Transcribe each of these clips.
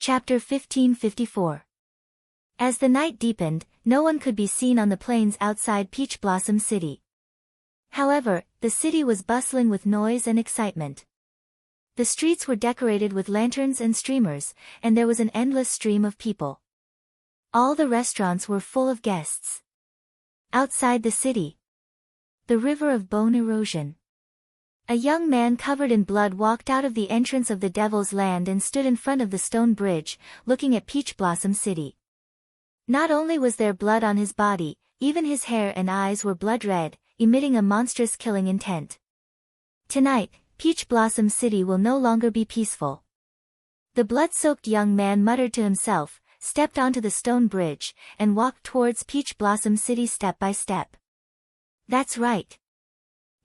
Chapter 1554. As the night deepened, no one could be seen on the plains outside Peach Blossom City. However, the city was bustling with noise and excitement. The streets were decorated with lanterns and streamers, and there was an endless stream of people. All the restaurants were full of guests. Outside the city, the river of bone erosion. A young man covered in blood walked out of the entrance of the Devil's Land and stood in front of the stone bridge, looking at Peach Blossom City. Not only was there blood on his body, even his hair and eyes were blood red, emitting a monstrous killing intent. Tonight, Peach Blossom City will no longer be peaceful. The blood-soaked young man muttered to himself, stepped onto the stone bridge, and walked towards Peach Blossom City step by step. That's right.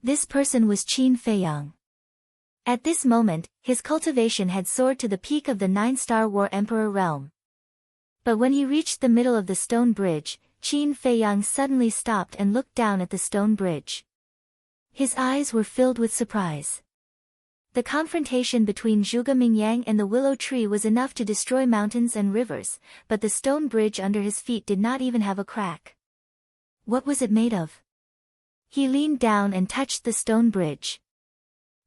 This person was Qin Feiyang. At this moment, his cultivation had soared to the peak of the 9-star War Emperor realm. But when he reached the middle of the stone bridge, Qin Feiyang suddenly stopped and looked down at the stone bridge. His eyes were filled with surprise. The confrontation between Zhuge Mingyang and the willow tree was enough to destroy mountains and rivers, but the stone bridge under his feet did not even have a crack. What was it made of? He leaned down and touched the stone bridge.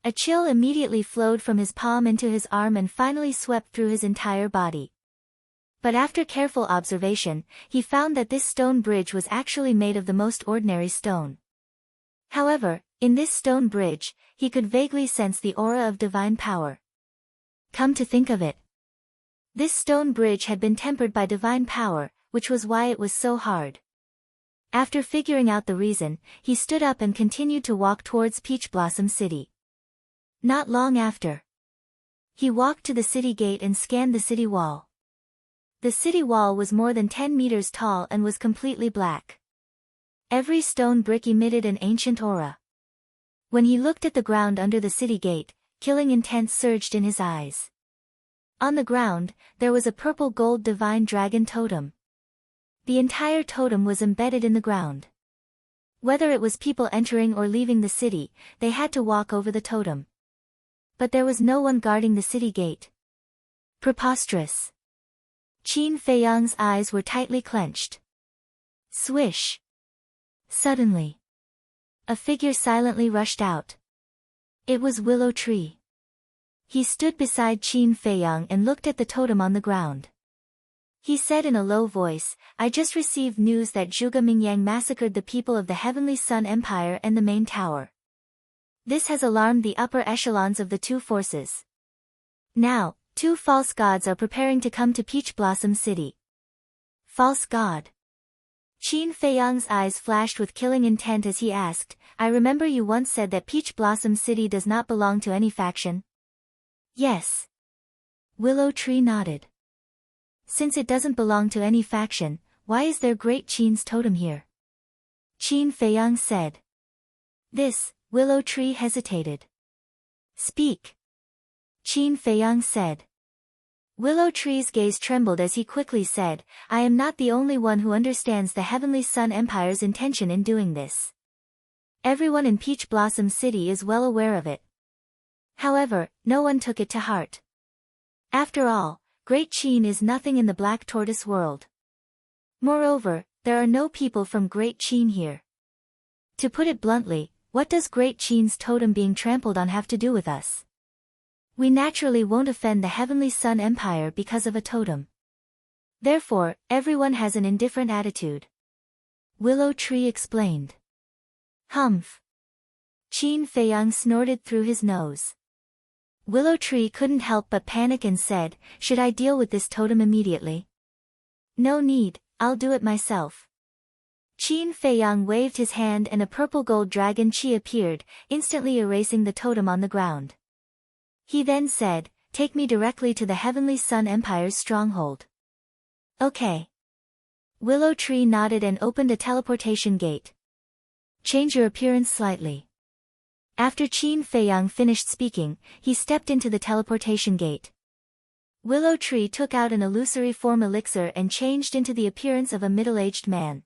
A chill immediately flowed from his palm into his arm and finally swept through his entire body. But after careful observation, he found that this stone bridge was actually made of the most ordinary stone. However, in this stone bridge, he could vaguely sense the aura of divine power. Come to think of it, this stone bridge had been tempered by divine power, which was why it was so hard. After figuring out the reason, he stood up and continued to walk towards Peach Blossom City. Not long after, he walked to the city gate and scanned the city wall. The city wall was more than 10 meters tall and was completely black. Every stone brick emitted an ancient aura. When he looked at the ground under the city gate, killing intent surged in his eyes. On the ground, there was a purple gold divine dragon totem. The entire totem was embedded in the ground. Whether it was people entering or leaving the city, they had to walk over the totem. But there was no one guarding the city gate. Preposterous. Qin Feiyang's eyes were tightly clenched. Swish. Suddenly, a figure silently rushed out. It was Willow Tree. He stood beside Qin Feiyang and looked at the totem on the ground. He said in a low voice, "I just received news that Zhuge Mingyang massacred the people of the Heavenly Sun Empire and the main tower. This has alarmed the upper echelons of the two forces. Now, 2 false gods are preparing to come to Peach Blossom City." False god? Qin Feiyang's eyes flashed with killing intent as he asked, "I remember you once said that Peach Blossom City does not belong to any faction." Yes. Willow Tree nodded. Since it doesn't belong to any faction, why is there Great Qin's totem here? Qin Feiyang said. This, Willow Tree hesitated. Speak. Qin Feiyang said. Willow Tree's gaze trembled as he quickly said, "I am not the only one who understands the Heavenly Sun Empire's intention in doing this. Everyone in Peach Blossom City is well aware of it. However, no one took it to heart. After all, Great Qin is nothing in the Black Tortoise world. Moreover, there are no people from Great Qin here. To put it bluntly, what does Great Qin's totem being trampled on have to do with us? We naturally won't offend the Heavenly Sun Empire because of a totem. Therefore, everyone has an indifferent attitude." Willow Tree explained. Humph. Qin Feiyang snorted through his nose. Willow Tree couldn't help but panic and said, "Should I deal with this totem immediately?" "No need, I'll do it myself." Qin Feiyang waved his hand and a purple gold dragon chi appeared, instantly erasing the totem on the ground. He then said, "Take me directly to the Heavenly Sun Empire's stronghold." Okay. Willow Tree nodded and opened a teleportation gate. Change your appearance slightly. After Qin Feiyang finished speaking, he stepped into the teleportation gate. Willow Tree took out an illusory form elixir and changed into the appearance of a middle-aged man.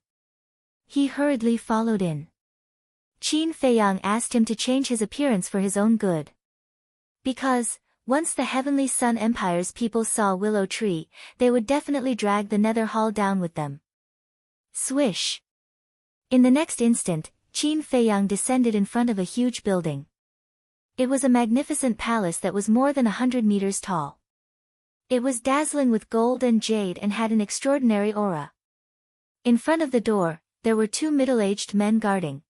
He hurriedly followed in. Qin Feiyang asked him to change his appearance for his own good. Because, Once the Heavenly Sun Empire's people saw Willow Tree, they would definitely drag the Nether Hall down with them. Swish! In the next instant, Qin Feiyang descended in front of a huge building. It was a magnificent palace that was more than 100 meters tall. It was dazzling with gold and jade and had an extraordinary aura. In front of the door, there were 2 middle-aged men guarding.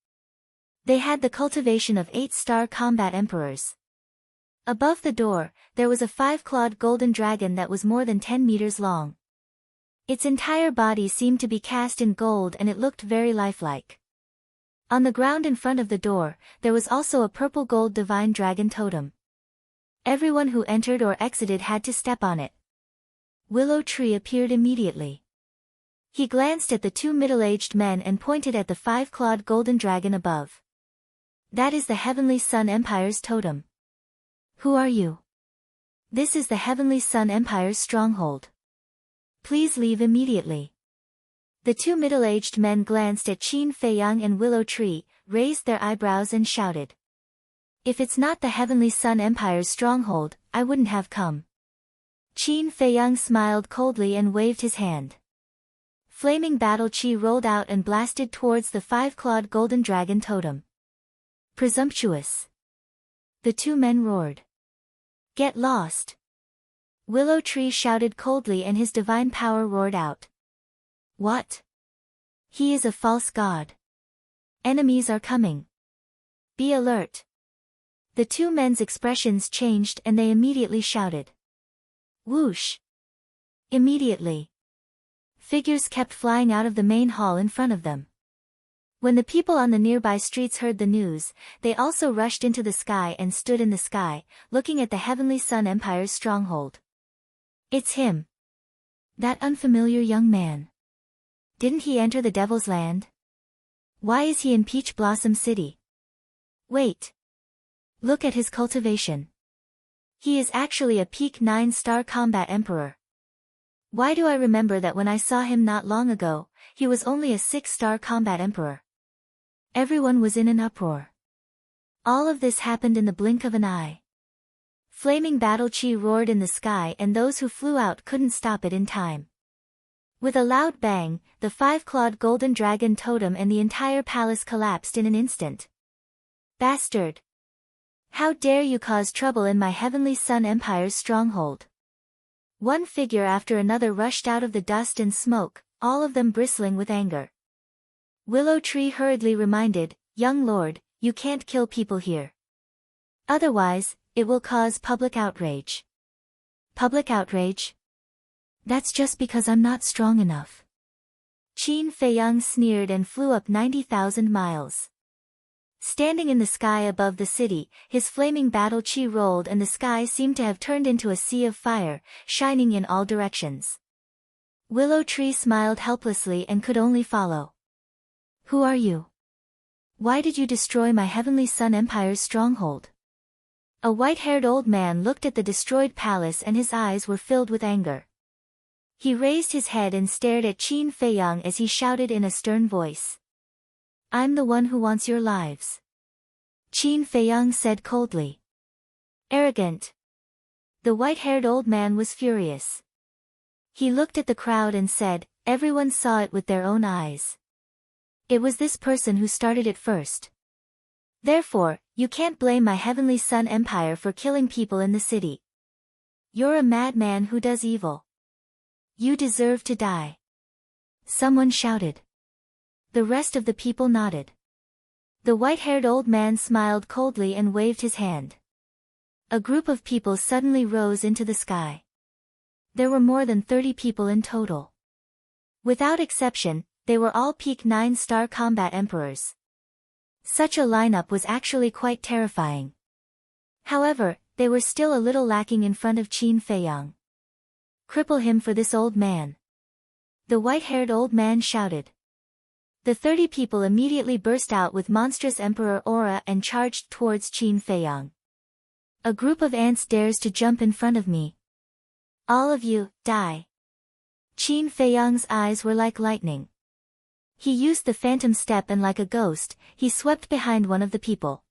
They had the cultivation of 8-star combat emperors. Above the door, there was a 5-clawed golden dragon that was more than 10 meters long. Its entire body seemed to be cast in gold and it looked very lifelike. On the ground in front of the door, there was also a purple gold divine dragon totem. Everyone who entered or exited had to step on it. Willow Tree appeared immediately. He glanced at the 2 middle-aged men and pointed at the 5-clawed golden dragon above. That is the Heavenly Sun Empire's totem. Who are you? This is the Heavenly Sun Empire's stronghold. Please leave immediately. The 2 middle-aged men glanced at Qin Feiyang and Willow Tree, raised their eyebrows and shouted. If it's not the Heavenly Sun Empire's stronghold, I wouldn't have come. Qin Feiyang smiled coldly and waved his hand. Flaming battle chi rolled out and blasted towards the 5-clawed golden dragon totem. Presumptuous! The 2 men roared. Get lost! Willow Tree shouted coldly and his divine power roared out. What? He is a false god. Enemies are coming. Be alert. The 2 men's expressions changed and they immediately shouted. Whoosh! Immediately. Figures kept flying out of the main hall in front of them. When the people on the nearby streets heard the news, they also rushed into the sky and stood in the sky, looking at the Heavenly Sun Empire's stronghold. It's him. That unfamiliar young man. Didn't he enter the Devil's Land? Why is he in Peach Blossom City? Wait. Look at his cultivation. He is actually a peak 9-star combat emperor. Why do I remember that when I saw him not long ago, he was only a 6-star combat emperor? Everyone was in an uproar. All of this happened in the blink of an eye. Flaming battle chi roared in the sky and those who flew out couldn't stop it in time. With a loud bang, the 5-clawed golden dragon totem and the entire palace collapsed in an instant. Bastard! How dare you cause trouble in my Heavenly Sun Empire's stronghold? One figure after another rushed out of the dust and smoke, all of them bristling with anger. Willow Tree hurriedly reminded, Young Lord, you can't kill people here. Otherwise, it will cause public outrage. Public outrage? That's just because I'm not strong enough. Qin Feiyang sneered and flew up 90,000 miles. Standing in the sky above the city, his flaming battle chi rolled and the sky seemed to have turned into a sea of fire, shining in all directions. Willow Tree smiled helplessly and could only follow. Who are you? Why did you destroy my Heavenly Sun Empire's stronghold? A white-haired old man looked at the destroyed palace and his eyes were filled with anger. He raised his head and stared at Qin Feiyang as he shouted in a stern voice. I'm the one who wants your lives. Qin Feiyang said coldly. Arrogant. The white-haired old man was furious. He looked at the crowd and said, everyone saw it with their own eyes. It was this person who started it first. Therefore, you can't blame my Heavenly Sun Empire for killing people in the city. You're a madman who does evil. You deserve to die. Someone shouted. The rest of the people nodded. The white-haired old man smiled coldly and waved his hand. A group of people suddenly rose into the sky. There were more than 30 people in total. Without exception, they were all peak 9-star combat emperors. Such a lineup was actually quite terrifying. However, they were still a little lacking in front of Qin Feiyang. Cripple him for this old man. The white-haired old man shouted. The 30 people immediately burst out with monstrous emperor aura and charged towards Qin Feiyang. A group of ants dares to jump in front of me. All of you, die. Qin Feiyang's eyes were like lightning. He used the phantom step and like a ghost, he swept behind one of the people.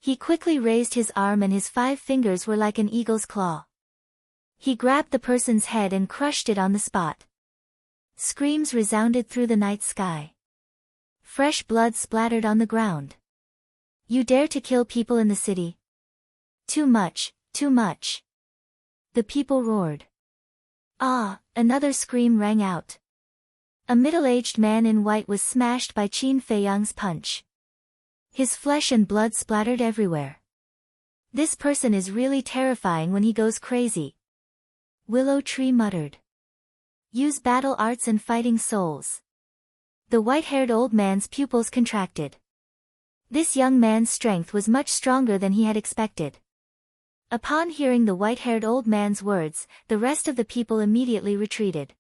He quickly raised his arm and his 5 fingers were like an eagle's claw. He grabbed the person's head and crushed it on the spot. Screams resounded through the night sky. Fresh blood splattered on the ground. You dare to kill people in the city? Too much, too much. The people roared. Ah, another scream rang out. A middle-aged man in white was smashed by Qin Feiyang's punch. His flesh and blood splattered everywhere. This person is really terrifying when he goes crazy. Willow Tree muttered. Use battle arts and fighting souls. The white-haired old man's pupils contracted. This young man's strength was much stronger than he had expected. Upon hearing the white-haired old man's words, the rest of the people immediately retreated.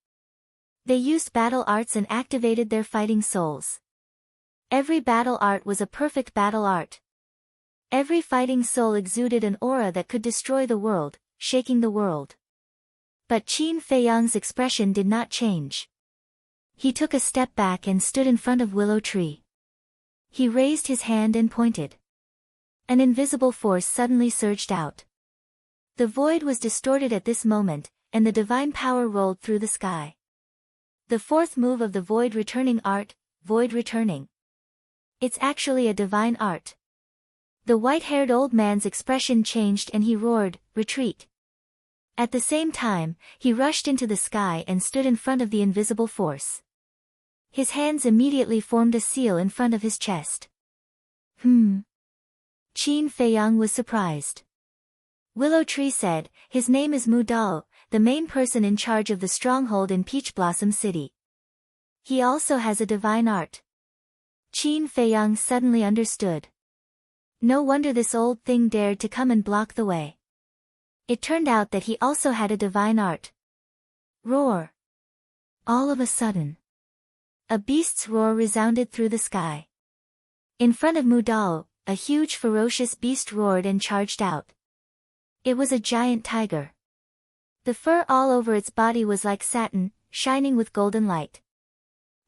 They used battle arts and activated their fighting souls. Every battle art was a perfect battle art. Every fighting soul exuded an aura that could destroy the world, shaking the world. But Qin Feiyang's expression did not change. He took a step back and stood in front of Willow Tree. He raised his hand and pointed. An invisible force suddenly surged out. The void was distorted at this moment, and the divine power rolled through the sky. The 4th move of the void returning art, void returning. It's actually a divine art. The white-haired old man's expression changed and he roared, retreat. At the same time, he rushed into the sky and stood in front of the invisible force. His hands immediately formed a seal in front of his chest. Qin Feiyang was surprised. Willow Tree said, his name is Mu Dao, the main person in charge of the stronghold in Peach Blossom City. He also has a divine art. Qin Feiyang suddenly understood. No wonder this old thing dared to come and block the way. It turned out that he also had a divine art. Roar! All of a sudden, a beast's roar resounded through the sky. In front of Mu Dao, a huge ferocious beast roared and charged out. It was a giant tiger. The fur all over its body was like satin, shining with golden light.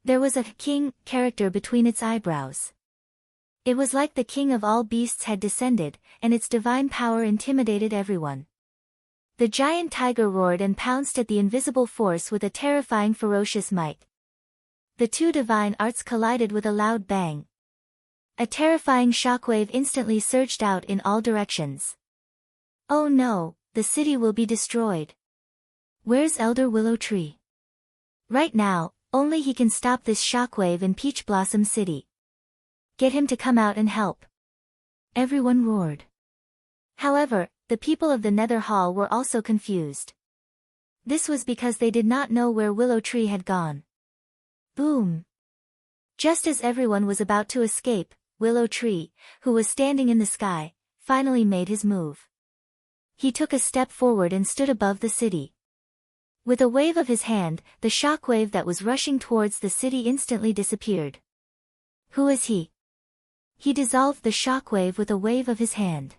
There was a king character between its eyebrows. It was like the king of all beasts had descended, and its divine power intimidated everyone. The giant tiger roared and pounced at the invisible force with a terrifying ferocious might. The 2 divine arts collided with a loud bang. A terrifying shockwave instantly surged out in all directions. Oh no, the city will be destroyed. Where's Elder Willow Tree? Right now, only he can stop this shockwave in Peach Blossom City. Get him to come out and help. Everyone roared. However, the people of the Nether Hall were also confused. This was because they did not know where Willow Tree had gone. Boom! Just as everyone was about to escape, Willow Tree, who was standing in the sky, finally made his move. He took a step forward and stood above the city. With a wave of his hand, the shockwave that was rushing towards the city instantly disappeared. Who is he? He dissolved the shockwave with a wave of his hand.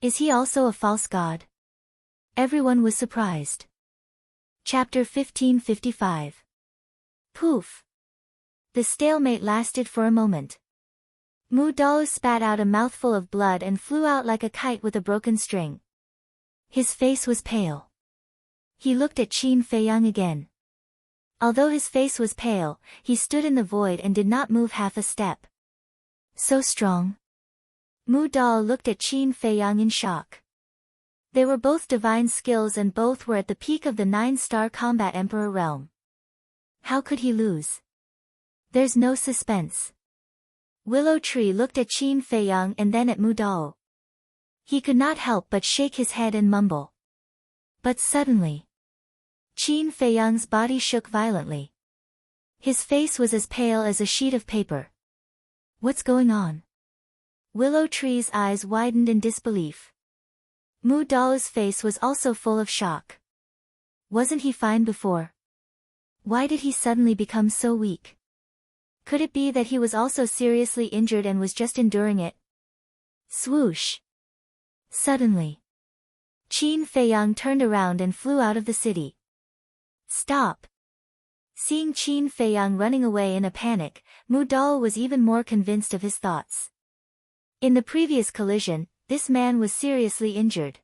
Is he also a false god? Everyone was surprised. Chapter 1555. Poof! The stalemate lasted for a moment. Mu Dao spat out a mouthful of blood and flew out like a kite with a broken string. His face was pale. He looked at Qin Feiyang again. Although his face was pale, he stood in the void and did not move half a step. So strong. Mu Dao looked at Qin Feiyang in shock. They were both divine skills and both were at the peak of the 9-star combat emperor realm. How could he lose? There's no suspense. Willow Tree looked at Qin Feiyang and then at Mu Dao. He could not help but shake his head and mumble. But suddenly, Qin Feiyang's body shook violently. His face was as pale as a sheet of paper. What's going on? Willow Tree's eyes widened in disbelief. Mu Dao's face was also full of shock. Wasn't he fine before? Why did he suddenly become so weak? Could it be that he was also seriously injured and was just enduring it? Swoosh! Suddenly, Qin Feiyang turned around and flew out of the city. Stop! Seeing Qin Feiyang running away in a panic, Mu Dao was even more convinced of his thoughts. In the previous collision, this man was seriously injured.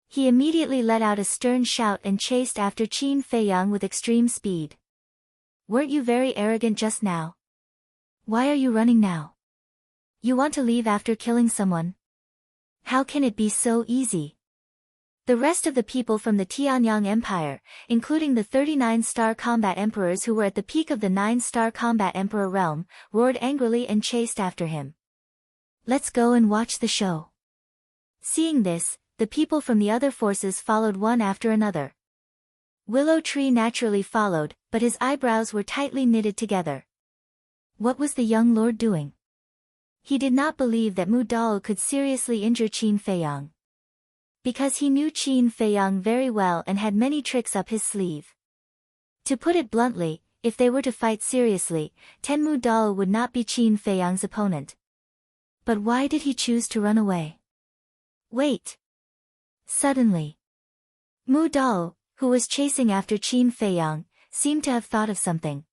He immediately let out a stern shout and chased after Qin Feiyang with extreme speed. Weren't you very arrogant just now? Why are you running now? You want to leave after killing someone? How can it be so easy? The rest of the people from the Tianyang Empire, including the 39-star combat emperors who were at the peak of the 9-star combat emperor realm, roared angrily and chased after him. Let's go and watch the show. Seeing this, the people from the other forces followed one after another. Willow Tree naturally followed, but his eyebrows were tightly knitted together. What was the young lord doing? He did not believe that Mu Dao could seriously injure Qin Feiyang. Because he knew Qin Feiyang very well and had many tricks up his sleeve. To put it bluntly, if they were to fight seriously, Mu Dao would not be Qin Feiyang's opponent. But why did he choose to run away? Wait! Suddenly, Mu Dao, who was chasing after Qin Feiyang, seemed to have thought of something.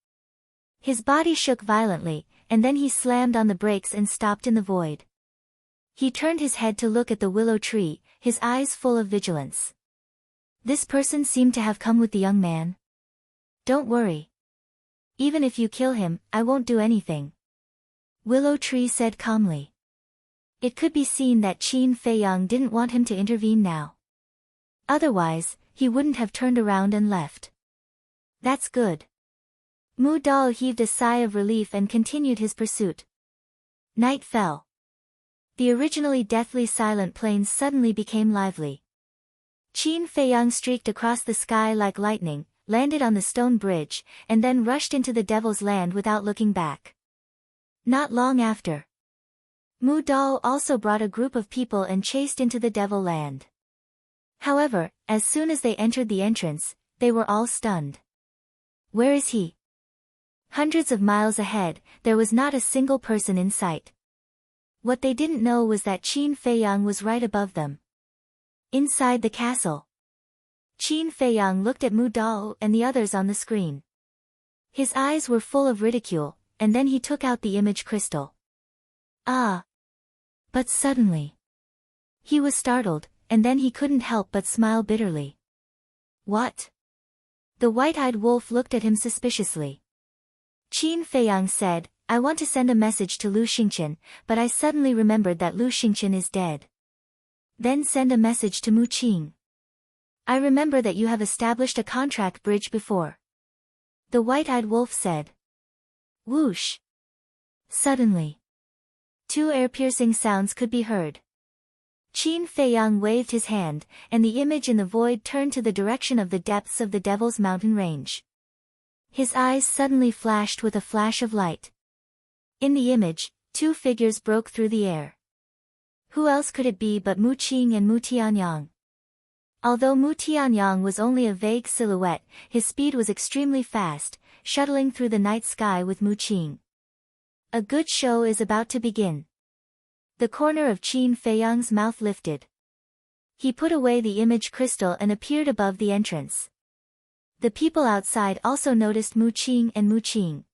His body shook violently, and then he slammed on the brakes and stopped in the void. He turned his head to look at the willow tree, his eyes full of vigilance. This person seemed to have come with the young man. Don't worry. Even if you kill him, I won't do anything. Willow Tree said calmly. It could be seen that Qin Feiyang didn't want him to intervene now. Otherwise, he wouldn't have turned around and left. That's good. Mu Dao heaved a sigh of relief and continued his pursuit. Night fell. The originally deathly silent plains suddenly became lively. Qin Feiyang streaked across the sky like lightning, landed on the stone bridge, and then rushed into the Devil's Land without looking back. Not long after, Mu Dao also brought a group of people and chased into the Devil Land. However, as soon as they entered the entrance, they were all stunned. Where is he? Hundreds of miles ahead, there was not a single person in sight. What they didn't know was that Qin Feiyang was right above them. Inside the castle, Qin Feiyang looked at Mu Dao and the others on the screen. His eyes were full of ridicule, and then he took out the image crystal. Ah! But suddenly, he was startled, and then he couldn't help but smile bitterly. What? The white-eyed wolf looked at him suspiciously. Qin Feiyang said, I want to send a message to Lu Xingqian, but I suddenly remembered that Lu Xingqian is dead. Then send a message to Mu Qing. I remember that you have established a contract bridge before. The white-eyed wolf said. Whoosh! Suddenly, two ear-piercing sounds could be heard. Qin Feiyang waved his hand, and the image in the void turned to the direction of the depths of the Devil's Mountain Range. His eyes suddenly flashed with a flash of light. In the image, two figures broke through the air. Who else could it be but Mu Qing and Mu Tianyang? Although Mu Tianyang was only a vague silhouette, his speed was extremely fast, shuttling through the night sky with Mu Qing. A good show is about to begin. The corner of Qin Feiyang's mouth lifted. He put away the image crystal and appeared above the entrance. The people outside also noticed Mu Qing and Mu Qing.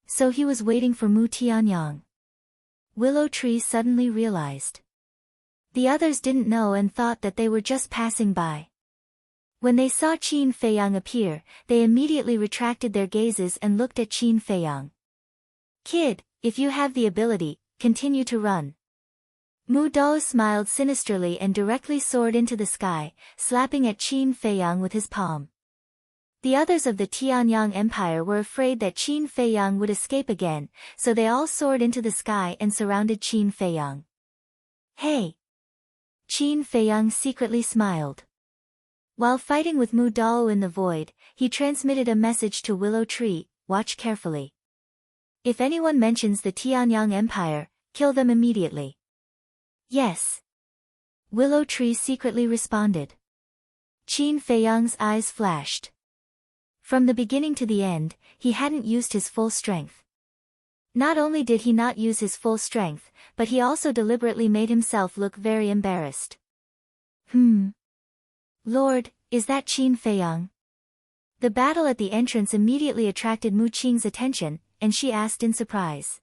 So he was waiting for Mu Tianyang. Willow Tree suddenly realized. The others didn't know and thought that they were just passing by. When they saw Qin Feiyang appear, they immediately retracted their gazes and looked at Qin Feiyang. Kid, if you have the ability, continue to run. Mu Dao smiled sinisterly and directly soared into the sky, slapping at Qin Feiyang with his palm. The others of the Tianyang Empire were afraid that Qin Feiyang would escape again, so they all soared into the sky and surrounded Qin Feiyang. Hey! Qin Feiyang secretly smiled. While fighting with Mu Dao in the void, he transmitted a message to Willow Tree, watch carefully. If anyone mentions the Tianyang Empire, kill them immediately. Yes. Willow Tree secretly responded. Qin Feiyang's eyes flashed. From the beginning to the end, he hadn't used his full strength. Not only did he not use his full strength, but he also deliberately made himself look very embarrassed. Lord, is that Qin Feiyang? The battle at the entrance immediately attracted Mu Qing's attention, and she asked in surprise.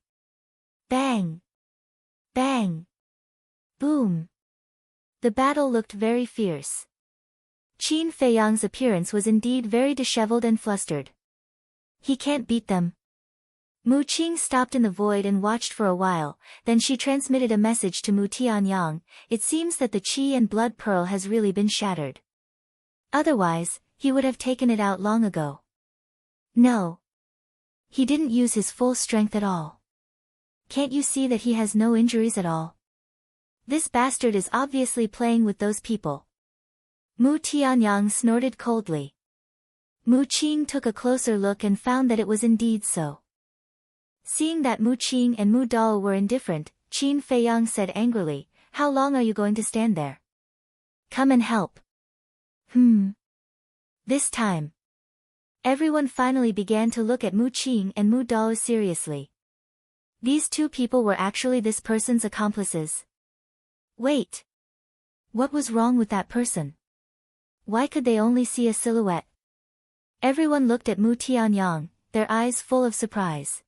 Bang! Bang! Boom! The battle looked very fierce. Qin Feiyang's appearance was indeed very disheveled and flustered. He can't beat them. Mu Qing stopped in the void and watched for a while, then she transmitted a message to Mu Tianyang. It seems that the Qi and Blood Pearl has really been shattered. Otherwise, he would have taken it out long ago. No. He didn't use his full strength at all. Can't you see that he has no injuries at all? This bastard is obviously playing with those people. Mu Tianyang snorted coldly. Mu Qing took a closer look and found that it was indeed so. Seeing that Mu Qing and Mu Dao were indifferent, Qin Feiyang said angrily, "How long are you going to stand there? Come and help." This time. Everyone finally began to look at Mu Qing and Mu Dao seriously. These two people were actually this person's accomplices. Wait. What was wrong with that person? Why could they only see a silhouette? Everyone looked at Mu Tianyang, their eyes full of surprise.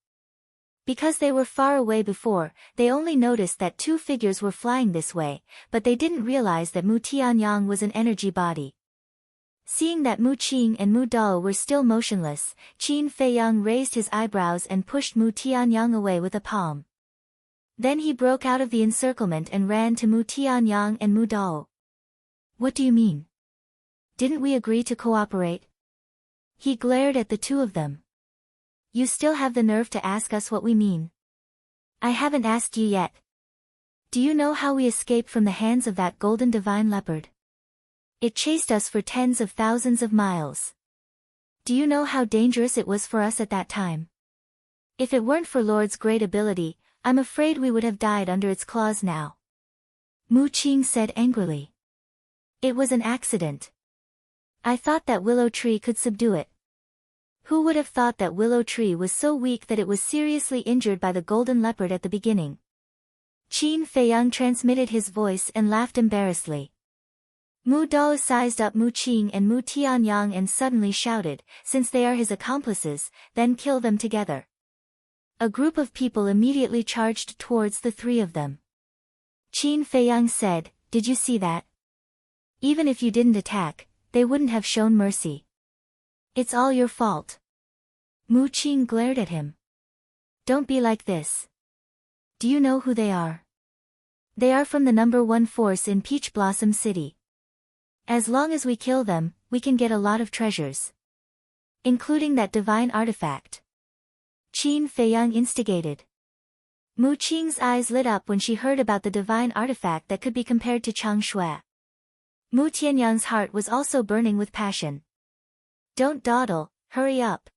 Because they were far away before, they only noticed that two figures were flying this way, but they didn't realize that Mu Tianyang was an energy body. Seeing that Mu Qing and Mu Dao were still motionless, Qin Feiyang raised his eyebrows and pushed Mu Tianyang away with a palm. Then he broke out of the encirclement and ran to Mu Tianyang and Mu Dao. "What do you mean? Didn't we agree to cooperate?" He glared at the two of them. "You still have the nerve to ask us what we mean?" "I haven't asked you yet. Do you know how we escaped from the hands of that golden divine leopard? It chased us for tens of thousands of miles. Do you know how dangerous it was for us at that time? If it weren't for Lord's great ability, I'm afraid we would have died under its claws now." Mu Qing said angrily. "It was an accident. I thought that Willow Tree could subdue it. Who would have thought that Willow Tree was so weak that it was seriously injured by the golden leopard at the beginning?" Qin Feiyang transmitted his voice and laughed embarrassedly. Mu Dao sized up Mu Qing and Mu Tianyang and suddenly shouted, "Since they are his accomplices, then kill them together." A group of people immediately charged towards the three of them. Qin Feiyang said, "Did you see that? Even if you didn't attack, they wouldn't have shown mercy. It's all your fault." Mu Qing glared at him. "Don't be like this. Do you know who they are? They are from the #1 force in Peach Blossom City. As long as we kill them, we can get a lot of treasures. Including that divine artifact." Qin Feiyang instigated. Mu Qing's eyes lit up when she heard about the divine artifact that could be compared to Chang Shui. Mu Tianyang's heart was also burning with passion. "Don't dawdle, hurry up.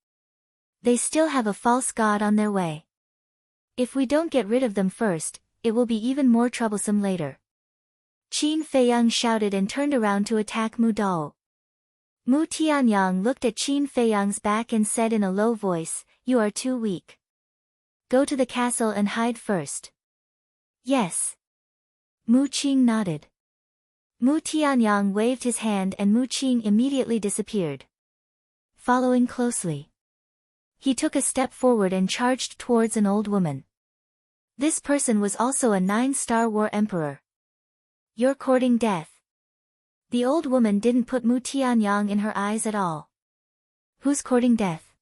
They still have a false god on their way. If we don't get rid of them first, it will be even more troublesome later." Qin Feiyang shouted and turned around to attack Mu Dao. Mu Tianyang looked at Qin Feiyang's back and said in a low voice, "You are too weak. Go to the castle and hide first." "Yes." Mu Qing nodded. Mu Tianyang waved his hand and Mu Qing immediately disappeared. Following closely, he took a step forward and charged towards an old woman. This person was also a 9-star war emperor. "You're courting death." The old woman didn't put Mu Tianyang in her eyes at all. "Who's courting death?"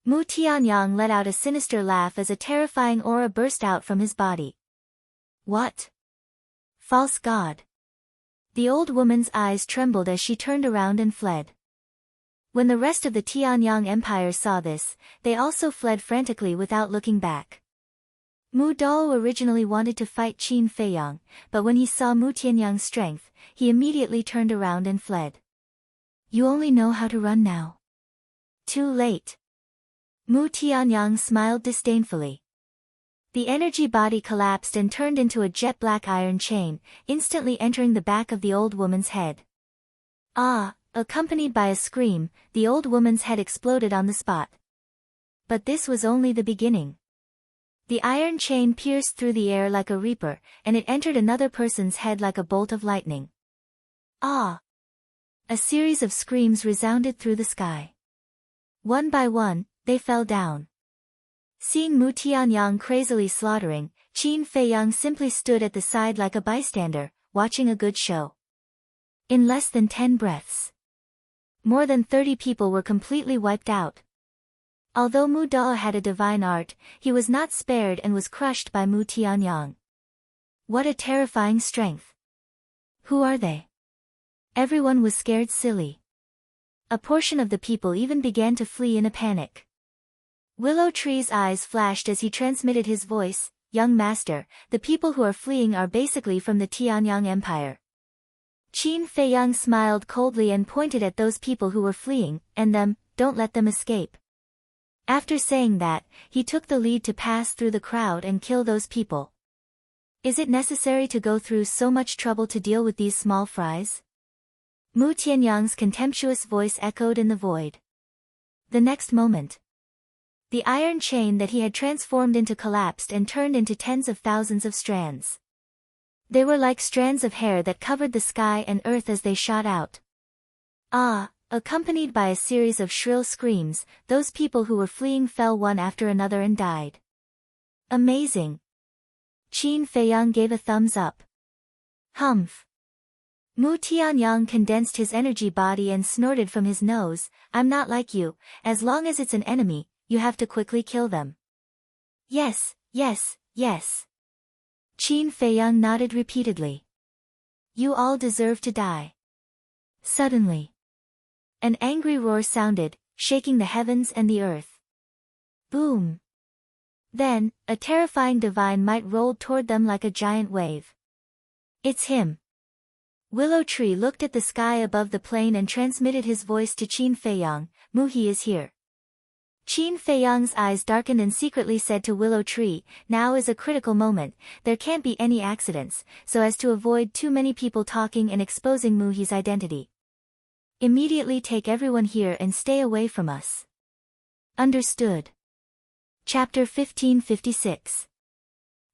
Mu Tianyang let out a sinister laugh as a terrifying aura burst out from his body. "What? False god." The old woman's eyes trembled as she turned around and fled. When the rest of the Tianyang Empire saw this, they also fled frantically without looking back. Mu Dao originally wanted to fight Qin Feiyang, but when he saw Mu Tianyang's strength, he immediately turned around and fled. "You only know how to run now. Too late." Mu Tianyang smiled disdainfully. The energy body collapsed and turned into a jet-black iron chain, instantly entering the back of the old woman's head. "Ah!" Accompanied by a scream, the old woman's head exploded on the spot. But this was only the beginning. The iron chain pierced through the air like a reaper, and it entered another person's head like a bolt of lightning. "Ah!" A series of screams resounded through the sky. One by one, they fell down. Seeing Mu Tianyang crazily slaughtering, Qin Feiyang simply stood at the side like a bystander, watching a good show. In less than 10 breaths, more than 30 people were completely wiped out. Although Mu Da had a divine art, he was not spared and was crushed by Mu Tianyang. What a terrifying strength! Who are they? Everyone was scared silly. A portion of the people even began to flee in a panic. Willow Tree's eyes flashed as he transmitted his voice, "Young master, the people who are fleeing are basically from the Tianyang Empire." Qin Feiyang smiled coldly and pointed at those people who were fleeing, and them, "Don't let them escape." After saying that, he took the lead to pass through the crowd and kill those people. Is it necessary to go through so much trouble to deal with these small fries? Mu Tianyang's contemptuous voice echoed in the void. The next moment, the iron chain that he had transformed into collapsed and turned into tens of thousands of strands. They were like strands of hair that covered the sky and earth as they shot out. Ah! Accompanied by a series of shrill screams, those people who were fleeing fell one after another and died. Amazing! Qin Feiyang gave a thumbs up. Humph! Mu Tianyang condensed his energy body and snorted from his nose, "I'm not like you, as long as it's an enemy, you have to quickly kill them." Yes, yes, yes. Qin Feiyang nodded repeatedly. You all deserve to die. Suddenly, an angry roar sounded, shaking the heavens and the earth. Boom! Then, a terrifying divine might rolled toward them like a giant wave. It's him. Willow Tree looked at the sky above the plain and transmitted his voice to Qin Feiyang, "Mu he is here." Qin Feiyang's eyes darkened and secretly said to Willow Tree, "Now is a critical moment, there can't be any accidents, so as to avoid too many people talking and exposing Mu He's identity. Immediately take everyone here and stay away from us." Understood. Chapter 1556.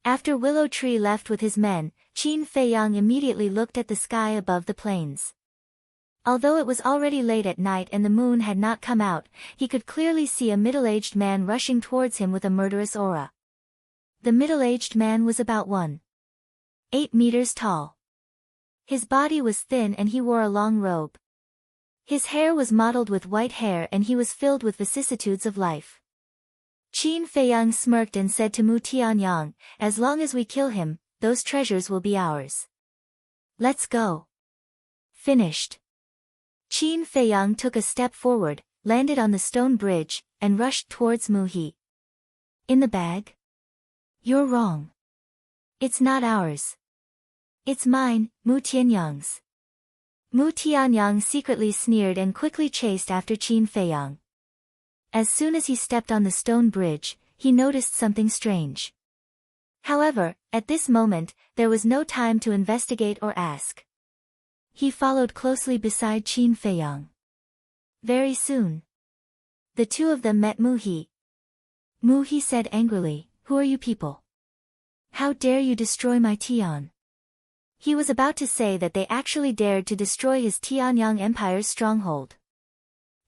After Willow Tree left with his men, Qin Feiyang immediately looked at the sky above the plains. Although it was already late at night and the moon had not come out, he could clearly see a middle-aged man rushing towards him with a murderous aura. The middle-aged man was about 1.8 meters tall. His body was thin and he wore a long robe. His hair was mottled with white hair and he was filled with vicissitudes of life. Qin Feiyang smirked and said to Mu Tianyang, "As long as we kill him, those treasures will be ours. Let's go." Finished. Qin Feiyang took a step forward, landed on the stone bridge, and rushed towards Mu He. "In the bag? You're wrong. It's not ours. It's mine, Mu Tianyang's." Mu Tianyang secretly sneered and quickly chased after Qin Feiyang. As soon as he stepped on the stone bridge, he noticed something strange. However, at this moment, there was no time to investigate or ask. He followed closely beside Qin Feiyang. Very soon, the two of them met Mu He. Mu He said angrily, "Who are you people? How dare you destroy my Tian?" He was about to say that they actually dared to destroy his Tianyang Empire's stronghold.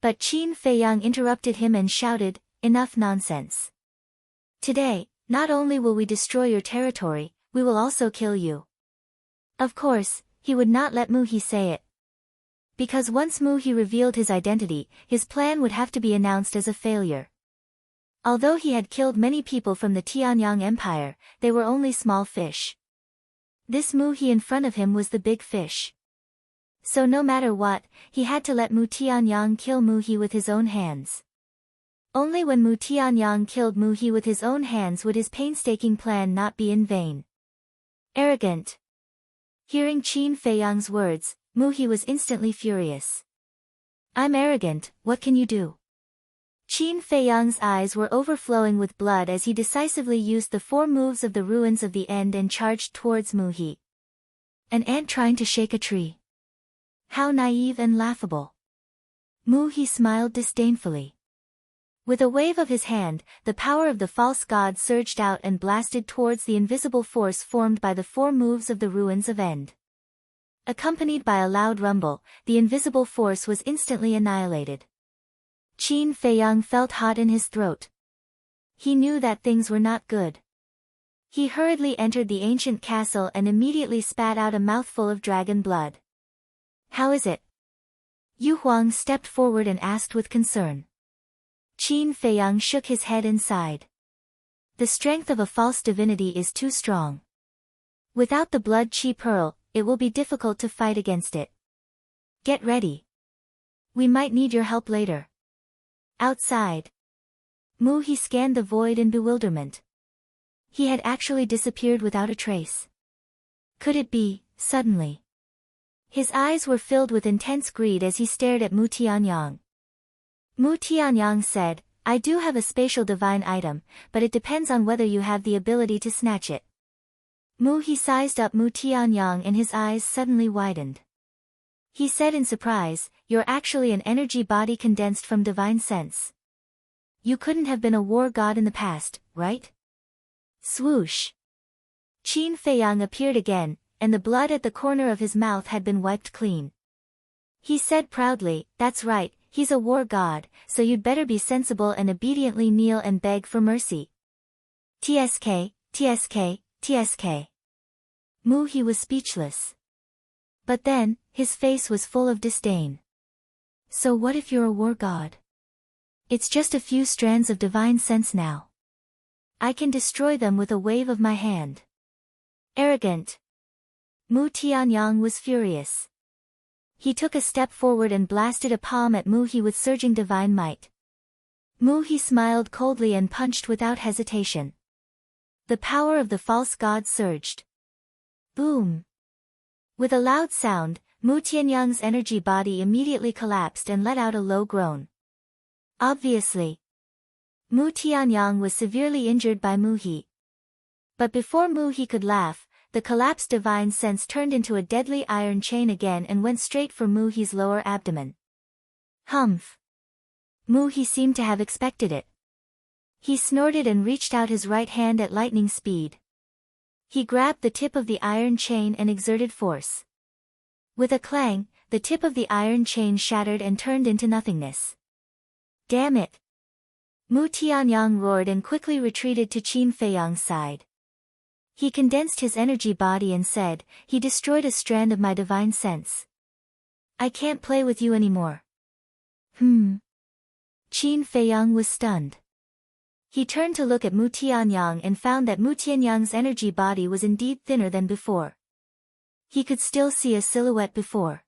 But Qin Feiyang interrupted him and shouted, "Enough nonsense. Today, not only will we destroy your territory, we will also kill you." Of course, he would not let Mu He say it. Because once Mu He revealed his identity, his plan would have to be announced as a failure. Although he had killed many people from the Tianyang Empire, they were only small fish. This Mu He in front of him was the big fish. So no matter what, he had to let Mu Tianyang kill Mu He with his own hands. Only when Mu Tianyang killed Mu He with his own hands would his painstaking plan not be in vain. Arrogant. Hearing Qin Feiyang's words, Mu He was instantly furious. "I'm arrogant, what can you do?" Qin Feiyang's eyes were overflowing with blood as he decisively used the 4 moves of the ruins of the end and charged towards Mu He. An ant trying to shake a tree. How naive and laughable. Mu He smiled disdainfully. With a wave of his hand, the power of the false god surged out and blasted towards the invisible force formed by the 4 moves of the ruins of end. Accompanied by a loud rumble, the invisible force was instantly annihilated. Qin Feiyang felt hot in his throat. He knew that things were not good. He hurriedly entered the ancient castle and immediately spat out a mouthful of dragon blood. How is it? Yu Huang stepped forward and asked with concern. Qin Feiyang shook his head and sighed. The strength of a false divinity is too strong. Without the blood chi pearl, it will be difficult to fight against it. Get ready. We might need your help later. Outside. Mu He scanned the void in bewilderment. He had actually disappeared without a trace. Could it be, suddenly? His eyes were filled with intense greed as he stared at Mu Tianyang. Mu Tianyang said, I do have a spatial divine item, but it depends on whether you have the ability to snatch it. Mu He sized up Mu Tianyang and his eyes suddenly widened. He said in surprise, you're actually an energy body condensed from divine sense. You couldn't have been a war god in the past, right? Swoosh. Qin Feiyang appeared again, and the blood at the corner of his mouth had been wiped clean. He said proudly, that's right, he's a war god, so you'd better be sensible and obediently kneel and beg for mercy. TSK, TSK, TSK. Mu He was speechless. But then, his face was full of disdain. So what if you're a war god? It's just a few strands of divine sense now. I can destroy them with a wave of my hand. Arrogant. Mu Tianyang was furious. He took a step forward and blasted a palm at Mu He with surging divine might. Mu He smiled coldly and punched without hesitation. The power of the false god surged. Boom. With a loud sound, Mu Tianyang's energy body immediately collapsed and let out a low groan. Obviously, Mu Tianyang was severely injured by Mu He. But before Mu He could laugh, the collapsed divine sense turned into a deadly iron chain again and went straight for Mu He's lower abdomen. Humph. Mu He seemed to have expected it. He snorted and reached out his right hand at lightning speed. He grabbed the tip of the iron chain and exerted force. With a clang, the tip of the iron chain shattered and turned into nothingness. Damn it! Mu Tianyang roared and quickly retreated to Qin Feiyang's side. He condensed his energy body and said, he destroyed a strand of my divine sense. I can't play with you anymore. Qin Feiyang was stunned. He turned to look at Mu Tianyang and found that Mu Tianyang's energy body was indeed thinner than before. He could still see a silhouette before.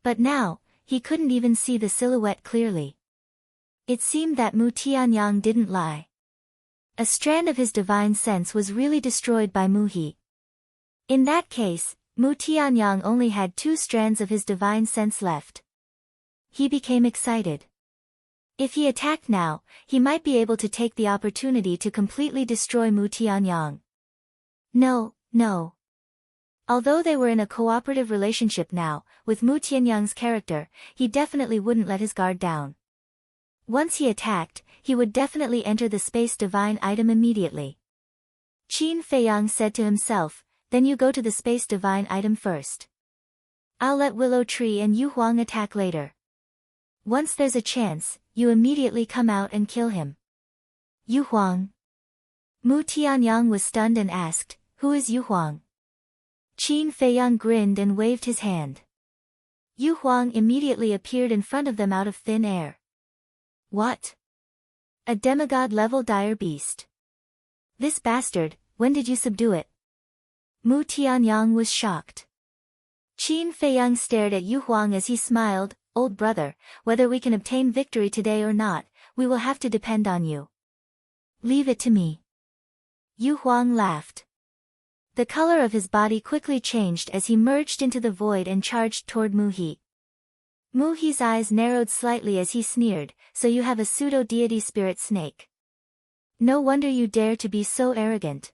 But now, he couldn't even see the silhouette clearly. It seemed that Mu Tianyang didn't lie. A strand of his divine sense was really destroyed by Mu He. In that case, Mu Tianyang only had 2 strands of his divine sense left. He became excited. If he attacked now, he might be able to take the opportunity to completely destroy Mu Tianyang. No. Although they were in a cooperative relationship now, with Mu Tianyang's character, he definitely wouldn't let his guard down. Once he attacked, he would definitely enter the space divine item immediately. Qin Feiyang said to himself, then you go to the space divine item first. I'll let Willow Tree and Yu Huang attack later. Once there's a chance, you immediately come out and kill him. Yu Huang. Mu Tianyang was stunned and asked, who is Yu Huang? Qin Feiyang grinned and waved his hand. Yu Huang immediately appeared in front of them out of thin air. What? A demigod-level dire beast. This bastard, when did you subdue it? Mu Tianyang was shocked. Qin Feiyang stared at Yu Huang as he smiled, old brother, whether we can obtain victory today or not, we will have to depend on you. Leave it to me. Yu Huang laughed. The color of his body quickly changed as he merged into the void and charged toward Mu He. Mu He's eyes narrowed slightly as he sneered, so you have a pseudo-deity spirit snake. No wonder you dare to be so arrogant.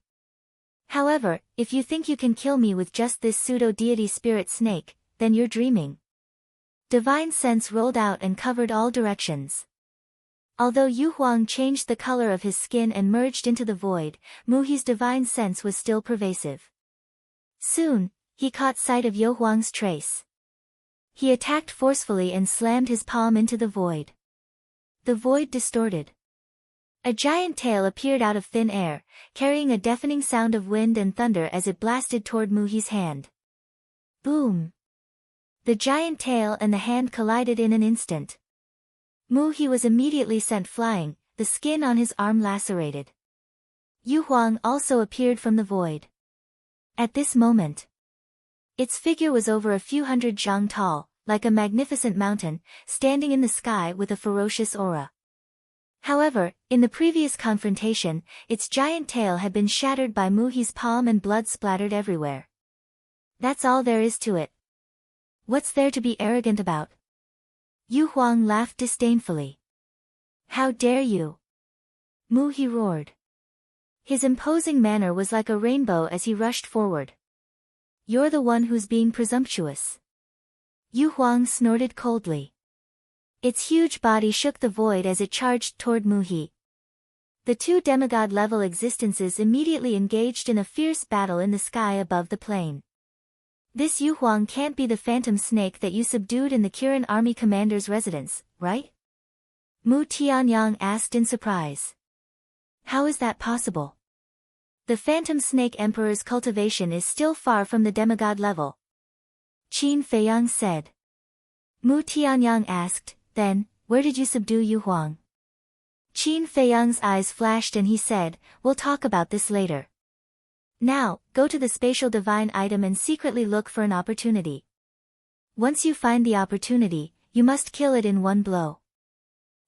However, if you think you can kill me with just this pseudo-deity spirit snake, then you're dreaming. Divine sense rolled out and covered all directions. Although Yu Huang changed the color of his skin and merged into the void, Mu He's divine sense was still pervasive. Soon, he caught sight of Yu Huang's trace. He attacked forcefully and slammed his palm into the void. The void distorted. A giant tail appeared out of thin air, carrying a deafening sound of wind and thunder as it blasted toward Muhi's hand. Boom! The giant tail and the hand collided in an instant. Muhi was immediately sent flying, the skin on his arm lacerated. Yu Huang also appeared from the void. At this moment, its figure was over a few hundred zhang tall, like a magnificent mountain, standing in the sky with a ferocious aura. However, in the previous confrontation, its giant tail had been shattered by Muhi's palm and blood splattered everywhere. That's all there is to it. What's there to be arrogant about? Yu Huang laughed disdainfully. How dare you? Muhi roared. His imposing manner was like a rainbow as he rushed forward. You're the one who's being presumptuous. Yu Huang snorted coldly. Its huge body shook the void as it charged toward Muhi. The two demigod-level existences immediately engaged in a fierce battle in the sky above the plain. This Yu Huang can't be the phantom snake that you subdued in the Kirin army commander's residence, right? Mu Tianyang asked in surprise. How is that possible? The phantom snake emperor's cultivation is still far from the demigod level. Qin Feiyang said. Mu Tianyang asked, then, where did you subdue Yu Huang? Qin Feiyang's eyes flashed and he said, we'll talk about this later. Now, go to the spatial divine item and secretly look for an opportunity. Once you find the opportunity, you must kill it in one blow.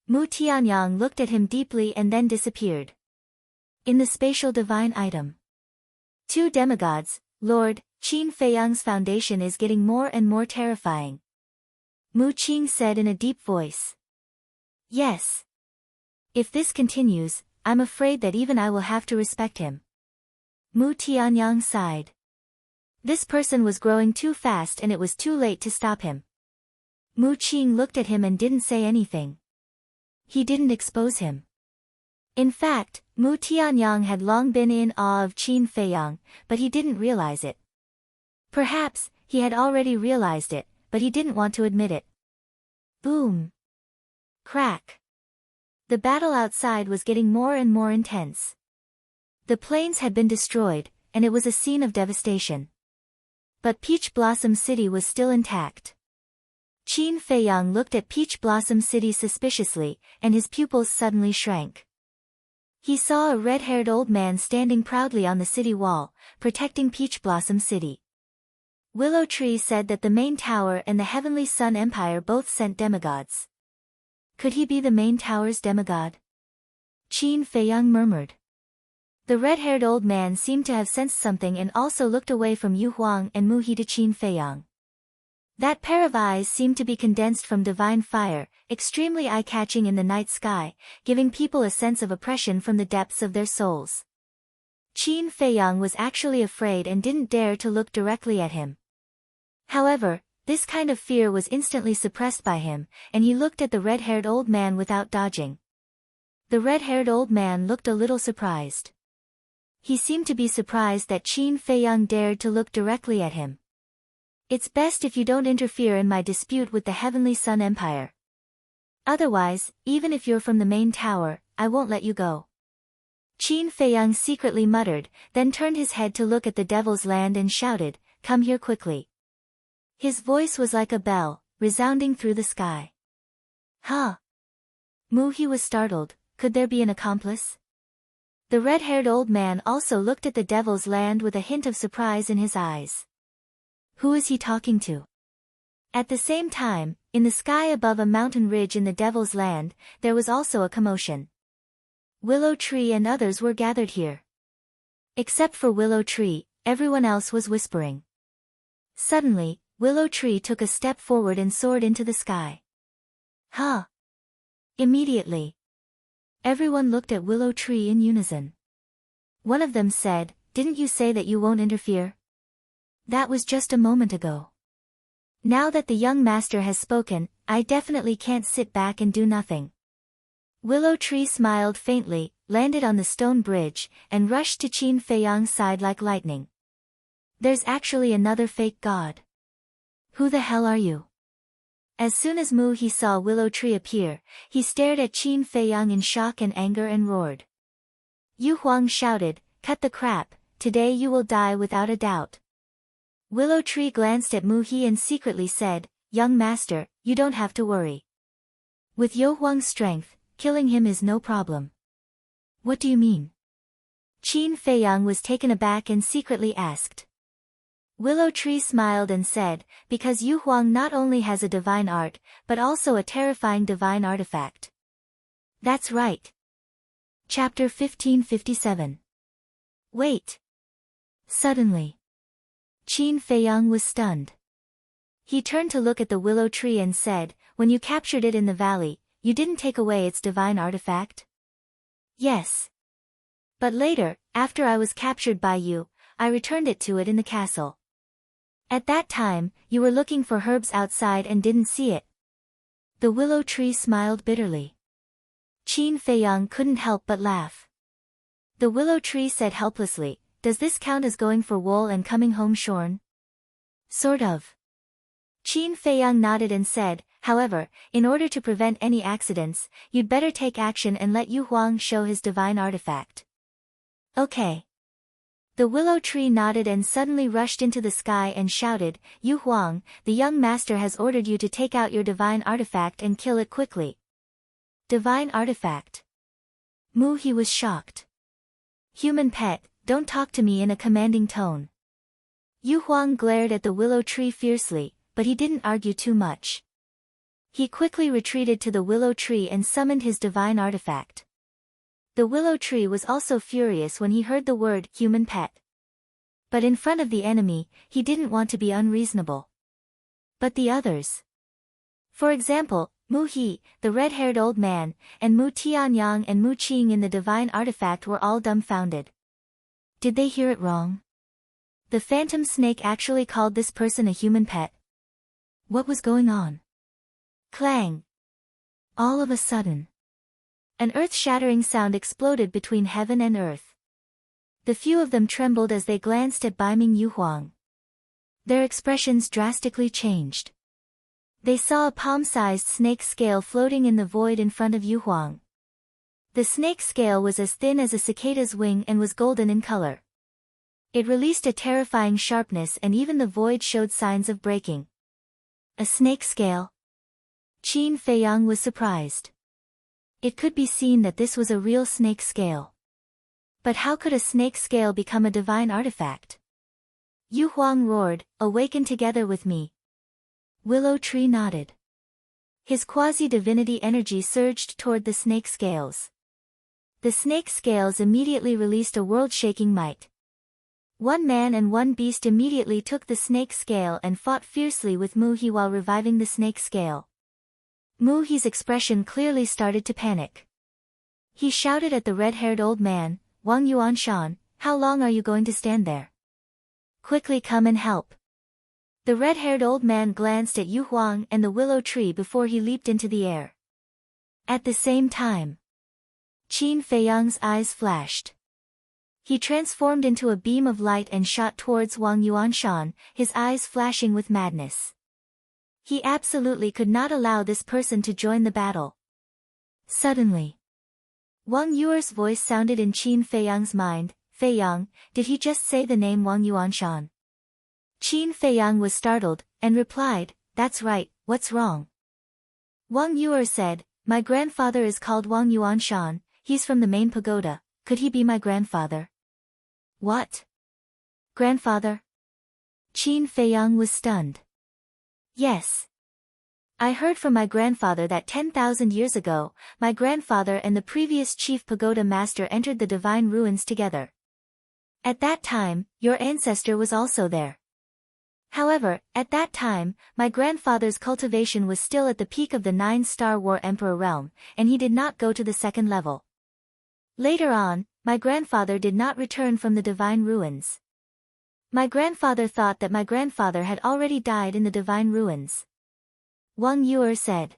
Mu Tianyang looked at him deeply and then disappeared. In the spatial divine item. Two demigods, Lord, Qin Feiyang's foundation is getting more and more terrifying. Mu Qing said in a deep voice. Yes. If this continues, I'm afraid that even I will have to respect him. Mu Tianyang sighed. This person was growing too fast and it was too late to stop him. Mu Qing looked at him and didn't say anything. He didn't expose him. In fact, Mu Tianyang had long been in awe of Qin Feiyang, but he didn't realize it. Perhaps, he had already realized it, but he didn't want to admit it. Boom! Crack! The battle outside was getting more and more intense. The plains had been destroyed, and it was a scene of devastation. But Peach Blossom City was still intact. Qin Feiyang looked at Peach Blossom City suspiciously, and his pupils suddenly shrank. He saw a red-haired old man standing proudly on the city wall, protecting Peach Blossom City. Willow Tree said that the main tower and the Heavenly Sun Empire both sent demigods. Could he be the main tower's demigod? Qin Feiyang murmured. The red-haired old man seemed to have sensed something and also looked away from Yu Huang and Muhi to Qin Feiyang. That pair of eyes seemed to be condensed from divine fire, extremely eye-catching in the night sky, giving people a sense of oppression from the depths of their souls. Qin Feiyang was actually afraid and didn't dare to look directly at him. However, this kind of fear was instantly suppressed by him, and he looked at the red-haired old man without dodging. The red-haired old man looked a little surprised. He seemed to be surprised that Qin Feiyang dared to look directly at him. It's best if you don't interfere in my dispute with the Heavenly Sun Empire. Otherwise, even if you're from the main tower, I won't let you go. Qin Feiyang secretly muttered, then turned his head to look at the Devil's Land and shouted, come here quickly. His voice was like a bell, resounding through the sky. Huh? Muhi was startled, could there be an accomplice? The red-haired old man also looked at the Devil's Land with a hint of surprise in his eyes. Who is he talking to? At the same time, in the sky above a mountain ridge in the Devil's Land, there was also a commotion. Willow Tree and others were gathered here. Except for Willow Tree, everyone else was whispering. Suddenly, Willow Tree took a step forward and soared into the sky. Huh? Immediately, everyone looked at Willow Tree in unison. One of them said, didn't you say that you won't interfere? That was just a moment ago. Now that the young master has spoken, I definitely can't sit back and do nothing. Willow Tree smiled faintly, landed on the stone bridge, and rushed to Qin Feiyang's side like lightning. There's actually another fake god. Who the hell are you? As soon as Mu He saw Willow Tree appear, he stared at Qin Feiyang in shock and anger and roared. Yu Huang shouted, "Cut the crap, today you will die without a doubt." Willow Tree glanced at Mu He and secretly said, "Young master, you don't have to worry. With Yu Huang's strength, killing him is no problem." "What do you mean?" Qin Feiyang was taken aback and secretly asked. Willow Tree smiled and said, "Because Yu Huang not only has a divine art, but also a terrifying divine artifact." "That's right." Chapter 1557. Wait. Suddenly, Qin Feiyang was stunned. He turned to look at the willow tree and said, "When you captured it in the valley, you didn't take away its divine artifact?" "Yes. But later, after I was captured by you, I returned it to it in the castle. At that time, you were looking for herbs outside and didn't see it." The willow tree smiled bitterly. Qin Feiyang couldn't help but laugh. The willow tree said helplessly, "Does this count as going for wool and coming home shorn?" "Sort of." Qin Feiyang nodded and said, "However, in order to prevent any accidents, you'd better take action and let Yu Huang show his divine artifact." "Okay." The willow tree nodded and suddenly rushed into the sky and shouted, "Yu Huang, the young master has ordered you to take out your divine artifact and kill it quickly." "Divine artifact?" Mu He was shocked. "Human pet, don't talk to me in a commanding tone." Yu Huang glared at the willow tree fiercely, but he didn't argue too much. He quickly retreated to the willow tree and summoned his divine artifact. The willow tree was also furious when he heard the word human pet. But in front of the enemy, he didn't want to be unreasonable. But the others. For example, Mu He, the red-haired old man, and Mu Tianyang and Mu Qing in the divine artifact were all dumbfounded. Did they hear it wrong? The phantom snake actually called this person a human pet? What was going on? Clang! All of a sudden, an earth-shattering sound exploded between heaven and earth. The few of them trembled as they glanced at beaming Yu Huang. Their expressions drastically changed. They saw a palm-sized snake scale floating in the void in front of Yu Huang. The snake scale was as thin as a cicada's wing and was golden in color. It released a terrifying sharpness and even the void showed signs of breaking. A snake scale? Qin Feiyang was surprised. It could be seen that this was a real snake scale. But how could a snake scale become a divine artifact? Yu Huang roared, "Awaken together with me." Willow Tree nodded. His quasi-divinity energy surged toward the snake scales. The snake scales immediately released a world-shaking might. One man and one beast immediately took the snake scale and fought fiercely with Mu He while reviving the snake scale. Mu He's expression clearly started to panic. He shouted at the red-haired old man, "Wang Yuanshan, how long are you going to stand there? Quickly come and help." The red-haired old man glanced at Yu Huang and the willow tree before he leaped into the air. At the same time, Qin Feiyang's eyes flashed. He transformed into a beam of light and shot towards Wang Yuanshan, his eyes flashing with madness. He absolutely could not allow this person to join the battle. Suddenly, Wang Yuer's voice sounded in Qin Feiyang's mind. "Feiyang, did he just say the name Wang Yuanshan?" Qin Feiyang was startled, and replied, "That's right, what's wrong?" Wang Yuer said, "My grandfather is called Wang Yuanshan, he's from the main pagoda, could he be my grandfather?" "What? Grandfather?" Qin Feiyang was stunned. "Yes. I heard from my grandfather that 10,000 years ago, my grandfather and the previous chief pagoda master entered the divine ruins together. At that time, your ancestor was also there. However, at that time, my grandfather's cultivation was still at the peak of the 9-star War Emperor realm, and he did not go to the second level. Later on, my grandfather did not return from the divine ruins. My grandfather thought that my grandfather had already died in the divine ruins." Wang Yuer said.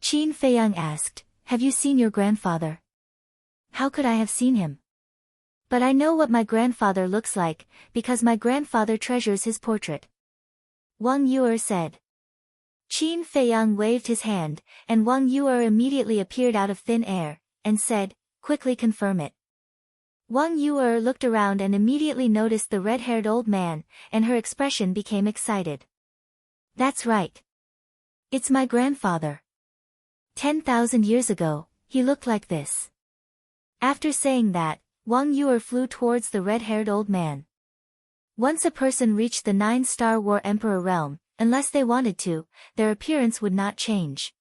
Qin Feiyang asked, "Have you seen your grandfather?" "How could I have seen him? But I know what my grandfather looks like, because my grandfather treasures his portrait." Wang Yuer said. Qin Feiyang waved his hand, and Wang Yuer immediately appeared out of thin air, and said, quickly confirm it. Wang Yuer looked around and immediately noticed the red-haired old man, and her expression became excited. That's right. It's my grandfather. 10,000 years ago, he looked like this. After saying that, Wang Yuer flew towards the red-haired old man. Once a person reached the 9-star War Emperor realm, unless they wanted to, their appearance would not change.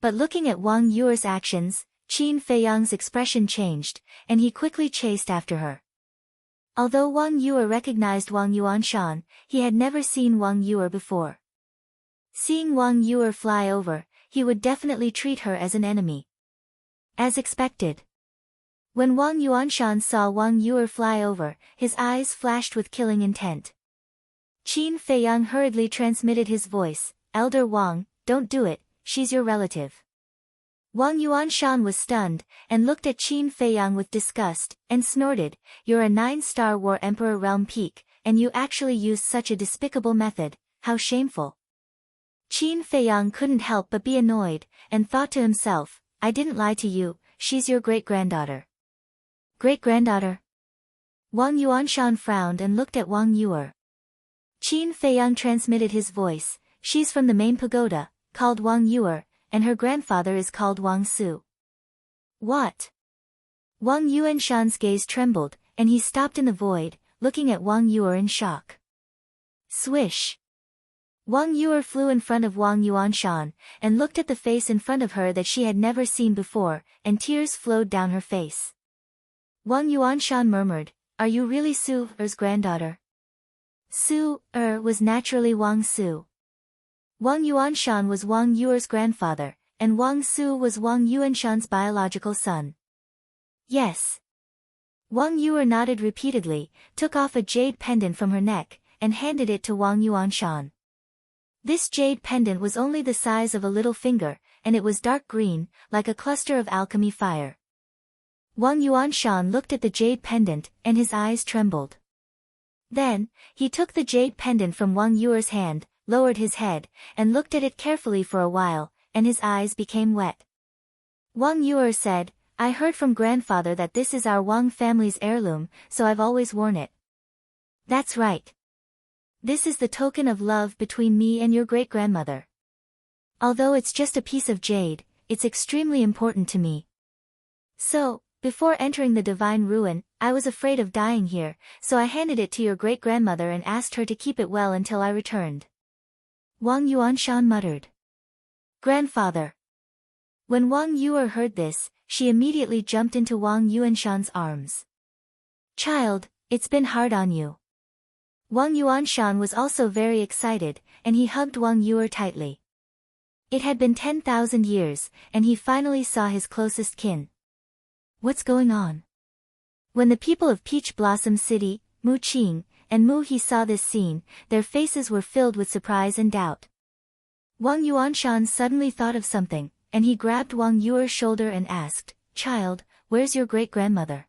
But looking at Wang Yuer's actions, Qin Feiyang's expression changed, and he quickly chased after her. Although Wang Yuer recognized Wang Yuanshan, he had never seen Wang Yuer before. Seeing Wang Yuer fly over, he would definitely treat her as an enemy. As expected. When Wang Yuanshan saw Wang Yuer fly over, his eyes flashed with killing intent. Qin Feiyang hurriedly transmitted his voice, Elder Wang, don't do it, she's your relative. Wang Yuanshan was stunned, and looked at Qin Feiyang with disgust, and snorted, you're a 9-star War Emperor realm peak, and you actually used such a despicable method, how shameful. Qin Feiyang couldn't help but be annoyed, and thought to himself, I didn't lie to you, she's your great-granddaughter. Great-granddaughter? Wang Yuanshan frowned and looked at Wang Yuer. Qin Feiyang transmitted his voice, she's from the main pagoda, called Wang Yuer, and her grandfather is called Wang Su. What? Wang Yuanshan's gaze trembled, and he stopped in the void, looking at Wang Yuer in shock. Swish! Wang Yuer flew in front of Wang Yuanshan, and looked at the face in front of her that she had never seen before, and tears flowed down her face. Wang Yuanshan murmured, are you really Su-er's granddaughter? Su-er was naturally Wang Su. Wang Yuanshan was Wang Yuer's grandfather, and Wang Su was Wang Yuanshan's biological son. Yes. Wang Yuer nodded repeatedly, took off a jade pendant from her neck, and handed it to Wang Yuanshan. This jade pendant was only the size of a little finger, and it was dark green, like a cluster of alchemy fire. Wang Yuanshan looked at the jade pendant, and his eyes trembled. Then, he took the jade pendant from Wang Yuer's hand, lowered his head, and looked at it carefully for a while, and his eyes became wet. Wang Yuer said, I heard from grandfather that this is our Wang family's heirloom, so I've always worn it. That's right. This is the token of love between me and your great-grandmother. Although it's just a piece of jade, it's extremely important to me. So, before entering the divine ruin, I was afraid of dying here, so I handed it to your great-grandmother and asked her to keep it well until I returned. Wang Yuanshan muttered. Grandfather. When Wang Yuer heard this, she immediately jumped into Wang Yuanshan's arms. Child, it's been hard on you. Wang Yuanshan was also very excited, and he hugged Wang Yuer tightly. It had been 10,000 years, and he finally saw his closest kin. What's going on? When the people of Peach Blossom City, Mu Qing, and Mu He saw this scene, their faces were filled with surprise and doubt. Wang Yuanshan suddenly thought of something, and he grabbed Wang Yuer's shoulder and asked, Child, where's your great-grandmother?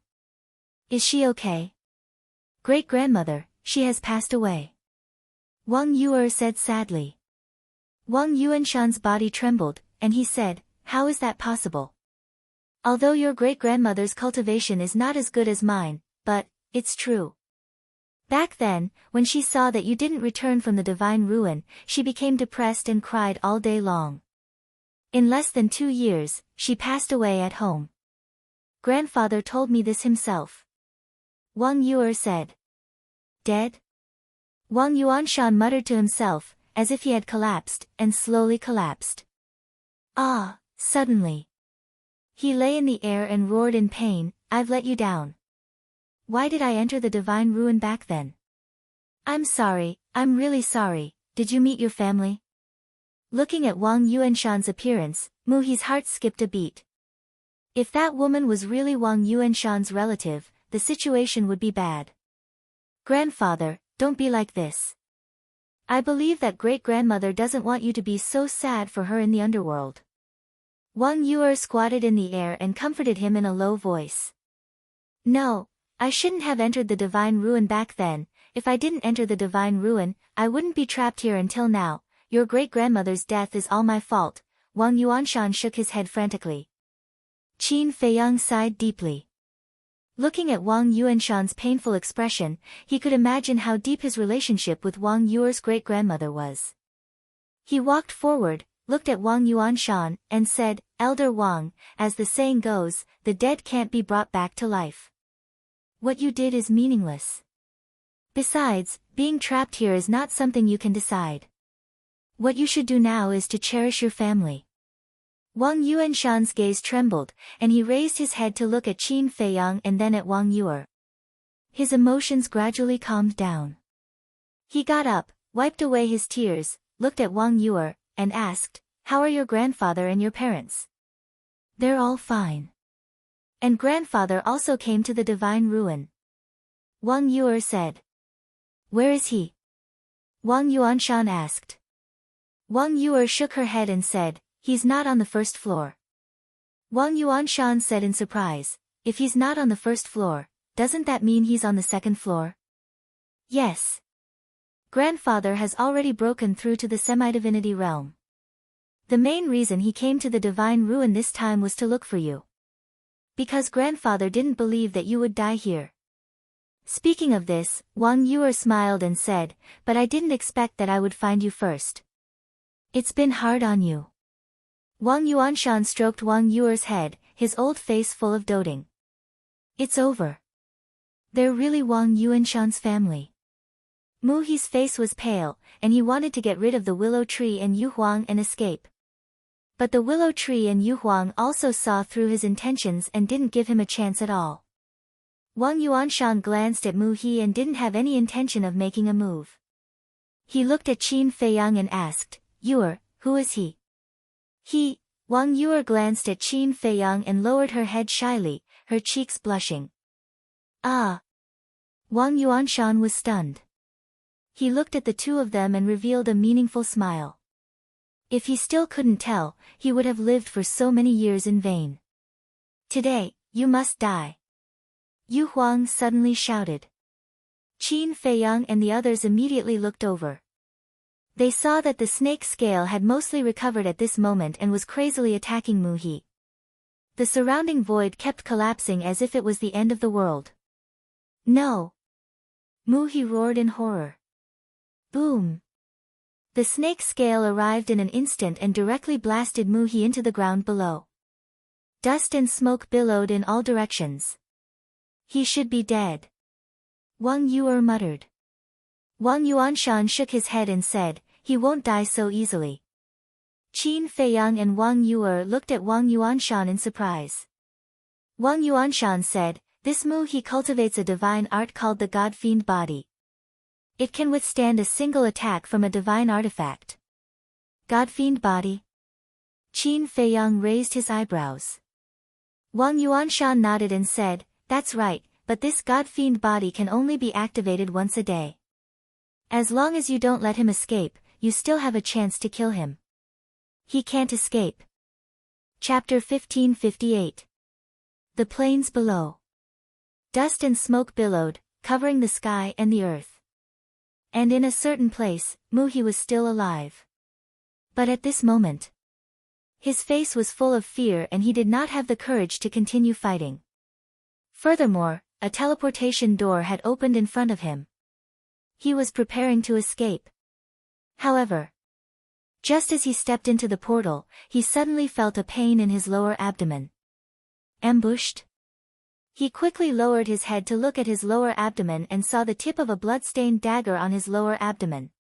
Is she okay? Great-grandmother, she has passed away. Wang Yuer said sadly. Wang Yuanshan's body trembled, and he said, how is that possible? Although your great-grandmother's cultivation is not as good as mine, but, it's true. Back then, when she saw that you didn't return from the divine ruin, she became depressed and cried all day long. In less than 2 years, she passed away at home. Grandfather told me this himself. Wang Yuer said. Dead? Wang Yuanshan muttered to himself, as if he had collapsed, and slowly collapsed. Ah, suddenly. He lay in the air and roared in pain, I've let you down. Why did I enter the divine ruin back then? I'm sorry, I'm really sorry, did you meet your family? Looking at Wang Yuanshan's appearance, Mu He's heart skipped a beat. If that woman was really Wang Yuanshan's relative, the situation would be bad. Grandfather, don't be like this. I believe that great-grandmother doesn't want you to be so sad for her in the underworld. Wang Yuer squatted in the air and comforted him in a low voice. No, I shouldn't have entered the divine ruin back then. If I didn't enter the divine ruin, I wouldn't be trapped here until now. your great-grandmother's death is all my fault." Wang Yuanshan shook his head frantically. Qin Feiyang sighed deeply. Looking at Wang Yuanshan's painful expression, he could imagine how deep his relationship with Wang Yuer's great-grandmother was. He walked forward, looked at Wang Yuanshan, and said, "Elder Wang, as the saying goes, the dead can't be brought back to life. What you did is meaningless. Besides, being trapped here is not something you can decide. What you should do now is to cherish your family." Wang Yuanshan's gaze trembled, and he raised his head to look at Qin Feiyang and then at Wang Yuer. His emotions gradually calmed down. He got up, wiped away his tears, looked at Wang Yuer, and asked, "How are your grandfather and your parents?" "They're all fine. And grandfather also came to the divine ruin," Wang Yuer said. "Where is he?" Wang Yuanshan asked. Wang Yuer shook her head and said, "He's not on the first floor." Wang Yuanshan said in surprise, "If he's not on the first floor, doesn't that mean he's on the second floor?" "Yes. Grandfather has already broken through to the semi-divinity realm. The main reason he came to the divine ruin this time was to look for you. Because grandfather didn't believe that you would die here." Speaking of this, Wang Yuer smiled and said, "But I didn't expect that I would find you first. It's been hard on you." Wang Yuanshan stroked Wang Yuer's head, his old face full of doting. "It's over. They're really Wang Yuanshan's family." Mu He's face was pale, and he wanted to get rid of the willow tree and Yu Huang and escape. But the willow tree and Yu Huang also saw through his intentions and didn't give him a chance at all. Wang Yuanshan glanced at Mu He and didn't have any intention of making a move. He looked at Qin Feiyang and asked, "Yuer, who is he?" Wang Yuer glanced at Qin Feiyang and lowered her head shyly, her cheeks blushing. "Ah." Wang Yuanshan was stunned. He looked at the two of them and revealed a meaningful smile. If he still couldn't tell, he would have lived for so many years in vain. "Today, you must die," Yu Huang suddenly shouted. Qin Feiyang and the others immediately looked over. They saw that the snake scale had mostly recovered at this moment and was crazily attacking Mu He. The surrounding void kept collapsing as if it was the end of the world. "No!" Mu He roared in horror. Boom! The snake scale arrived in an instant and directly blasted Mu He into the ground below. Dust and smoke billowed in all directions. "He should be dead," Wang Yuer muttered. Wang Yuanshan shook his head and said, "He won't die so easily." Qin Feiyang and Wang Yuer looked at Wang Yuanshan in surprise. Wang Yuanshan said, "This Mu He cultivates a divine art called the God-Fiend Body. It can withstand a single attack from a divine artifact." "God-Fiend Body?" Qin Feiyang raised his eyebrows. Wang Yuanshan nodded and said, "That's right, but this God-Fiend Body can only be activated once a day. As long as you don't let him escape, you still have a chance to kill him. He can't escape." Chapter 1558. The Plains Below. Dust and smoke billowed, covering the sky and the earth. And in a certain place, Mu He was still alive. But at this moment, his face was full of fear and he did not have the courage to continue fighting. Furthermore, a teleportation door had opened in front of him. He was preparing to escape. However, just as he stepped into the portal, he suddenly felt a pain in his lower abdomen. Ambushed? He quickly lowered his head to look at his lower abdomen and saw the tip of a blood-stained dagger on his lower abdomen.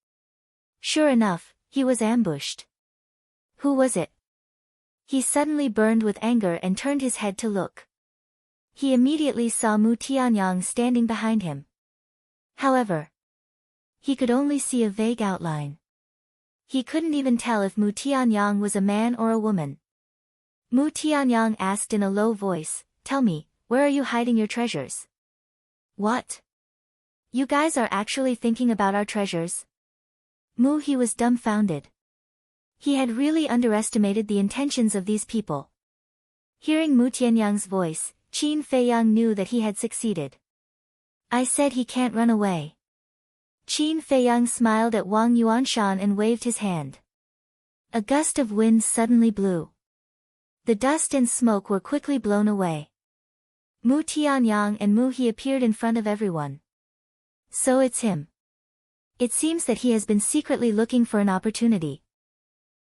Sure enough, he was ambushed. Who was it? He suddenly burned with anger and turned his head to look. He immediately saw Mu Tianyang standing behind him. However, he could only see a vague outline. He couldn't even tell if Mu Tianyang was a man or a woman. Mu Tianyang asked in a low voice, "Tell me, where are you hiding your treasures?" "What? You guys are actually thinking about our treasures?" Mu He was dumbfounded. He had really underestimated the intentions of these people. Hearing Mu Tianyang's voice, Qin Feiyang knew that he had succeeded. "I said he can't run away." Qin Feiyang smiled at Wang Yuanshan and waved his hand. A gust of wind suddenly blew. The dust and smoke were quickly blown away. Mu Tianyang and Mu He appeared in front of everyone. So it's him. It seems that he has been secretly looking for an opportunity.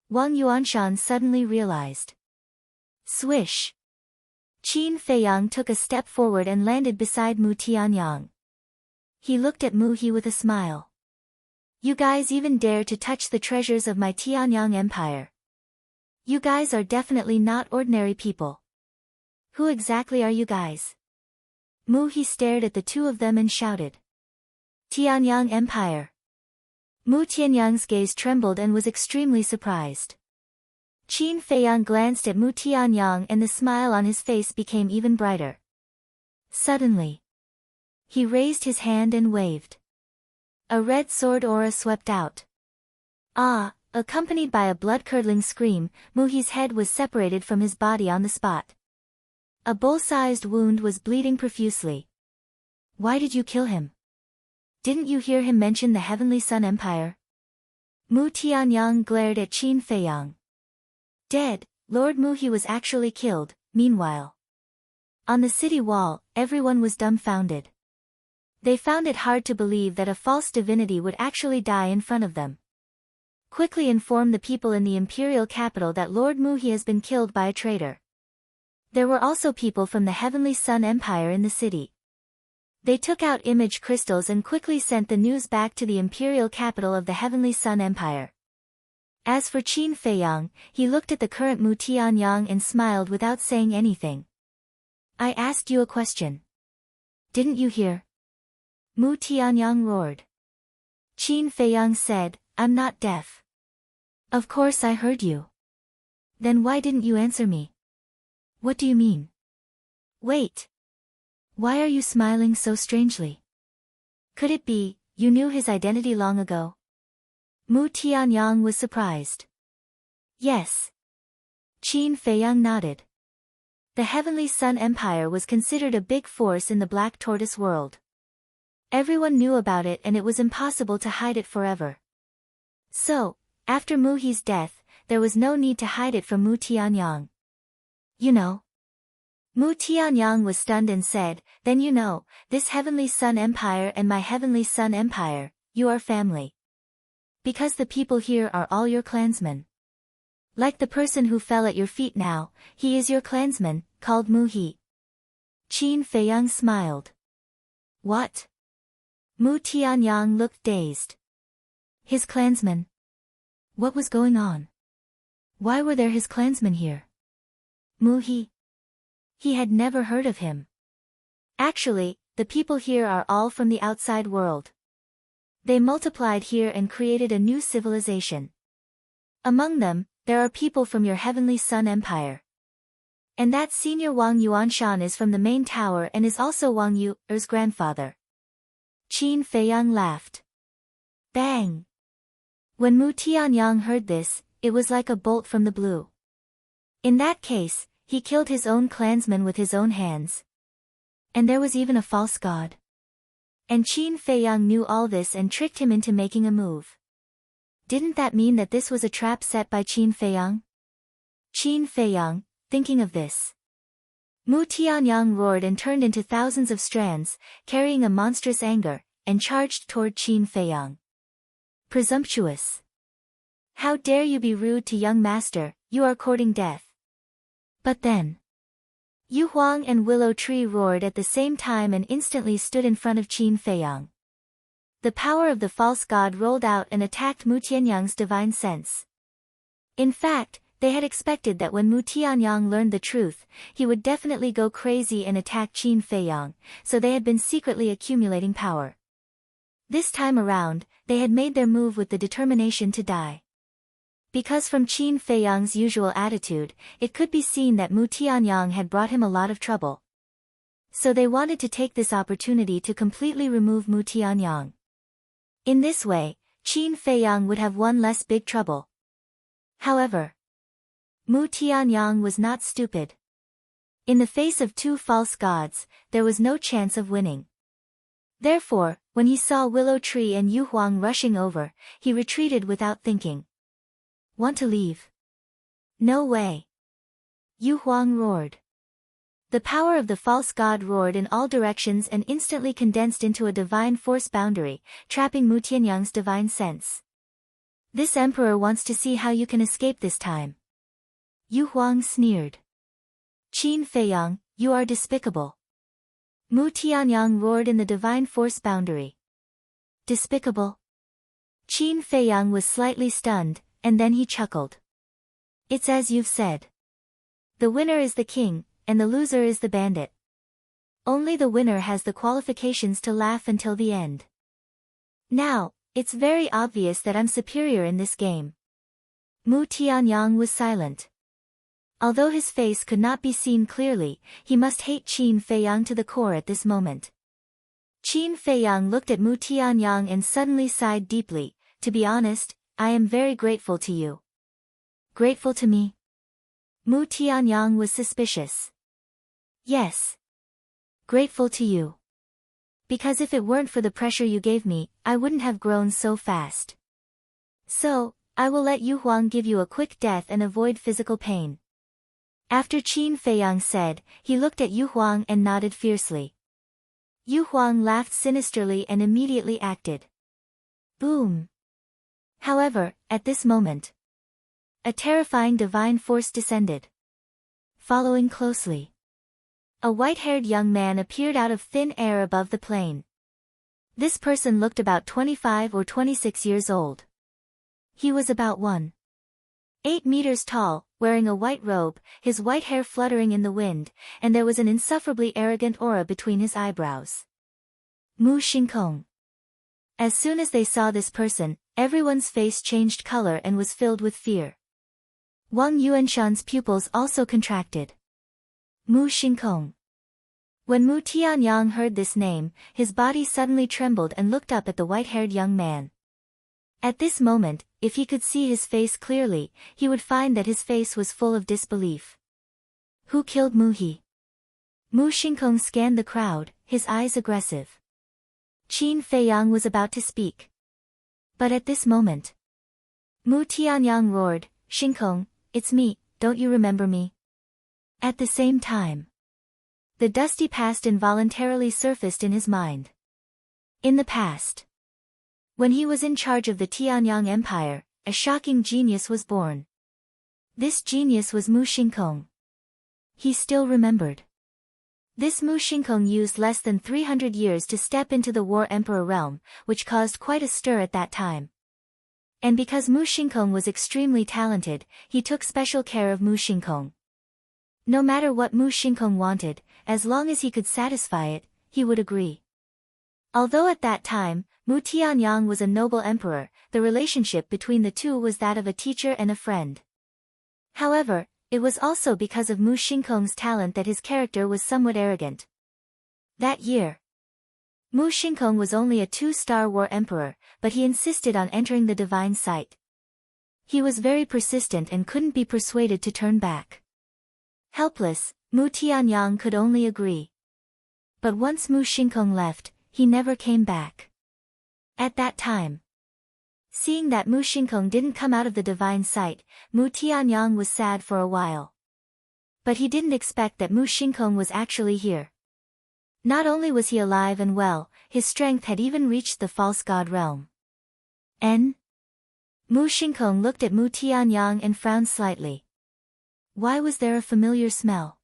Wang Yuanshan suddenly realized. Swish! Qin Feiyang took a step forward and landed beside Mu Tianyang. He looked at Mu He with a smile. You guys even dare to touch the treasures of my Tianyang Empire. You guys are definitely not ordinary people. Who exactly are you guys? Mu He stared at the two of them and shouted. Tianyang Empire. Mu Tianyang's gaze trembled and was extremely surprised. Qin Feiyang glanced at Mu Tianyang and the smile on his face became even brighter. Suddenly, he raised his hand and waved. A red sword aura swept out. Ah! Accompanied by a blood-curdling scream, Mu He's head was separated from his body on the spot. A bull-sized wound was bleeding profusely. Why did you kill him? Didn't you hear him mention the Heavenly Sun Empire? Mu Tianyang glared at Qin Feiyang. Dead, Lord Mu He was actually killed. Meanwhile, on the city wall, everyone was dumbfounded. They found it hard to believe that a false divinity would actually die in front of them. Quickly inform the people in the imperial capital that Lord Mu He has been killed by a traitor. There were also people from the Heavenly Sun Empire in the city. They took out image crystals and quickly sent the news back to the imperial capital of the Heavenly Sun Empire. As for Qin Feiyang, he looked at the current Mu Tianyang and smiled without saying anything. I asked you a question. Didn't you hear? Mu Tianyang roared. Qin Feiyang said, I'm not deaf. Of course I heard you. Then why didn't you answer me? What do you mean? Wait. Why are you smiling so strangely? Could it be, you knew his identity long ago? Mu Tianyang was surprised. Yes. Qin Feiyang nodded. The Heavenly Sun Empire was considered a big force in the Black Tortoise world. Everyone knew about it and it was impossible to hide it forever. So, after Mu He's death, there was no need to hide it from Mu Tianyang. You know. Mu Tianyang was stunned and said, then you know, this Heavenly Sun Empire and my Heavenly Sun Empire, you are family. Because the people here are all your clansmen. Like the person who fell at your feet now, he is your clansman, called Mu He. Qin Feiyang smiled. What? Mu Tianyang looked dazed. His clansmen? What was going on? Why were there his clansmen here? Mu He? He had never heard of him. Actually, the people here are all from the outside world. They multiplied here and created a new civilization. Among them, there are people from your Heavenly Sun Empire. And that senior Wang Yuanshan is from the main tower and is also Wang Yu's grandfather. Qin Feiyang laughed. Bang! When Mu Tianyang heard this, it was like a bolt from the blue. In that case, he killed his own clansmen with his own hands. And there was even a false god. And Qin Feiyang knew all this and tricked him into making a move. Didn't that mean that this was a trap set by Qin Feiyang? Qin Feiyang, thinking of this. Mu Tianyang roared and turned into thousands of strands, carrying a monstrous anger, and charged toward Qin Feiyang. Presumptuous. How dare you be rude to young master, you are courting death. But then, Yu Huang and Willow Tree roared at the same time and instantly stood in front of Qin Feiyang. The power of the false god rolled out and attacked Mu Tianyang's divine sense. In fact, they had expected that when Mu Tianyang learned the truth, he would definitely go crazy and attack Qin Feiyang, so they had been secretly accumulating power. This time around, they had made their move with the determination to die. Because from Qin Feiyang's usual attitude, it could be seen that Mu Tianyang had brought him a lot of trouble. So they wanted to take this opportunity to completely remove Mu Tianyang. In this way, Qin Feiyang would have one less big trouble. However, Mu Tianyang was not stupid. In the face of two false gods, there was no chance of winning. Therefore, when he saw Willow Tree and Yu Huang rushing over, he retreated without thinking. Want to leave? No way. Yu Huang roared. The power of the false god roared in all directions and instantly condensed into a divine force boundary, trapping Mu Tianyang's divine sense. This emperor wants to see how you can escape this time. Yu Huang sneered. Qin Feiyang, you are despicable. Mu Tianyang roared in the divine force boundary. Despicable? Qin Feiyang was slightly stunned, and then he chuckled. It's as you've said. The winner is the king, and the loser is the bandit. Only the winner has the qualifications to laugh until the end. Now, it's very obvious that I'm superior in this game. Mu Tianyang was silent. Although his face could not be seen clearly, he must hate Qin Feiyang to the core at this moment. Qin Feiyang looked at Mu Tianyang and suddenly sighed deeply. To be honest, I am very grateful to you. Grateful to me? Mu Tianyang was suspicious. Yes. Grateful to you. Because if it weren't for the pressure you gave me, I wouldn't have grown so fast. So, I will let Yu Huang give you a quick death and avoid physical pain. After Qin Feiyang said, he looked at Yu Huang and nodded fiercely. Yu Huang laughed sinisterly and immediately acted. Boom. However, at this moment, a terrifying divine force descended. Following closely, a white-haired young man appeared out of thin air above the plain. This person looked about 25 or 26 years old. He was about 1.8 meters tall, wearing a white robe, his white hair fluttering in the wind, and there was an insufferably arrogant aura between his eyebrows. Mu Xingkong. As soon as they saw this person, everyone's face changed color and was filled with fear. Wang Yuanshan's pupils also contracted. Mu Xingkong. When Mu Tianyang heard this name, his body suddenly trembled and looked up at the white-haired young man. At this moment, if he could see his face clearly, he would find that his face was full of disbelief. Who killed Mu He? Mu Xingkong scanned the crowd, his eyes aggressive. Qin Feiyang was about to speak. But at this moment, Mu Tianyang roared, Xingkong, it's me, don't you remember me? At the same time, the dusty past involuntarily surfaced in his mind. In the past, when he was in charge of the Tianyang Empire, a shocking genius was born. This genius was Mu Xingkong. He still remembered. This Mu Xingkong used less than 300 years to step into the War Emperor realm, which caused quite a stir at that time. And because Mu Xingkong was extremely talented, he took special care of Mu Xingkong. No matter what Mu Xingkong wanted, as long as he could satisfy it, he would agree. Although at that time, Mu Tianyang was a noble emperor, the relationship between the two was that of a teacher and a friend. However, it was also because of Mu Xingkong's talent that his character was somewhat arrogant. That year, Mu Xingkong was only a 2-star war emperor, but he insisted on entering the divine sight. He was very persistent and couldn't be persuaded to turn back. Helpless, Mu Tianyang could only agree. But once Mu Xingkong left, he never came back. At that time, seeing that Mu Xingkong didn't come out of the divine sight, Mu Tianyang was sad for a while. But he didn't expect that Mu Xingkong was actually here. Not only was he alive and well, his strength had even reached the false god realm. Mu Xingkong looked at Mu Tianyang and frowned slightly. Why was there a familiar smell?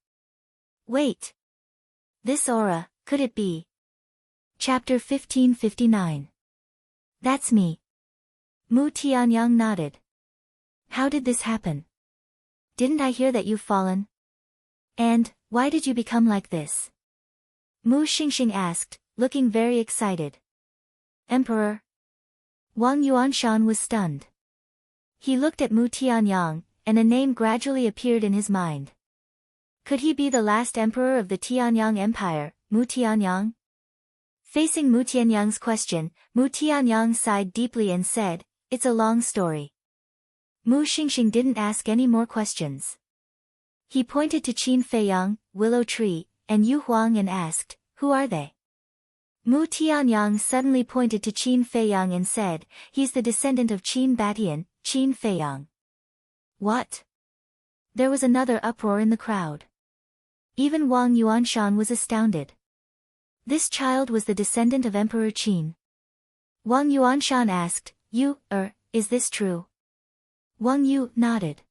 Wait. This aura, could it be? Chapter 1559. That's me. Mu Tianyang nodded. How did this happen? Didn't I hear that you've fallen? And, why did you become like this? Mu Xingxing asked, looking very excited. Emperor? Wang Yuanshan was stunned. He looked at Mu Tianyang, and a name gradually appeared in his mind. Could he be the last emperor of the Tianyang Empire, Mu Tianyang? Facing Mu Tianyang's question, Mu Tianyang sighed deeply and said, it's a long story. Mu Xingxing didn't ask any more questions. He pointed to Qin Feiyang, Willow Tree, and Yu Huang and asked, who are they? Mu Tianyang suddenly pointed to Qin Feiyang and said, he's the descendant of Qin Batian, Qin Feiyang. What? There was another uproar in the crowd. Even Wang Yuanshan was astounded. This child was the descendant of Emperor Qin. Wang Yuanshan asked, is this true? Wang Yu nodded.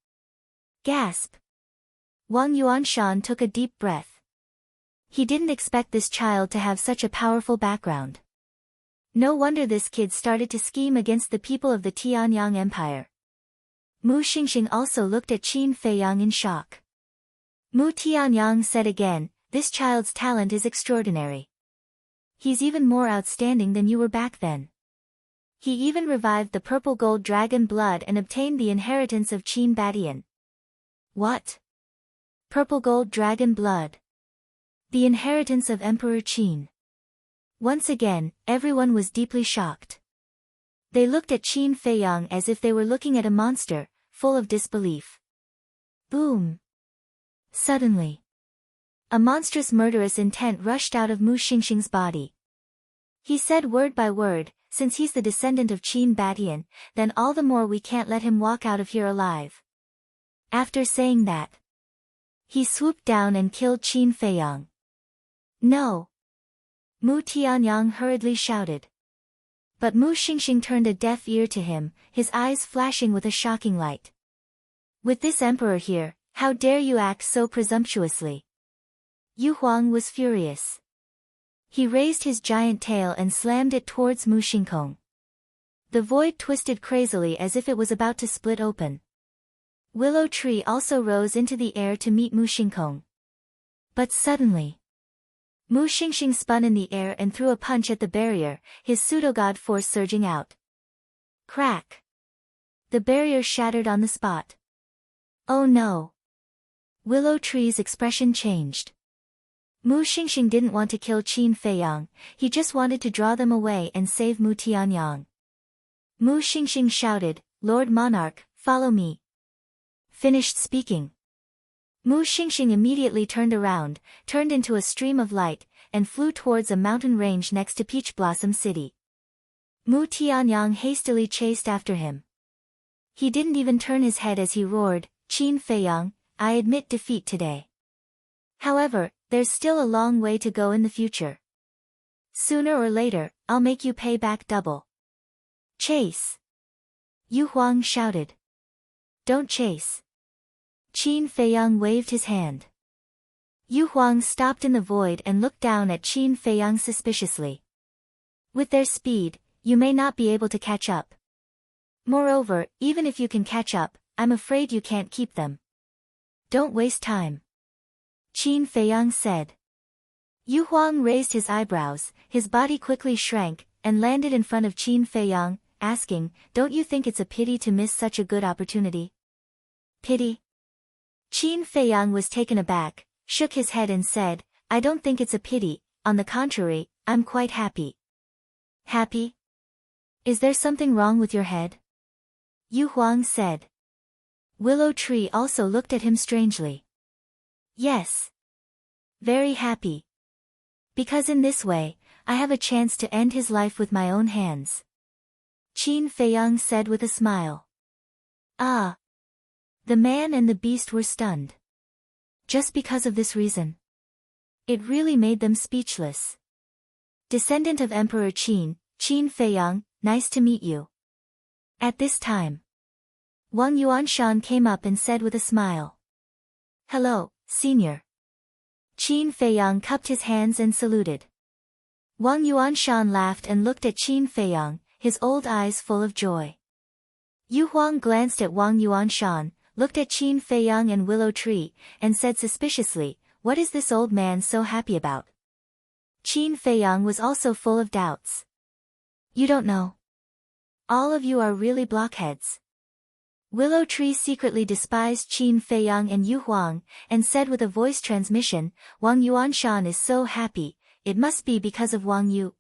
Gasp! Wang Yuanshan took a deep breath. He didn't expect this child to have such a powerful background. No wonder this kid started to scheme against the people of the Tianyang Empire. Mu Xingxing also looked at Qin Feiyang in shock. Mu Tianyang said again, this child's talent is extraordinary. He's even more outstanding than you were back then. He even revived the purple gold dragon blood and obtained the inheritance of Qin Badian. What? Purple gold dragon blood. The inheritance of Emperor Qin. Once again, everyone was deeply shocked. They looked at Qin Feiyang as if they were looking at a monster, full of disbelief. Boom! Suddenly, a monstrous murderous intent rushed out of Mu Xingxing's body. He said word by word, since he's the descendant of Qin Badian, then all the more we can't let him walk out of here alive. After saying that, he swooped down and killed Qin Feiyang. No! Mu Tianyang hurriedly shouted. But Mu Xingxing turned a deaf ear to him, his eyes flashing with a shocking light. With this emperor here, how dare you act so presumptuously? Yu Huang was furious. He raised his giant tail and slammed it towards Mu Xingkong. The void twisted crazily as if it was about to split open. Willow Tree also rose into the air to meet Mu Xingkong. But suddenly, Mu Xingxing spun in the air and threw a punch at the barrier, his pseudogod force surging out. Crack! The barrier shattered on the spot. Oh no! Willow Tree's expression changed. Mu Xingxing didn't want to kill Qin Feiyang, he just wanted to draw them away and save Mu Tianyang. Mu Xingxing shouted, Lord Monarch, follow me. Finished speaking. Mu Xingxing immediately turned around, turned into a stream of light, and flew towards a mountain range next to Peach Blossom City. Mu Tianyang hastily chased after him. He didn't even turn his head as he roared, Qin Feiyang, I admit defeat today. However, there's still a long way to go in the future. Sooner or later, I'll make you pay back double. Chase! Yu Huang shouted. Don't chase. Qin Feiyang waved his hand. Yu Huang stopped in the void and looked down at Qin Feiyang suspiciously. With their speed, you may not be able to catch up. Moreover, even if you can catch up, I'm afraid you can't keep them. Don't waste time. Qin Feiyang said. Yu Huang raised his eyebrows, his body quickly shrank, and landed in front of Qin Feiyang, asking, don't you think it's a pity to miss such a good opportunity? Pity? Qin Feiyang was taken aback, shook his head and said, I don't think it's a pity, on the contrary, I'm quite happy. Happy? Is there something wrong with your head? Yu Huang said. Willow Tree also looked at him strangely. Yes. Very happy. Because in this way, I have a chance to end his life with my own hands. Qin Feiyang said with a smile. Ah. The man and the beast were stunned. Just because of this reason. It really made them speechless. Descendant of Emperor Qin, Qin Feiyang, nice to meet you. At this time, Wang Yuanshan came up and said with a smile. Hello, senior. Qin Feiyang cupped his hands and saluted. Wang Yuanshan laughed and looked at Qin Feiyang, his old eyes full of joy. Yu Huang glanced at Wang Yuanshan, looked at Qin Feiyang and Willow Tree, and said suspiciously, what is this old man so happy about? Qin Feiyang was also full of doubts. You don't know. All of you are really blockheads. Willow Tree secretly despised Qin Feiyang and Yu Huang, and said with a voice transmission, Wang Yuanshan is so happy, it must be because of Wang Yu.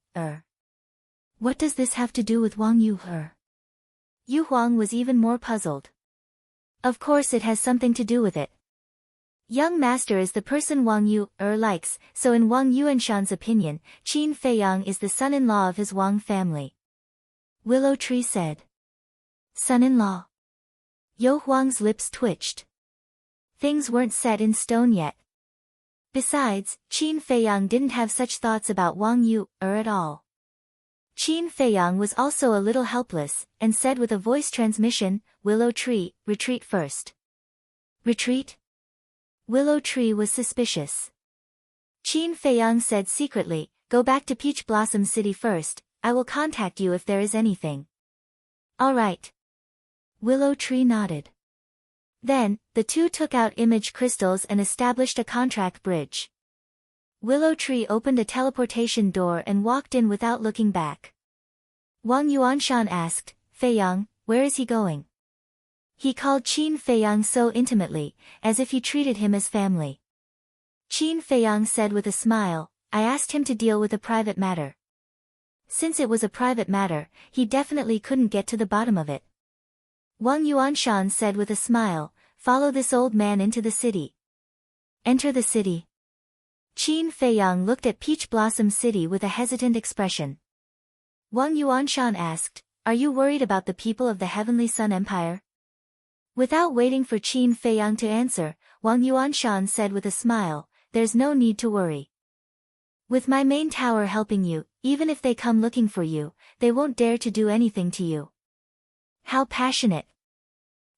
What does this have to do with Wang Yu? Yu Huang was even more puzzled. Of course it has something to do with it. Young master is the person Wang Yu likes, so in Wang Yuanshan's opinion, Qin Feiyang is the son-in-law of his Wang family. Willow Tree said. Son-in-law. Yu Huang's lips twitched. Things weren't set in stone yet. Besides, Qin Feiyang didn't have such thoughts about Wang Yu at all. Qin Feiyang was also a little helpless, and said with a voice transmission, "Willow Tree, retreat first." Retreat? Willow Tree was suspicious. Qin Feiyang said secretly, "Go back to Peach Blossom City first, I will contact you if there is anything." "All right." Willow Tree nodded. Then, the two took out image crystals and established a contract bridge. Willow Tree opened a teleportation door and walked in without looking back. Wang Yuanshan asked, "Feiyang, where is he going?" He called Qin Feiyang so intimately, as if he treated him as family. Qin Feiyang said with a smile, "I asked him to deal with a private matter." Since it was a private matter, he definitely couldn't get to the bottom of it. Wang Yuanshan said with a smile, "Follow this old man into the city." Enter the city. Qin Feiyang looked at Peach Blossom City with a hesitant expression. Wang Yuanshan asked, "Are you worried about the people of the Heavenly Sun Empire?" Without waiting for Qin Feiyang to answer, Wang Yuanshan said with a smile, "There's no need to worry. With my main tower helping you, even if they come looking for you, they won't dare to do anything to you." How passionate.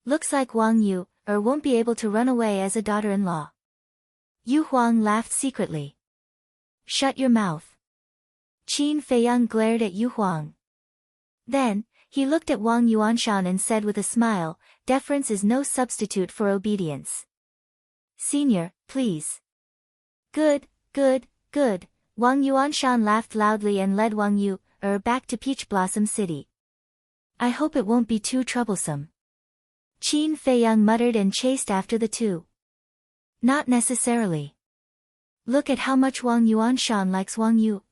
Looks like Wang Yu won't be able to run away as a daughter-in-law. Yu Huang laughed secretly. "Shut your mouth." Qin Feiyang glared at Yu Huang. Then, he looked at Wang Yuanshan and said with a smile, "Deference is no substitute for obedience. Senior, please." Good, good, good." Wang Yuanshan laughed loudly and led Wang Yu back to Peach Blossom City. "I hope it won't be too troublesome." Qin Feiyang muttered and chased after the two. "Not necessarily. Look at how much Wang Yuanshan likes Wang Yu.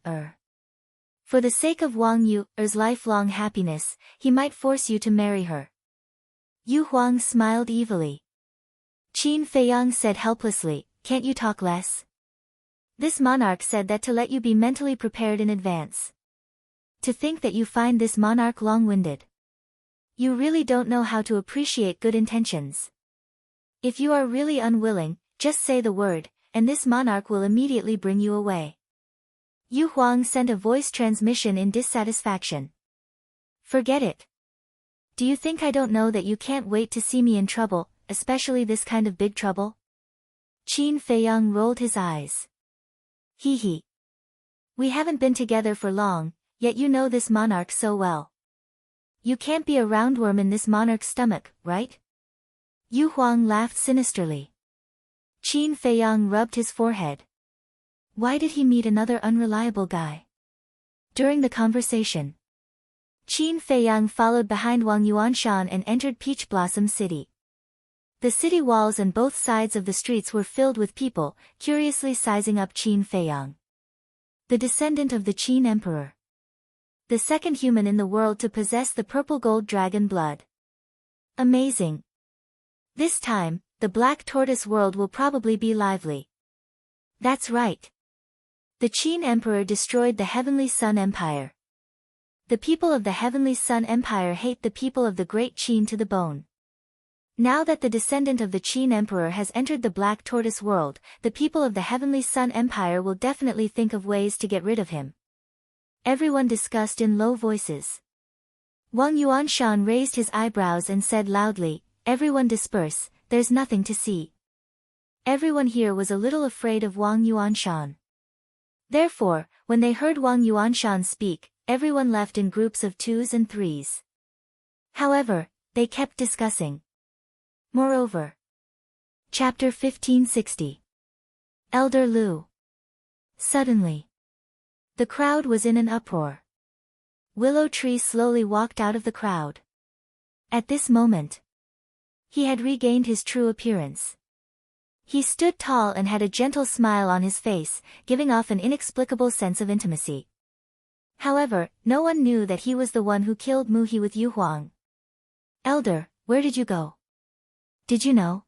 For the sake of Wang Yu's lifelong happiness, he might force you to marry her." Yu Huang smiled evilly. Qin Feiyang said helplessly, "Can't you talk less? This monarch said that to let you be mentally prepared in advance. To think that you find this monarch long-winded. You really don't know how to appreciate good intentions. If you are really unwilling, just say the word, and this monarch will immediately bring you away." Yu Huang sent a voice transmission in dissatisfaction. "Forget it. Do you think I don't know that you can't wait to see me in trouble, especially this kind of big trouble?" Qin Feiyang rolled his eyes. Hee hee. "We haven't been together for long, yet you know this monarch so well. You can't be a roundworm in this monarch's stomach, right?" Yu Huang laughed sinisterly. Qin Feiyang rubbed his forehead. Why did he meet another unreliable guy? During the conversation, Qin Feiyang followed behind Wang Yuanshan and entered Peach Blossom City. The city walls and both sides of the streets were filled with people, curiously sizing up Qin Feiyang. The descendant of the Qin Emperor. The second human in the world to possess the purple gold dragon blood. Amazing. This time, the Black Tortoise world will probably be lively. That's right. The Qin Emperor destroyed the Heavenly Sun Empire. The people of the Heavenly Sun Empire hate the people of the Great Qin to the bone. Now that the descendant of the Qin Emperor has entered the Black Tortoise world, the people of the Heavenly Sun Empire will definitely think of ways to get rid of him. Everyone discussed in low voices. Wang Yuanshan raised his eyebrows and said loudly, "Everyone disperse, there's nothing to see." Everyone here was a little afraid of Wang Yuanshan. Therefore, when they heard Wang Yuanshan speak, everyone left in groups of 2s and 3s. However, they kept discussing. Moreover. Chapter 1560. Elder Lu. Suddenly, the crowd was in an uproar. Willow Tree slowly walked out of the crowd. At this moment, he had regained his true appearance. He stood tall and had a gentle smile on his face, giving off an inexplicable sense of intimacy. However, no one knew that he was the one who killed Muhi with Yu Huang. "Elder, where did you go? Did you know?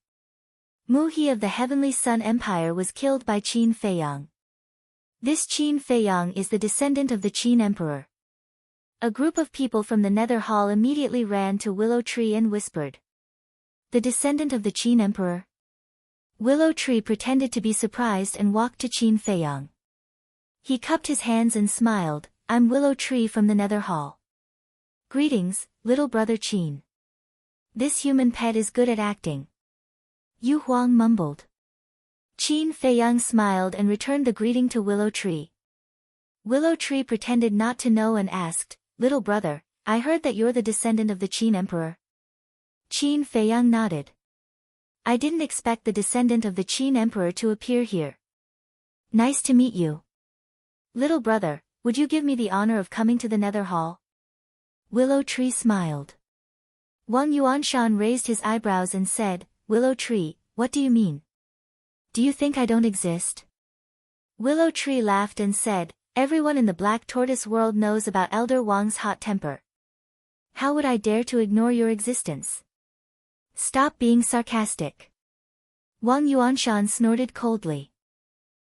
Muhi of the Heavenly Sun Empire was killed by Qin Feiyang. This Qin Feiyang is the descendant of the Qin Emperor." A group of people from the Nether Hall immediately ran to Willow Tree and whispered. The descendant of the Qin emperor? Willow Tree pretended to be surprised and walked to Qin Feiyang. He cupped his hands and smiled, I'm Willow Tree from the Nether Hall. Greetings, little brother Qin. This human pet is good at acting. Yu Huang mumbled. Qin Feiyang smiled and returned the greeting to Willow Tree. Willow Tree pretended not to know and asked, little brother, I heard that you're the descendant of the Qin emperor. Qin Feiyang nodded. I didn't expect the descendant of the Qin emperor to appear here. Nice to meet you. Little brother, would you give me the honor of coming to the Nether Hall? Willow Tree smiled. Wang Yuanshan raised his eyebrows and said, Willow Tree, what do you mean? Do you think I don't exist? Willow Tree laughed and said, everyone in the Black Tortoise world knows about Elder Wang's hot temper. How would I dare to ignore your existence? Stop being sarcastic. Wang Yuanshan snorted coldly.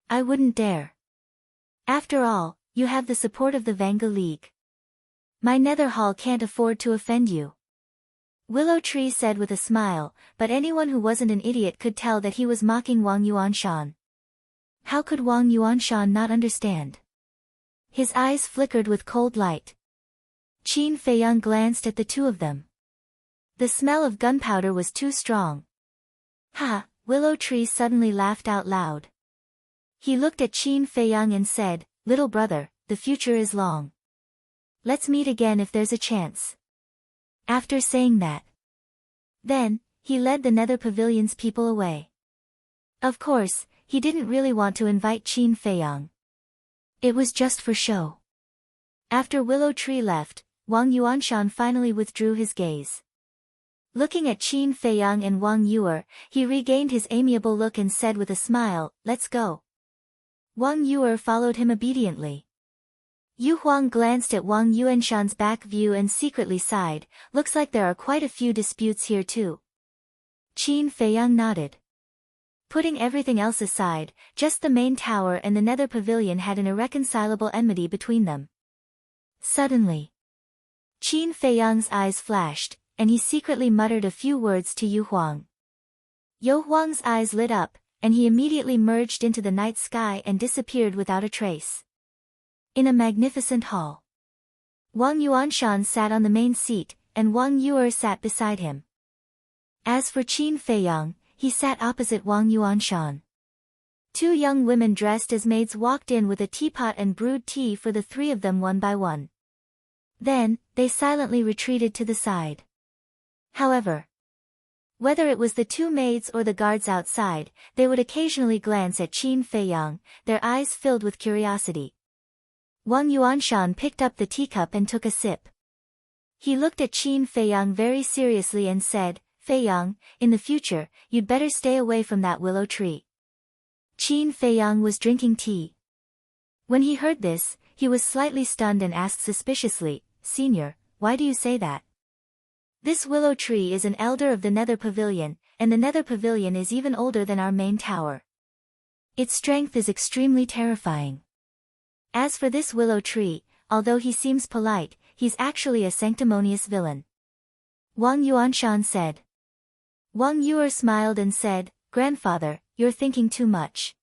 I wouldn't dare. After all, you have the support of the Vanga League. My Nether Hall can't afford to offend you. Willow Tree said with a smile, but anyone who wasn't an idiot could tell that he was mocking Wang Yuanshan. How could Wang Yuanshan not understand? His eyes flickered with cold light. Qin Feiyang glanced at the two of them. The smell of gunpowder was too strong. Ha! Willow Tree suddenly laughed out loud. He looked at Qin Feiyang and said, little brother, the future is long. Let's meet again if there's a chance. After saying that, then, he led the Nether Pavilion's people away. Of course, he didn't really want to invite Qin Feiyang. It was just for show. After Willow Tree left, Wang Yuanshan finally withdrew his gaze. Looking at Qin Feiyang and Wang Yuer, he regained his amiable look and said with a smile, let's go. Wang Yuer followed him obediently. Yu Huang glanced at Wang Yuanshan's back view and secretly sighed, looks like there are quite a few disputes here too. Qin Feiyang nodded. Putting everything else aside, just the main tower and the Nether Pavilion had an irreconcilable enmity between them. Suddenly, Qin Feiyang's eyes flashed, and he secretly muttered a few words to Yu Huang. Yu Huang's eyes lit up, and he immediately merged into the night sky and disappeared without a trace. In a magnificent hall, Wang Yuanshan sat on the main seat, and Wang Yuer sat beside him. As for Qin Feiyang, he sat opposite Wang Yuanshan. Two young women dressed as maids walked in with a teapot and brewed tea for the three of them one by one. Then, they silently retreated to the side. However, whether it was the two maids or the guards outside, they would occasionally glance at Qin Feiyang, their eyes filled with curiosity. Wang Yuanshan picked up the teacup and took a sip. He looked at Qin Feiyang very seriously and said, Feiyang, in the future, you'd better stay away from that willow tree. Qin Feiyang was drinking tea. When he heard this, he was slightly stunned and asked suspiciously, Senior, why do you say that? This willow tree is an elder of the Nether Pavilion, and the Nether Pavilion is even older than our main tower. Its strength is extremely terrifying. As for this willow tree, although he seems polite, he's actually a sanctimonious villain. Wang Yuanshan said. Wang Yuer smiled and said, Grandfather, you're thinking too much.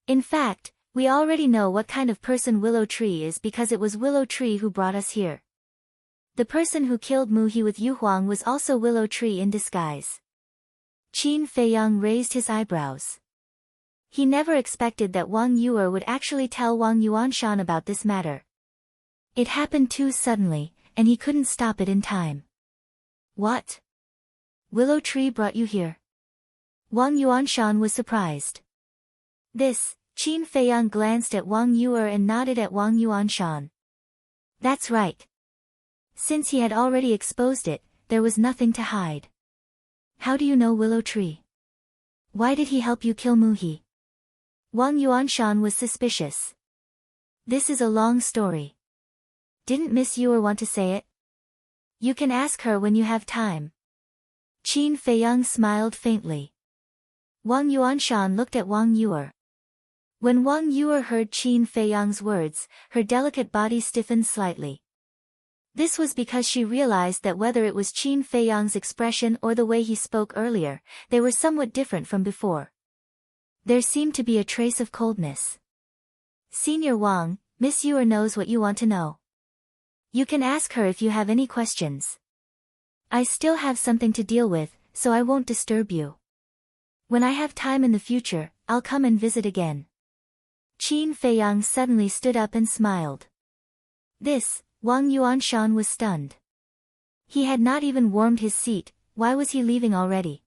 In fact, we already know what kind of person Willow Tree is because it was Willow Tree who brought us here. The person who killed Mu He with Yu Huang was also Willow Tree in disguise. Qin Feiyang raised his eyebrows. He never expected that Wang Yuer would actually tell Wang Yuanshan about this matter. It happened too suddenly, and he couldn't stop it in time. What? Willow Tree brought you here? Wang Yuanshan was surprised. This, Qin Feiyang glanced at Wang Yuer and nodded at Wang Yuanshan. That's right. Since he had already exposed it, there was nothing to hide. How do you know Willow Tree? Why did he help you kill Mu He? Wang Yuanshan was suspicious. This is a long story. Didn't Miss Yuer want to say it? You can ask her when you have time. Qin Feiyang smiled faintly. Wang Yuanshan looked at Wang Yuer. When Wang Yuer heard Qin Feiyang's words, her delicate body stiffened slightly. This was because she realized that whether it was Qin Feiyang's expression or the way he spoke earlier, they were somewhat different from before. There seemed to be a trace of coldness. Senior Wang, Miss Yuer knows what you want to know. You can ask her if you have any questions. I still have something to deal with, so I won't disturb you. When I have time in the future, I'll come and visit again. Qin Feiyang suddenly stood up and smiled. This, Wang Yuanshan was stunned. He had not even warmed his seat, why was he leaving already?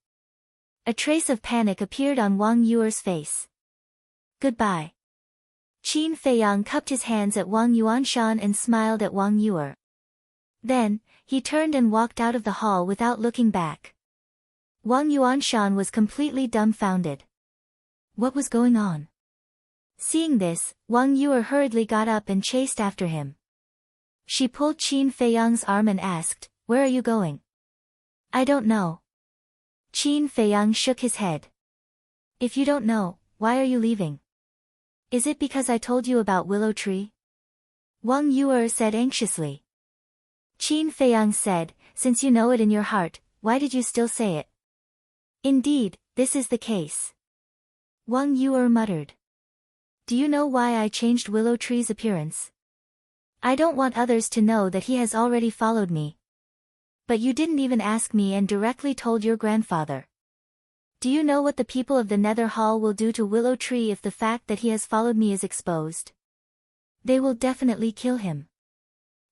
A trace of panic appeared on Wang Yuer's face. Goodbye. Qin Feiyang cupped his hands at Wang Yuanshan and smiled at Wang Yuer. Then, he turned and walked out of the hall without looking back. Wang Yuanshan was completely dumbfounded. What was going on? Seeing this, Wang Yuer hurriedly got up and chased after him. She pulled Qin Feiyang's arm and asked, "Where are you going?" "I don't know." Qin Feiyang shook his head. "If you don't know, why are you leaving? Is it because I told you about Willow Tree?" Wang Yuer said anxiously. Qin Feiyang said, "Since you know it in your heart, why did you still say it?" "Indeed, this is the case." Wang Yuer muttered. "Do you know why I changed Willow Tree's appearance? I don't want others to know that he has already followed me. But you didn't even ask me and directly told your grandfather. Do you know what the people of the Nether Hall will do to Willow Tree if the fact that he has followed me is exposed? They will definitely kill him."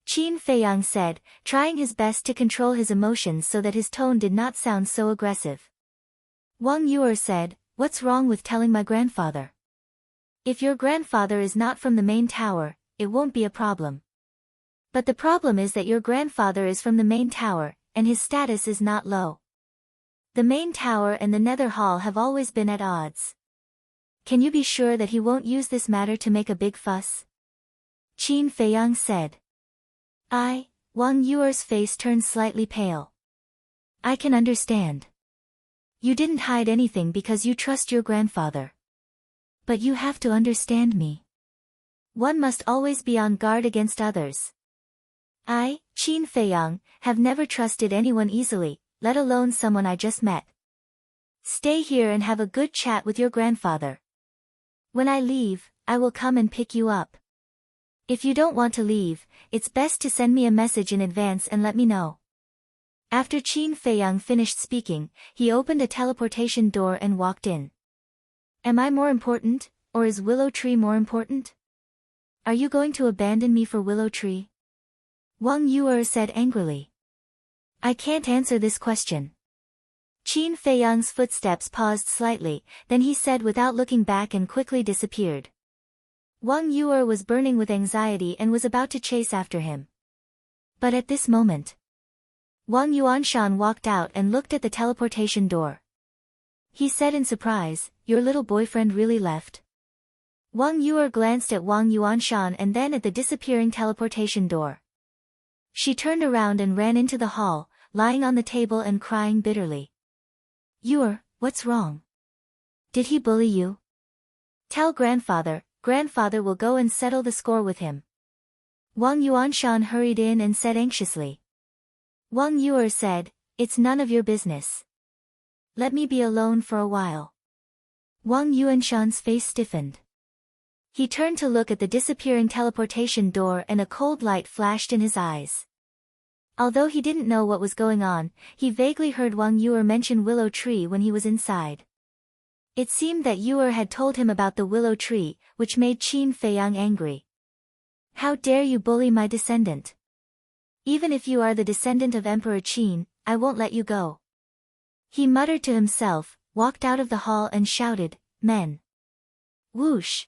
Qin Feiyang said, trying his best to control his emotions so that his tone did not sound so aggressive. Wang Yuer said, "What's wrong with telling my grandfather? If your grandfather is not from the main tower, it won't be a problem. But the problem is that your grandfather is from the main tower, and his status is not low. The main tower and the Nether Hall have always been at odds. Can you be sure that he won't use this matter to make a big fuss?" Qin Feiyang said. Wang Yuer's face turned slightly pale. "I can understand. You didn't hide anything because you trust your grandfather. But you have to understand me. One must always be on guard against others. I, Qin Feiyang, have never trusted anyone easily, let alone someone I just met. Stay here and have a good chat with your grandfather. When I leave, I will come and pick you up. If you don't want to leave, it's best to send me a message in advance and let me know." After Qin Feiyang finished speaking, he opened a teleportation door and walked in. "Am I more important, or is Willow Tree more important? Are you going to abandon me for Willow Tree?" Wang Yuer said angrily. "I can't answer this question." Qin Feiyang's footsteps paused slightly, then he said without looking back and quickly disappeared. Wang Yuer was burning with anxiety and was about to chase after him. But at this moment, Wang Yuanshan walked out and looked at the teleportation door. He said in surprise, "Your little boyfriend really left?" Wang Yuer glanced at Wang Yuanshan and then at the disappearing teleportation door. She turned around and ran into the hall, lying on the table and crying bitterly. "Yuer, what's wrong? Did he bully you? Tell grandfather will go and settle the score with him." Wang Yuanshan hurried in and said anxiously. Wang Yuer said, "It's none of your business. Let me be alone for a while." Wang Yuanshan's face stiffened. He turned to look at the disappearing teleportation door and a cold light flashed in his eyes. Although he didn't know what was going on, he vaguely heard Wang Yuer mention Willow Tree when he was inside. It seemed that Yuer had told him about the Willow Tree, which made Qin Feiyang angry. "How dare you bully my descendant? Even if you are the descendant of Emperor Qin, I won't let you go." He muttered to himself, walked out of the hall and shouted, "Men!" Whoosh!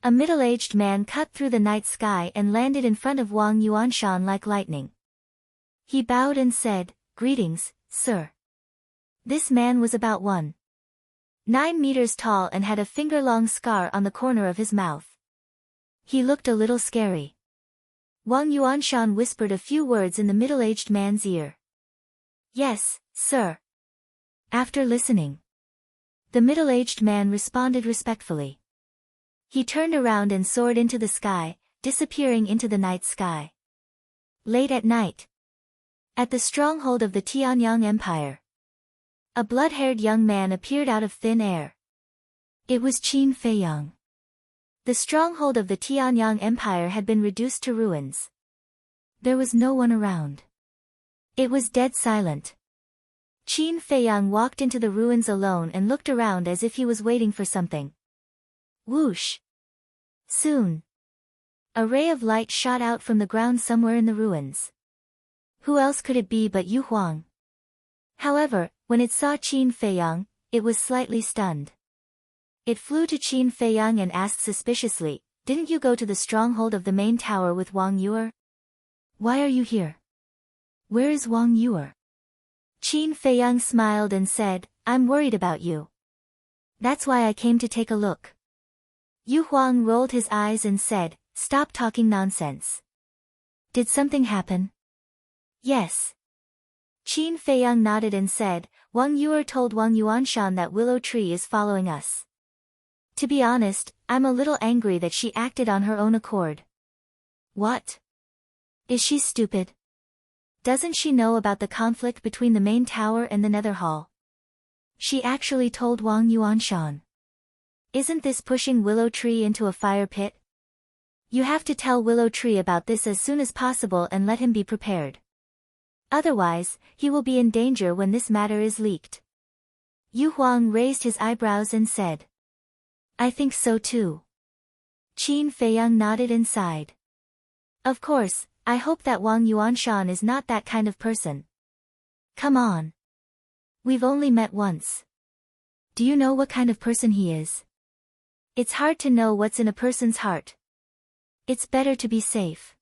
A middle-aged man cut through the night sky and landed in front of Wang Yuanshan like lightning. He bowed and said, "Greetings, sir." This man was about 1.9 meters tall and had a finger-long scar on the corner of his mouth. He looked a little scary. Wang Yuanshan whispered a few words in the middle-aged man's ear. "Yes, sir." After listening, the middle-aged man responded respectfully. He turned around and soared into the sky, disappearing into the night sky. Late at night. At the stronghold of the Tianyang Empire. A blood-haired young man appeared out of thin air. It was Qin Feiyang. The stronghold of the Tianyang Empire had been reduced to ruins. There was no one around. It was dead silent. Qin Feiyang walked into the ruins alone and looked around as if he was waiting for something. Whoosh! Soon. A ray of light shot out from the ground somewhere in the ruins. Who else could it be but Yu Huang? However, when it saw Qin Feiyang, it was slightly stunned. It flew to Qin Feiyang and asked suspiciously, "Didn't you go to the stronghold of the main tower with Wang Yuer? Why are you here? Where is Wang Yuer?" Qin Feiyang smiled and said, "I'm worried about you. That's why I came to take a look." Yu Huang rolled his eyes and said, "Stop talking nonsense. Did something happen?" "Yes." Qin Feiyang nodded and said, "Wang Yuer told Wang Yuanshan that Willow Tree is following us. To be honest, I'm a little angry that she acted on her own accord." "What? Is she stupid? Doesn't she know about the conflict between the main tower and the Nether Hall? She actually told Wang Yuanshan. Isn't this pushing Willow Tree into a fire pit? You have to tell Willow Tree about this as soon as possible and let him be prepared. Otherwise, he will be in danger when this matter is leaked." Yu Huang raised his eyebrows and said, "I think so too." Qin Feiyang nodded and sighed. "Of course, I hope that Wang Yuanshan is not that kind of person. Come on. We've only met once. Do you know what kind of person he is? It's hard to know what's in a person's heart. It's better to be safe.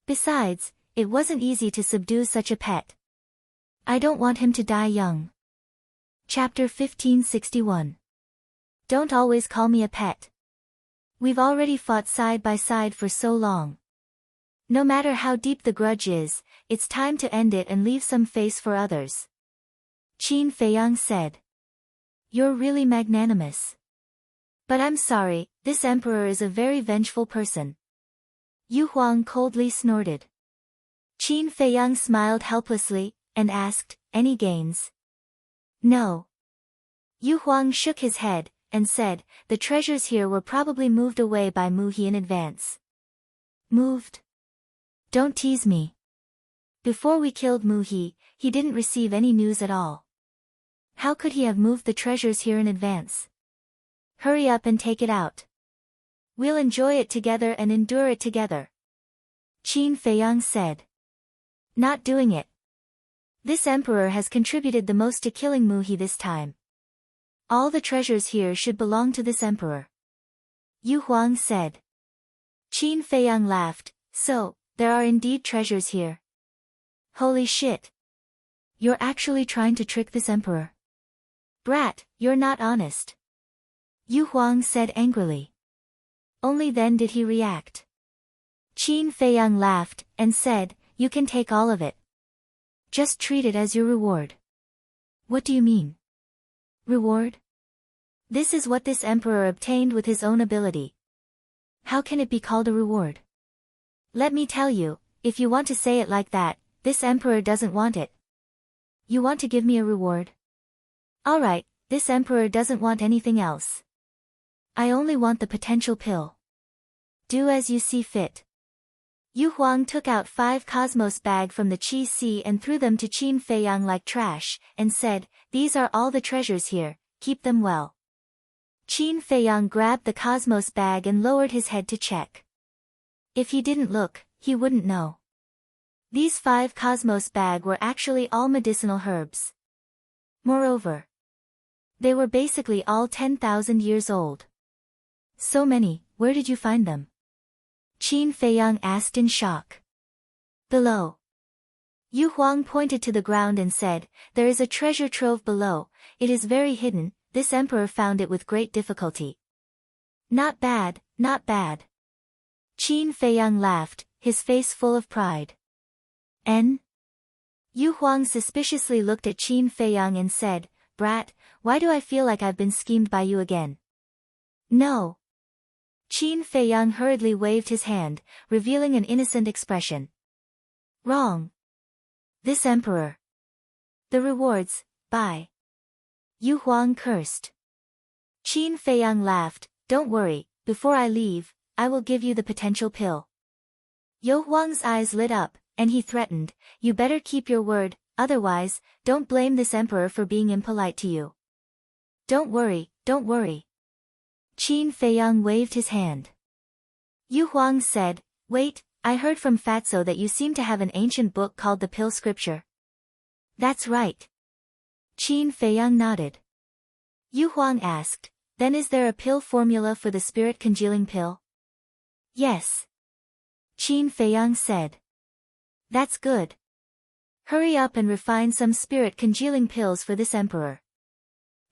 Besides, it wasn't easy to subdue such a pet. I don't want him to die young." Chapter 1561. Don't always call me a pet. We've already fought side by side for so long. No matter how deep the grudge is, it's time to end it and leave some face for others. Qin Feiyang said. "You're really magnanimous. But I'm sorry, this emperor is a very vengeful person." Yu Huang coldly snorted. Qin Feiyang smiled helplessly, and asked, "Any gains?" "No." Yu Huang shook his head, and said, "The treasures here were probably moved away by Mu He in advance." "Moved? Don't tease me. Before we killed Mu He, he didn't receive any news at all. How could he have moved the treasures here in advance? Hurry up and take it out. We'll enjoy it together and endure it together." Qin Feiyang said. "Not doing it. This emperor has contributed the most to killing Mu He this time. All the treasures here should belong to this emperor." Yu Huang said. Qin Feiyang laughed, "So, there are indeed treasures here. Holy shit. You're actually trying to trick this emperor. Brat, you're not honest." Yu Huang said angrily. Only then did he react. Qin Feiyang laughed, and said, "You can take all of it. Just treat it as your reward." "What do you mean? Reward? This is what this emperor obtained with his own ability. How can it be called a reward? Let me tell you, if you want to say it like that, this emperor doesn't want it. You want to give me a reward? Alright, this emperor doesn't want anything else. I only want the potential pill. Do as you see fit." Yu Huang took out 5 Cosmos bag from the Qi Sea and threw them to Qin Feiyang like trash, and said, "These are all the treasures here, keep them well." Qin Feiyang grabbed the Cosmos bag and lowered his head to check. If he didn't look, he wouldn't know. These 5 Cosmos bag were actually all medicinal herbs. Moreover, they were basically all 10,000 years old. "So many, where did you find them?" Qin Feiyang asked in shock. "Below." Yu Huang pointed to the ground and said, "There is a treasure trove below, it is very hidden, this emperor found it with great difficulty." "Not bad, not bad." Qin Feiyang laughed, his face full of pride. "N?" Yu Huang suspiciously looked at Qin Feiyang and said, "Brat, why do I feel like I've been schemed by you again?" "No." Qin Feiyang hurriedly waved his hand, revealing an innocent expression. Wrong. This emperor. The rewards, bye. Yu Huang cursed. Qin Feiyang laughed, don't worry, before I leave, I will give you the potential pill. Yu Huang's eyes lit up, and he threatened, you better keep your word, otherwise, don't blame this emperor for being impolite to you. Don't worry, don't worry. Qin Feiyang waved his hand. Yu Huang said, wait, I heard from Fatso that you seem to have an ancient book called the Pill Scripture. That's right. Qin Feiyang nodded. Yu Huang asked, then is there a pill formula for the spirit congealing pill? Yes. Qin Feiyang said. That's good. Hurry up and refine some spirit congealing pills for this emperor.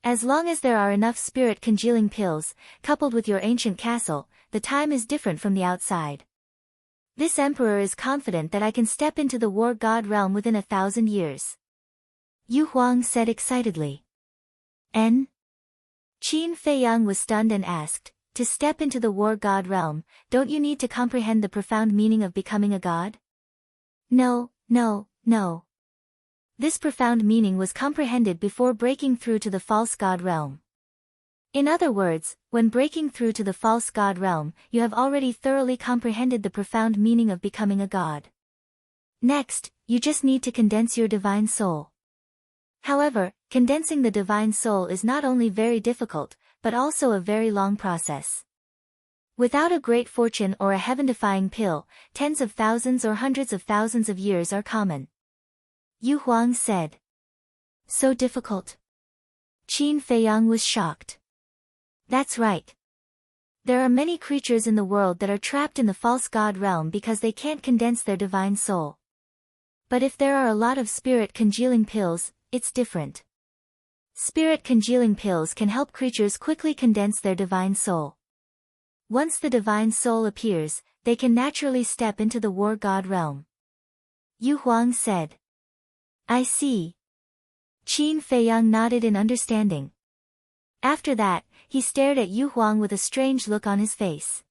As long as there are enough spirit congealing pills, coupled with your ancient castle, the time is different from the outside. This emperor is confident that I can step into the war god realm within 1,000 years. Yu Huang said excitedly. N? Qin Feiyang was stunned and asked, to step into the war god realm, don't you need to comprehend the profound meaning of becoming a god? No, no, no. This profound meaning was comprehended before breaking through to the false god realm. In other words, when breaking through to the false god realm, you have already thoroughly comprehended the profound meaning of becoming a god. Next, you just need to condense your divine soul. However, condensing the divine soul is not only very difficult, but also a very long process. Without a great fortune or a heaven-defying pill, tens of thousands or hundreds of thousands of years are common. Yu Huang said. So difficult? Qin Feiyang was shocked. That's right. There are many creatures in the world that are trapped in the false god realm because they can't condense their divine soul. But if there are a lot of spirit congealing pills, it's different. Spirit congealing pills can help creatures quickly condense their divine soul. Once the divine soul appears, they can naturally step into the war god realm. Yu Huang said. I see. Qin Feiyang nodded in understanding. After that, he stared at Yu Huang with a strange look on his face.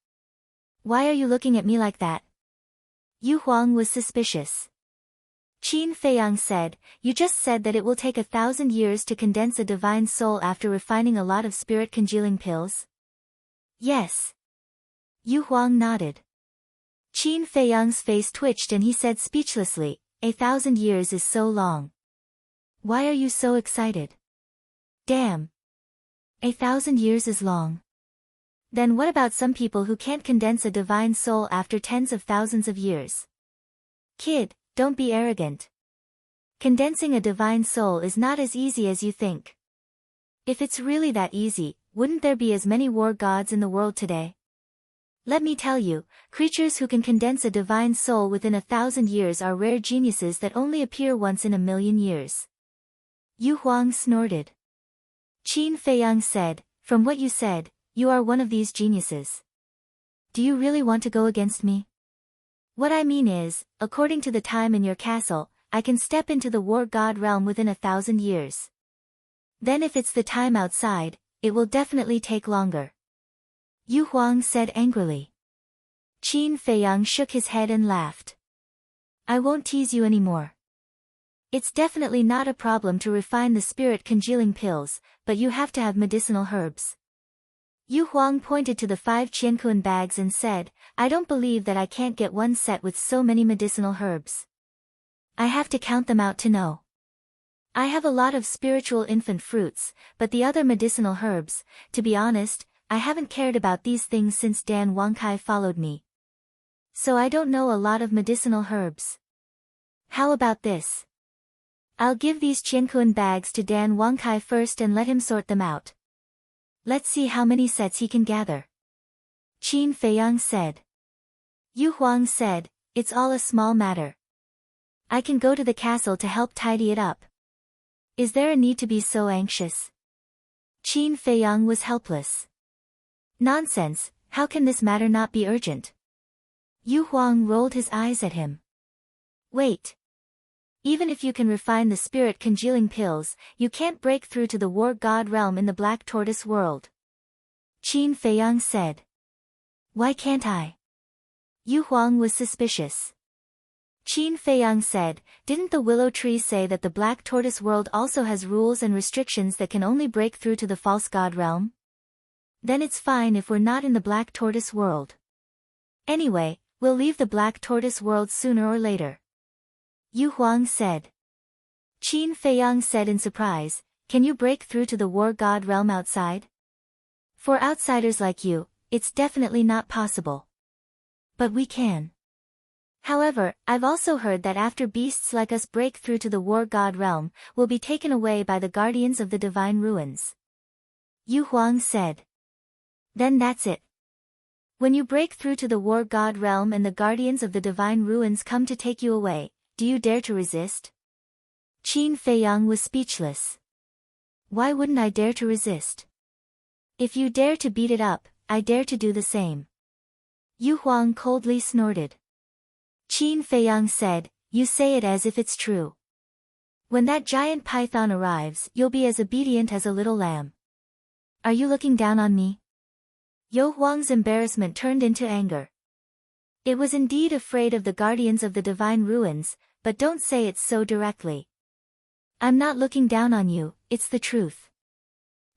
Why are you looking at me like that? Yu Huang was suspicious. Qin Feiyang said, you just said that it will take 1,000 years to condense a divine soul after refining a lot of spirit congealing pills? Yes. Yu Huang nodded. Qin Feiyang's face twitched and he said speechlessly, 1,000 years is so long. Why are you so excited? Damn. 1,000 years is long. Then what about some people who can't condense a divine soul after tens of thousands of years? Kid, don't be arrogant. Condensing a divine soul is not as easy as you think. If it's really that easy, wouldn't there be as many war gods in the world today? Let me tell you, creatures who can condense a divine soul within 1,000 years are rare geniuses that only appear once in 1,000,000 years. Yu Huang snorted. Qin Feiyang said, from what you said, you are one of these geniuses. Do you really want to go against me? What I mean is, according to the time in your castle, I can step into the war god realm within 1,000 years. Then if it's the time outside, it will definitely take longer. Yu Huang said angrily. Qin Feiyang shook his head and laughed. I won't tease you anymore. It's definitely not a problem to refine the spirit congealing pills, but you have to have medicinal herbs. Yu Huang pointed to the 5 qiankuan bags and said, I don't believe that I can't get one set with so many medicinal herbs. I have to count them out to know. I have a lot of spiritual infant fruits, but the other medicinal herbs, to be honest, I haven't cared about these things since Dan Wangkai followed me. So I don't know a lot of medicinal herbs. How about this? I'll give these qiankuan bags to Dan Wangkai first and let him sort them out. Let's see how many sets he can gather. Qin Feiyang said. Yu Huang said, it's all a small matter. I can go to the castle to help tidy it up. Is there a need to be so anxious? Qin Feiyang was helpless. Nonsense, how can this matter not be urgent? Yu Huang rolled his eyes at him. Wait. Even if you can refine the spirit congealing pills, you can't break through to the war god realm in the Black Tortoise world. Qin Feiyang said. Why can't I? Yu Huang was suspicious. Qin Feiyang said, "Didn't the willow tree say that the Black Tortoise world also has rules and restrictions that can only break through to the false god realm? Then it's fine if we're not in the Black Tortoise world. Anyway, we'll leave the Black Tortoise world sooner or later." Yu Huang said. Qin Feiyang said in surprise, "Can you break through to the war god realm outside? For outsiders like you, it's definitely not possible. But we can. However, I've also heard that after beasts like us break through to the war god realm, we'll be taken away by the guardians of the divine ruins." Yu Huang said. "Then that's it. When you break through to the war god realm and the guardians of the divine ruins come to take you away, do you dare to resist?" Qin Feiyang was speechless. "Why wouldn't I dare to resist? If you dare to beat it up, I dare to do the same." Yu Huang coldly snorted. Qin Feiyang said, "You say it as if it's true. When that giant python arrives, you'll be as obedient as a little lamb. Are you looking down on me?" Yu Huang's embarrassment turned into anger. It was indeed afraid of the guardians of the divine ruins, but don't say it so directly. "I'm not looking down on you, it's the truth.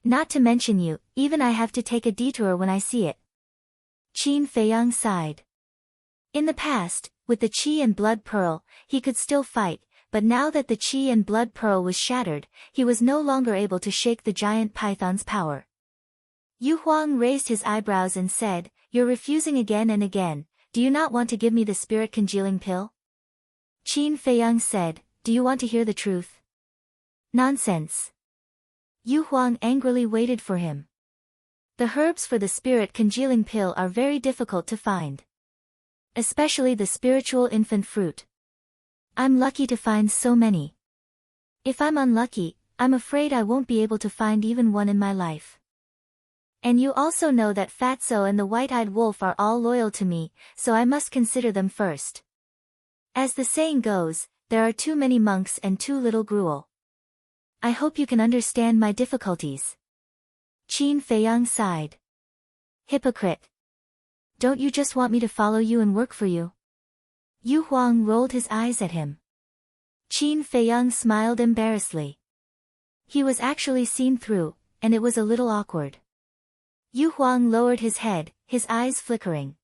Not to mention you, even I have to take a detour when I see it." Qin Feiyang sighed. In the past, with the Qi and Blood Pearl, he could still fight, but now that the Qi and Blood Pearl was shattered, he was no longer able to shake the giant python's power. Yu Huang raised his eyebrows and said, "You're refusing again and again. Do you not want to give me the spirit congealing pill?" Qin Feiyang said, "Do you want to hear the truth?" "Nonsense." Yu Huang angrily waited for him. The herbs for the spirit congealing pill are very difficult to find. Especially the spiritual infant fruit. I'm lucky to find so many. If I'm unlucky, I'm afraid I won't be able to find even one in my life. And you also know that Fatso and the White-Eyed Wolf are all loyal to me, so I must consider them first. As the saying goes, there are too many monks and too little gruel. I hope you can understand my difficulties." Qin Feiyang sighed. "Hypocrite. Don't you just want me to follow you and work for you?" Yu Huang rolled his eyes at him. Qin Feiyang smiled embarrassedly. He was actually seen through, and it was a little awkward. Yu Huang lowered his head, his eyes flickering.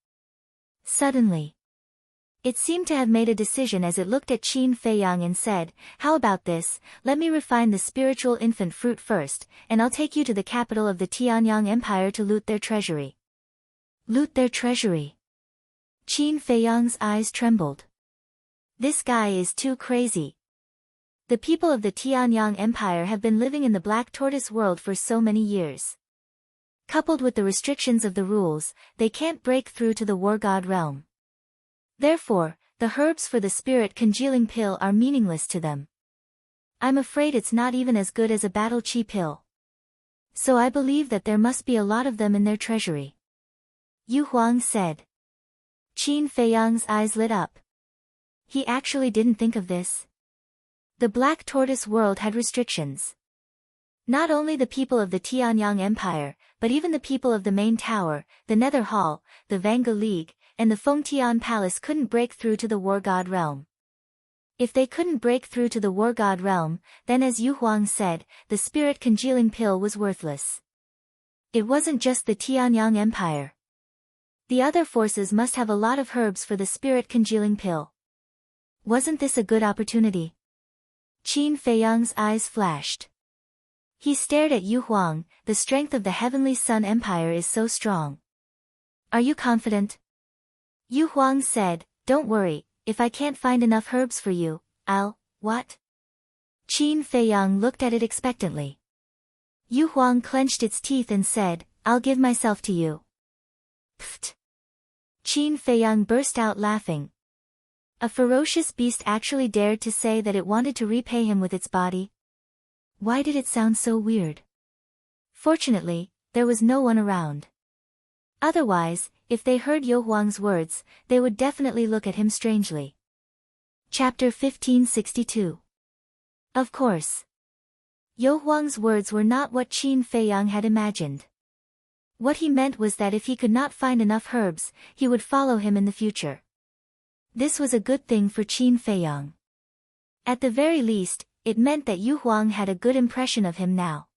Suddenly, it seemed to have made a decision as it looked at Qin Feiyang and said, "How about this, let me refine the spiritual infant fruit first, and I'll take you to the capital of the Tianyang Empire to loot their treasury." Loot their treasury. Qin Feiyang's eyes trembled. This guy is too crazy. The people of the Tianyang Empire have been living in the Black Tortoise world for so many years. Coupled with the restrictions of the rules, they can't break through to the war god realm. Therefore, the herbs for the spirit congealing pill are meaningless to them. I'm afraid it's not even as good as a battle chi pill. So I believe that there must be a lot of them in their treasury." Yu Huang said. Qin Feiyang's eyes lit up. He actually didn't think of this. The Black Tortoise world had restrictions. Not only the people of the Tianyang Empire, but even the people of the Main Tower, the Nether Hall, the Vanga League, and the Fengtian Palace couldn't break through to the War God realm. If they couldn't break through to the War God realm, then as Yu Huang said, the spirit congealing pill was worthless. It wasn't just the Tianyang Empire. The other forces must have a lot of herbs for the spirit congealing pill. Wasn't this a good opportunity? Qin Feiyang's eyes flashed. He stared at Yu Huang. The strength of the Heavenly Sun Empire is so strong. Are you confident? Yu Huang said, don't worry, if I can't find enough herbs for you, what? Qin Feiyang looked at it expectantly. Yu Huang clenched its teeth and said, I'll give myself to you. Pfft. Qin Feiyang burst out laughing. A ferocious beast actually dared to say that it wanted to repay him with its body? Why did it sound so weird? Fortunately, there was no one around. Otherwise, if they heard Yu Huang's words, they would definitely look at him strangely. Chapter 1562. Of course. Yu Huang's words were not what Qin Feiyang had imagined. What he meant was that if he could not find enough herbs, he would follow him in the future. This was a good thing for Qin Feiyang. At the very least, it meant that Yu Huang had a good impression of him now.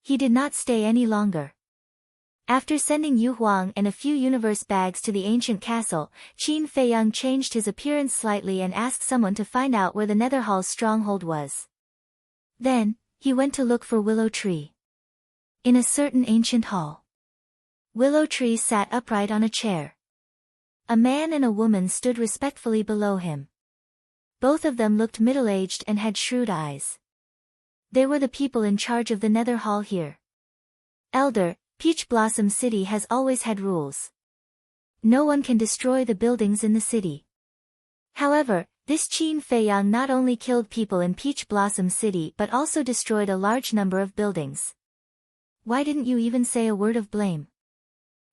He did not stay any longer. After sending Yu Huang and a few universe bags to the ancient castle, Qin Feiyang changed his appearance slightly and asked someone to find out where the Netherhall's stronghold was. Then, he went to look for Willow Tree. In a certain ancient hall, Willow Tree sat upright on a chair. A man and a woman stood respectfully below him. Both of them looked middle-aged and had shrewd eyes. They were the people in charge of the Nether Hall here. Elder, Peach Blossom City has always had rules. No one can destroy the buildings in the city. However, this Qin Feiyang not only killed people in Peach Blossom City but also destroyed a large number of buildings. Why didn't you even say a word of blame?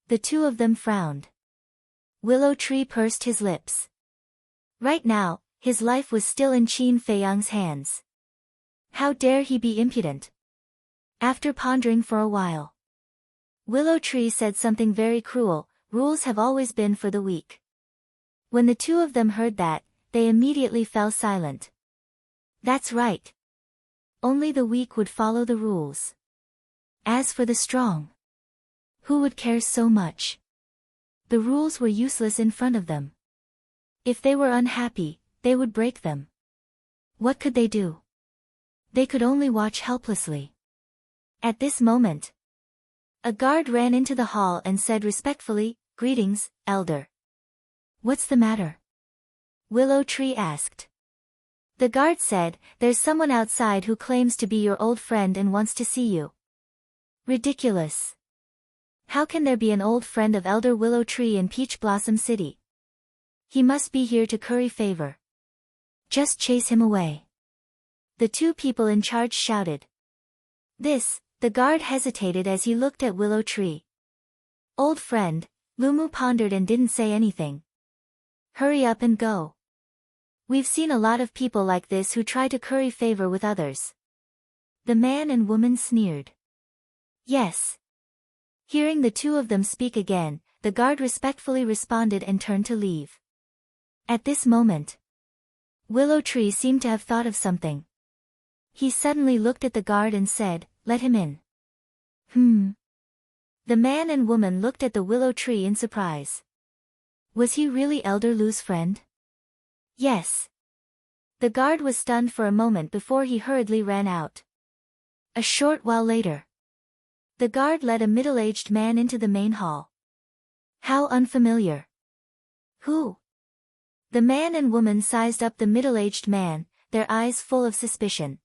The two of them frowned. Willow Tree pursed his lips. Right now, his life was still in Qin Feiyang's hands. How dare he be impudent? After pondering for a while, Willow Tree said something very cruel: rules have always been for the weak. When the two of them heard that, they immediately fell silent. That's right. Only the weak would follow the rules. As for the strong, who would care so much? The rules were useless in front of them. If they were unhappy, they would break them. What could they do? They could only watch helplessly. At this moment, a guard ran into the hall and said respectfully, "Greetings, Elder." "What's the matter?" Willow Tree asked. The guard said, "There's someone outside who claims to be your old friend and wants to see you." Ridiculous. How can there be an old friend of Elder Willow Tree in Peach Blossom City? He must be here to curry favor. Just chase him away. The two people in charge shouted. The guard hesitated as he looked at Willow Tree. "Old friend," Lumu pondered and didn't say anything. "Hurry up and go. We've seen a lot of people like this who try to curry favor with others." The man and woman sneered. "Yes." Hearing the two of them speak again, the guard respectfully responded and turned to leave. At this moment, Willow Tree seemed to have thought of something. He suddenly looked at the guard and said, "Let him in." The man and woman looked at the Willow Tree in surprise. Was he really Elder Lu's friend? Yes. The guard was stunned for a moment before he hurriedly ran out. A short while later, the guard led a middle-aged man into the main hall. How unfamiliar. Who? The man and woman sized up the middle-aged man, their eyes full of suspicion.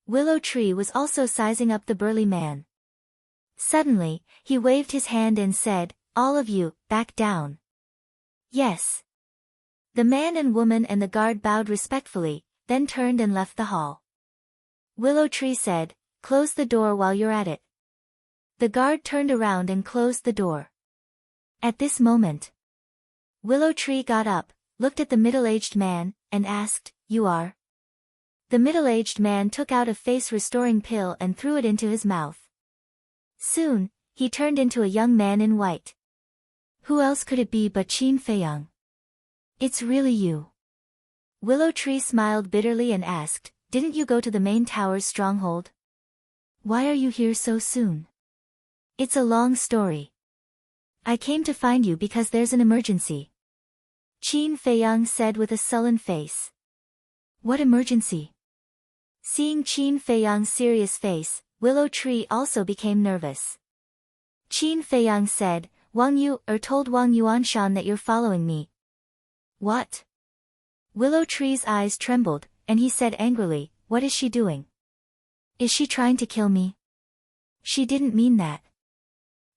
Willow Tree was also sizing up the burly man. Suddenly, he waved his hand and said, "All of you, back down." Yes. The man and woman and the guard bowed respectfully, then turned and left the hall. Willow Tree said, "Close the door while you're at it." The guard turned around and closed the door. At this moment, Willow Tree got up, looked at the middle-aged man, and asked, "You are?" The middle-aged man took out a face-restoring pill and threw it into his mouth. Soon, he turned into a young man in white. Who else could it be but Qin Feiyang? "It's really you." Willow Tree smiled bitterly and asked, "Didn't you go to the main tower's stronghold? Why are you here so soon?" "It's a long story. I came to find you because there's an emergency," Qin Feiyang said with a sullen face. "What emergency?" Seeing Qin Feiyang's serious face, Willow Tree also became nervous. Qin Feiyang said, told Wang Yuanshan that you're following me." "What?" Willow Tree's eyes trembled, and he said angrily, "What is she doing? Is she trying to kill me?" "She didn't mean that.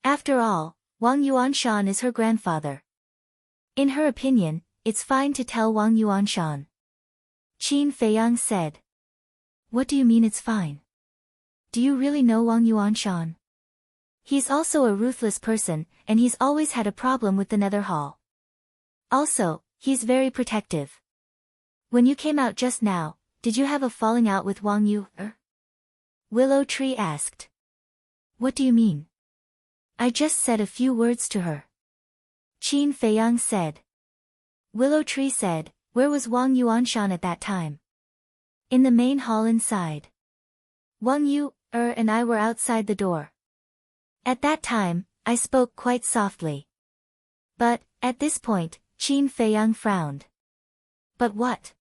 After all, Wang Yuanshan is her grandfather. In her opinion, it's fine to tell Wang Yuanshan." Qin Feiyang said. "What do you mean it's fine? Do you really know Wang Yuanshan? He's also a ruthless person, and he's always had a problem with the Nether Hall. Also, he's very protective. When you came out just now, did you have a falling out with Wang Yu? Willow Tree asked. "What do you mean?" "I just said a few words to her," Qin Feiyang said. Willow Tree said, "Where was Wang Yuanshan at that time?" "In the main hall inside. Wang Yu, and I were outside the door. At that time, I spoke quite softly." But, at this point, Qin Feiyang frowned. "But what?"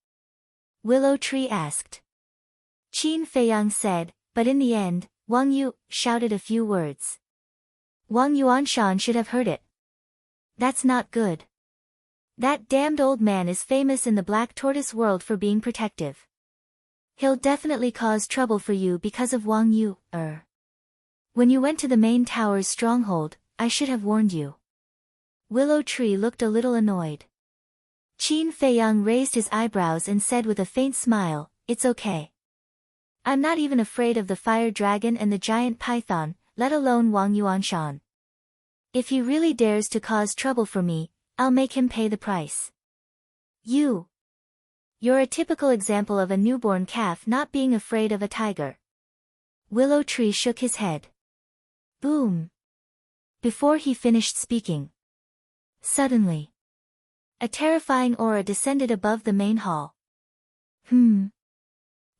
Willow Tree asked. Qin Feiyang said, "But in the end, Wang Yu shouted a few words. Wang Yuanshan should have heard it. That's not good. That damned old man is famous in the Black Tortoise world for being protective. He'll definitely cause trouble for you because of Wang Yu, When you went to the main tower's stronghold, I should have warned you." Willow Tree looked a little annoyed. Qin Feiyang raised his eyebrows and said with a faint smile, "It's okay. I'm not even afraid of the fire dragon and the giant python, let alone Wang Yuanshan. If he really dares to cause trouble for me, I'll make him pay the price." You're a typical example of a newborn calf not being afraid of a tiger." Willow Tree shook his head. Boom! Before he finished speaking, suddenly, a terrifying aura descended above the main hall.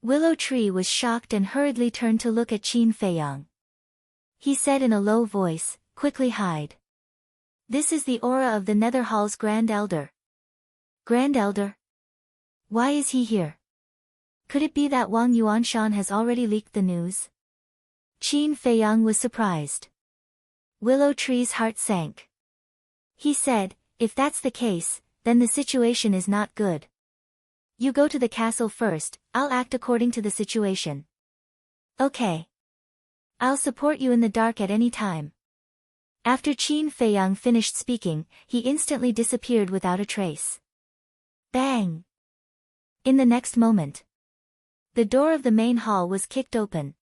Willow Tree was shocked and hurriedly turned to look at Qin Feiyang. He said in a low voice, "Quickly hide. This is the aura of the Nether Hall's Grand Elder." "Grand Elder? Why is he here? Could it be that Wang Yuanshan has already leaked the news?" Qin Feiyang was surprised. Willow Tree's heart sank. He said, "If that's the case, then the situation is not good. You go to the castle first, I'll act according to the situation." "Okay. I'll support you in the dark at any time." After Qin Feiyang finished speaking, he instantly disappeared without a trace. Bang! In the next moment, the door of the main hall was kicked open.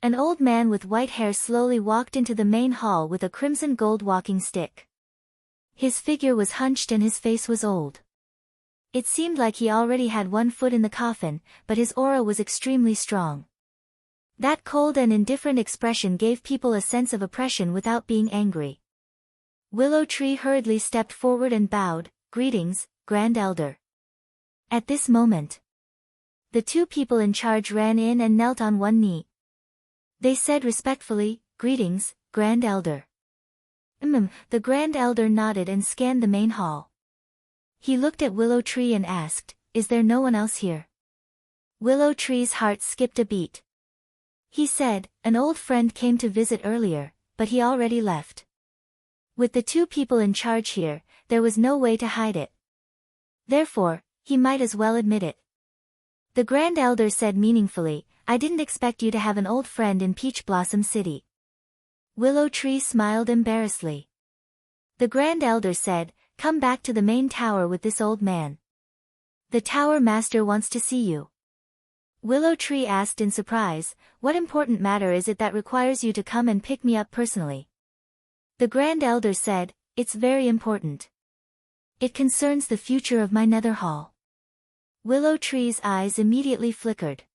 An old man with white hair slowly walked into the main hall with a crimson gold walking stick. His figure was hunched and his face was old. It seemed like he already had one foot in the coffin, but his aura was extremely strong. That cold and indifferent expression gave people a sense of oppression without being angry. Willow Tree hurriedly stepped forward and bowed, "Greetings, Grand Elder." At this moment, the two people in charge ran in and knelt on one knee. They said respectfully, "Greetings, Grand Elder." The Grand Elder nodded and scanned the main hall. He looked at Willow Tree and asked, "Is there no one else here?" Willow Tree's heart skipped a beat. He said, "An old friend came to visit earlier, but he already left." With the two people in charge here, there was no way to hide it. Therefore, he might as well admit it. The Grand Elder said meaningfully, "I didn't expect you to have an old friend in Peach Blossom City." Willow Tree smiled embarrassedly. The Grand Elder said, "Come back to the main tower with this old man. The tower master wants to see you." Willow Tree asked in surprise, "What important matter is it that requires you to come and pick me up personally?" The Grand Elder said, "It's very important. It concerns the future of my Nether Hall." Willow Tree's eyes immediately flickered.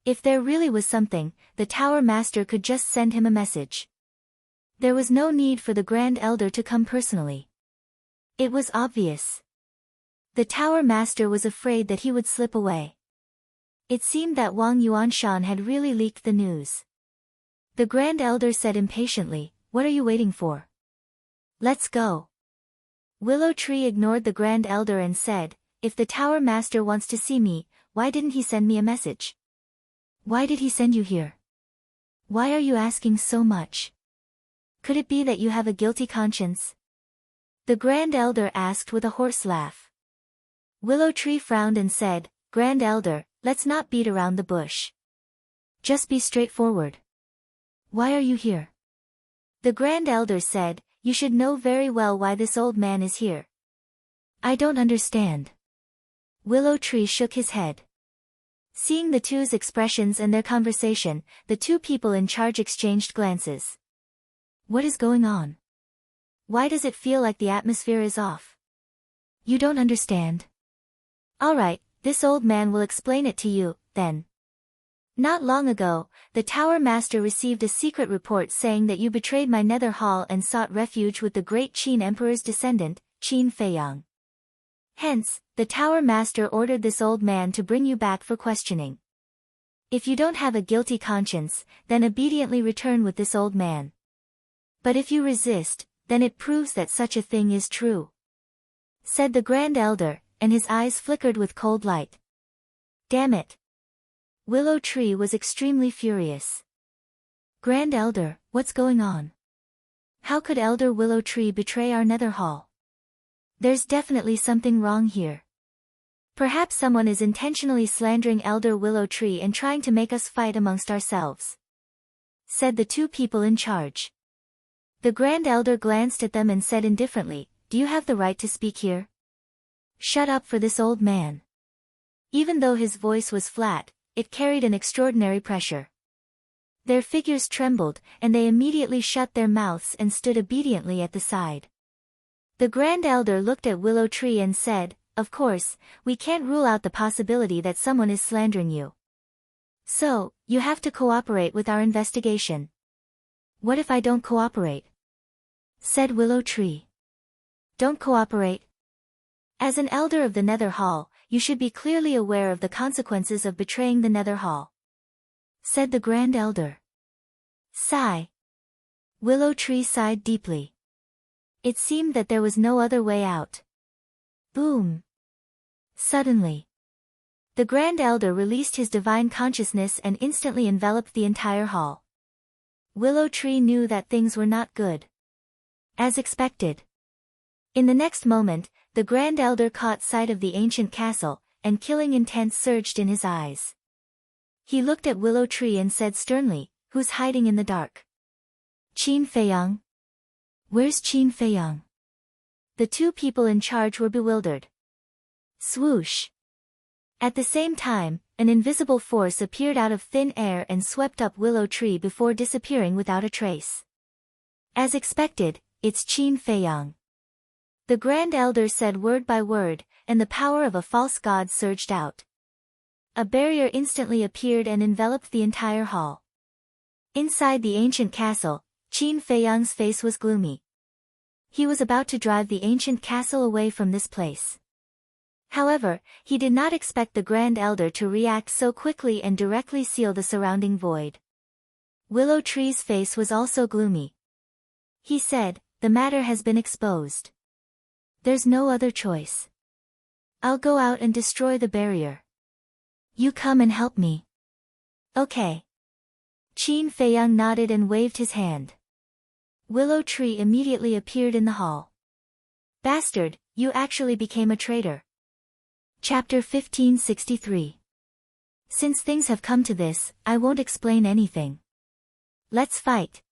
If there really was something, the Tower Master could just send him a message. There was no need for the Grand Elder to come personally. It was obvious. The Tower Master was afraid that he would slip away. It seemed that Wang Yuanshan had really leaked the news. The Grand Elder said impatiently, "What are you waiting for? Let's go." Willow Tree ignored the Grand Elder and said, "If the Tower Master wants to see me, why didn't he send me a message? Why did he send you here? Why are you asking so much? Could it be that you have a guilty conscience?" The Grand Elder asked with a hoarse laugh. Willow Tree frowned and said, "Grand Elder, let's not beat around the bush. Just be straightforward. Why are you here?" The Grand Elder said, "You should know very well why this old man is here." "I don't understand." Willow Tree shook his head. Seeing the two's expressions and their conversation, the two people in charge exchanged glances. What is going on? Why does it feel like the atmosphere is off? You don't understand? Alright, this old man will explain it to you, then. Not long ago, the Tower Master received a secret report saying that you betrayed my Nether Hall and sought refuge with the great Qin Emperor's descendant, Qin Feiyang. Hence, the tower master ordered this old man to bring you back for questioning. If you don't have a guilty conscience, then obediently return with this old man. But if you resist, then it proves that such a thing is true," said the Grand Elder, and his eyes flickered with cold light. "Damn it!" Willow Tree was extremely furious. "Grand Elder, what's going on? How could Elder Willow Tree betray our nether hall? There's definitely something wrong here. Perhaps someone is intentionally slandering Elder Willow Tree and trying to make us fight amongst ourselves," said the two people in charge. The Grand Elder glanced at them and said indifferently, "Do you have the right to speak here? Shut up for this old man." Even though his voice was flat, it carried an extraordinary pressure. Their figures trembled, and they immediately shut their mouths and stood obediently at the side. The Grand Elder looked at Willow Tree and said, "Of course, we can't rule out the possibility that someone is slandering you. So, you have to cooperate with our investigation." "What if I don't cooperate?" said Willow Tree. "Don't cooperate? As an elder of the Nether Hall, you should be clearly aware of the consequences of betraying the Nether Hall," said the Grand Elder. Sigh. Willow Tree sighed deeply. It seemed that there was no other way out. Boom! Suddenly, the Grand Elder released his divine consciousness and instantly enveloped the entire hall. Willow Tree knew that things were not good. As expected. In the next moment, the Grand Elder caught sight of the ancient castle, and killing intent surged in his eyes. He looked at Willow Tree and said sternly, "Who's hiding in the dark?" "Qin Feiyang." "Where's Qin Feiyang?" The two people in charge were bewildered. Swoosh! At the same time, an invisible force appeared out of thin air and swept up Willow Tree before disappearing without a trace. As expected, "It's Qin Feiyang." The Grand Elder said word by word, and the power of a false god surged out. A barrier instantly appeared and enveloped the entire hall. Inside the ancient castle, Qin Feiyang's face was gloomy. He was about to drive the ancient castle away from this place. However, he did not expect the Grand Elder to react so quickly and directly seal the surrounding void. Willow Tree's face was also gloomy. He said, "The matter has been exposed. There's no other choice. I'll go out and destroy the barrier. You come and help me." "Okay." Qin Feiyang nodded and waved his hand. Willow Tree immediately appeared in the hall. "Bastard, you actually became a traitor." Chapter 1563. Since things have come to this, I won't explain anything. Let's fight.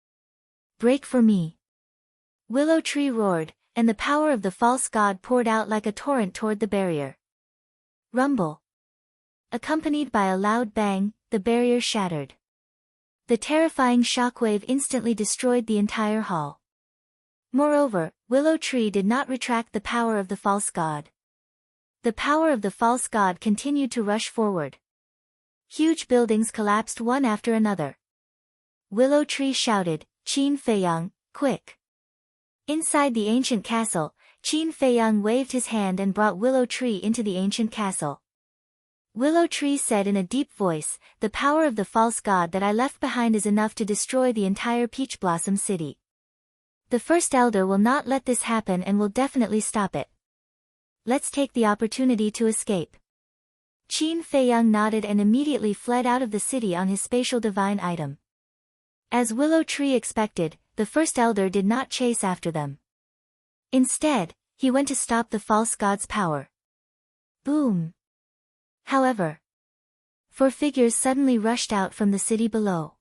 Break for me. Willow Tree roared, and the power of the false god poured out like a torrent toward the barrier. Rumble. Accompanied by a loud bang, the barrier shattered. The terrifying shockwave instantly destroyed the entire hall. Moreover, Willow Tree did not retract the power of the false god. The power of the false god continued to rush forward. Huge buildings collapsed one after another. Willow Tree shouted, "Qin Feiyang, quick!" Inside the ancient castle, Qin Feiyang waved his hand and brought Willow Tree into the ancient castle. Willow Tree said in a deep voice, "The power of the false god that I left behind is enough to destroy the entire Peach Blossom City. The First Elder will not let this happen and will definitely stop it. Let's take the opportunity to escape." Qin Feiyang nodded and immediately fled out of the city on his spatial divine item. As Willow Tree expected, the First Elder did not chase after them. Instead, he went to stop the false god's power. Boom! However, four figures suddenly rushed out from the city below.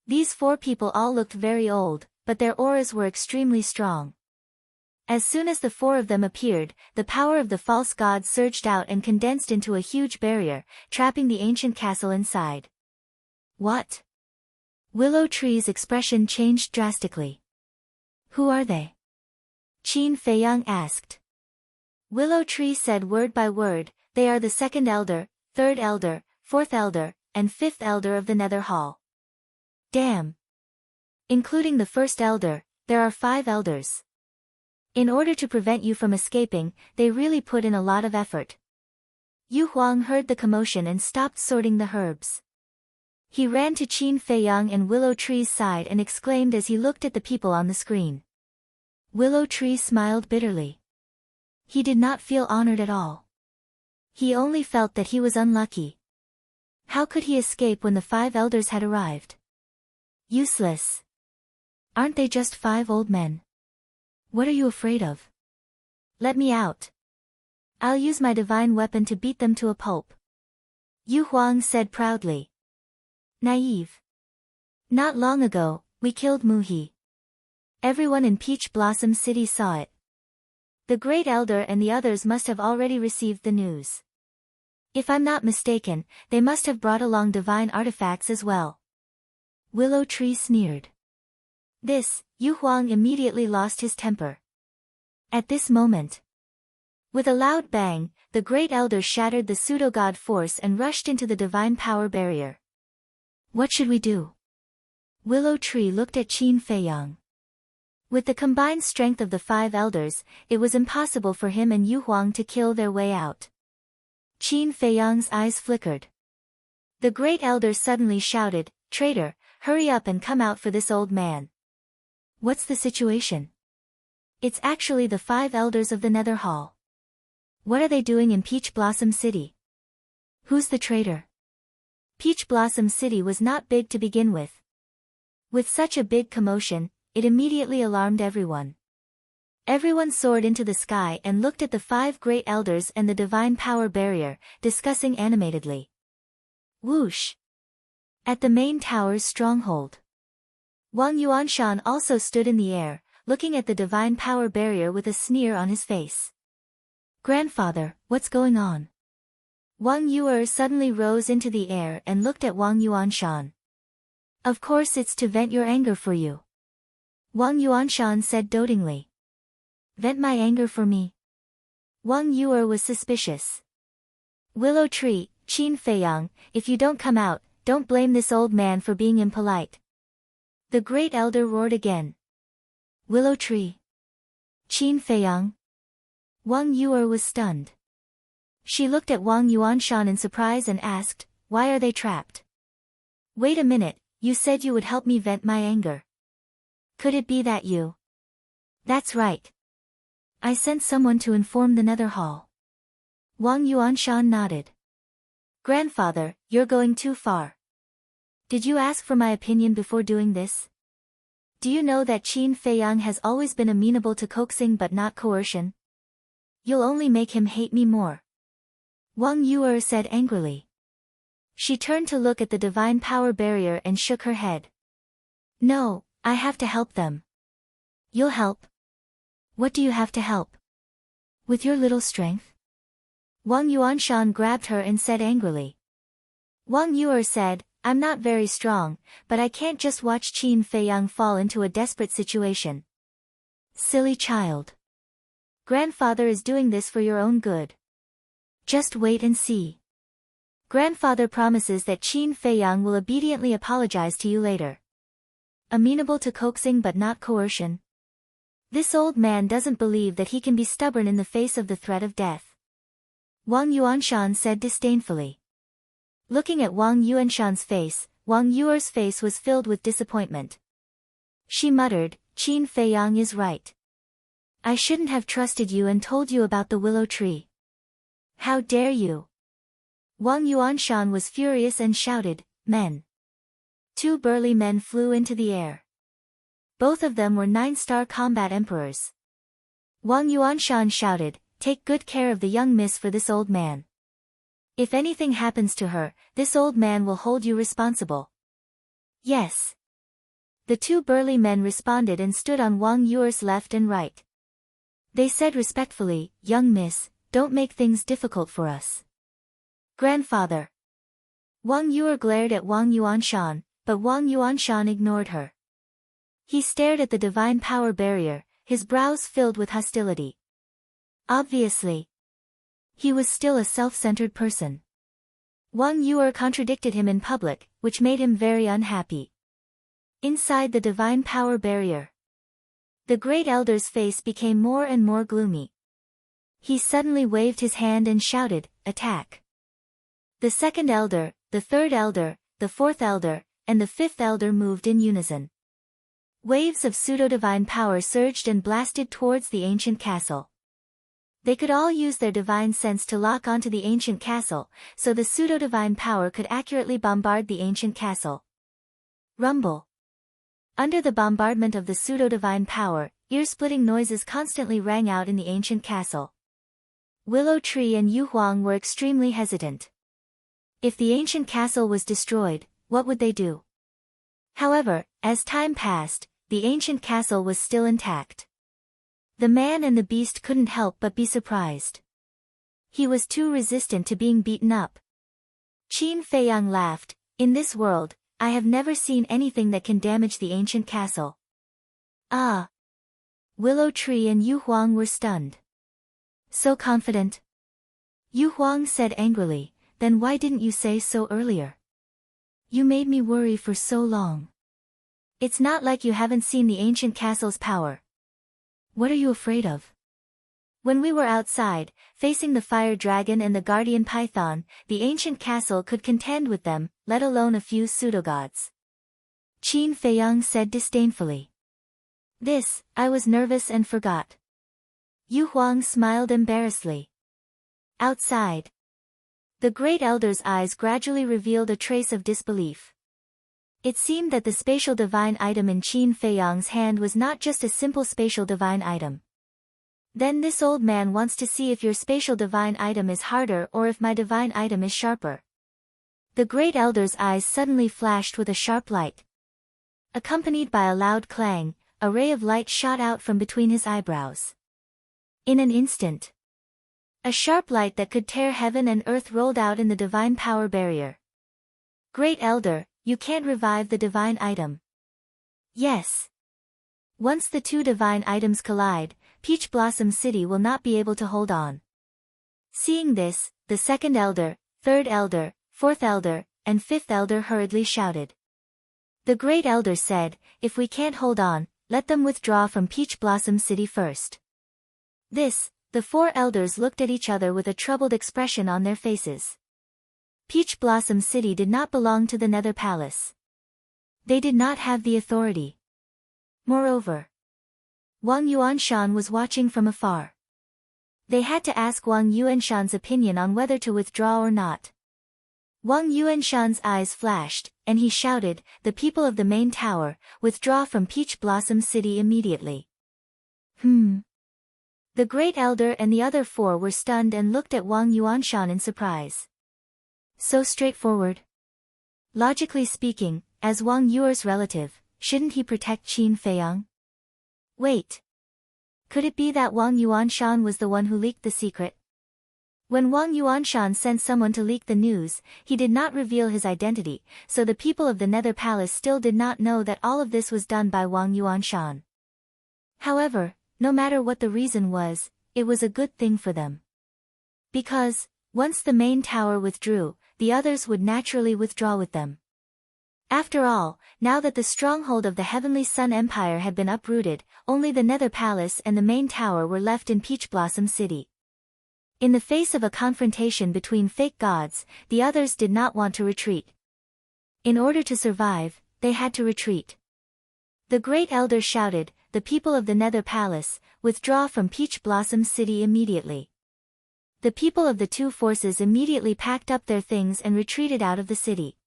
These four people all looked very old, but their auras were extremely strong. As soon as the four of them appeared, the power of the false god surged out and condensed into a huge barrier, trapping the ancient castle inside. What? Willow Tree's expression changed drastically. Who are they? Qin Feiyang asked. Willow Tree said word by word, "They are the Second Elder, Third Elder, Fourth Elder, and Fifth Elder of the Nether Hall." Damn! Including the First Elder, there are 5 Elders. In order to prevent you from escaping, they really put in a lot of effort. Yu Huang heard the commotion and stopped sorting the herbs. He ran to Qin Feiyang and Willow Tree's side and exclaimed as he looked at the people on the screen. Willow Tree smiled bitterly. He did not feel honored at all. He only felt that he was unlucky. How could he escape when the 5 elders had arrived? Useless. Aren't they just 5 old men? What are you afraid of? Let me out. I'll use my divine weapon to beat them to a pulp. Yu Huang said proudly. Naive. Not long ago, we killed Muhi. Everyone in Peach Blossom City saw it. The Great Elder and the others must have already received the news. If I'm not mistaken, they must have brought along divine artifacts as well. Willow Tree sneered. This, Yu Huang immediately lost his temper. At this moment, with a loud bang, the Great Elder shattered the pseudo-god force and rushed into the divine power barrier. What should we do? Willow Tree looked at Qin Feiyang. With the combined strength of the 5 elders, it was impossible for him and Yu Huang to kill their way out. Qin Feiyang's eyes flickered. The Great Elder suddenly shouted, "Traitor, hurry up and come out for this old man." What's the situation? It's actually the 5 elders of the Nether Hall. What are they doing in Peach Blossom City? Who's the traitor? Peach Blossom City was not big to begin with. With such a big commotion, it immediately alarmed everyone. Everyone soared into the sky and looked at the 5 great elders and the divine power barrier, discussing animatedly. Whoosh! At the main tower's stronghold, Wang Yuanshan also stood in the air, looking at the divine power barrier with a sneer on his face. Grandfather, what's going on? Wang Yuer suddenly rose into the air and looked at Wang Yuanshan. Of course it's to vent your anger for you. Wang Yuanshan said dotingly. Vent my anger for me? Wang Yuer was suspicious. Willow Tree, Qin Feiyang, if you don't come out, don't blame this old man for being impolite. The Great Elder roared again. Willow Tree. Qin Feiyang. Wang Yuer was stunned. She looked at Wang Yuanshan in surprise and asked, why are they trapped? Wait a minute, you said you would help me vent my anger. Could it be that you? That's right. I sent someone to inform the Nether Hall. Wang Yuanshan nodded. Grandfather, you're going too far. Did you ask for my opinion before doing this? Do you know that Qin Feiyang has always been amenable to coaxing but not coercion? You'll only make him hate me more. Wang Yuer said angrily. She turned to look at the divine power barrier and shook her head. No, I have to help them. You'll help? What do you have to help? With your little strength? Wang Yuanshan grabbed her and said angrily. Wang Yuer said, I'm not very strong, but I can't just watch Qin Feiyang fall into a desperate situation. Silly child. Grandfather is doing this for your own good. Just wait and see. Grandfather promises that Qin Feiyang will obediently apologize to you later. Amenable to coaxing but not coercion. This old man doesn't believe that he can be stubborn in the face of the threat of death. Wang Yuanshan said disdainfully. Looking at Wang Yuanshan's face, Wang Yuer's face was filled with disappointment. She muttered, Qin Feiyang is right. I shouldn't have trusted you and told you about the willow tree. How dare you? Wang Yuanshan was furious and shouted, Men. 2 burly men flew into the air. Both of them were 9-star combat emperors. Wang Yuanshan shouted, Take good care of the young miss for this old man. If anything happens to her, this old man will hold you responsible. Yes. The 2 burly men responded and stood on Wang Yuer's left and right. They said respectfully, Young miss, don't make things difficult for us. Grandfather. Wang Yuer glared at Wang Yuanshan, but Wang Yuanshan ignored her. He stared at the divine power barrier, his brows filled with hostility. Obviously, he was still a self-centered person. Wang Yuer contradicted him in public, which made him very unhappy. Inside the divine power barrier, The great elder's face became more and more gloomy. He suddenly waved his hand and shouted, "Attack!" The second elder, the third elder, the fourth elder, and the fifth elder moved in unison. Waves of pseudo-divine power surged and blasted towards the ancient castle. They could all use their divine sense to lock onto the ancient castle, so the pseudo-divine power could accurately bombard the ancient castle. Rumble. Under the bombardment of the pseudo-divine power, ear-splitting noises constantly rang out in the ancient castle. Willow Tree and Yu Huang were extremely hesitant. If the ancient castle was destroyed, what would they do? However, as time passed, the ancient castle was still intact. The man and the beast couldn't help but be surprised. He was too resistant to being beaten up. Qin Feiyang laughed, "In this world, I have never seen anything that can damage the ancient castle." Ah! Willow Tree and Yu Huang were stunned. So confident? Yu Huang said angrily, "Then why didn't you say so earlier? You made me worry for so long. It's not like you haven't seen the ancient castle's power. What are you afraid of?" When we were outside, facing the fire dragon and the guardian python, the ancient castle could contend with them, let alone a few pseudo-gods. Qin Feiyang said disdainfully. "This, I was nervous and forgot." Yu Huang smiled embarrassedly. Outside. The great elder's eyes gradually revealed a trace of disbelief. It seemed that the spatial divine item in Qin Feiyang's hand was not just a simple spatial divine item. "Then this old man wants to see if your spatial divine item is harder or if my divine item is sharper." The great elder's eyes suddenly flashed with a sharp light. Accompanied by a loud clang, a ray of light shot out from between his eyebrows. In an instant, a sharp light that could tear heaven and earth rolled out in the divine power barrier. "Great elder, you can't revive the divine item." "Yes. Once the two divine items collide, Peach Blossom City will not be able to hold on." Seeing this, the second elder, third elder, fourth elder, and fifth elder hurriedly shouted. The great elder said, "If we can't hold on, let them withdraw from Peach Blossom City first." The four elders looked at each other with a troubled expression on their faces. Peach Blossom City did not belong to the Nether Palace. They did not have the authority. Moreover, Wang Yuanshan was watching from afar. They had to ask Wang Yuanshan's opinion on whether to withdraw or not. Wang Yuanshan's eyes flashed, and he shouted, "The people of the main tower, withdraw from Peach Blossom City immediately." The great elder and the other four were stunned and looked at Wang Yuanshan in surprise. So straightforward. Logically speaking, as Wang Yuer's relative, shouldn't he protect Qin Feiyang? Wait. Could it be that Wang Yuanshan was the one who leaked the secret? When Wang Yuanshan sent someone to leak the news, he did not reveal his identity, so the people of the Nether Palace still did not know that all of this was done by Wang Yuanshan. However, no matter what the reason was, it was a good thing for them. Because, once the main tower withdrew, the others would naturally withdraw with them. After all, now that the stronghold of the Heavenly Sun Empire had been uprooted, only the Nether Palace and the main tower were left in Peach Blossom City. In the face of a confrontation between fake gods, the others did not want to retreat. In order to survive, they had to retreat. The great elder shouted, "The people of the Nether Palace, withdraw from Peach Blossom City immediately." The people of the two forces immediately packed up their things and retreated out of the city.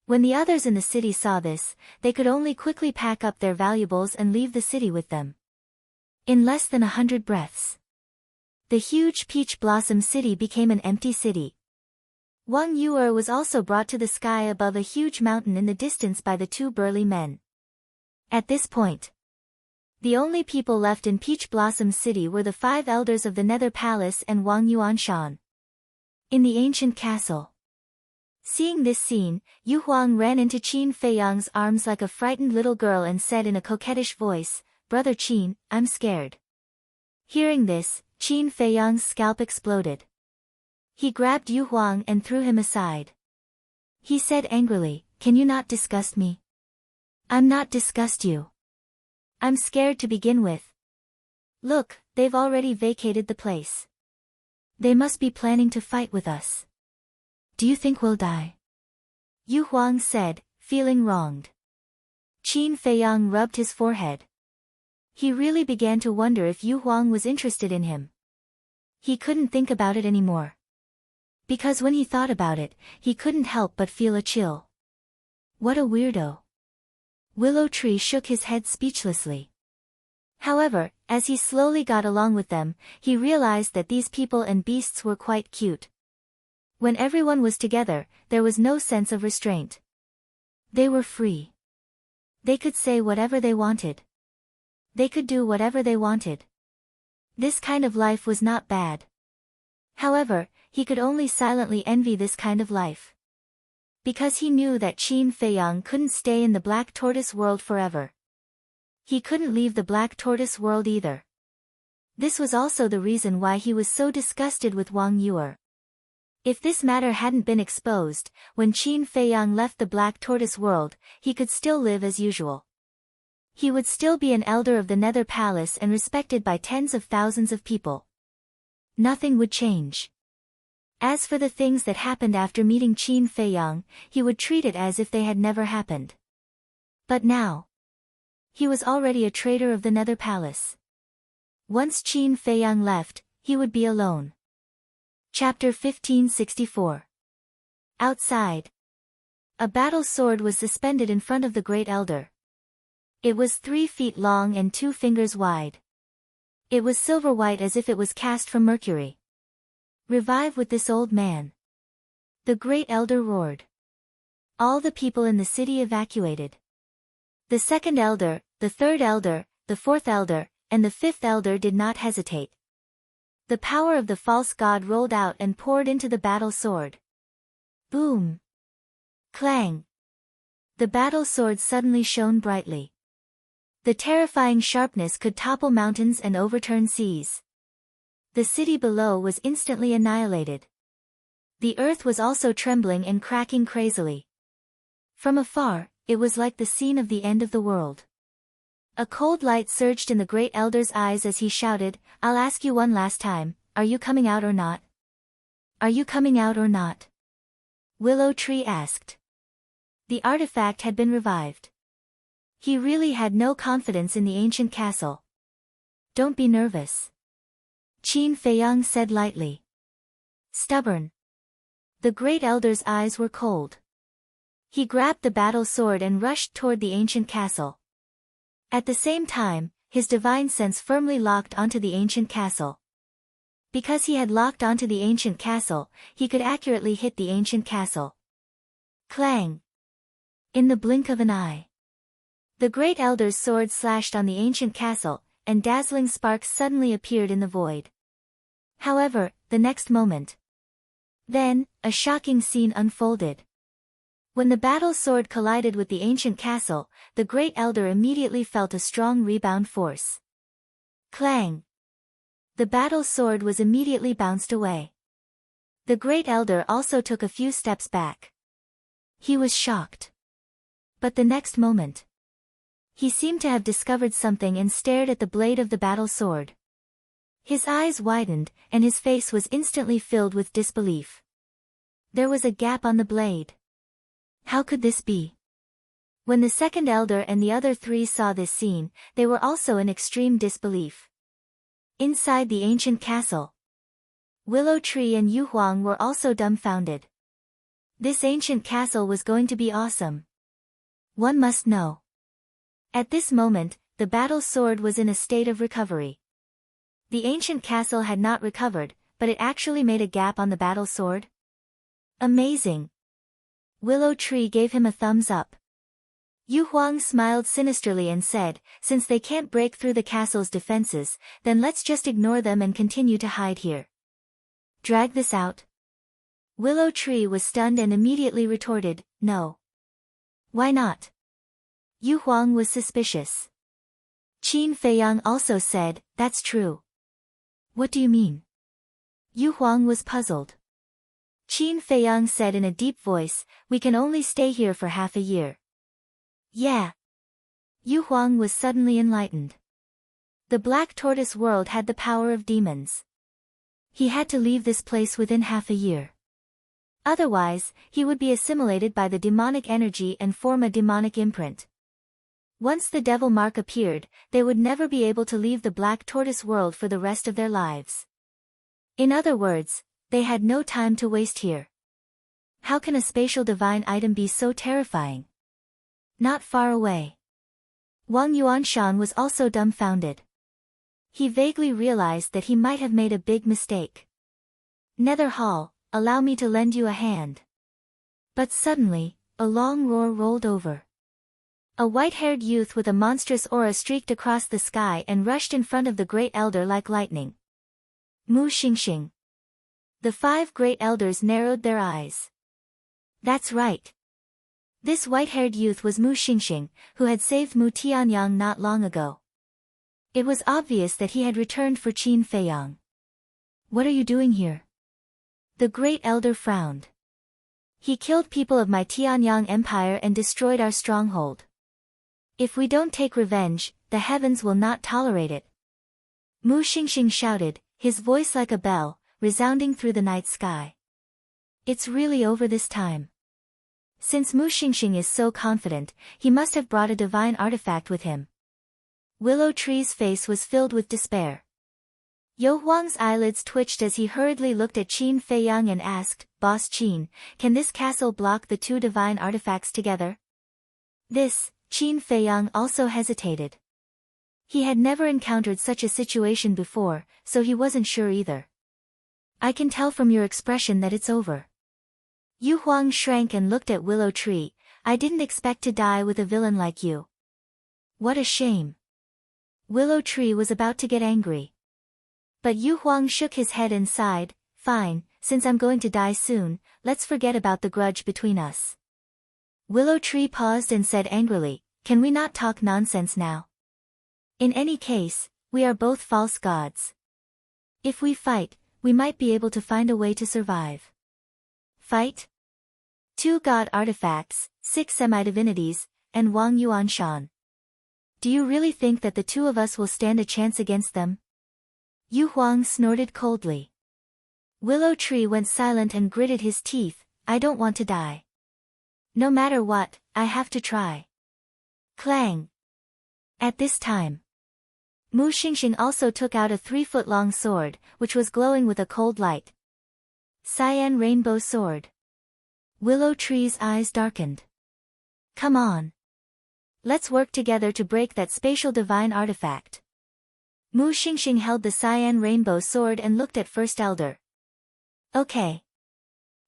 When the others in the city saw this, they could only quickly pack up their valuables and leave the city with them. In less than 100 breaths, the huge Peach Blossom City became an empty city. Wang Yuer was also brought to the sky above a huge mountain in the distance by the two burly men. At this point, the only people left in Peach Blossom City were the 5 elders of the Nether Palace and Wang Yuanshan. In the ancient castle. Seeing this scene, Yu Huang ran into Qin Feiyang's arms like a frightened little girl and said in a coquettish voice, "Brother Qin, I'm scared." Hearing this, Qin Feiyang's scalp exploded. He grabbed Yu Huang and threw him aside. He said angrily, "Can you not disgust me?" "I'm not disgust you. I'm scared to begin with. Look, they've already vacated the place. They must be planning to fight with us. Do you think we'll die? Yu Huang said, feeling wronged. Qin Feiyang rubbed his forehead. He really began to wonder if Yu Huang was interested in him. He couldn't think about it anymore. Because when he thought about it, he couldn't help but feel a chill. What a weirdo. Willow Tree shook his head speechlessly. However, as he slowly got along with them, he realized that these people and beasts were quite cute. When everyone was together, there was no sense of restraint. They were free. They could say whatever they wanted. They could do whatever they wanted. This kind of life was not bad. However, he could only silently envy this kind of life. Because he knew that Qin Feiyang couldn't stay in the Black Tortoise world forever. He couldn't leave the Black Tortoise world either. This was also the reason why he was so disgusted with Wang Yuer. If this matter hadn't been exposed, when Qin Feiyang left the Black Tortoise world, he could still live as usual. He would still be an elder of the Nether Palace and respected by tens of thousands of people. Nothing would change. As for the things that happened after meeting Qin Feiyang, he would treat it as if they had never happened. But now, he was already a traitor of the Nether Palace. Once Qin Feiyang left, he would be alone. Chapter 1564. Outside. A battle sword was suspended in front of the Great Elder. It was 3 feet long and 2 fingers wide. It was silver white as if it was cast from mercury. Revive with this old man. The Great Elder roared. All the people in the city evacuated. The second elder, the third elder, the fourth elder, and the fifth elder did not hesitate. The power of the false god rolled out and poured into the battle sword. Boom! Clang! The battle sword suddenly shone brightly. The terrifying sharpness could topple mountains and overturn seas. The city below was instantly annihilated. The earth was also trembling and cracking crazily. From afar, it was like the scene of the end of the world. A cold light surged in the Great Elder's eyes as he shouted, "I'll ask you one last time, are you coming out or not? Are you coming out or not?" Willow Tree asked. The artifact had been revived. He really had no confidence in the ancient castle. Don't be nervous. Qin Feiyang said lightly. Stubborn. The Great Elder's eyes were cold. He grabbed the battle sword and rushed toward the ancient castle. At the same time, his divine sense firmly locked onto the ancient castle. Because he had locked onto the ancient castle, he could accurately hit the ancient castle. Clang! In the blink of an eye. The Great Elder's sword slashed on the ancient castle, and dazzling sparks suddenly appeared in the void. However, the next moment. Then, a shocking scene unfolded. When the battle sword collided with the ancient castle, the Great Elder immediately felt a strong rebound force. Clang! The battle sword was immediately bounced away. The Great Elder also took a few steps back. He was shocked. But the next moment, he seemed to have discovered something and stared at the blade of the battle sword. His eyes widened, and his face was instantly filled with disbelief. There was a gap on the blade. How could this be? When the second elder and the other 3 saw this scene, they were also in extreme disbelief. Inside the ancient castle, Willow Tree and Yu Huang were also dumbfounded. This ancient castle was going to be awesome. One must know. At this moment, the battle sword was in a state of recovery. The ancient castle had not recovered, but it actually made a gap on the battle sword. Amazing! Willow Tree gave him a thumbs up. Yu Huang smiled sinisterly and said, "Since they can't break through the castle's defenses, then let's just ignore them and continue to hide here." Drag this out? Willow Tree was stunned and immediately retorted, "No." Why not? Yu Huang was suspicious. Qin Feiyang also said, "That's true." What do you mean? Yu Huang was puzzled. Qin Feiyang said in a deep voice, "We can only stay here for half a year." Yeah. Yu Huang was suddenly enlightened. The Black Tortoise world had the power of demons. He had to leave this place within half a year. Otherwise, he would be assimilated by the demonic energy and form a demonic imprint. Once the devil mark appeared, they would never be able to leave the Black Tortoise world for the rest of their lives. In other words, they had no time to waste here. How can a spatial divine item be so terrifying? Not far away. Wang Yuanshan was also dumbfounded. He vaguely realized that he might have made a big mistake. Nether Hall, allow me to lend you a hand. But suddenly, a long roar rolled over. A white-haired youth with a monstrous aura streaked across the sky and rushed in front of the Great Elder like lightning. Mu Xingxing. The 5 Great Elders narrowed their eyes. That's right. This white-haired youth was Mu Xingxing, who had saved Mu Tianyang not long ago. It was obvious that he had returned for Qin Feiyang. What are you doing here? The Great Elder frowned. He killed people of my Tianyang Empire and destroyed our stronghold. If we don't take revenge, the heavens will not tolerate it. Mu Xingxing shouted, his voice like a bell, resounding through the night sky. It's really over this time. Since Mu Xingxing is so confident, he must have brought a divine artifact with him. Willow Tree's face was filled with despair. Yo Huang's eyelids twitched as he hurriedly looked at Qin Feiyang and asked, Boss Qin, can this castle block the 2 divine artifacts together? Qin Feiyang also hesitated. He had never encountered such a situation before, so he wasn't sure either. I can tell from your expression that it's over. Yu Huang shrank and looked at Willow Tree. I didn't expect to die with a villain like you. What a shame. Willow Tree was about to get angry. But Yu Huang shook his head and sighed, fine, since I'm going to die soon, let's forget about the grudge between us. Willow Tree paused and said angrily, can we not talk nonsense now? In any case, we are both false gods. If we fight, we might be able to find a way to survive. Fight? 2 god artifacts, 6 semi-divinities, and Wang Yuanshan. Do you really think that the 2 of us will stand a chance against them? Yu Huang snorted coldly. Willow Tree went silent and gritted his teeth, I don't want to die. No matter what, I have to try. Clang. At this time, Mu Xingxing also took out a 3-foot-long sword, which was glowing with a cold light. Cyan Rainbow Sword. Willow Tree's eyes darkened. Come on. Let's work together to break that spatial divine artifact. Mu Xingxing held the Cyan Rainbow Sword and looked at First Elder. Okay.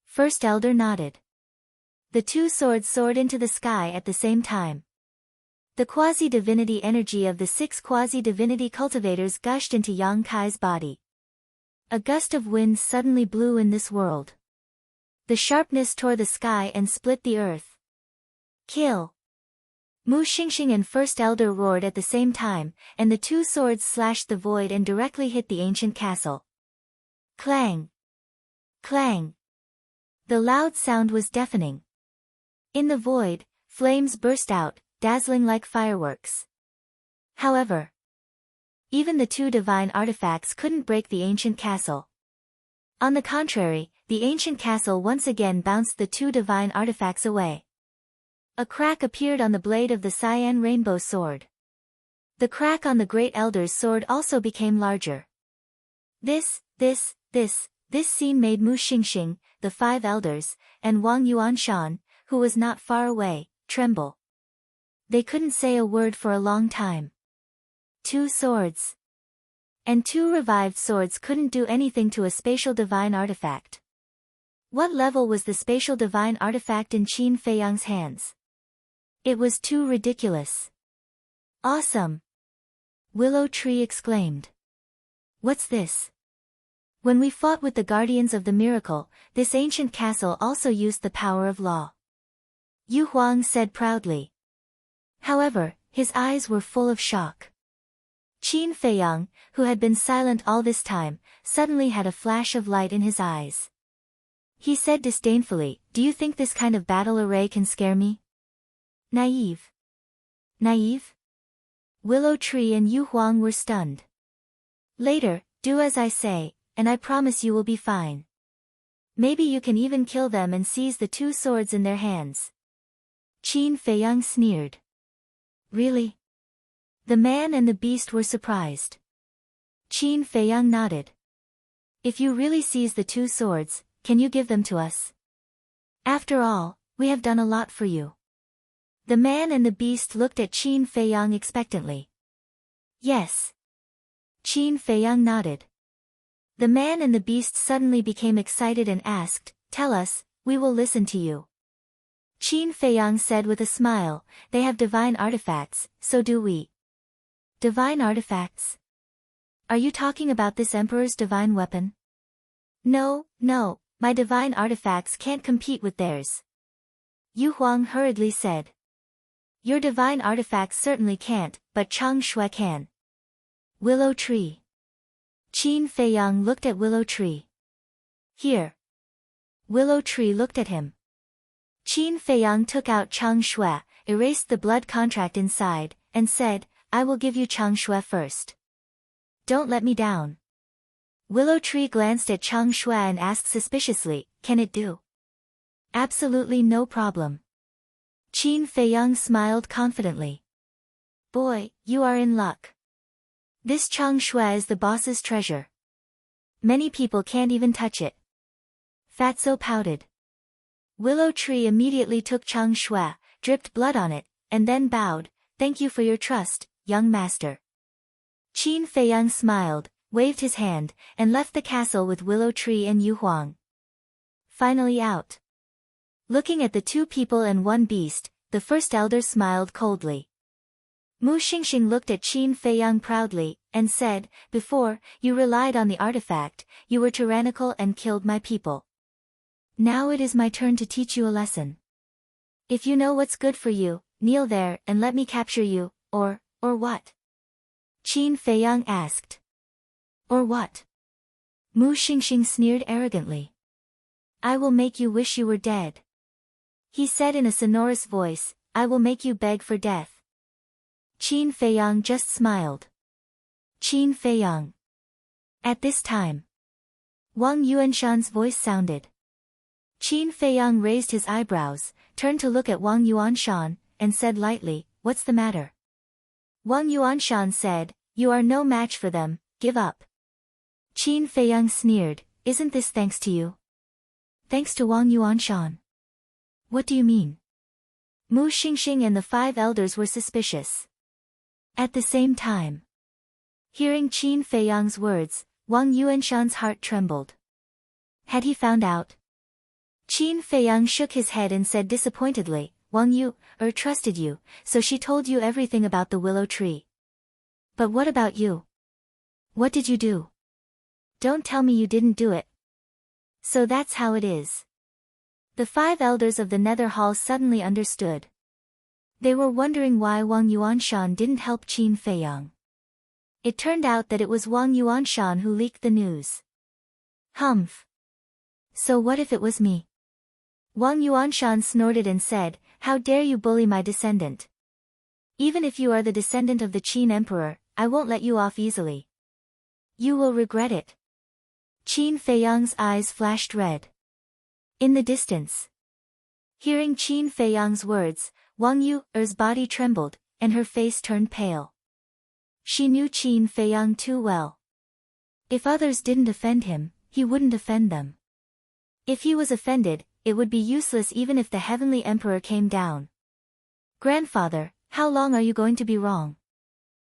First Elder nodded. The 2 swords soared into the sky at the same time. The quasi-divinity energy of the 6 quasi-divinity cultivators gushed into Yang Kai's body. A gust of wind suddenly blew in this world. The sharpness tore the sky and split the earth. Kill! Mu Xingxing and First Elder roared at the same time, and the 2 swords slashed the void and directly hit the ancient castle. Clang! Clang! The loud sound was deafening. In the void, flames burst out, dazzling like fireworks. However, even the 2 divine artifacts couldn't break the ancient castle. On the contrary, the ancient castle once again bounced the 2 divine artifacts away. A crack appeared on the blade of the Cyan Rainbow Sword. The crack on the Great Elder's sword also became larger. This scene made Mu Xingxing, the 5 elders, and Wang Yuanshan, who was not far away, tremble. They couldn't say a word for a long time. 2 swords. And 2 revived swords couldn't do anything to a spatial divine artifact. What level was the spatial divine artifact in Qin Feiyang's hands? It was too ridiculous. Awesome! Willow Tree exclaimed. What's this? When we fought with the Guardians of the Miracle, this ancient castle also used the power of law. Yu Huang said proudly. However, his eyes were full of shock. Qin Feiyang, who had been silent all this time, suddenly had a flash of light in his eyes. He said disdainfully, do you think this kind of battle array can scare me? Naive. Naive? Willow Tree and Yu Huang were stunned. Later, do as I say, and I promise you will be fine. Maybe you can even kill them and seize the 2 swords in their hands. Qin Feiyang sneered. Really? The man and the beast were surprised. Qin Feiyang nodded. If you really seize the 2 swords, can you give them to us? After all, we have done a lot for you. The man and the beast looked at Qin Feiyang expectantly. Yes. Qin Feiyang nodded. The man and the beast suddenly became excited and asked, Tell us, we will listen to you. Qin Feiyang said with a smile, They have divine artifacts, so do we. Divine artifacts? Are you talking about this emperor's divine weapon? No, my divine artifacts can't compete with theirs. Yu Huang hurriedly said. Your divine artifacts certainly can't, but Chang Shui can. Willow Tree. Qin Feiyang looked at Willow Tree. Here. Willow Tree looked at him. Qin Feiyang took out Chang Shui, erased the blood contract inside, and said, I will give you Chang Shui first. Don't let me down. Willow Tree glanced at Chang Shui and asked suspiciously, Can it do? Absolutely no problem. Qin Feiyang smiled confidently. Boy, you are in luck. This Chang Shui is the boss's treasure. Many people can't even touch it. Fatso pouted. Willow Tree immediately took Chang Shui, dripped blood on it, and then bowed, Thank you for your trust, young master. Qin Feiyang smiled, waved his hand, and left the castle with Willow Tree and Yu Huang. Finally out. Looking at the 2 people and 1 beast, the first elder smiled coldly. Mu Xingxing looked at Qin Feiyang proudly, and said, Before, you relied on the artifact, you were tyrannical and killed my people. Now it is my turn to teach you a lesson. If you know what's good for you, kneel there and let me capture you, or what? Qin Feiyang asked. Or what? Mu Xingxing sneered arrogantly. I will make you wish you were dead. He said in a sonorous voice, I will make you beg for death. Qin Feiyang just smiled. Qin Feiyang. At this time, Wang Yuanshan's voice sounded. Qin Feiyang raised his eyebrows, turned to look at Wang Yuanshan, and said lightly, What's the matter? Wang Yuanshan said, You are no match for them, give up. Qin Feiyang sneered, Isn't this thanks to you? Thanks to Wang Yuanshan? What do you mean? Mu Xingxing and the 5 elders were suspicious. At the same time, hearing Qin Feiyang's words, Wang Yuanshan's heart trembled. Had he found out? Qin Feiyang shook his head and said disappointedly, Wang Yu, trusted you, so she told you everything about the willow tree. But what about you? What did you do? Don't tell me you didn't do it. So that's how it is. The 5 elders of the Nether Hall suddenly understood. They were wondering why Wang Yuanshan didn't help Qin Feiyang. It turned out that it was Wang Yuanshan who leaked the news. Humph. So what if it was me? Wang Yuanshan snorted and said, How dare you bully my descendant? Even if you are the descendant of the Qin Emperor, I won't let you off easily. You will regret it. Qin Feiyang's eyes flashed red. In the distance. Hearing Qin Feiyang's words, Wang Yu's body trembled, and her face turned pale. She knew Qin Feiyang too well. If others didn't offend him, he wouldn't offend them. If he was offended, it would be useless even if the Heavenly Emperor came down. Grandfather, how long are you going to be wrong?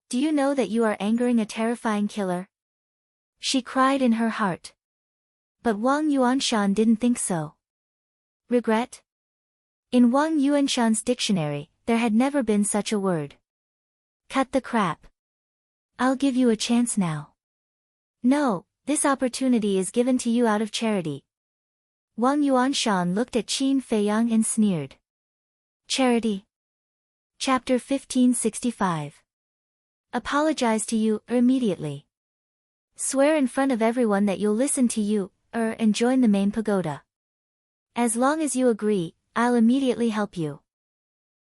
Do you know that you are angering a terrifying killer? She cried in her heart. But Wang Yuanshan didn't think so. Regret? In Wang Yuanshan's dictionary, there had never been such a word. Cut the crap. I'll give you a chance now. No, this opportunity is given to you out of charity. Wang Yuanshan looked at Qin Feiyang and sneered. Charity. Chapter 1565. Apologize to you immediately. Swear in front of everyone that you'll listen to you and join the main pagoda. As long as you agree, I'll immediately help you.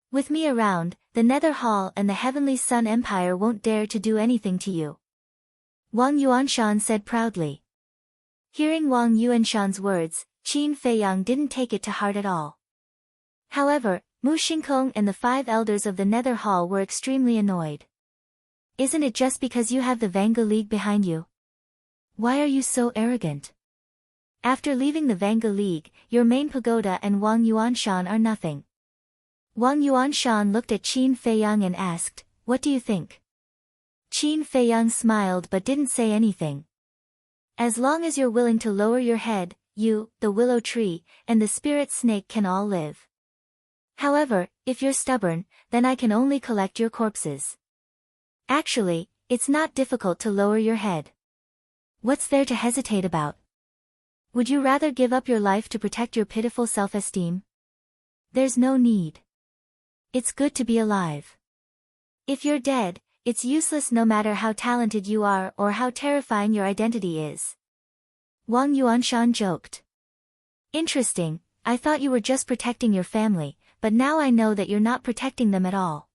With me around, the Nether Hall and the Heavenly Sun Empire won't dare to do anything to you. Wang Yuanshan said proudly. Hearing Wang Yuanshan's words, Qin Feiyang didn't take it to heart at all. However, Mu Xingkong and the 5 elders of the Nether Hall were extremely annoyed. Isn't it just because you have the Vanga League behind you? Why are you so arrogant? After leaving the Vanga League, your main pagoda and Wang Yuanshan are nothing. Wang Yuanshan looked at Qin Feiyang and asked, "What do you think?" Qin Feiyang smiled but didn't say anything. As long as you're willing to lower your head, you, the willow tree, and the spirit snake can all live. However, if you're stubborn, then I can only collect your corpses. Actually, it's not difficult to lower your head. What's there to hesitate about? Would you rather give up your life to protect your pitiful self-esteem? There's no need. It's good to be alive. If you're dead, it's useless no matter how talented you are or how terrifying your identity is. Wang Yuanshan joked. Interesting, I thought you were just protecting your family, but now I know that you're not protecting them at all.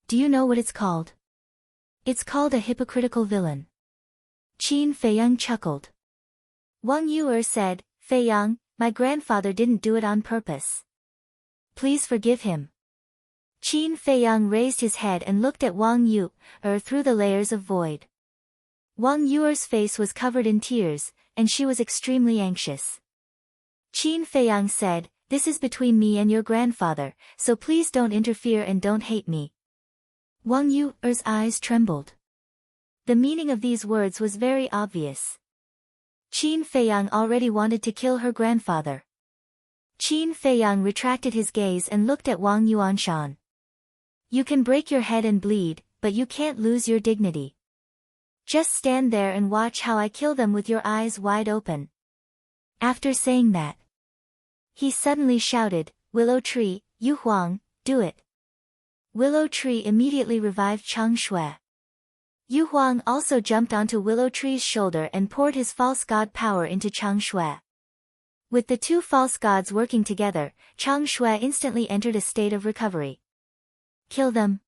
Do you know what it's called? It's called a hypocritical villain. Qin Feiyang chuckled. Wang Yuer said, "Feiyang, my grandfather didn't do it on purpose. Please forgive him." Qin Feiyang raised his head and looked at Wang Yuer through the layers of void. Wang Yuer's face was covered in tears, and she was extremely anxious. Qin Feiyang said, "This is between me and your grandfather, so please don't interfere and don't hate me." Wang Yuer's eyes trembled. The meaning of these words was very obvious. Qin Feiyang already wanted to kill her grandfather. Qin Feiyang retracted his gaze and looked at Wang Yuanshan. You can break your head and bleed, but you can't lose your dignity. Just stand there and watch how I kill them with your eyes wide open. After saying that, he suddenly shouted, "Willow Tree, Yu Huang, do it." Willow Tree immediately revived Chang Shui. Yu Huang also jumped onto Willow Tree's shoulder and poured his false god power into Chang Shui. With the 2 false gods working together, Chang Shui instantly entered a state of recovery. Kill them.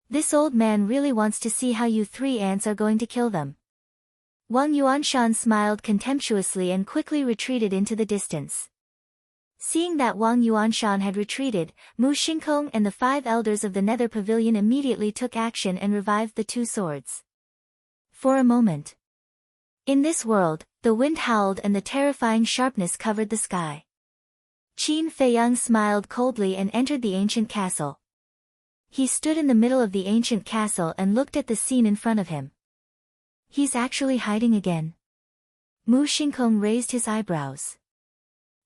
This old man really wants to see how you 3 ants are going to kill them. Wang Yuanshan smiled contemptuously and quickly retreated into the distance. Seeing that Wang Yuanshan had retreated, Mu Xingkong and the 5 elders of the Nether Pavilion immediately took action and revived the 2 swords. For a moment. In this world, the wind howled and the terrifying sharpness covered the sky. Qin Feiyang smiled coldly and entered the ancient castle. He stood in the middle of the ancient castle and looked at the scene in front of him. He's actually hiding again. Mu Xingkong raised his eyebrows.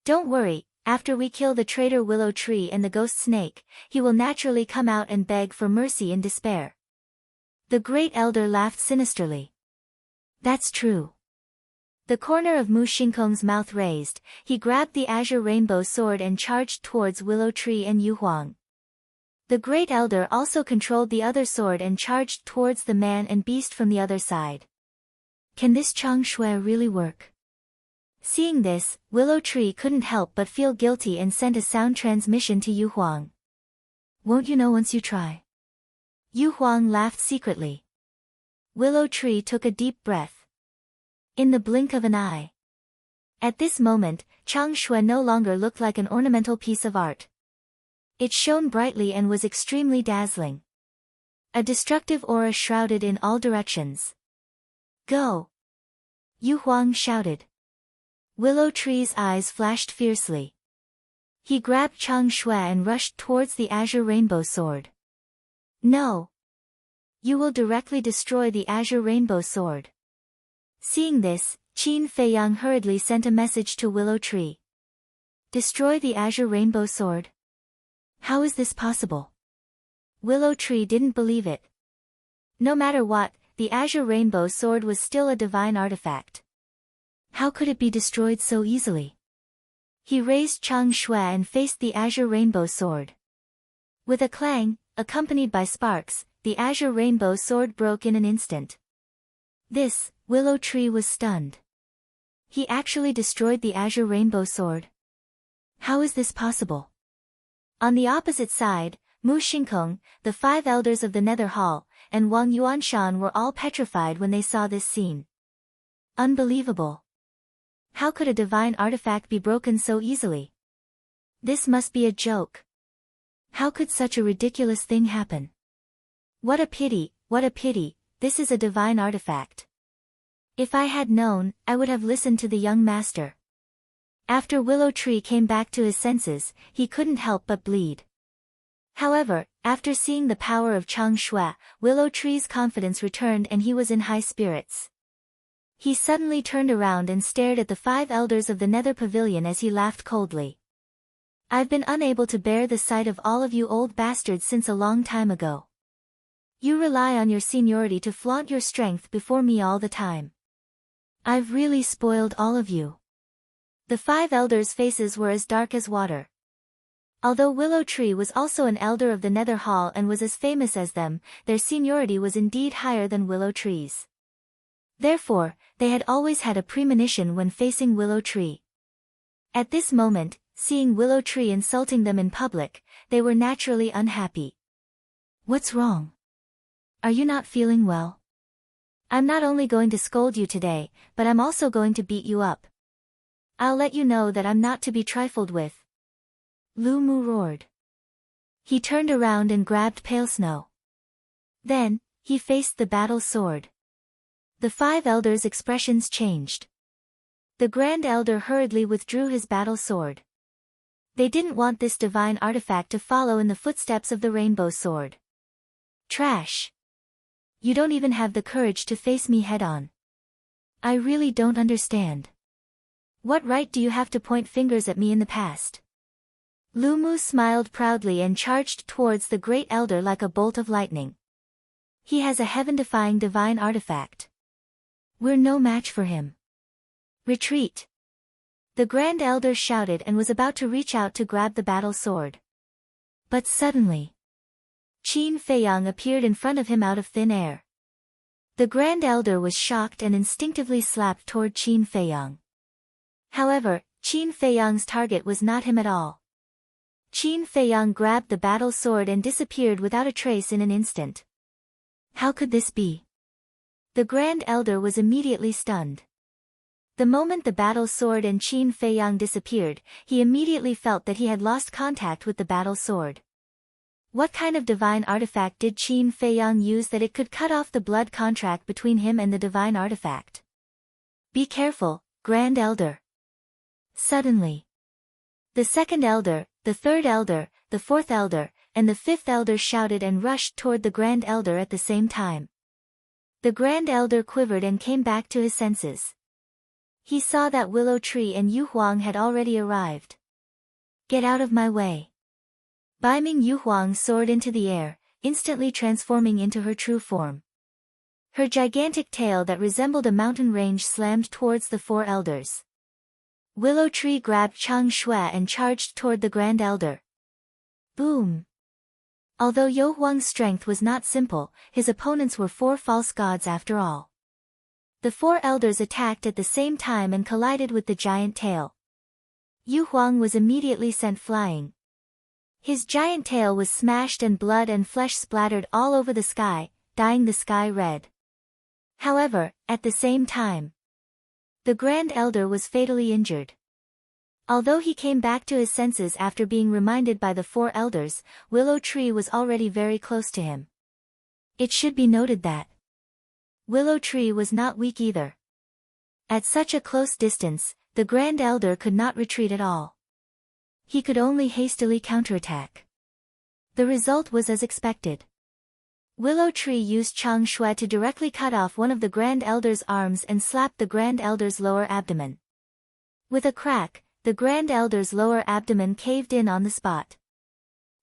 Don't worry, after we kill the traitor Willow Tree and the ghost snake, he will naturally come out and beg for mercy in despair. The great elder laughed sinisterly. That's true. The corner of Mu Xingkong's mouth raised, he grabbed the azure rainbow sword and charged towards Willow Tree and Yu Huang. The great elder also controlled the other sword and charged towards the man and beast from the other side. Can this Chang Shui really work? Seeing this, Willow Tree couldn't help but feel guilty and sent a sound transmission to Yu Huang. Won't you know once you try? Yu Huang laughed secretly. Willow Tree took a deep breath. In the blink of an eye. At this moment, Chang Shui no longer looked like an ornamental piece of art. It shone brightly and was extremely dazzling. A destructive aura shrouded in all directions. Go! Yu Huang shouted. Willow Tree's eyes flashed fiercely. He grabbed Chang Shui and rushed towards the azure rainbow sword. No! You will directly destroy the azure rainbow sword. Seeing this, Qin Feiyang hurriedly sent a message to Willow Tree. Destroy the azure rainbow sword? How is this possible? Willow Tree didn't believe it. No matter what, the azure rainbow sword was still a divine artifact. How could it be destroyed so easily? He raised Chang Shui and faced the azure rainbow sword. With a clang, accompanied by sparks, the azure rainbow sword broke in an instant. This, Willow Tree was stunned. He actually destroyed the azure rainbow sword. How is this possible? On the opposite side, Mu Xingkong, the 5 elders of the Nether Hall, and Wang Yuanshan were all petrified when they saw this scene. Unbelievable. How could a divine artifact be broken so easily? This must be a joke. How could such a ridiculous thing happen? What a pity, this is a divine artifact. If I had known, I would have listened to the young master. After Willow Tree came back to his senses, he couldn't help but bleed. However, after seeing the power of Chang Shui, Willow Tree's confidence returned and he was in high spirits. He suddenly turned around and stared at the 5 elders of the Nether Pavilion as he laughed coldly. I've been unable to bear the sight of all of you old bastards since a long time ago. You rely on your seniority to flaunt your strength before me all the time. I've really spoiled all of you. The 5 elders' faces were as dark as water. Although Willow Tree was also an elder of the Nether Hall and was as famous as them, their seniority was indeed higher than Willow Tree's. Therefore, they had always had a premonition when facing Willow Tree. At this moment, seeing Willow Tree insulting them in public, they were naturally unhappy. What's wrong? Are you not feeling well? I'm not only going to scold you today, but I'm also going to beat you up. I'll let you know that I'm not to be trifled with. Lu Mu roared. He turned around and grabbed Pale Snow. Then, he faced the battle sword. The 5 elders' expressions changed. The Grand Elder hurriedly withdrew his battle sword. They didn't want this divine artifact to follow in the footsteps of the Rainbow Sword. Trash. You don't even have the courage to face me head-on. I really don't understand. What right do you have to point fingers at me in the past? Lu Mu smiled proudly and charged towards the Great Elder like a bolt of lightning. He has a heaven-defying divine artifact. We're no match for him. Retreat. The Grand Elder shouted and was about to reach out to grab the battle sword. But suddenly, Qin Feiyang appeared in front of him out of thin air. The Grand Elder was shocked and instinctively slapped toward Qin Feiyang. However, Qin Feiyang's target was not him at all. Qin Feiyang grabbed the battle sword and disappeared without a trace in an instant. How could this be? The Grand Elder was immediately stunned. The moment the battle sword and Qin Feiyang disappeared, he immediately felt that he had lost contact with the battle sword. What kind of divine artifact did Qin Feiyang use that it could cut off the blood contract between him and the divine artifact? Be careful, Grand Elder. Suddenly, the 2nd Elder, the 3rd Elder, the 4th Elder, and the 5th Elder shouted and rushed toward the Grand Elder at the same time. The Grand Elder quivered and came back to his senses. He saw that Willow Tree and Yu Huang had already arrived. Get out of my way. Beiming Yu Huang soared into the air, instantly transforming into her true form. Her gigantic tail that resembled a mountain range slammed towards the 4 elders. Willow Tree grabbed Chang Shui and charged toward the Grand Elder. Boom! Although Yu Huang's strength was not simple, his opponents were 4 false gods after all. The 4 elders attacked at the same time and collided with the giant tail. Yu Huang was immediately sent flying. His giant tail was smashed and blood and flesh splattered all over the sky, dyeing the sky red. However, at the same time, the Grand Elder was fatally injured. Although he came back to his senses after being reminded by the 4 elders, Willow Tree was already very close to him. It should be noted that Willow Tree was not weak either. At such a close distance, the Grand Elder could not retreat at all. He could only hastily counterattack. The result was as expected. Willow Tree used Chang Shui to directly cut off one of the Grand Elder's arms and slapped the Grand Elder's lower abdomen. With a crack, the Grand Elder's lower abdomen caved in on the spot.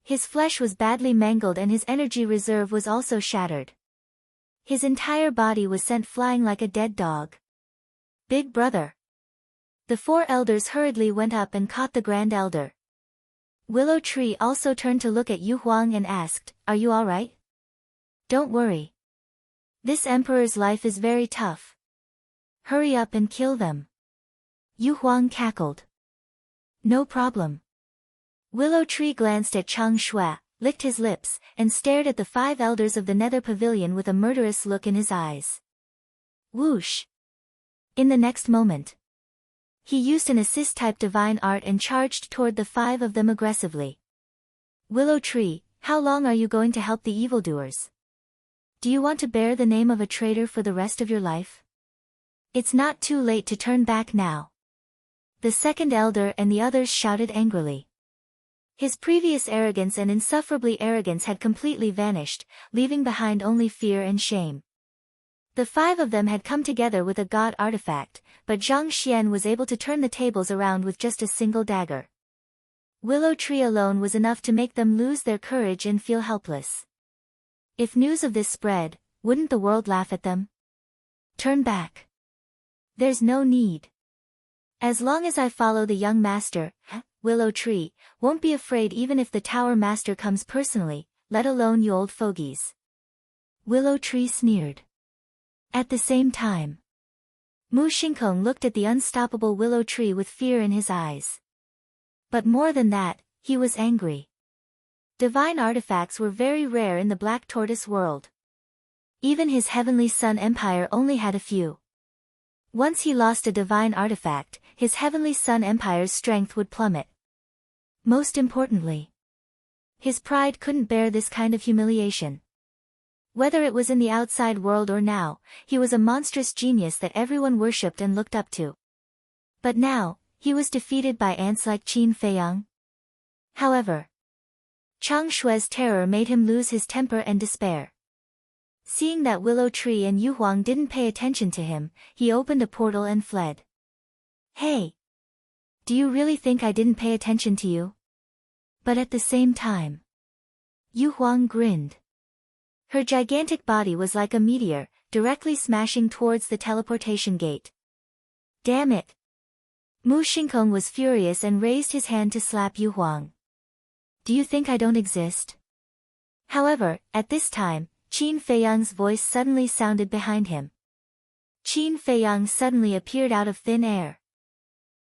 His flesh was badly mangled and his energy reserve was also shattered. His entire body was sent flying like a dead dog. Big brother. The 4 elders hurriedly went up and caught the Grand Elder. Willow Tree also turned to look at Yu Huang and asked, "Are you all right?" "Don't worry. This emperor's life is very tough. Hurry up and kill them." Yu Huang cackled. "No problem. Willow Tree glanced at Chang Shui, licked his lips, and stared at the 5 elders of the Nether Pavilion with a murderous look in his eyes. Whoosh! In the next moment, he used an assist-type divine art and charged toward the 5 of them aggressively. Willow Tree, how long are you going to help the evildoers? Do you want to bear the name of a traitor for the rest of your life? It's not too late to turn back now. The second elder and the others shouted angrily. His previous arrogance and insufferably arrogance had completely vanished, leaving behind only fear and shame. The 5 of them had come together with a god artifact, but Zhang Xian was able to turn the tables around with just a single dagger. Willow Tree alone was enough to make them lose their courage and feel helpless. If news of this spread, wouldn't the world laugh at them? Turn back. There's no need. As long as I follow the young master, Willow Tree, won't be afraid even if the tower master comes personally, let alone you old fogies. Willow Tree sneered. At the same time, Mu Xingkong looked at the unstoppable Willow Tree with fear in his eyes. But more than that, he was angry. Divine artifacts were very rare in the Black Tortoise world. Even his Heavenly Sun Empire only had a few. Once he lost a divine artifact, his Heavenly Sun Empire's strength would plummet. Most importantly, his pride couldn't bear this kind of humiliation. Whether it was in the outside world or now, he was a monstrous genius that everyone worshipped and looked up to. But now, he was defeated by ants like Qin Feiyang. However, Chang Shui's terror made him lose his temper and despair. Seeing that Willow Tree and Yu Huang didn't pay attention to him, he opened a portal and fled. Hey! Do you really think I didn't pay attention to you? But at the same time, Yu Huang grinned. Her gigantic body was like a meteor, directly smashing towards the teleportation gate. Damn it! Mu Xingkong was furious and raised his hand to slap Yu Huang. Do you think I don't exist? However, at this time, Qin Feiyang's voice suddenly sounded behind him. Qin Feiyang suddenly appeared out of thin air.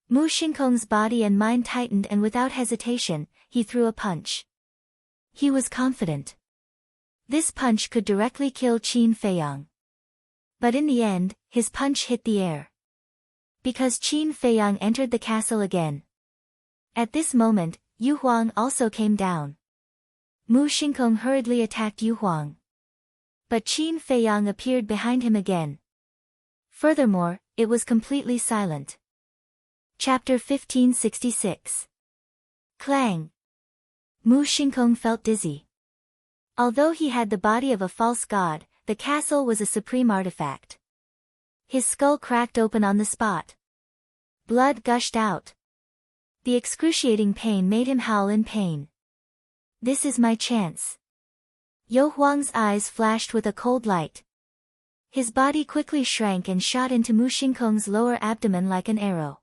Mu Xingkong's body and mind tightened and without hesitation, he threw a punch. He was confident. This punch could directly kill Qin Feiyang. But in the end, his punch hit the air. Because Qin Feiyang entered the castle again. At this moment, Yu Huang also came down. Mu Xingkong hurriedly attacked Yu Huang. But Qin Feiyang appeared behind him again. Furthermore, it was completely silent. Chapter 1566. Clang! Mu Xingkong felt dizzy. Although he had the body of a false god, the castle was a supreme artifact. His skull cracked open on the spot. Blood gushed out. The excruciating pain made him howl in pain. This is my chance. Yu Huang's eyes flashed with a cold light. His body quickly shrank and shot into Mu Xingkong's lower abdomen like an arrow.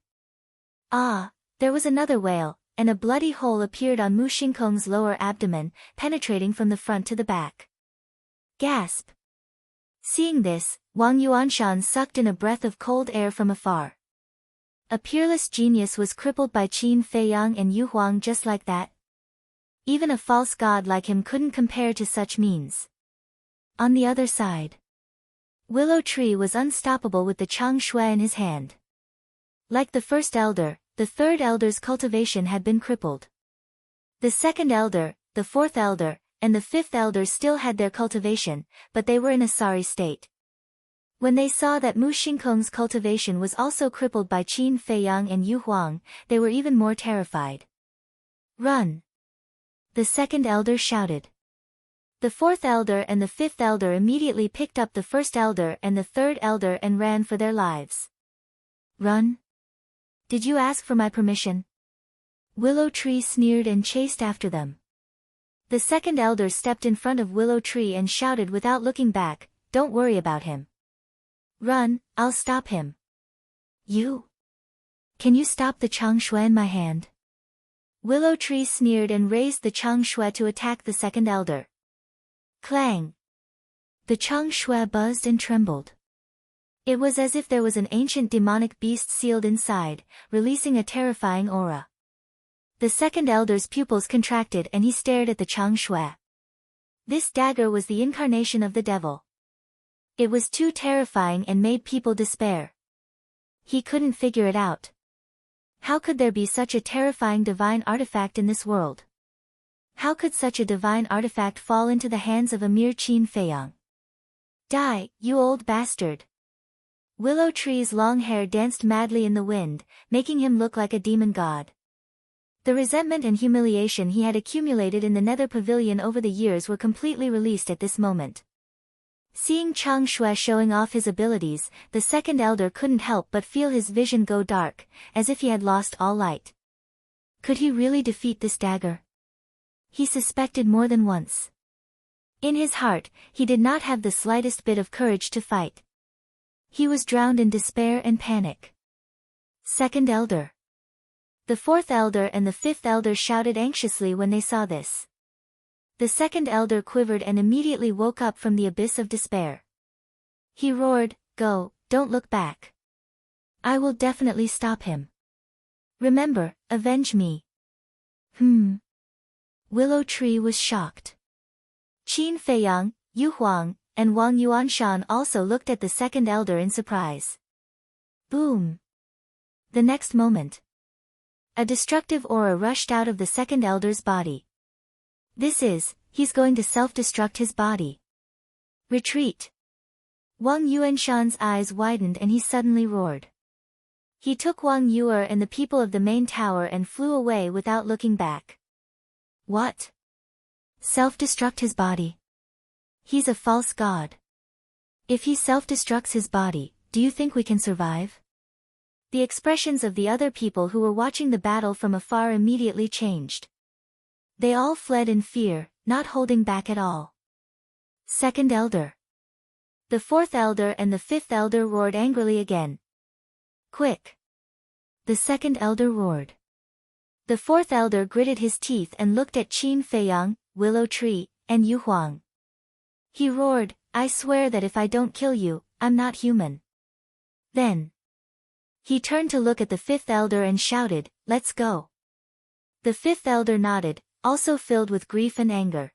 Ah, there was another wail, and a bloody hole appeared on Mu Xingkong's lower abdomen, penetrating from the front to the back. Gasp! Seeing this, Wang Yuanshan sucked in a breath of cold air from afar. A peerless genius was crippled by Qin Feiyang and Yu Huang just like that. Even a false god like him couldn't compare to such means. On the other side, Willow Tree was unstoppable with the Chang Shui in his hand. Like the first elder, the third elder's cultivation had been crippled. The second elder, the fourth elder, and the fifth elder still had their cultivation, but they were in a sorry state. When they saw that Mu Xingkong's cultivation was also crippled by Qin Feiyang and Yu Huang, they were even more terrified. Run! The second elder shouted. The fourth elder and the fifth elder immediately picked up the first elder and the third elder and ran for their lives. Run? Did you ask for my permission? Willow Tree sneered and chased after them. The second elder stepped in front of Willow Tree and shouted without looking back, "Don't worry about him. Run, I'll stop him." You? Can you stop the Chang Shui in my hand? Willow Tree sneered and raised the Chang Shui to attack the second elder. Clang! The Chang Shui buzzed and trembled. It was as if there was an ancient demonic beast sealed inside, releasing a terrifying aura. The second elder's pupils contracted and he stared at the Chang Shui. This dagger was the incarnation of the devil. It was too terrifying and made people despair. He couldn't figure it out. How could there be such a terrifying divine artifact in this world? How could such a divine artifact fall into the hands of a mere Qin Feiyang? Die, you old bastard! Willow Tree's long hair danced madly in the wind, making him look like a demon god. The resentment and humiliation he had accumulated in the Nether Pavilion over the years were completely released at this moment. Seeing Chang Shui showing off his abilities, the second elder couldn't help but feel his vision go dark, as if he had lost all light. Could he really defeat this dagger? He suspected more than once. In his heart, he did not have the slightest bit of courage to fight. He was drowned in despair and panic. Second elder. The fourth elder and the fifth elder shouted anxiously when they saw this. The second elder quivered and immediately woke up from the abyss of despair. He roared, "Go, don't look back. I will definitely stop him. Remember, avenge me." Willow Tree was shocked. Qin Feiyang, Yu Huang, and Wang Yuanshan also looked at the second elder in surprise. Boom! The next moment, a destructive aura rushed out of the second elder's body. He's going to self-destruct his body. Retreat! Wang Yuanshan's eyes widened and he suddenly roared. He took Wang Yuer and the people of the main tower and flew away without looking back. What? Self-destruct his body? He's a false god. If he self-destructs his body, do you think we can survive? The expressions of the other people who were watching the battle from afar immediately changed. They all fled in fear, not holding back at all. Second elder. The fourth elder and the fifth elder roared angrily again. Quick! The second elder roared. The fourth elder gritted his teeth and looked at Qin Feiyang, Willow Tree, and Yu Huang. He roared, "I swear that if I don't kill you, I'm not human." Then he turned to look at the fifth elder and shouted, "Let's go." The fifth elder nodded, also filled with grief and anger.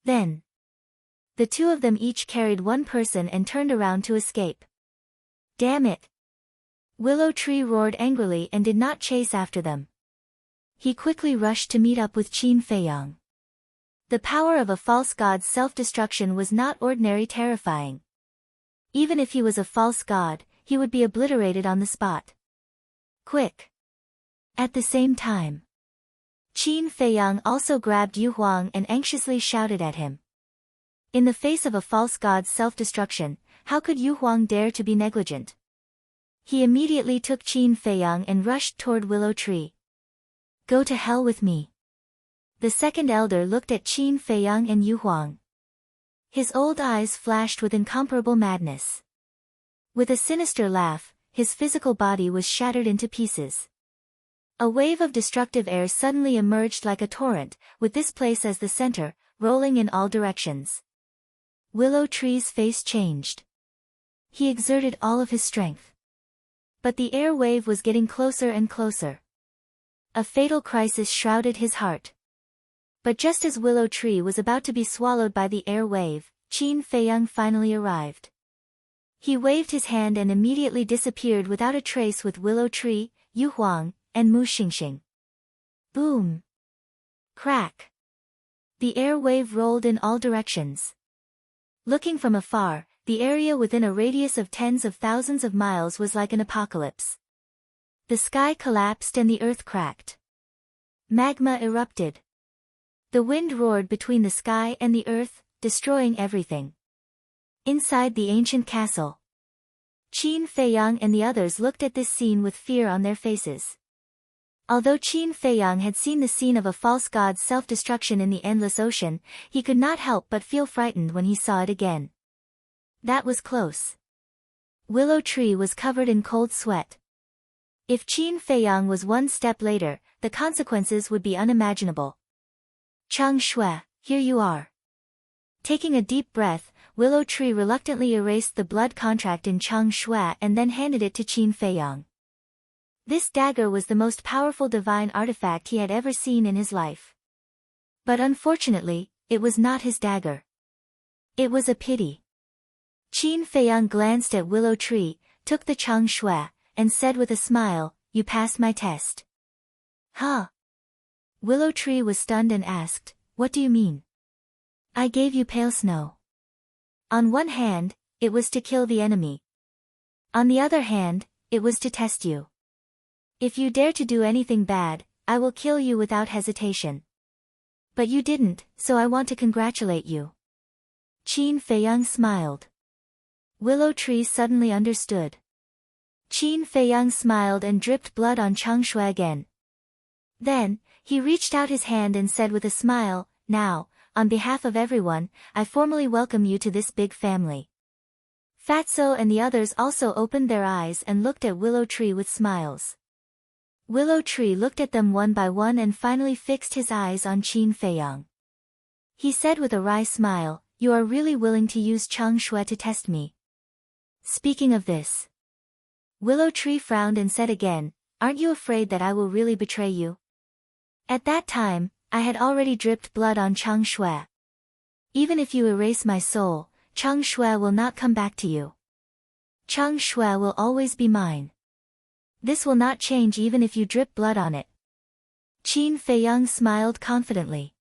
Then the two of them each carried one person and turned around to escape. Damn it! Willow Tree roared angrily and did not chase after them. He quickly rushed to meet up with Qin Feiyang. The power of a false god's self-destruction was not ordinary terrifying. Even if he was a false god, he would be obliterated on the spot. Quick! At the same time, Qin Feiyang also grabbed Yu Huang and anxiously shouted at him. In the face of a false god's self-destruction, how could Yu Huang dare to be negligent? He immediately took Qin Feiyang and rushed toward Willow Tree. Go to hell with me. The second elder looked at Qin Feiyang and Yu Huang. His old eyes flashed with incomparable madness. With a sinister laugh, his physical body was shattered into pieces. A wave of destructive air suddenly emerged like a torrent, with this place as the center, rolling in all directions. Willow Tree's face changed. He exerted all of his strength. But the air wave was getting closer and closer. A fatal crisis shrouded his heart. But just as Willow Tree was about to be swallowed by the air wave, Qin Feiyang finally arrived. He waved his hand and immediately disappeared without a trace with Willow Tree, Yu Huang, and Mu Xingxing. Boom! Crack! The air wave rolled in all directions. Looking from afar, the area within a radius of tens of thousands of miles was like an apocalypse. The sky collapsed and the earth cracked. Magma erupted. The wind roared between the sky and the earth, destroying everything. Inside the ancient castle, Qin Feiyang and the others looked at this scene with fear on their faces. Although Qin Feiyang had seen the scene of a false god's self-destruction in the endless ocean, he could not help but feel frightened when he saw it again. That was close. Willow Tree was covered in cold sweat. If Qin Feiyang was one step later, the consequences would be unimaginable. Chang Shui, here you are. Taking a deep breath, Willow Tree reluctantly erased the blood contract in Chang Shui and then handed it to Qin Feiyang. This dagger was the most powerful divine artifact he had ever seen in his life. But unfortunately, it was not his dagger. It was a pity. Qin Feiyang glanced at Willow Tree, took the Chang Shui, and said with a smile, "You passed my test." Huh? Willow Tree was stunned and asked, "What do you mean?" "I gave you pale snow. On one hand, it was to kill the enemy. On the other hand, it was to test you. If you dare to do anything bad, I will kill you without hesitation. But you didn't, so I want to congratulate you." Qin Feiyang smiled. Willow Tree suddenly understood. Qin Feiyang smiled and dripped blood on Chang Shui again. Then, he reached out his hand and said with a smile, "Now, on behalf of everyone, I formally welcome you to this big family." Fatso and the others also opened their eyes and looked at Willow Tree with smiles. Willow Tree looked at them one by one and finally fixed his eyes on Qin Feiyang. He said with a wry smile, "You are really willing to use Chang Shui to test me?" Speaking of this, Willow Tree frowned and said again, "Aren't you afraid that I will really betray you?" At that time, I had already dripped blood on Chang Shui. "Even if you erase my soul, Chang Shui will not come back to you. Chang Shui will always be mine. This will not change even if you drip blood on it." Qin Feiyang smiled confidently.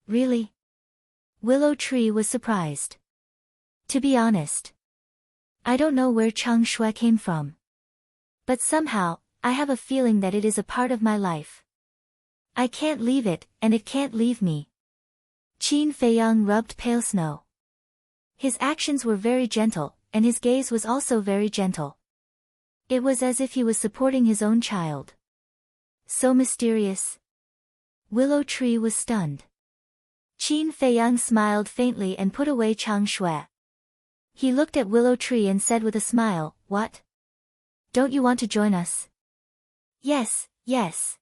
"Really?" Willow Tree was surprised. "To be honest, I don't know where Chang Shui came from. But somehow, I have a feeling that it is a part of my life. I can't leave it, and it can't leave me." Qin Feiyang rubbed pale snow. His actions were very gentle, and his gaze was also very gentle. It was as if he was supporting his own child. So mysterious. Willow Tree was stunned. Qin Feiyang smiled faintly and put away Chang Shui. He looked at Willow Tree and said with a smile, "What? Don't you want to join us?" "Yes, yes."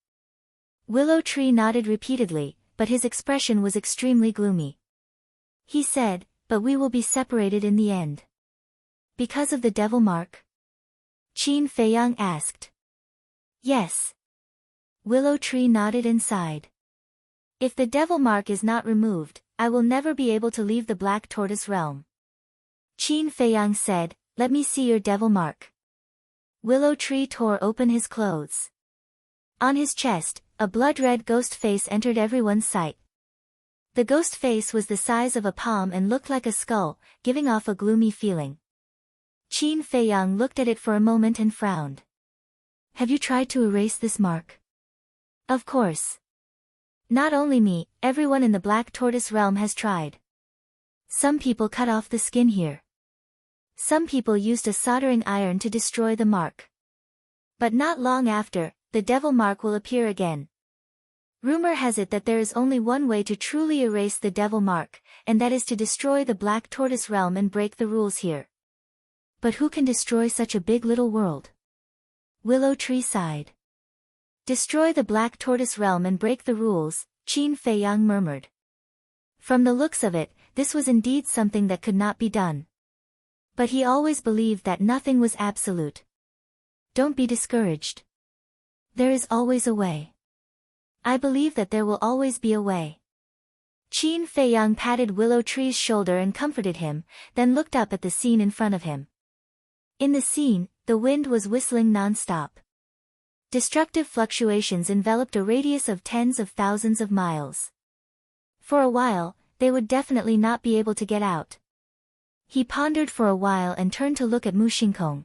Willow Tree nodded repeatedly, but his expression was extremely gloomy. He said, "But we will be separated in the end." "Because of the devil mark?" Qin Feiyang asked. "Yes." Willow Tree nodded and sighed. "If the devil mark is not removed, I will never be able to leave the Black Tortoise realm." Qin Feiyang said, "Let me see your devil mark." Willow Tree tore open his clothes. On his chest, a blood-red ghost face entered everyone's sight. The ghost face was the size of a palm and looked like a skull, giving off a gloomy feeling. Qin Feiyang looked at it for a moment and frowned. "Have you tried to erase this mark?" "Of course. Not only me, everyone in the Black Tortoise realm has tried. Some people cut off the skin here. Some people used a soldering iron to destroy the mark. But not long after, the devil mark will appear again. Rumor has it that there is only one way to truly erase the devil mark, and that is to destroy the Black Tortoise realm and break the rules here. But who can destroy such a big little world?" Willow Tree sighed. "Destroy the Black Tortoise realm and break the rules," Qin Feiyang murmured. From the looks of it, this was indeed something that could not be done. But he always believed that nothing was absolute. Don't be discouraged. There is always a way. I believe that there will always be a way. Qin Feiyang patted Willow Tree's shoulder and comforted him, then looked up at the scene in front of him. In the scene, the wind was whistling non-stop. Destructive fluctuations enveloped a radius of tens of thousands of miles. For a while, they would definitely not be able to get out. He pondered for a while and turned to look at Mu Xingkong.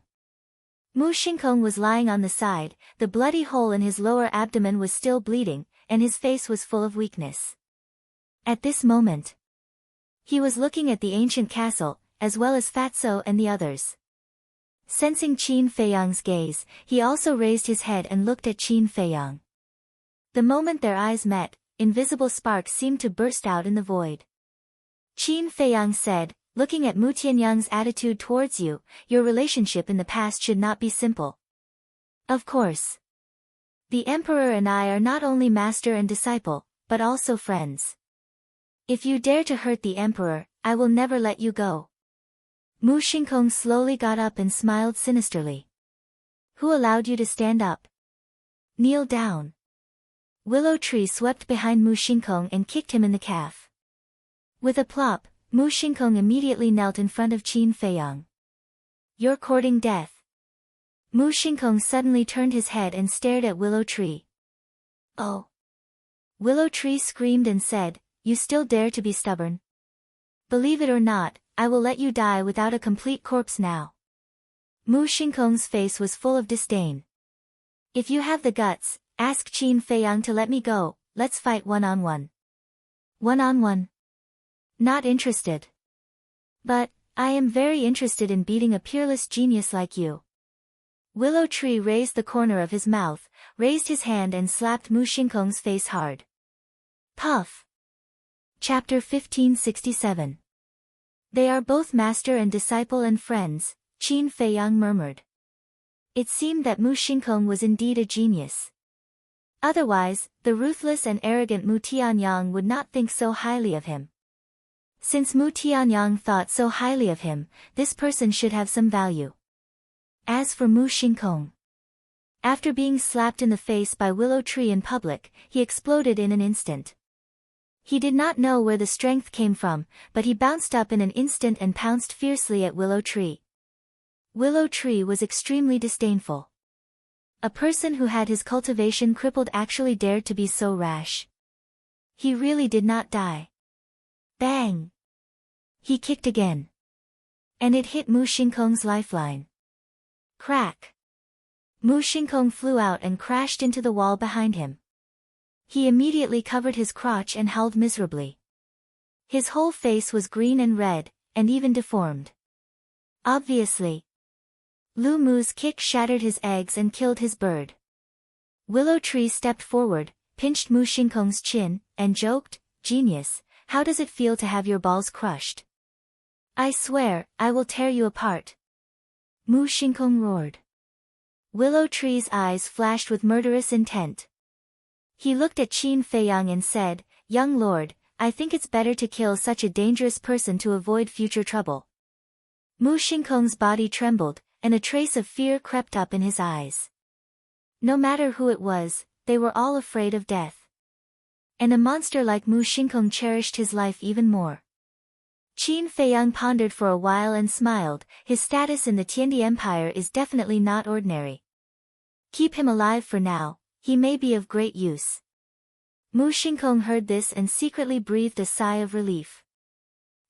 Mu Xingkong was lying on the side, the bloody hole in his lower abdomen was still bleeding, and his face was full of weakness. At this moment, he was looking at the ancient castle, as well as Fatso and the others. Sensing Qin Feiyang's gaze, he also raised his head and looked at Qin Feiyang. The moment their eyes met, invisible sparks seemed to burst out in the void. Qin Feiyang said, looking at Mu Tianyang's attitude towards you, your relationship in the past should not be simple. Of course. The Emperor and I are not only master and disciple, but also friends. If you dare to hurt the Emperor, I will never let you go. Mu Xingkong slowly got up and smiled sinisterly. Who allowed you to stand up? Kneel down. Willow Tree swept behind Mu Xingkong and kicked him in the calf. With a plop, Mu Xingkong immediately knelt in front of Qin Feiyang. You're courting death. Mu Xingkong suddenly turned his head and stared at Willow Tree. Oh. Willow Tree screamed and said, you still dare to be stubborn? Believe it or not, I will let you die without a complete corpse now. Mu Xingkong's face was full of disdain. If you have the guts, ask Qin Feiyang to let me go, let's fight one-on-one. One-on-one? Not interested. But, I am very interested in beating a peerless genius like you. Willow Tree raised the corner of his mouth, raised his hand and slapped Mu Xingkong's face hard. Puff. Chapter 1567. They are both master and disciple and friends, Qin Feiyang murmured. It seemed that Mu Xingkong was indeed a genius. Otherwise, the ruthless and arrogant Mu Tianyang would not think so highly of him. Since Mu Tianyang thought so highly of him, this person should have some value. As for Mu Xingkong, after being slapped in the face by Willow Tree in public, he exploded in an instant. He did not know where the strength came from, but he bounced up in an instant and pounced fiercely at Willow Tree. Willow Tree was extremely disdainful. A person who had his cultivation crippled actually dared to be so rash. He really did not die. Bang! He kicked again. And it hit Mu Xingkong's lifeline. Crack! Mu Xingkong flew out and crashed into the wall behind him. He immediately covered his crotch and howled miserably. His whole face was green and red, and even deformed. Obviously. Lu Mu's kick shattered his eggs and killed his bird. Willow Tree stepped forward, pinched Mu Xingkong's chin, and joked, Genius, how does it feel to have your balls crushed? I swear, I will tear you apart. Mu Xingkong roared. Willow Tree's eyes flashed with murderous intent. He looked at Qin Feiyang and said, Young lord, I think it's better to kill such a dangerous person to avoid future trouble. Mu Xingkong's body trembled, and a trace of fear crept up in his eyes. No matter who it was, they were all afraid of death. And a monster like Mu Xingkong cherished his life even more. Qin Feiyang pondered for a while and smiled, his status in the Tiandi Empire is definitely not ordinary. Keep him alive for now, he may be of great use. Mu Xingkong heard this and secretly breathed a sigh of relief.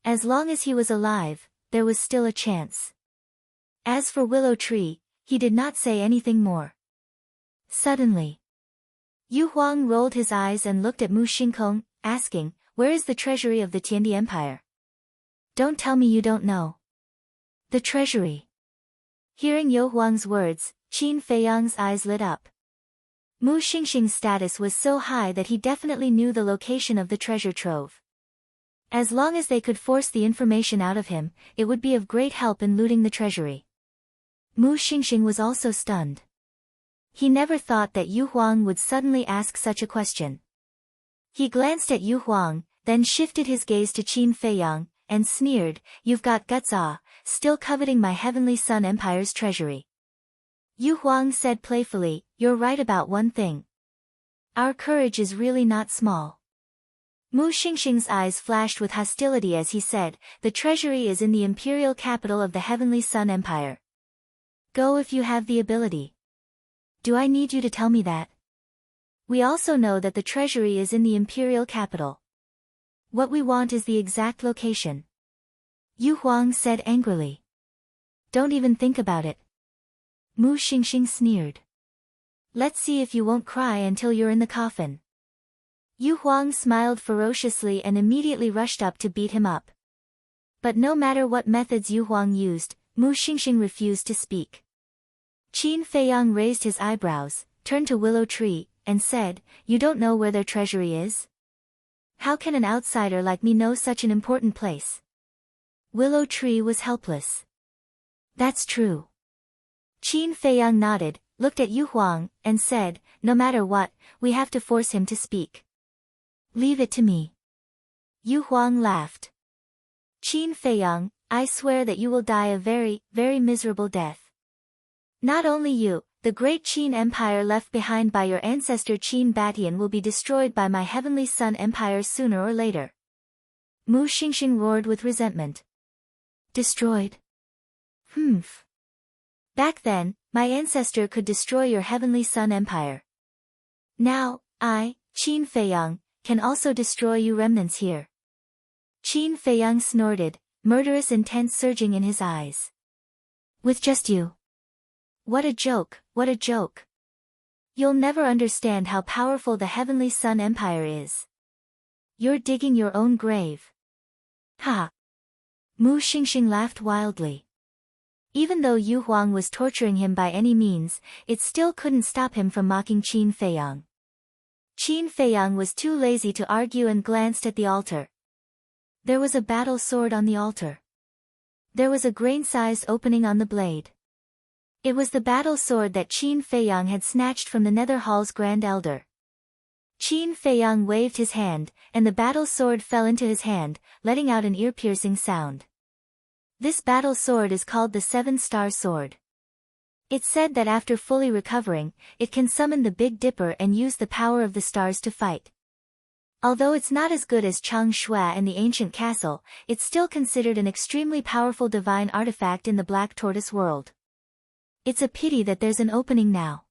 As long as he was alive, there was still a chance. As for Willow Tree, he did not say anything more. Suddenly, Yu Huang rolled his eyes and looked at Mu Xingkong, asking, Where is the treasury of the Tiandi Empire? Don't tell me you don't know. The treasury. Hearing Yu Huang's words, Qin Feiyang's eyes lit up. Mu Xingxing's status was so high that he definitely knew the location of the treasure trove. As long as they could force the information out of him, it would be of great help in looting the treasury. Mu Xingxing was also stunned. He never thought that Yu Huang would suddenly ask such a question. He glanced at Yu Huang, then shifted his gaze to Qin Feiyang, and sneered, You've got guts still coveting my Heavenly Sun Empire's treasury. Yu Huang said playfully, You're right about one thing. Our courage is really not small. Mu Xingxing's eyes flashed with hostility as he said, The treasury is in the imperial capital of the Heavenly Sun Empire. Go if you have the ability. Do I need you to tell me that? We also know that the treasury is in the imperial capital. What we want is the exact location. Yu Huang said angrily. Don't even think about it. Mu Xingxing sneered. Let's see if you won't cry until you're in the coffin. Yu Huang smiled ferociously and immediately rushed up to beat him up. But no matter what methods Yu Huang used, Mu Xingxing refused to speak. Qin Feiyang raised his eyebrows, turned to Willow Tree, and said, You don't know where their treasury is? How can an outsider like me know such an important place? Willow Tree was helpless. That's true. Qin Feiyang nodded, looked at Yu Huang, and said, No matter what, we have to force him to speak. Leave it to me. Yu Huang laughed. Qin Feiyang, I swear that you will die a very, very miserable death. Not only you, the great Qin Empire left behind by your ancestor Qin Batian will be destroyed by my Heavenly Sun Empire sooner or later. Mu Xingxing roared with resentment. Destroyed? Humph. Back then, my ancestor could destroy your Heavenly Sun Empire. Now, I, Qin Feiyang, can also destroy you remnants here. Qin Feiyang snorted, murderous intent surging in his eyes. With just you. What a joke, what a joke. You'll never understand how powerful the Heavenly Sun Empire is. You're digging your own grave. Ha! Mu Xingxing laughed wildly. Even though Yu Huang was torturing him by any means, it still couldn't stop him from mocking Qin Feiyang. Qin Feiyang was too lazy to argue and glanced at the altar. There was a battle sword on the altar. There was a grain-sized opening on the blade. It was the battle sword that Qin Feiyang had snatched from the Nether Hall's Grand Elder. Qin Feiyang waved his hand, and the battle sword fell into his hand, letting out an ear-piercing sound. This battle sword is called the Seven-Star Sword. It's said that after fully recovering, it can summon the Big Dipper and use the power of the stars to fight. Although it's not as good as Chang Shui and the ancient castle, it's still considered an extremely powerful divine artifact in the Black Tortoise world. It's a pity that there's an opening now.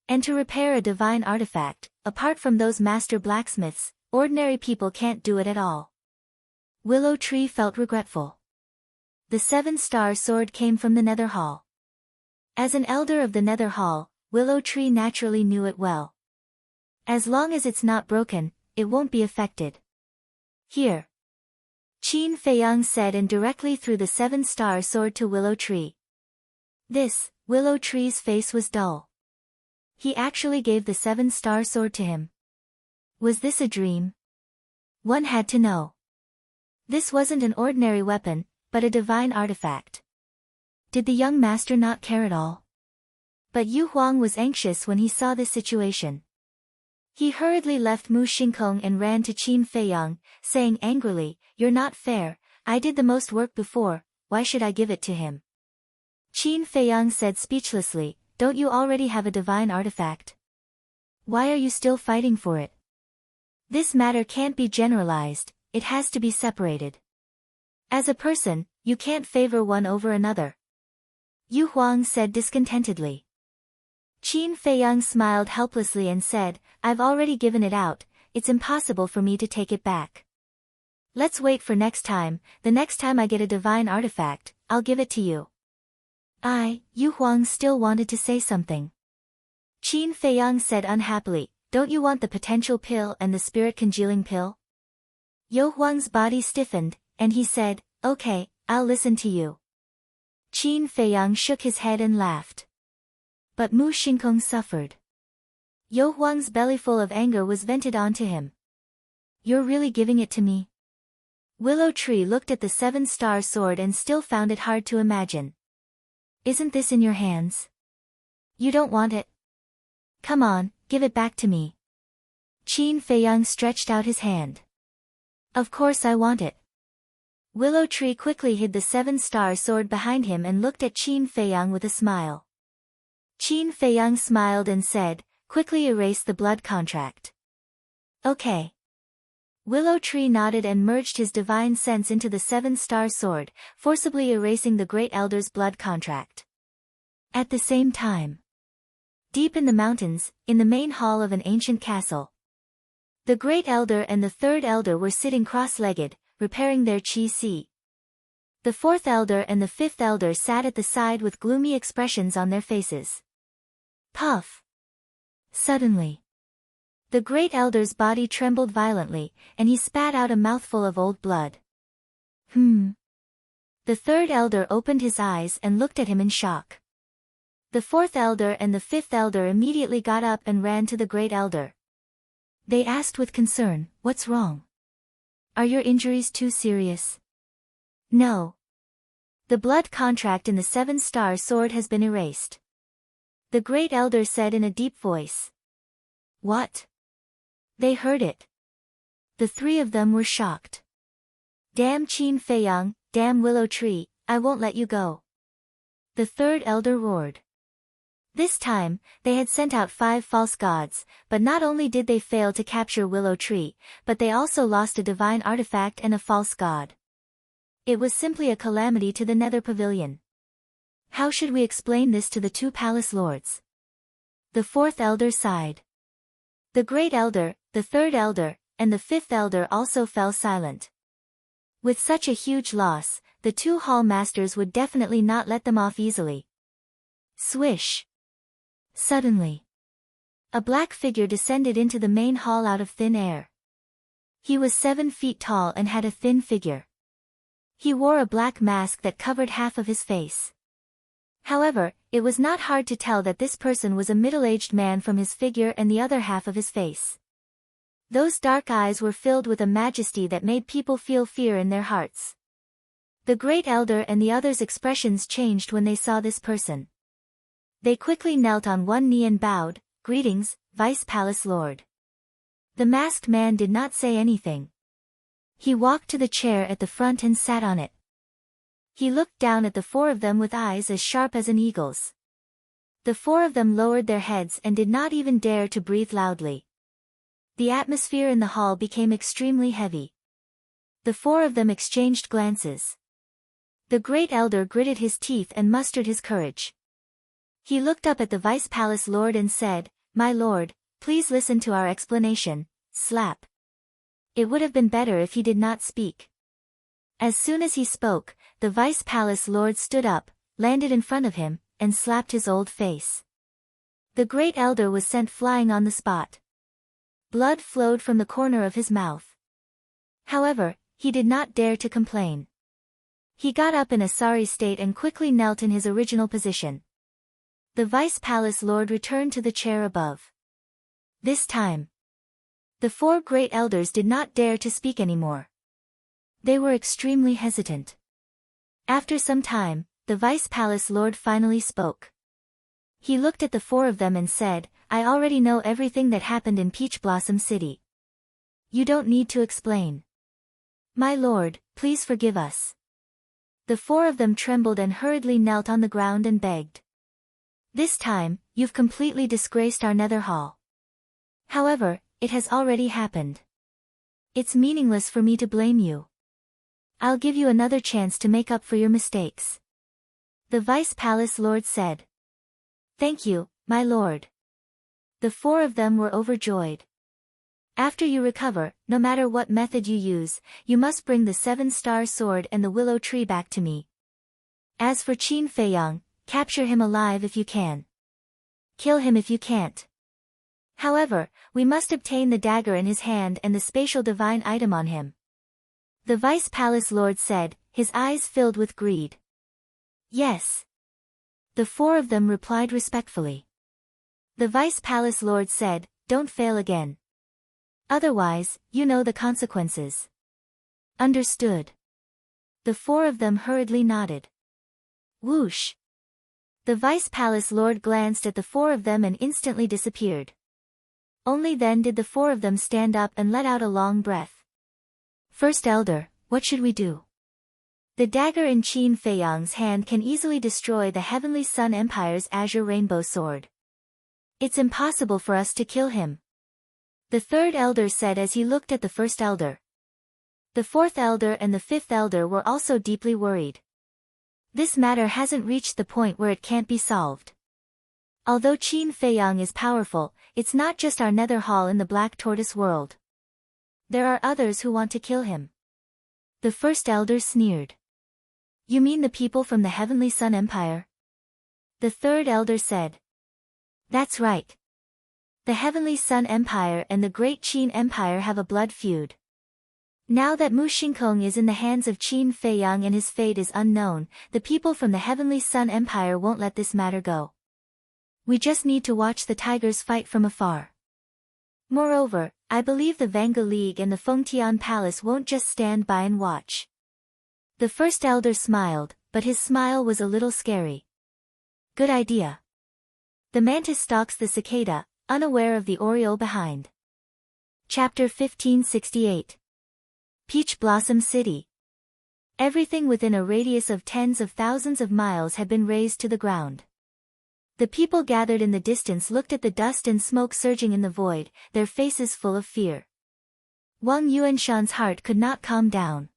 And to repair a divine artifact, apart from those master blacksmiths, ordinary people can't do it at all. Willow Tree felt regretful. The Seven-Star Sword came from the Nether Hall. As an elder of the Nether Hall, Willow Tree naturally knew it well. As long as it's not broken, it won't be affected. Here. Qin Feiyang said and directly threw the Seven-Star Sword to Willow Tree. Willow Tree's face was dull. He actually gave the Seven-Star Sword to him. Was this a dream? One had to know. This wasn't an ordinary weapon, but a divine artifact. Did the young master not care at all? But Yu Huang was anxious when he saw this situation. He hurriedly left Mu Xingkong and ran to Qin Feiyang, saying angrily, "You're not fair, I did the most work before, why should I give it to him?" Qin Feiyang said speechlessly, "Don't you already have a divine artifact? Why are you still fighting for it? This matter can't be generalized, it has to be separated. As a person, you can't favor one over another." Yu Huang said discontentedly. Qin Feiyang smiled helplessly and said, "I've already given it out, it's impossible for me to take it back. Let's wait for next time, the next time I get a divine artifact, I'll give it to you." Yu Huang still wanted to say something. Qin Feiyang said unhappily, "Don't you want the potential pill and the spirit congealing pill?" Yu Huang's body stiffened, and he said, "Okay, I'll listen to you." Qin Feiyang shook his head and laughed. But Mu Xingkong suffered. Yu Huang's bellyful of anger was vented onto him. "You're really giving it to me?" Willow Tree looked at the Seven-Star Sword and still found it hard to imagine. "Isn't this in your hands? You don't want it? Come on, give it back to me." Qin Feiyang stretched out his hand. "Of course I want it." Willow Tree quickly hid the Seven-Star Sword behind him and looked at Qin Feiyang with a smile. Qin Feiyang smiled and said, "Quickly erase the blood contract." "Okay." Willow Tree nodded and merged his divine sense into the Seven-Star Sword, forcibly erasing the Great Elder's blood contract. At the same time, deep in the mountains, in the main hall of an ancient castle, the Great Elder and the Third Elder were sitting cross-legged, repairing their qi. The Fourth Elder and the Fifth Elder sat at the side with gloomy expressions on their faces. Puff! Suddenly, the Great Elder's body trembled violently, and he spat out a mouthful of old blood. The Third Elder opened his eyes and looked at him in shock. The Fourth Elder and the Fifth Elder immediately got up and ran to the Great Elder. They asked with concern, "What's wrong? Are your injuries too serious?" "No. The blood contract in the Seven-Star Sword has been erased," the Great Elder said in a deep voice. "What?" They heard it. The three of them were shocked. "Damn Qin Feiyang, damn Willow Tree, I won't let you go," the Third Elder roared. This time, they had sent out 5 false gods, but not only did they fail to capture Willow Tree, but they also lost a divine artifact and a false god. It was simply a calamity to the Nether Pavilion. How should we explain this to the 2 palace lords? The 4th elder sighed. The Great Elder, the 3rd elder, and the 5th elder also fell silent. With such a huge loss, the 2 hall masters would definitely not let them off easily. Swish! Suddenly, a black figure descended into the main hall out of thin air. He was 7 feet tall and had a thin figure. He wore a black mask that covered half of his face. However, it was not hard to tell that this person was a middle-aged man from his figure and the other half of his face. Those dark eyes were filled with a majesty that made people feel fear in their hearts. The Great Elder and the others' expressions changed when they saw this person. They quickly knelt on one knee and bowed, "Greetings, Vice Palace Lord." The masked man did not say anything. He walked to the chair at the front and sat on it. He looked down at the 4 of them with eyes as sharp as an eagle's. The 4 of them lowered their heads and did not even dare to breathe loudly. The atmosphere in the hall became extremely heavy. The 4 of them exchanged glances. The Great Elder gritted his teeth and mustered his courage. He looked up at the Vice Palace Lord and said, "My lord, please listen to our explanation." Slap. It would have been better if he did not speak. As soon as he spoke, the Vice Palace Lord stood up, landed in front of him, and slapped his old face. The Great Elder was sent flying on the spot. Blood flowed from the corner of his mouth. However, he did not dare to complain. He got up in a sorry state and quickly knelt in his original position. The Vice Palace Lord returned to the chair above. This time, the 4 Great Elders did not dare to speak anymore. They were extremely hesitant. After some time, the Vice Palace Lord finally spoke. He looked at the 4 of them and said, "I already know everything that happened in Peach Blossom City. You don't need to explain. My lord, please forgive us." The 4 of them trembled and hurriedly knelt on the ground and begged. "This time, you've completely disgraced our Nether Hall. However, it has already happened. It's meaningless for me to blame you. I'll give you another chance to make up for your mistakes." The Vice Palace Lord said. "Thank you, my lord." The 4 of them were overjoyed. "After you recover, no matter what method you use, you must bring the 7-star sword and the willow tree back to me. As for Qin Feiyang, capture him alive if you can. Kill him if you can't. However, we must obtain the dagger in his hand and the spatial divine item on him." The Vice Palace Lord said, his eyes filled with greed. "Yes." The 4 of them replied respectfully. The Vice Palace Lord said, "Don't fail again. Otherwise, you know the consequences." "Understood." The 4 of them hurriedly nodded. Whoosh! The Vice Palace Lord glanced at the 4 of them and instantly disappeared. Only then did the 4 of them stand up and let out a long breath. "First Elder, what should we do?" "The dagger in Qin Feiyang's hand can easily destroy the Heavenly Sun Empire's Azure Rainbow Sword. It's impossible for us to kill him," the 3rd elder said as he looked at the 1st elder. The 4th elder and the 5th elder were also deeply worried. This matter hasn't reached the point where it can't be solved. Although Qin Feiyang is powerful, it's not just our Nether Hall in the Black Tortoise world. There are others who want to kill him. The 1st elder sneered. "You mean the people from the Heavenly Sun Empire?" The 3rd elder said. "That's right. The Heavenly Sun Empire and the Great Qin Empire have a blood feud. Now that Mu Xingkong is in the hands of Qin Feiyang and his fate is unknown, the people from the Heavenly Sun Empire won't let this matter go. We just need to watch the tigers fight from afar. Moreover, I believe the Vanga League and the Fengtian Palace won't just stand by and watch." The 1st elder smiled, but his smile was a little scary. "Good idea." The mantis stalks the cicada, unaware of the oriole behind. Chapter 1568. Peach Blossom City. Everything within a radius of tens of thousands of miles had been razed to the ground. The people gathered in the distance looked at the dust and smoke surging in the void, their faces full of fear. Wang Yuanshan's heart could not calm down.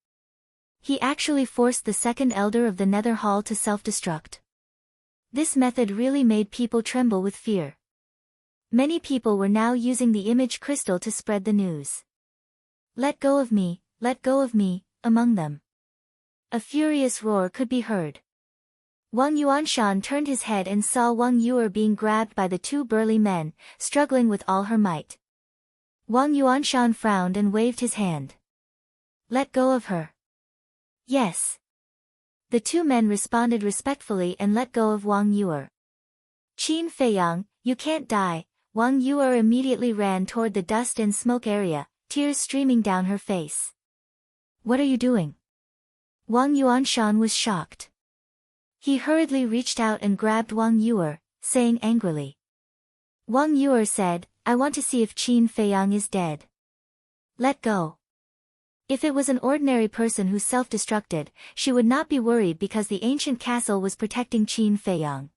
He actually forced the second elder of the Nether Hall to self-destruct. This method really made people tremble with fear. Many people were now using the image crystal to spread the news. Let go of me, among them. A furious roar could be heard. Wang Yuanshan turned his head and saw Wang Yuer being grabbed by the two burly men, struggling with all her might. Wang Yuanshan frowned and waved his hand. Let go of her. Yes. The two men responded respectfully and let go of Wang Yuer. Qin Feiyang, you can't die. Wang Yuer immediately ran toward the dust and smoke area, tears streaming down her face. What are you doing? Wang Yuanshan was shocked. He hurriedly reached out and grabbed Wang Yuer, saying angrily. Wang Yuer said, I want to see if Qin Feiyang is dead. Let go. If it was an ordinary person who self-destructed, she would not be worried because the ancient castle was protecting Qin Feiyang.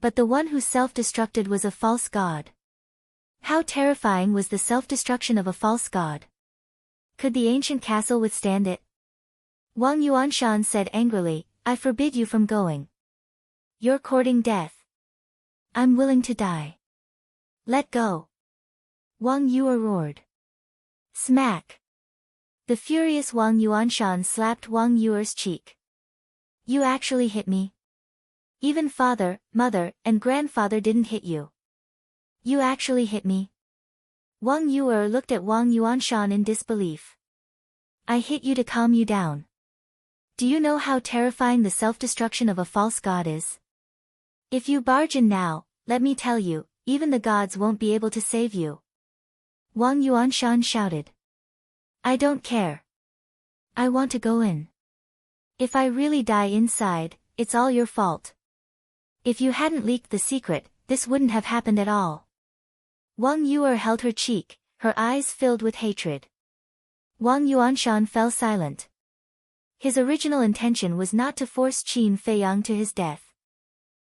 But the one who self-destructed was a false god. How terrifying was the self-destruction of a false god? Could the ancient castle withstand it? Wang Yuanshan said angrily, I forbid you from going. You're courting death. I'm willing to die. Let go. Wang Yuer roared. Smack. The furious Wang Yuanshan slapped Wang Yuer's cheek. You actually hit me. Even father, mother, and grandfather didn't hit you. You actually hit me. Wang Yuer looked at Wang Yuanshan in disbelief. I hit you to calm you down. Do you know how terrifying the self-destruction of a false god is? If you barge in now, let me tell you, even the gods won't be able to save you. Wang Yuanshan shouted. I don't care. I want to go in. If I really die inside, it's all your fault. If you hadn't leaked the secret, this wouldn't have happened at all. Wang Yuer held her cheek, her eyes filled with hatred. Wang Yuanshan fell silent. His original intention was not to force Qin Feiyang to his death.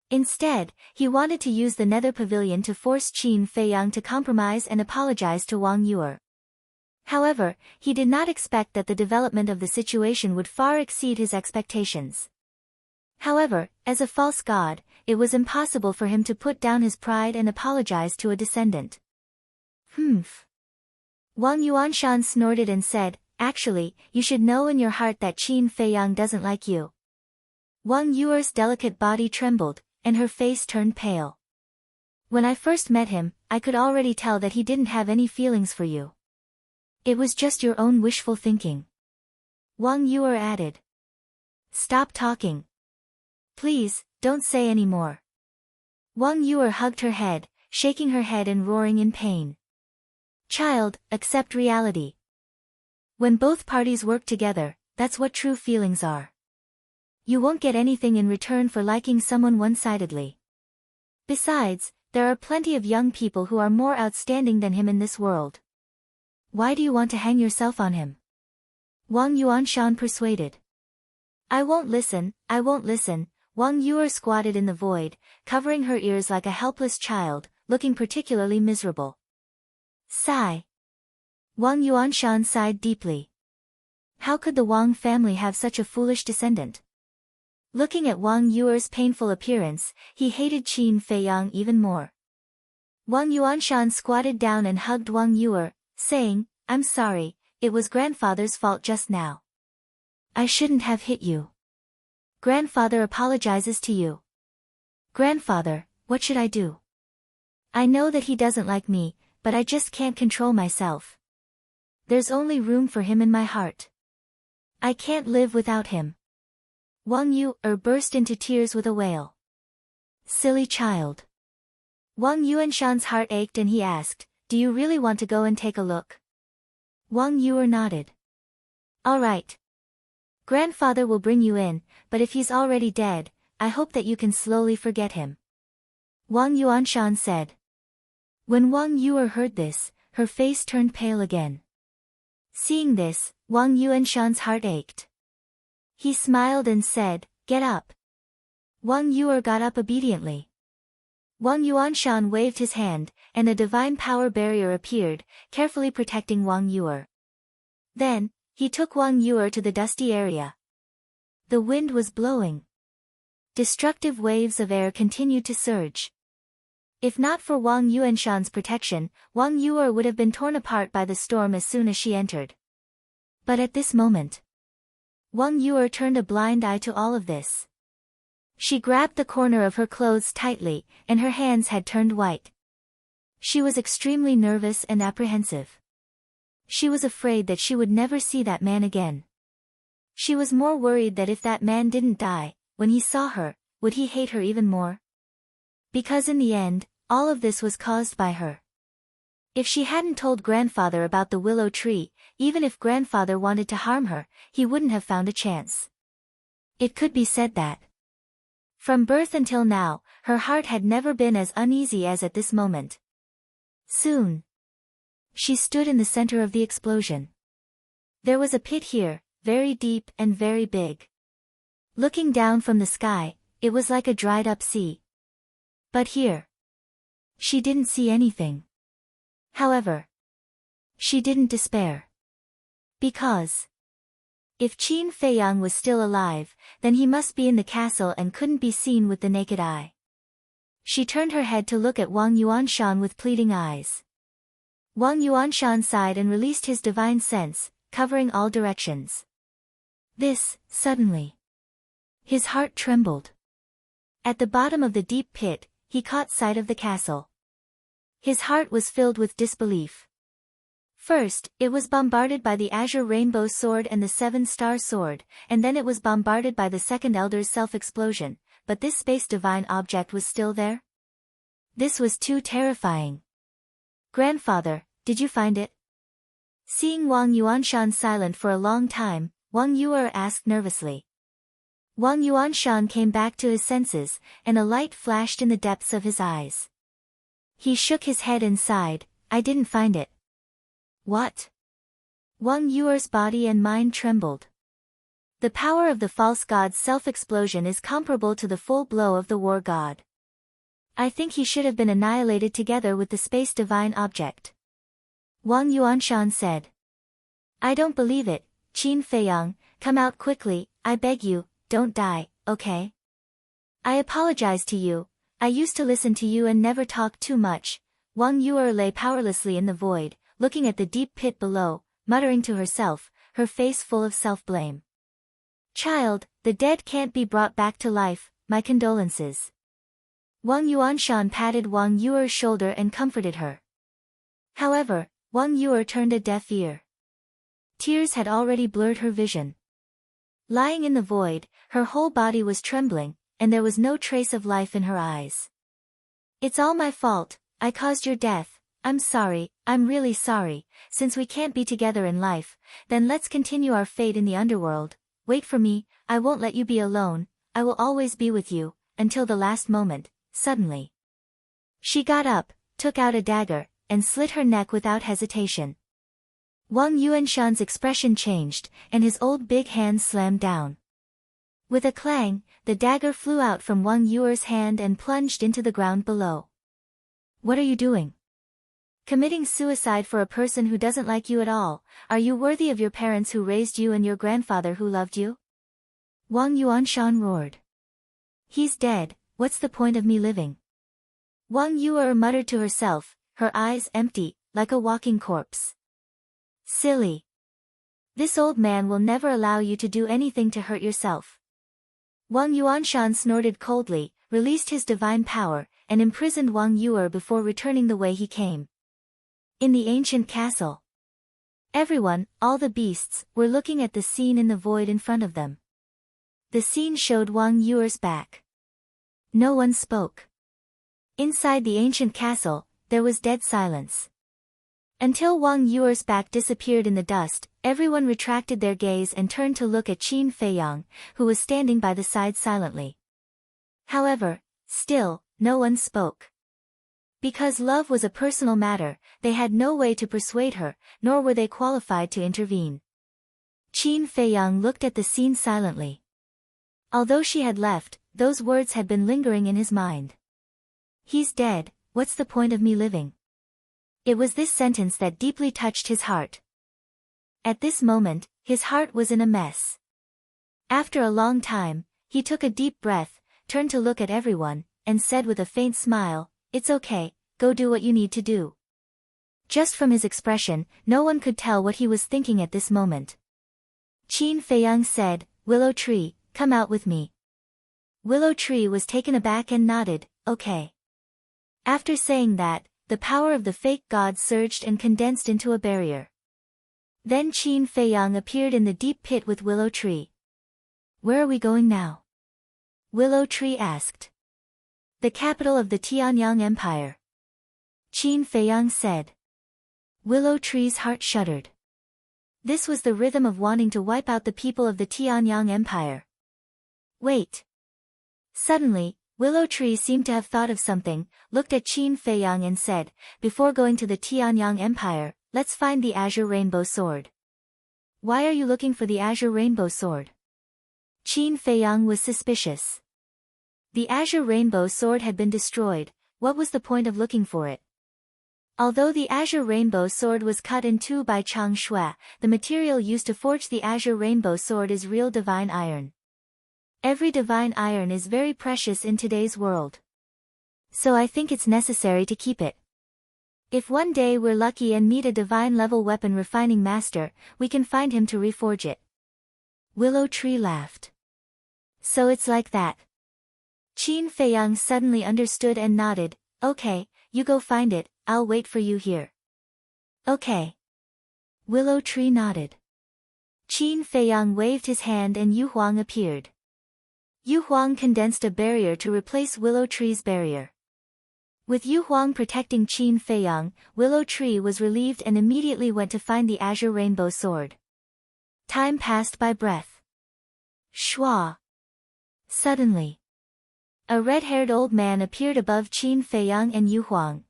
Instead, he wanted to use the Nether Pavilion to force Qin Feiyang to compromise and apologize to Wang Yuer. However, he did not expect that the development of the situation would far exceed his expectations. However, as a false god, it was impossible for him to put down his pride and apologize to a descendant. Humph. Wang Yuanshan snorted and said, actually, you should know in your heart that Qin Feiyang doesn't like you. Wang Yuer's delicate body trembled, and her face turned pale. When I first met him, I could already tell that he didn't have any feelings for you. It was just your own wishful thinking. Wang Yuer added. Stop talking. Please, don't say any more. Wang Yuer hugged her head, shaking her head and roaring in pain. Child, accept reality. When both parties work together, that's what true feelings are. You won't get anything in return for liking someone one-sidedly. Besides, there are plenty of young people who are more outstanding than him in this world. Why do you want to hang yourself on him? Wang Yuanshan persuaded. I won't listen. Wang Yuer squatted in the void, covering her ears like a helpless child, looking particularly miserable. Sigh. Wang Yuanshan sighed deeply. How could the Wang family have such a foolish descendant? Looking at Wang Yuer's painful appearance, he hated Qin Feiyang even more. Wang Yuanshan squatted down and hugged Wang Yuer, saying, I'm sorry, it was grandfather's fault just now. I shouldn't have hit you. Grandfather apologizes to you. Grandfather, what should I do? I know that he doesn't like me, but I just can't control myself. There's only room for him in my heart. I can't live without him. Wang Yuer burst into tears with a wail. Silly child. Wang Yuanshan's heart ached and he asked, do you really want to go and take a look? Wang Yuer nodded. All right. Grandfather will bring you in, but if he's already dead, I hope that you can slowly forget him. Wang Yuanshan said. When Wang Yuer heard this, her face turned pale again. Seeing this, Wang Yuanshan's heart ached. He smiled and said, get up. Wang Yuer got up obediently. Wang Yuanshan waved his hand, and a divine power barrier appeared, carefully protecting Wang Yuer. Then, he took Wang Yuer to the dusty area. The wind was blowing. Destructive waves of air continued to surge. If not for Wang Yuanshan's protection, Wang Yuer would have been torn apart by the storm as soon as she entered. But at this moment, Wang Yuer turned a blind eye to all of this. She grabbed the corner of her clothes tightly, and her hands had turned white. She was extremely nervous and apprehensive. She was afraid that she would never see that man again. She was more worried that if that man didn't die, when he saw her, would he hate her even more? Because in the end, all of this was caused by her. If she hadn't told grandfather about the willow tree, even if grandfather wanted to harm her, he wouldn't have found a chance. It could be said that from birth until now, her heart had never been as uneasy as at this moment. Soon, she stood in the center of the explosion. There was a pit here, very deep and very big. Looking down from the sky, it was like a dried-up sea. But here, she didn't see anything. However, she didn't despair. Because if Qin Feiyang was still alive, then he must be in the castle and couldn't be seen with the naked eye. She turned her head to look at Wang Yuanshan with pleading eyes. Wang Yuanshan sighed and released his divine sense, covering all directions. Suddenly, his heart trembled. At the bottom of the deep pit, he caught sight of the castle. His heart was filled with disbelief. First, it was bombarded by the Azure Rainbow Sword and the Seven-Star Sword, and then it was bombarded by the Second Elder's self-explosion, but this space divine object was still there? This was too terrifying. Grandfather, did you find it? Seeing Wang Yuanshan silent for a long time, Wang Yuer asked nervously. Wang Yuanshan came back to his senses, and a light flashed in the depths of his eyes. He shook his head and sighed, I didn't find it. What? Wang Yuer's body and mind trembled. The power of the false god's self-explosion is comparable to the full blow of the war god. I think he should have been annihilated together with the space divine object. Wang Yuanshan said. I don't believe it, Qin Feiyang, come out quickly, I beg you, don't die, okay? I apologize to you, I used to listen to you and never talk too much. Wang Yuer lay powerlessly in the void, looking at the deep pit below, muttering to herself, her face full of self-blame. Child, the dead can't be brought back to life, my condolences. Wang Yuanshan patted Wang Yuer's shoulder and comforted her. However, Wang Yuer turned a deaf ear. Tears had already blurred her vision. Lying in the void, her whole body was trembling, and there was no trace of life in her eyes. It's all my fault, I caused your death, I'm sorry, I'm really sorry, since we can't be together in life, then let's continue our fate in the underworld, wait for me, I won't let you be alone, I will always be with you, until the last moment, suddenly. She got up, took out a dagger, and slit her neck without hesitation. Wang Yuanshan's expression changed, and his old big hand slammed down. With a clang, the dagger flew out from Wang Yuer's hand and plunged into the ground below. What are you doing? Committing suicide for a person who doesn't like you at all, are you worthy of your parents who raised you and your grandfather who loved you? Wang Yuanshan roared. He's dead, what's the point of me living? Wang Yuer muttered to herself, her eyes empty, like a walking corpse. Silly. This old man will never allow you to do anything to hurt yourself. Wang Yuanshan snorted coldly, released his divine power, and imprisoned Wang Yuer before returning the way he came. In the ancient castle, everyone, all the beasts, were looking at the scene in the void in front of them. The scene showed Wang Yuer's back. No one spoke. Inside the ancient castle, there was dead silence. Until Wang Yuer's back disappeared in the dust, everyone retracted their gaze and turned to look at Qin Feiyang, who was standing by the side silently. However, still, no one spoke. Because love was a personal matter, they had no way to persuade her, nor were they qualified to intervene. Qin Feiyang looked at the scene silently. Although she had left, those words had been lingering in his mind. He's dead, what's the point of me living? It was this sentence that deeply touched his heart. At this moment, his heart was in a mess. After a long time, he took a deep breath, turned to look at everyone, and said with a faint smile, "It's okay, go do what you need to do." Just from his expression, no one could tell what he was thinking at this moment. Qin Feiyang said, "Willow Tree, come out with me." Willow Tree was taken aback and nodded, "Okay." After saying that, the power of the fake god surged and condensed into a barrier. Then Qin Feiyang appeared in the deep pit with Willow Tree. "Where are we going now?" Willow Tree asked. "The capital of the Tianyang Empire." Qin Feiyang said. Willow Tree's heart shuddered. This was the rhythm of wanting to wipe out the people of the Tianyang Empire. Wait. Suddenly, Willow Tree seemed to have thought of something, looked at Qin Feiyang and said, "Before going to the Tianyang Empire, let's find the Azure Rainbow Sword." "Why are you looking for the Azure Rainbow Sword?" Qin Feiyang was suspicious. The Azure Rainbow Sword had been destroyed, what was the point of looking for it? Although the Azure Rainbow Sword was cut in two by Chang Shui, the material used to forge the Azure Rainbow Sword is real divine iron. Every divine iron is very precious in today's world. So I think it's necessary to keep it. If one day we're lucky and meet a divine-level weapon refining master, we can find him to reforge it. Willow Tree laughed. So it's like that. Qin Feiyang suddenly understood and nodded, "Okay, you go find it, I'll wait for you here." "Okay." Willow Tree nodded. Qin Feiyang waved his hand and Yu Huang appeared. Yu Huang condensed a barrier to replace Willow Tree's barrier. With Yu Huang protecting Qin Feiyang, Willow Tree was relieved and immediately went to find the Azure Rainbow Sword. Time passed by breath. Shua. Suddenly, a red-haired old man appeared above Qin Feiyang and Yu Huang.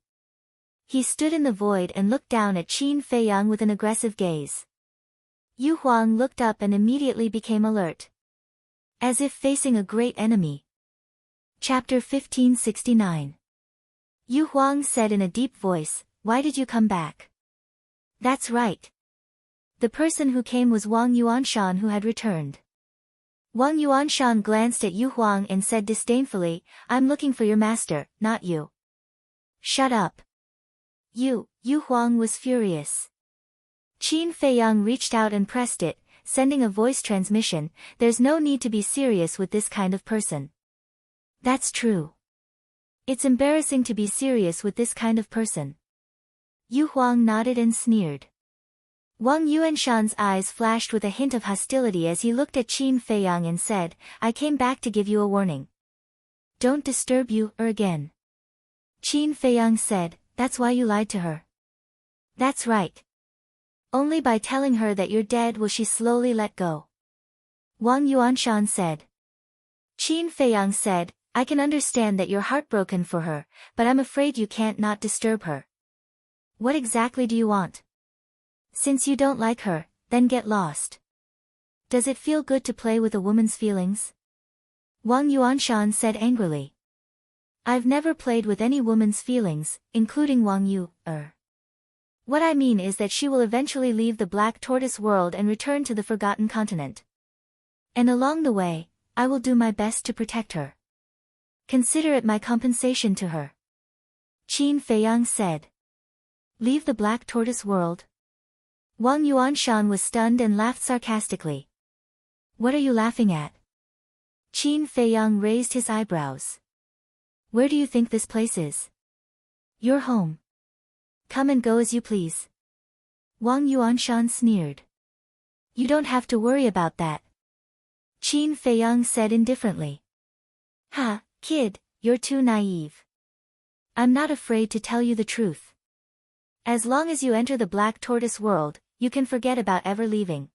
He stood in the void and looked down at Qin Feiyang with an aggressive gaze. Yu Huang looked up and immediately became alert. As if facing a great enemy. Chapter 1569. Yu Huang said in a deep voice, "Why did you come back?" "That's right. The person who came was Wang Yuanshan who had returned." Wang Yuanshan glanced at Yu Huang and said disdainfully, "I'm looking for your master, not you." "Shut up." Yu Huang was furious. Qin Feiyang reached out and pressed it, sending a voice transmission, "There's no need to be serious with this kind of person." "That's true. It's embarrassing to be serious with this kind of person." Yu Huang nodded and sneered. Wang Yuanshan's eyes flashed with a hint of hostility as he looked at Qin Feiyang and said, "I came back to give you a warning. Don't disturb you again." Qin Feiyang said, "That's why you lied to her." "That's right. Only by telling her that you're dead will she slowly let go." Wang Yuanshan said. Qin Feiyang said, "I can understand that you're heartbroken for her, but I'm afraid you can't not disturb her." "What exactly do you want?" "Since you don't like her, then get lost." "Does it feel good to play with a woman's feelings?" Wang Yuanshan said angrily. "I've never played with any woman's feelings, including Wang Yu. What I mean is that she will eventually leave the Black Tortoise world and return to the Forgotten Continent. And along the way, I will do my best to protect her. Consider it my compensation to her." Qin Feiyang said. "Leave the Black Tortoise world?" Wang Yuanshan was stunned and laughed sarcastically. "What are you laughing at?" Qin Feiyang raised his eyebrows. "Where do you think this place is?" "Your home. Come and go as you please." Wang Yuanshan sneered. "You don't have to worry about that." Qin Feiyang said indifferently. "Ha, kid, you're too naive. I'm not afraid to tell you the truth. As long as you enter the Black Tortoise world, you can forget about ever leaving.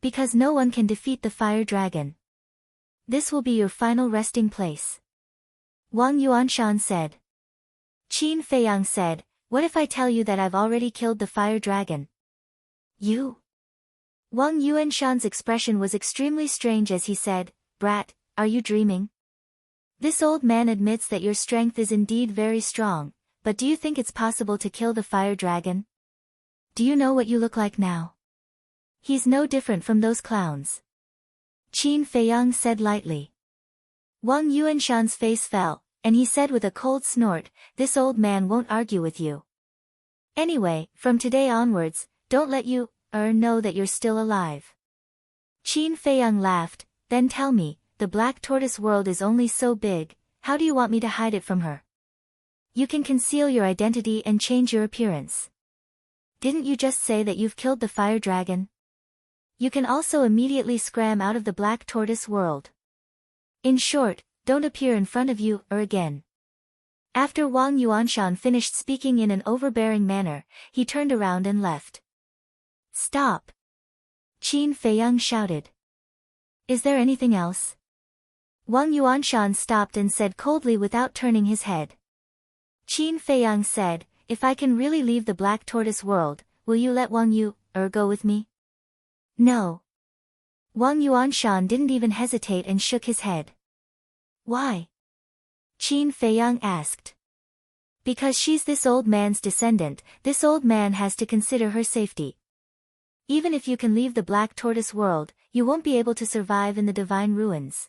Because no one can defeat the fire dragon. This will be your final resting place." Wang Yuanshan said. Qin Feiyang said, "What if I tell you that I've already killed the fire dragon?" "You?" Wang Yuanshan's expression was extremely strange as he said, "Brat, are you dreaming?" This old man admits that your strength is indeed very strong, but do you think it's possible to kill the fire dragon? Do you know what you look like now? He's no different from those clowns. Qin Feiyang said lightly. Wang Yuanshan's face fell, and he said with a cold snort, this old man won't argue with you. Anyway, from today onwards, don't let you, know that you're still alive. Qin Feiyang laughed, then tell me, the black tortoise world is only so big, how do you want me to hide it from her? You can conceal your identity and change your appearance. Didn't you just say that you've killed the fire dragon? You can also immediately scram out of the black tortoise world. In short, don't appear in front of you, again. After Wang Yuanshan finished speaking in an overbearing manner, he turned around and left. Stop! Qin Feiyang shouted. Is there anything else? Wang Yuanshan stopped and said coldly without turning his head. Qin Feiyang said, if I can really leave the black tortoise world, will you let Wang Yu, go with me? No. Wang Yuanshan didn't even hesitate and shook his head. Why? Qin Feiyang asked. Because she's this old man's descendant, this old man has to consider her safety. Even if you can leave the black tortoise world, you won't be able to survive in the divine ruins.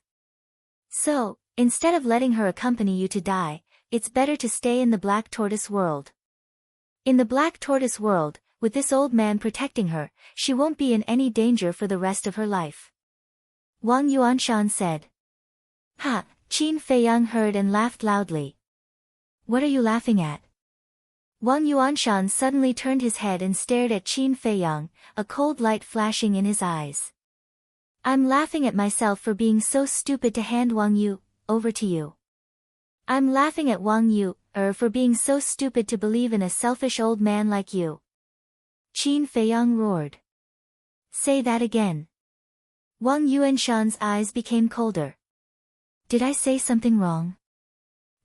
So, instead of letting her accompany you to die, it's better to stay in the black tortoise world. In the black tortoise world, with this old man protecting her, she won't be in any danger for the rest of her life. Wang Yuanshan said. Ha! Qin Feiyang heard and laughed loudly. What are you laughing at? Wang Yuanshan suddenly turned his head and stared at Qin Feiyang, a cold light flashing in his eyes. I'm laughing at myself for being so stupid to hand Wang Yu over to you. I'm laughing at Wang Yu, for being so stupid to believe in a selfish old man like you. Qin Feiyang roared. Say that again. Wang Yuanshan's eyes became colder. Did I say something wrong?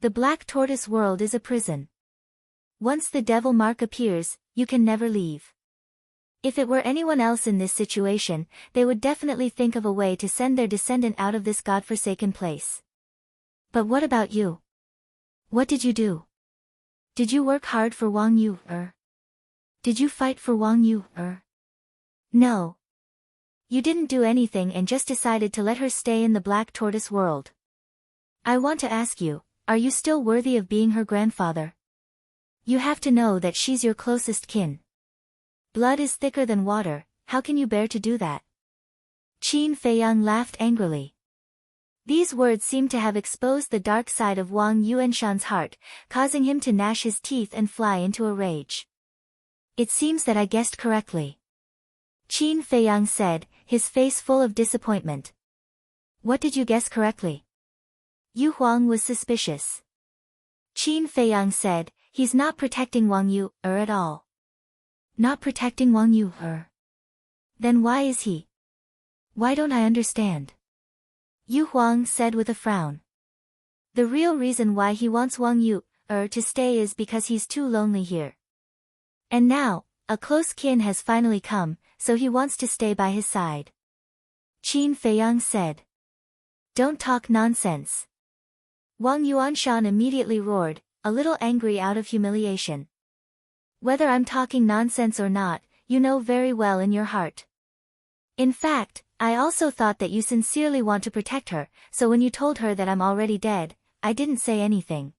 The black tortoise world is a prison. Once the devil mark appears, you can never leave. If it were anyone else in this situation, they would definitely think of a way to send their descendant out of this godforsaken place. But what about you? What did you do? Did you work hard for Wang Yu, Did you fight for Wang Yu, No. You didn't do anything and just decided to let her stay in the black tortoise world. I want to ask you, are you still worthy of being her grandfather? You have to know that she's your closest kin. Blood is thicker than water, how can you bear to do that? Qin Feiyang laughed angrily. These words seemed to have exposed the dark side of Wang Yuanshan's heart, causing him to gnash his teeth and fly into a rage. It seems that I guessed correctly. Qin Feiyang said, his face full of disappointment. What did you guess correctly? Yu Huang was suspicious. Qin Feiyang said, he's not protecting Wang Yu, at all. Not protecting Wang Yu, Then why is he? Why don't I understand? Yu Huang said with a frown. The real reason why he wants Wang Yu, to stay is because he's too lonely here. And now, a close kin has finally come, so he wants to stay by his side. Qin Feiyang said. Don't talk nonsense. Wang Yuanshan immediately roared, a little angry out of humiliation. Whether I'm talking nonsense or not, you know very well in your heart. In fact, I also thought that you sincerely want to protect her, so when you told her that I'm already dead, I didn't say anything.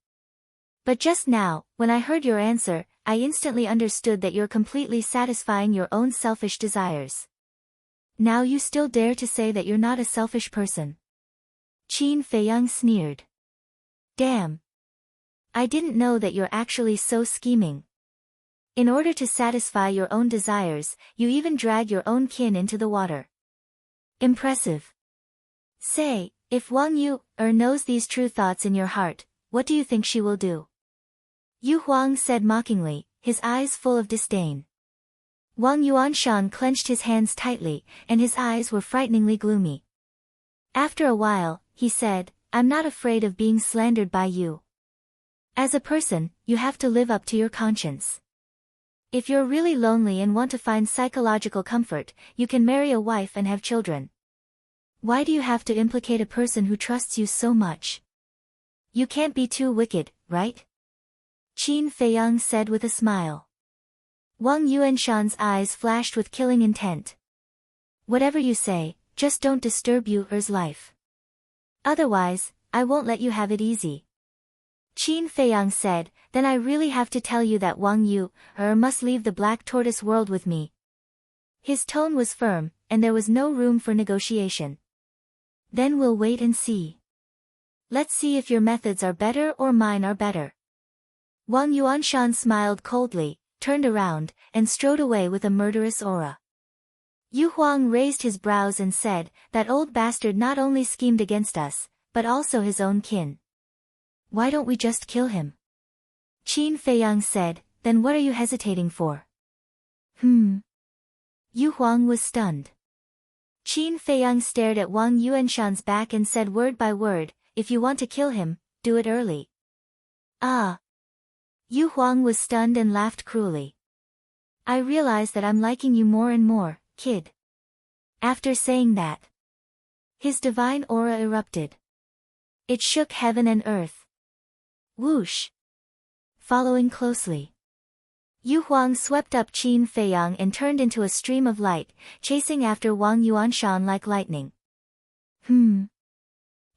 But just now, when I heard your answer, I instantly understood that you're completely satisfying your own selfish desires. Now you still dare to say that you're not a selfish person. Qin Feiyang sneered. Damn. I didn't know that you're actually so scheming. In order to satisfy your own desires, you even drag your own kin into the water. Impressive. Say, if Wang Yu, knows these true thoughts in your heart, what do you think she will do? Yu Huang said mockingly, his eyes full of disdain. Wang Yuanshan clenched his hands tightly, and his eyes were frighteningly gloomy. After a while, he said, I'm not afraid of being slandered by you. As a person, you have to live up to your conscience. If you're really lonely and want to find psychological comfort, you can marry a wife and have children. Why do you have to implicate a person who trusts you so much? You can't be too wicked, right? Qin Feiyang said with a smile. Wang Yuanshan's eyes flashed with killing intent. Whatever you say, just don't disturb Yu-er's life. Otherwise, I won't let you have it easy. Qin Feiyang said, then I really have to tell you that Wang Yu-er must leave the Black Tortoise world with me. His tone was firm, and there was no room for negotiation. Then we'll wait and see. Let's see if your methods are better or mine are better. Wang Yuanshan smiled coldly, turned around, and strode away with a murderous aura. Yu Huang raised his brows and said, that old bastard not only schemed against us, but also his own kin. Why don't we just kill him? Qin Feiyang said, then what are you hesitating for? Yu Huang was stunned. Qin Feiyang stared at Wang Yuanshan's back and said word by word, if you want to kill him, do it early. Ah. Yu Huang was stunned and laughed cruelly. I realize that I'm liking you more and more, kid. After saying that, his divine aura erupted. It shook heaven and earth. Whoosh. Following closely, Yu Huang swept up Qin Feiyang and turned into a stream of light, chasing after Wang Yuanshan like lightning. Wang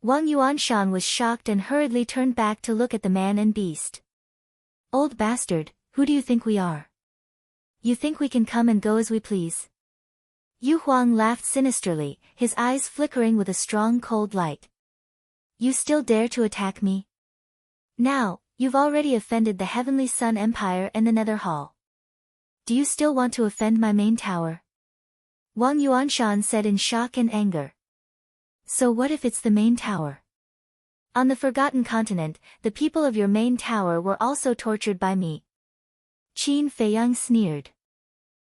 Yuanshan was shocked and hurriedly turned back to look at the man and beast. Old bastard, who do you think we are? You think we can come and go as we please? Yu Huang laughed sinisterly, his eyes flickering with a strong cold light. You still dare to attack me? Now, you've already offended the Heavenly Sun Empire and the Nether Hall. Do you still want to offend my main tower? Wang Yuanshan said in shock and anger. So what if it's the main tower? On the Forgotten Continent, the people of your main tower were also tortured by me. Qin Feiyang sneered.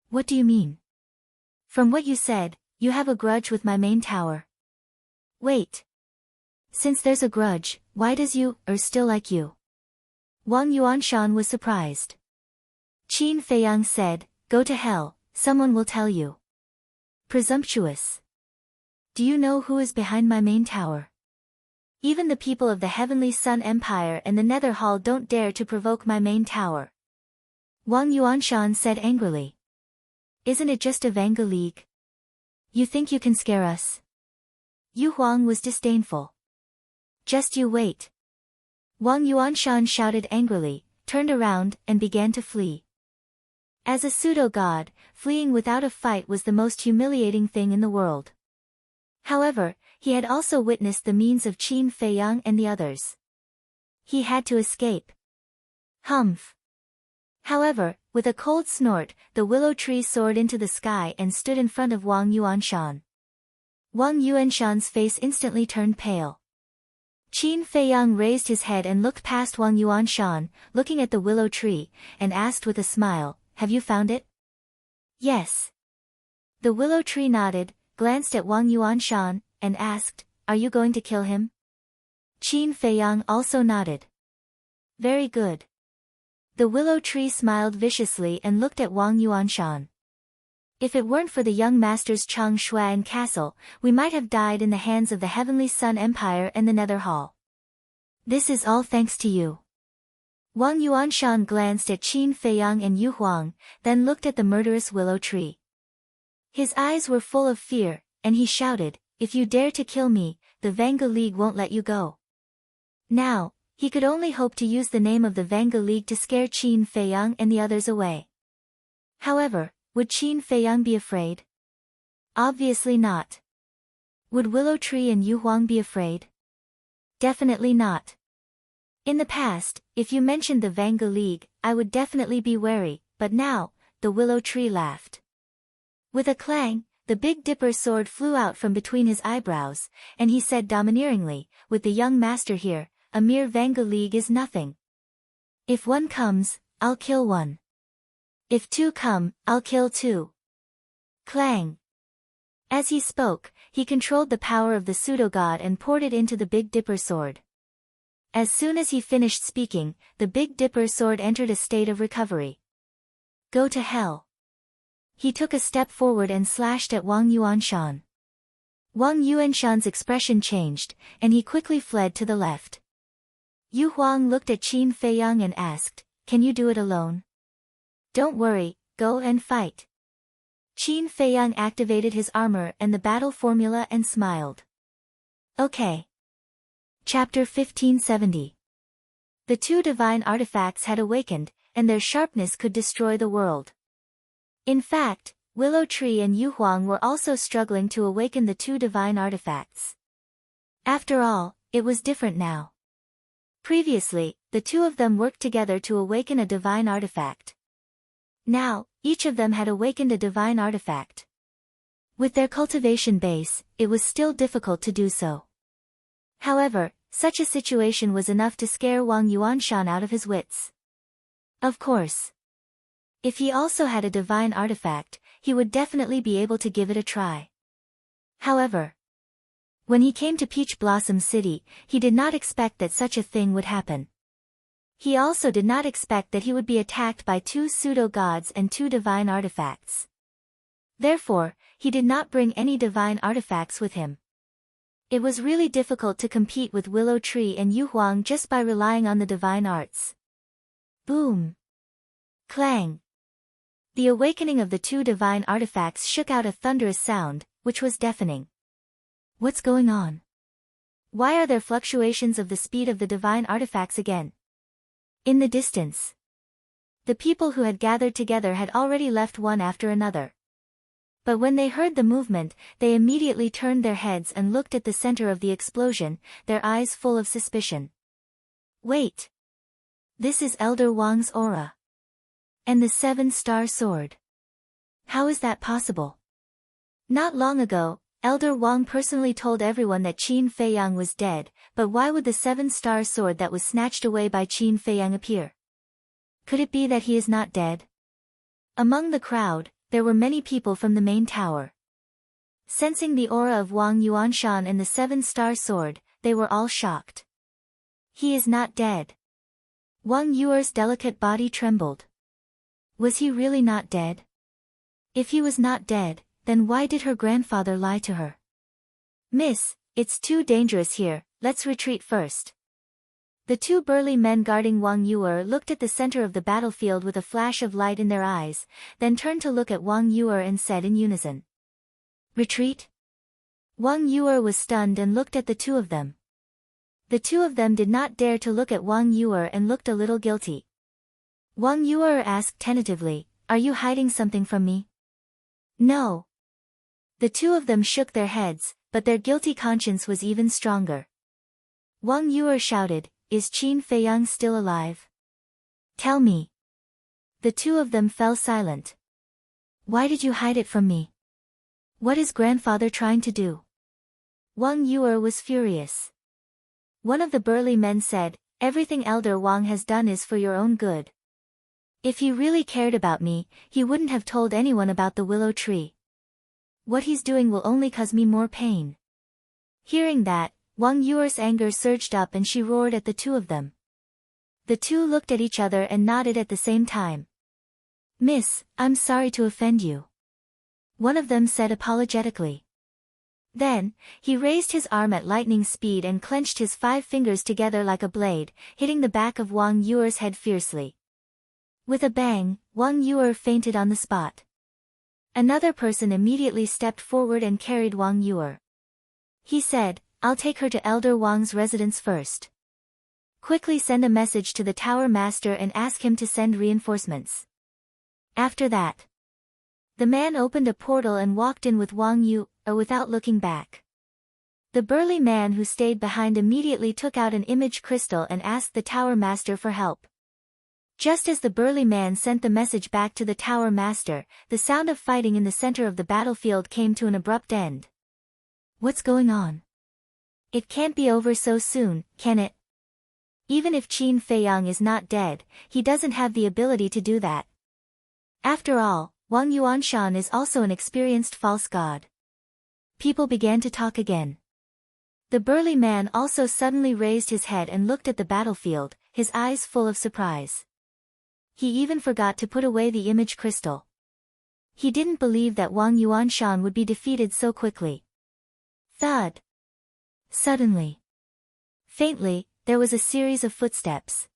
What do you mean? From what you said, you have a grudge with my main tower. Wait. Since there's a grudge, why does Yu-er still like you? Wang Yuanshan was surprised. Qin Feiyang said, go to hell, someone will tell you. Presumptuous. Do you know who is behind my main tower? Even the people of the Heavenly Sun Empire and the Nether Hall don't dare to provoke my main tower. Wang Yuanshan said angrily. Isn't it just a Vanga League? You think you can scare us? Yu Huang was disdainful. Just you wait. Wang Yuanshan shouted angrily, turned around, and began to flee. As a pseudo-god, fleeing without a fight was the most humiliating thing in the world. However, he had also witnessed the means of Qin Feiyang and the others. He had to escape. Humph. However, with a cold snort, the willow tree soared into the sky and stood in front of Wang Yuanshan. Wang Yuanshan's face instantly turned pale. Qin Feiyang raised his head and looked past Wang Yuanshan, looking at the willow tree, and asked with a smile, have you found it? Yes. The willow tree nodded, glanced at Wang Yuanshan, and asked, are you going to kill him? Qin Feiyang also nodded. Very good. The willow tree smiled viciously and looked at Wang Yuanshan. If it weren't for the young masters Chang Xuan Castle, we might have died in the hands of the Heavenly Sun Empire and the Nether Hall. This is all thanks to you. Wang Yuanshan glanced at Qin Feiyang and Yu Huang, then looked at the murderous willow tree. His eyes were full of fear, and he shouted, if you dare to kill me, the Vanga League won't let you go. Now, he could only hope to use the name of the Vanga League to scare Qin Feiyang and the others away. However, would Qin Feiyang be afraid? Obviously not. Would Willow Tree and Yu Huang be afraid? Definitely not. In the past, if you mentioned the Vanga League, I would definitely be wary, but now, the Willow Tree laughed. With a clang, the Big Dipper sword flew out from between his eyebrows, and he said domineeringly, with the young master here, a mere Vanga League is nothing. If one comes, I'll kill one. If two come, I'll kill two. Clang. As he spoke, he controlled the power of the pseudo-god and poured it into the Big Dipper sword. As soon as he finished speaking, the Big Dipper sword entered a state of recovery. Go to hell. He took a step forward and slashed at Wang Yuanshan. Wang Yuanshan's expression changed, and he quickly fled to the left. Yu Huang looked at Qin Feiyang and asked, "Can you do it alone?" "Don't worry, go and fight." Qin Feiyang activated his armor and the battle formula and smiled. Okay. Chapter 1570. The two divine artifacts had awakened, and their sharpness could destroy the world. In fact, Willow Tree and Yu Huang were also struggling to awaken the two divine artifacts. After all, it was different now. Previously, the two of them worked together to awaken a divine artifact. Now, each of them had awakened a divine artifact. With their cultivation base, it was still difficult to do so. However, such a situation was enough to scare Wang Yuanshan out of his wits. Of course. If he also had a divine artifact, he would definitely be able to give it a try. However, when he came to Peach Blossom City, he did not expect that such a thing would happen. He also did not expect that he would be attacked by two pseudo-gods and two divine artifacts. Therefore, he did not bring any divine artifacts with him. It was really difficult to compete with Willow Tree and Yu Huang just by relying on the divine arts. Boom! Clang! The awakening of the two divine artifacts shook out a thunderous sound, which was deafening. What's going on? Why are there fluctuations of the speed of the divine artifacts again? In the distance, the people who had gathered together had already left one after another. But when they heard the movement, they immediately turned their heads and looked at the center of the explosion, their eyes full of suspicion. Wait! This is Elder Wang's aura. And the seven-star sword. How is that possible? Not long ago, Elder Wang personally told everyone that Qin Feiyang was dead, but why would the seven-star sword that was snatched away by Qin Feiyang appear? Could it be that he is not dead? Among the crowd, there were many people from the main tower. Sensing the aura of Wang Yuanshan and the seven-star sword, they were all shocked. He is not dead. Wang Yuer's delicate body trembled. Was he really not dead? If he was not dead, then why did her grandfather lie to her? "Miss, it's too dangerous here, let's retreat first." The two burly men guarding Wang Yuer looked at the center of the battlefield with a flash of light in their eyes, then turned to look at Wang Yuer and said in unison. "Retreat?" Wang Yuer was stunned and looked at the two of them. The two of them did not dare to look at Wang Yuer and looked a little guilty. Wang Yuer asked tentatively, "Are you hiding something from me?" "No." The two of them shook their heads, but their guilty conscience was even stronger. Wang Yuer shouted, "Is Qin Feiyang still alive? Tell me." The two of them fell silent. "Why did you hide it from me? What is grandfather trying to do?" Wang Yuer was furious. One of the burly men said, "Everything Elder Wang has done is for your own good. If he really cared about me, he wouldn't have told anyone about the willow tree. What he's doing will only cause me more pain." Hearing that, Wang Yuer's anger surged up and she roared at the two of them. The two looked at each other and nodded at the same time. "Miss, I'm sorry to offend you," one of them said apologetically. Then, he raised his arm at lightning speed and clenched his 5 fingers together like a blade, hitting the back of Wang Yuer's head fiercely. With a bang, Wang Yuer fainted on the spot. Another person immediately stepped forward and carried Wang Yuer. He said, "I'll take her to Elder Wang's residence first. Quickly send a message to the tower master and ask him to send reinforcements." After that, the man opened a portal and walked in with Wang Yuer without looking back. The burly man who stayed behind immediately took out an image crystal and asked the tower master for help. Just as the burly man sent the message back to the tower master, the sound of fighting in the center of the battlefield came to an abrupt end. What's going on? It can't be over so soon, can it? Even if Qin Feiyang is not dead, he doesn't have the ability to do that. After all, Wang Yuanshan is also an experienced false god. People began to talk again. The burly man also suddenly raised his head and looked at the battlefield, his eyes full of surprise. He even forgot to put away the image crystal. He didn't believe that Wang Yuanshan would be defeated so quickly. Thud! Suddenly, faintly, there was a series of footsteps.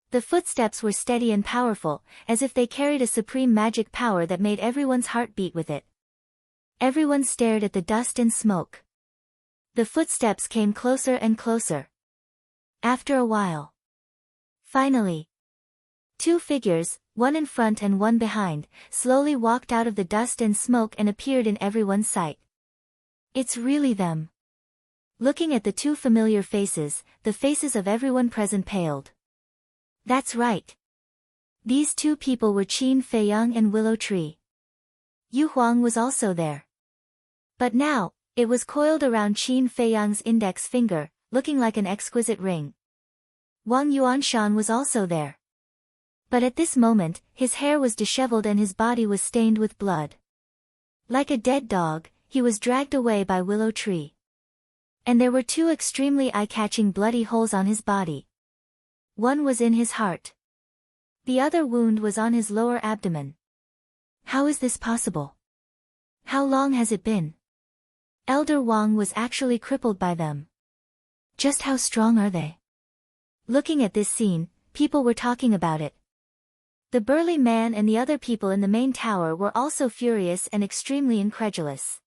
The footsteps were steady and powerful, as if they carried a supreme magic power that made everyone's heart beat with it. Everyone stared at the dust and smoke. The footsteps came closer and closer. After a while, finally, two figures, one in front and one behind, slowly walked out of the dust and smoke and appeared in everyone's sight. It's really them. Looking at the two familiar faces, the faces of everyone present paled. That's right. These two people were Qin Feiyang and Willow Tree. Yu Huang was also there. But now, it was coiled around Qin Feiyang's index finger, looking like an exquisite ring. Wang Yuanshan was also there. But at this moment, his hair was disheveled and his body was stained with blood. Like a dead dog, he was dragged away by Willow Tree. And there were two extremely eye-catching bloody holes on his body. One was in his heart. The other wound was on his lower abdomen. How is this possible? How long has it been? Elder Wang was actually crippled by them. Just how strong are they? Looking at this scene, people were talking about it. The burly man and the other people in the main tower were also furious and extremely incredulous.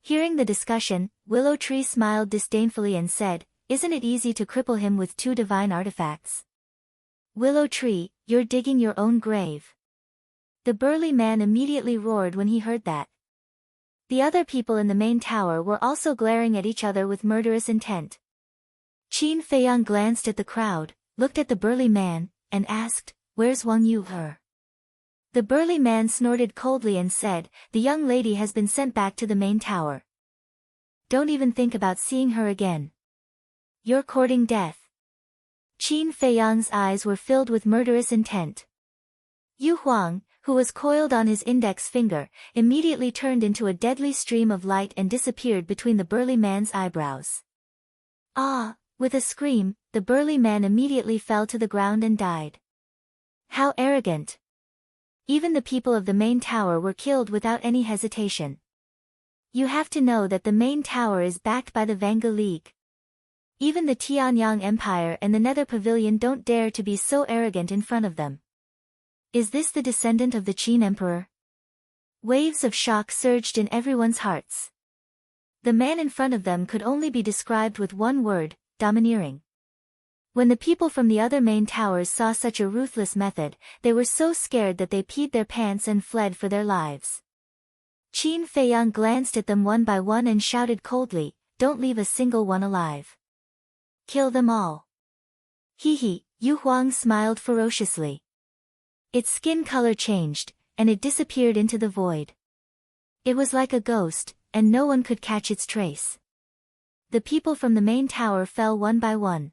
Hearing the discussion, Willow Tree smiled disdainfully and said, "Isn't it easy to cripple him with two divine artifacts?" Willow Tree, you're digging your own grave. The burly man immediately roared when he heard that. The other people in the main tower were also glaring at each other with murderous intent. Qin Feiyang glanced at the crowd, looked at the burly man, and asked, "Where's Wang Yu her?" The burly man snorted coldly and said, "The young lady has been sent back to the main tower. Don't even think about seeing her again. You're courting death." Qin Feiyang's eyes were filled with murderous intent. Yu Huang, who was coiled on his index finger, immediately turned into a deadly stream of light and disappeared between the burly man's eyebrows. Ah! With a scream, the burly man immediately fell to the ground and died. How arrogant! Even the people of the main tower were killed without any hesitation. You have to know that the main tower is backed by the Vanga League. Even the Tianyang Empire and the Nether Pavilion don't dare to be so arrogant in front of them. Is this the descendant of the Qin Emperor? Waves of shock surged in everyone's hearts. The man in front of them could only be described with one word: domineering. When the people from the other main towers saw such a ruthless method, they were so scared that they peed their pants and fled for their lives. Qin Feiyang glanced at them one by one and shouted coldly, "Don't leave a single one alive. Kill them all." Hee. Yu Huang smiled ferociously. Its skin color changed, and it disappeared into the void. It was like a ghost, and no one could catch its trace. The people from the main tower fell one by one.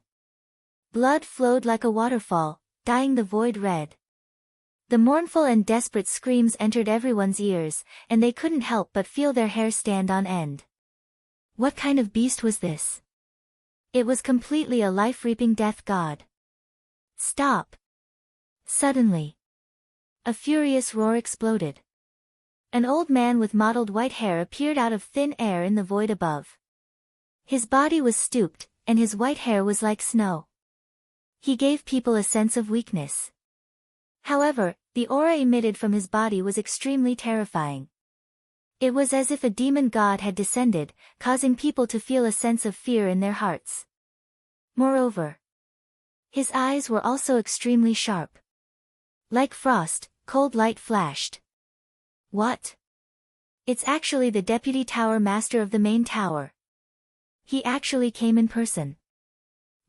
Blood flowed like a waterfall, dyeing the void red. The mournful and desperate screams entered everyone's ears, and they couldn't help but feel their hair stand on end. What kind of beast was this? It was completely a life-reaping death god. Stop! Suddenly, a furious roar exploded. An old man with mottled white hair appeared out of thin air in the void above. His body was stooped, and his white hair was like snow. He gave people a sense of weakness. However, the aura emitted from his body was extremely terrifying. It was as if a demon god had descended, causing people to feel a sense of fear in their hearts. Moreover, his eyes were also extremely sharp. Like frost, cold light flashed. What? It's actually the deputy tower master of the main tower. He actually came in person.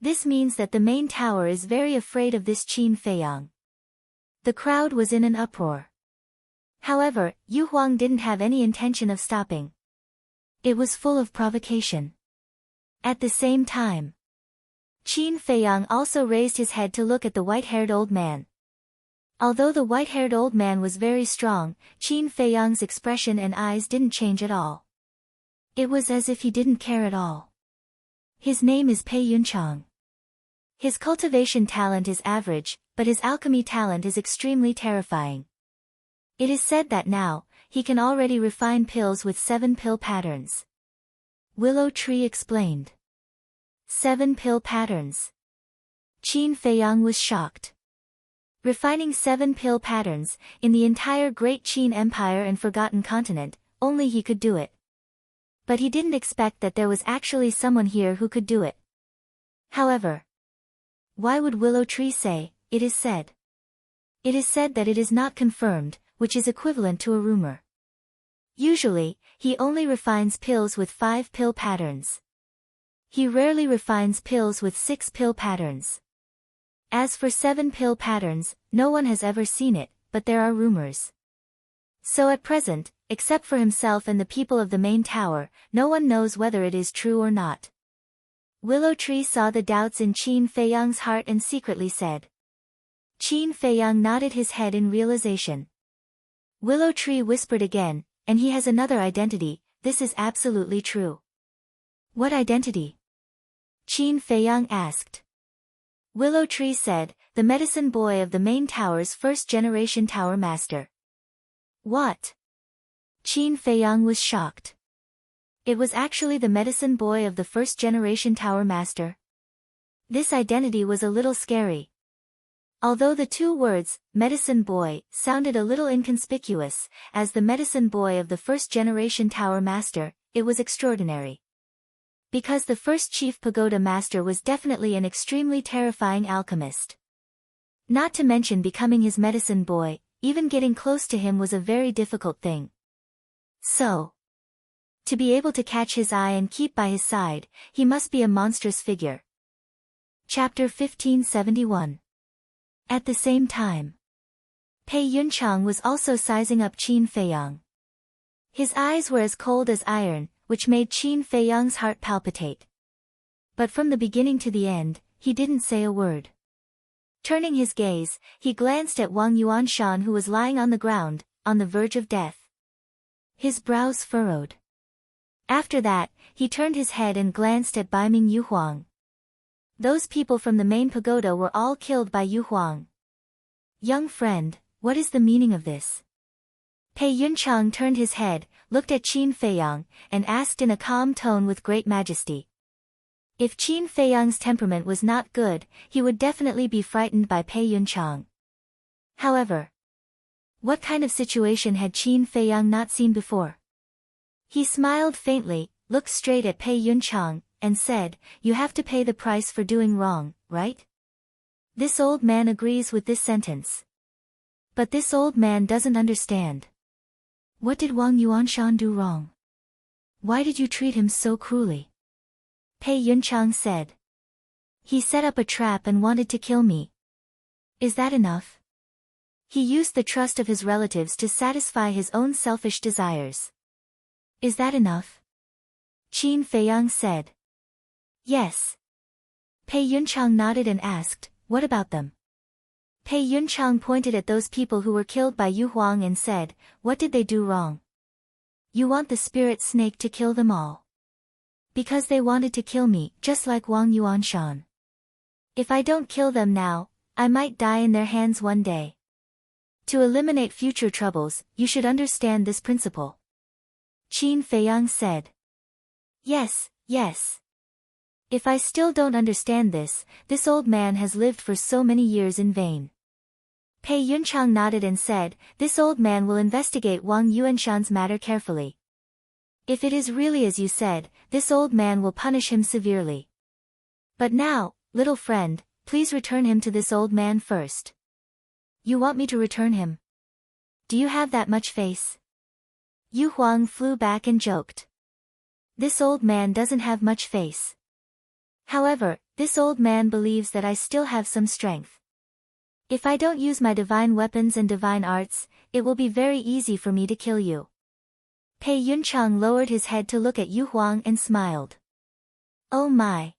This means that the main tower is very afraid of this Qin Feiyang. The crowd was in an uproar. However, Yu Huang didn't have any intention of stopping. It was full of provocation. At the same time, Qin Feiyang also raised his head to look at the white-haired old man. Although the white-haired old man was very strong, Qin Feiyang's expression and eyes didn't change at all. It was as if he didn't care at all. His name is Pei Yunchang. His cultivation talent is average, but his alchemy talent is extremely terrifying. It is said that now, he can already refine pills with 7 pill patterns. Willow Tree explained. 7 pill patterns. Qin Feiyang was shocked. Refining 7 pill patterns, in the entire Great Qin Empire and Forgotten Continent, only he could do it. But he didn't expect that there was actually someone here who could do it. However, why would Willow Tree say, "It is said"? It is said that it is not confirmed, which is equivalent to a rumor. Usually, he only refines pills with 5 pill patterns. He rarely refines pills with 6 pill patterns. As for 7 pill patterns, no one has ever seen it, but there are rumors. So at present, except for himself and the people of the main tower, no one knows whether it is true or not. Willow Tree saw the doubts in Qin Feiyang's heart and secretly said. Qin Feiyang nodded his head in realization. Willow Tree whispered again, "And he has another identity, this is absolutely true." "What identity?" Qin Feiyang asked. Willow Tree said, "The medicine boy of the main tower's first-generation tower master." What? Qin Feiyang was shocked. It was actually the medicine boy of the first-generation tower master. This identity was a little scary. Although the two words, medicine boy, sounded a little inconspicuous, as the medicine boy of the first-generation tower master, it was extraordinary. Because the first chief pagoda master was definitely an extremely terrifying alchemist. Not to mention becoming his medicine boy, even getting close to him was a very difficult thing. So, to be able to catch his eye and keep by his side, he must be a monstrous figure. Chapter 1571. At the same time, Pei Yunchang was also sizing up Qin Feiyang. His eyes were as cold as iron, which made Qin Feiyang's heart palpitate. But from the beginning to the end, he didn't say a word. Turning his gaze, he glanced at Wang Yuanshan who was lying on the ground, on the verge of death. His brows furrowed. After that, he turned his head and glanced at Baiming Yuhuang. Those people from the main pagoda were all killed by Yuhuang. "Young friend, what is the meaning of this?" Pei Yunchang turned his head, looked at Qin Feiyang, and asked in a calm tone with great majesty. If Qin Feiyang's temperament was not good, he would definitely be frightened by Pei Yunchang. However, what kind of situation had Qin Feiyang not seen before? He smiled faintly, looked straight at Pei Yunchang, and said, "You have to pay the price for doing wrong, right?" This old man agrees with this sentence. But this old man doesn't understand. What did Wang Yuanshan do wrong? Why did you treat him so cruelly? Pei Yunchang said. He set up a trap and wanted to kill me. Is that enough? He used the trust of his relatives to satisfy his own selfish desires. Is that enough? Qin Feiyang said. Yes. Pei Yunchang nodded and asked, what about them? Pei Yunchang pointed at those people who were killed by Yu Huang and said, what did they do wrong? You want the spirit snake to kill them all. Because they wanted to kill me, just like Wang Yuanshan. If I don't kill them now, I might die in their hands one day. To eliminate future troubles, you should understand this principle. Qin Feiyang said. Yes, yes. If I still don't understand this, this old man has lived for so many years in vain. Pei Yunchang nodded and said, this old man will investigate Wang Yuanshan's matter carefully. If it is really as you said, this old man will punish him severely. But now, little friend, please return him to this old man first. You want me to return him? Do you have that much face? Yu Huang flew back and joked. This old man doesn't have much face. However, this old man believes that I still have some strength. If I don't use my divine weapons and divine arts, it will be very easy for me to kill you. Pei Yunchang lowered his head to look at Yu Huang and smiled. Oh my!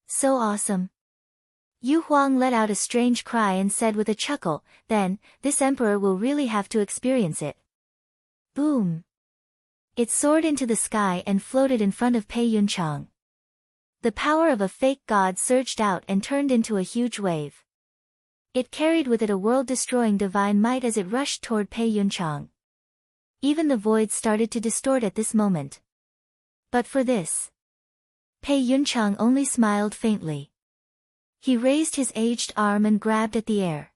So awesome! Yu Huang let out a strange cry and said with a chuckle, then, this emperor will really have to experience it. Boom! It soared into the sky and floated in front of Pei Yunchang. The power of a fake god surged out and turned into a huge wave. It carried with it a world-destroying divine might as it rushed toward Pei Yunchang. Even the void started to distort at this moment. But for this, Pei Yunchang only smiled faintly. He raised his aged arm and grabbed at the air.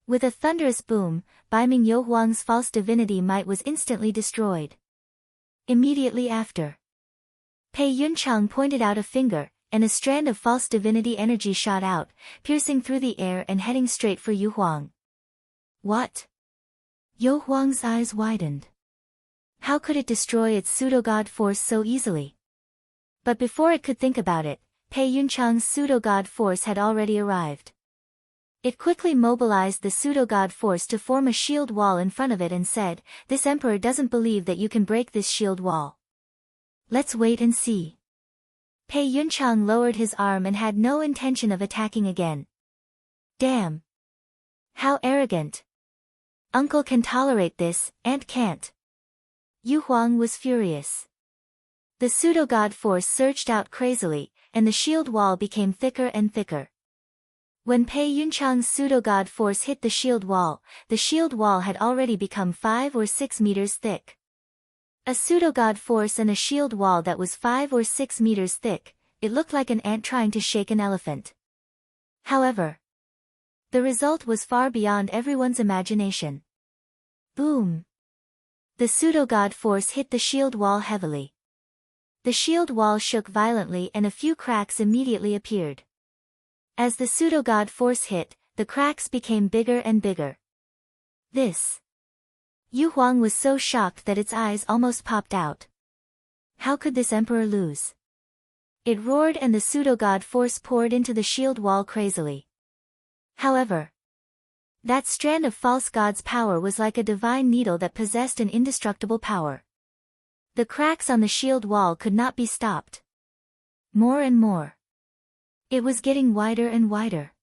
With a thunderous boom, Baiming Yo Huang's false divinity might was instantly destroyed. Immediately after, Pei Yunchang pointed out a finger, and a strand of false divinity energy shot out, piercing through the air and heading straight for Yu Huang. What? Yo Huang's eyes widened. How could it destroy its pseudo-god force so easily? But before it could think about it, Pei Yunchang's pseudo-god force had already arrived. It quickly mobilized the pseudo-god force to form a shield wall in front of it and said, "This emperor doesn't believe that you can break this shield wall. Let's wait and see." Pei Yunchang lowered his arm and had no intention of attacking again. Damn! How arrogant! Uncle can tolerate this, aunt can't. Yu Huang was furious. The pseudo-god force surged out crazily, and the shield wall became thicker and thicker. When Pei Yunchang's pseudo-god force hit the shield wall had already become 5 or 6 meters thick. A pseudo-god force and a shield wall that was 5 or 6 meters thick, it looked like an ant trying to shake an elephant. However, the result was far beyond everyone's imagination. Boom! The pseudo-god force hit the shield wall heavily. The shield wall shook violently and a few cracks immediately appeared. As the pseudo-god force hit, the cracks became bigger and bigger. This. Yu Huang was so shocked that its eyes almost popped out. How could this emperor lose? It roared and the pseudo-god force poured into the shield wall crazily. However, that strand of false god's power was like a divine needle that possessed an indestructible power. The cracks on the shield wall could not be stopped. More and more. It was getting wider and wider.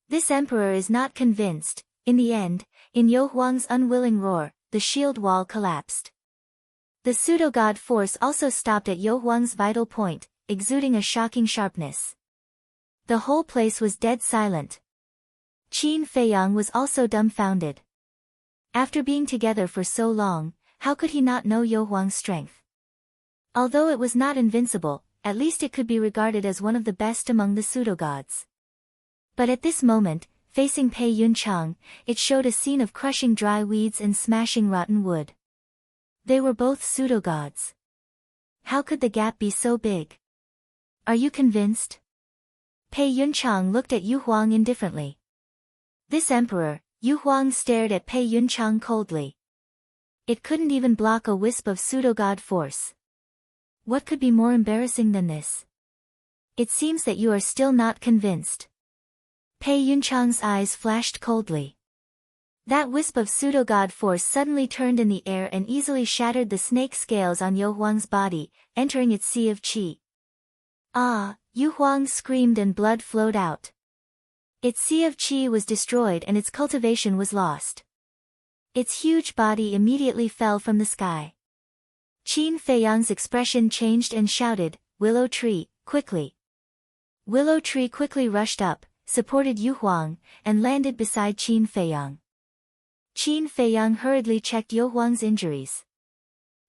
This emperor is not convinced. In the end, in Yo Huang's unwilling roar, the shield wall collapsed. The pseudo-god force also stopped at Yo Huang's vital point, exuding a shocking sharpness. The whole place was dead silent. Qin Feiyang was also dumbfounded. After being together for so long, how could he not know Yo Huang's strength? Although it was not invincible, at least it could be regarded as one of the best among the pseudo-gods. But at this moment, facing Pei Yunchang, it showed a scene of crushing dry weeds and smashing rotten wood. They were both pseudo-gods. How could the gap be so big? Are you convinced? Pei Yunchang looked at Yu Huang indifferently. This emperor, Yu Huang stared at Pei Yunchang coldly. It couldn't even block a wisp of pseudo-god force. What could be more embarrassing than this? It seems that you are still not convinced. Pei Yunchang's eyes flashed coldly. That wisp of pseudo-god force suddenly turned in the air and easily shattered the snake scales on Yo Huang's body, entering its sea of qi. Ah! Yu Huang screamed and blood flowed out. Its sea of qi was destroyed and its cultivation was lost. Its huge body immediately fell from the sky. Qin Feiyang's expression changed and shouted, "Willow Tree, quickly!" Willow Tree quickly rushed up, supported Yu Huang, and landed beside Qin Feiyang. Qin Feiyang hurriedly checked Yo Huang's injuries.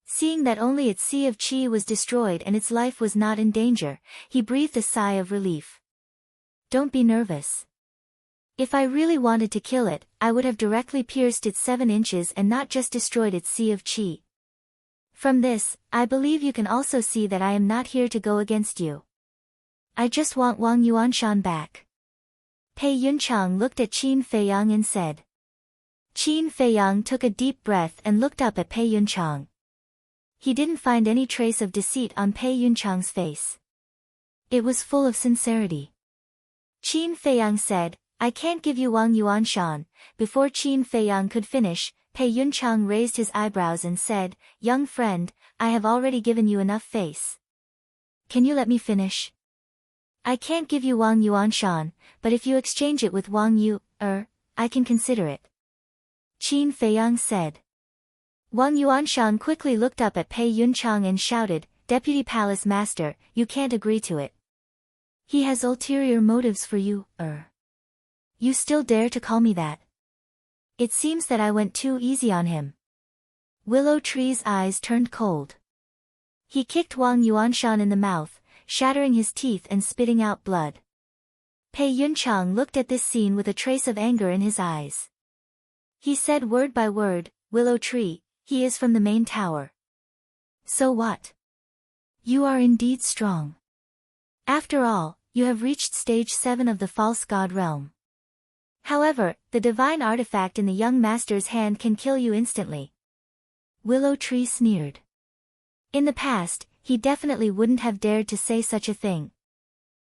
Seeing that only its sea of qi was destroyed and its life was not in danger, he breathed a sigh of relief. Don't be nervous. If I really wanted to kill it, I would have directly pierced its 7 inches and not just destroyed its sea of qi. From this, I believe you can also see that I am not here to go against you. I just want Wang Yuanshan back. Pei Yunchang looked at Qin Feiyang and said. Qin Feiyang took a deep breath and looked up at Pei Yunchang. He didn't find any trace of deceit on Pei Yunchang's face. It was full of sincerity. Qin Feiyang said, I can't give you Wang Yuanshan. Before Qin Feiyang could finish, Pei Yunchang raised his eyebrows and said, Young friend, I have already given you enough face. Can you let me finish? I can't give you Wang Yuanshan, but if you exchange it with Wang Yu, I can consider it. Qin Feiyang said. Wang Yuanshan quickly looked up at Pei Yunchang and shouted, Deputy Palace Master, you can't agree to it. He has ulterior motives for you, You still dare to call me that? It seems that I went too easy on him. Willow Tree's eyes turned cold. He kicked Wang Yuanshan in the mouth, shattering his teeth and spitting out blood. Pei Yunchang looked at this scene with a trace of anger in his eyes. He said word by word, "Willow Tree, he is from the main tower." "So what? You are indeed strong. After all, you have reached stage 7 of the false god realm. However, the divine artifact in the young master's hand can kill you instantly." Willow Tree sneered. In the past, he definitely wouldn't have dared to say such a thing.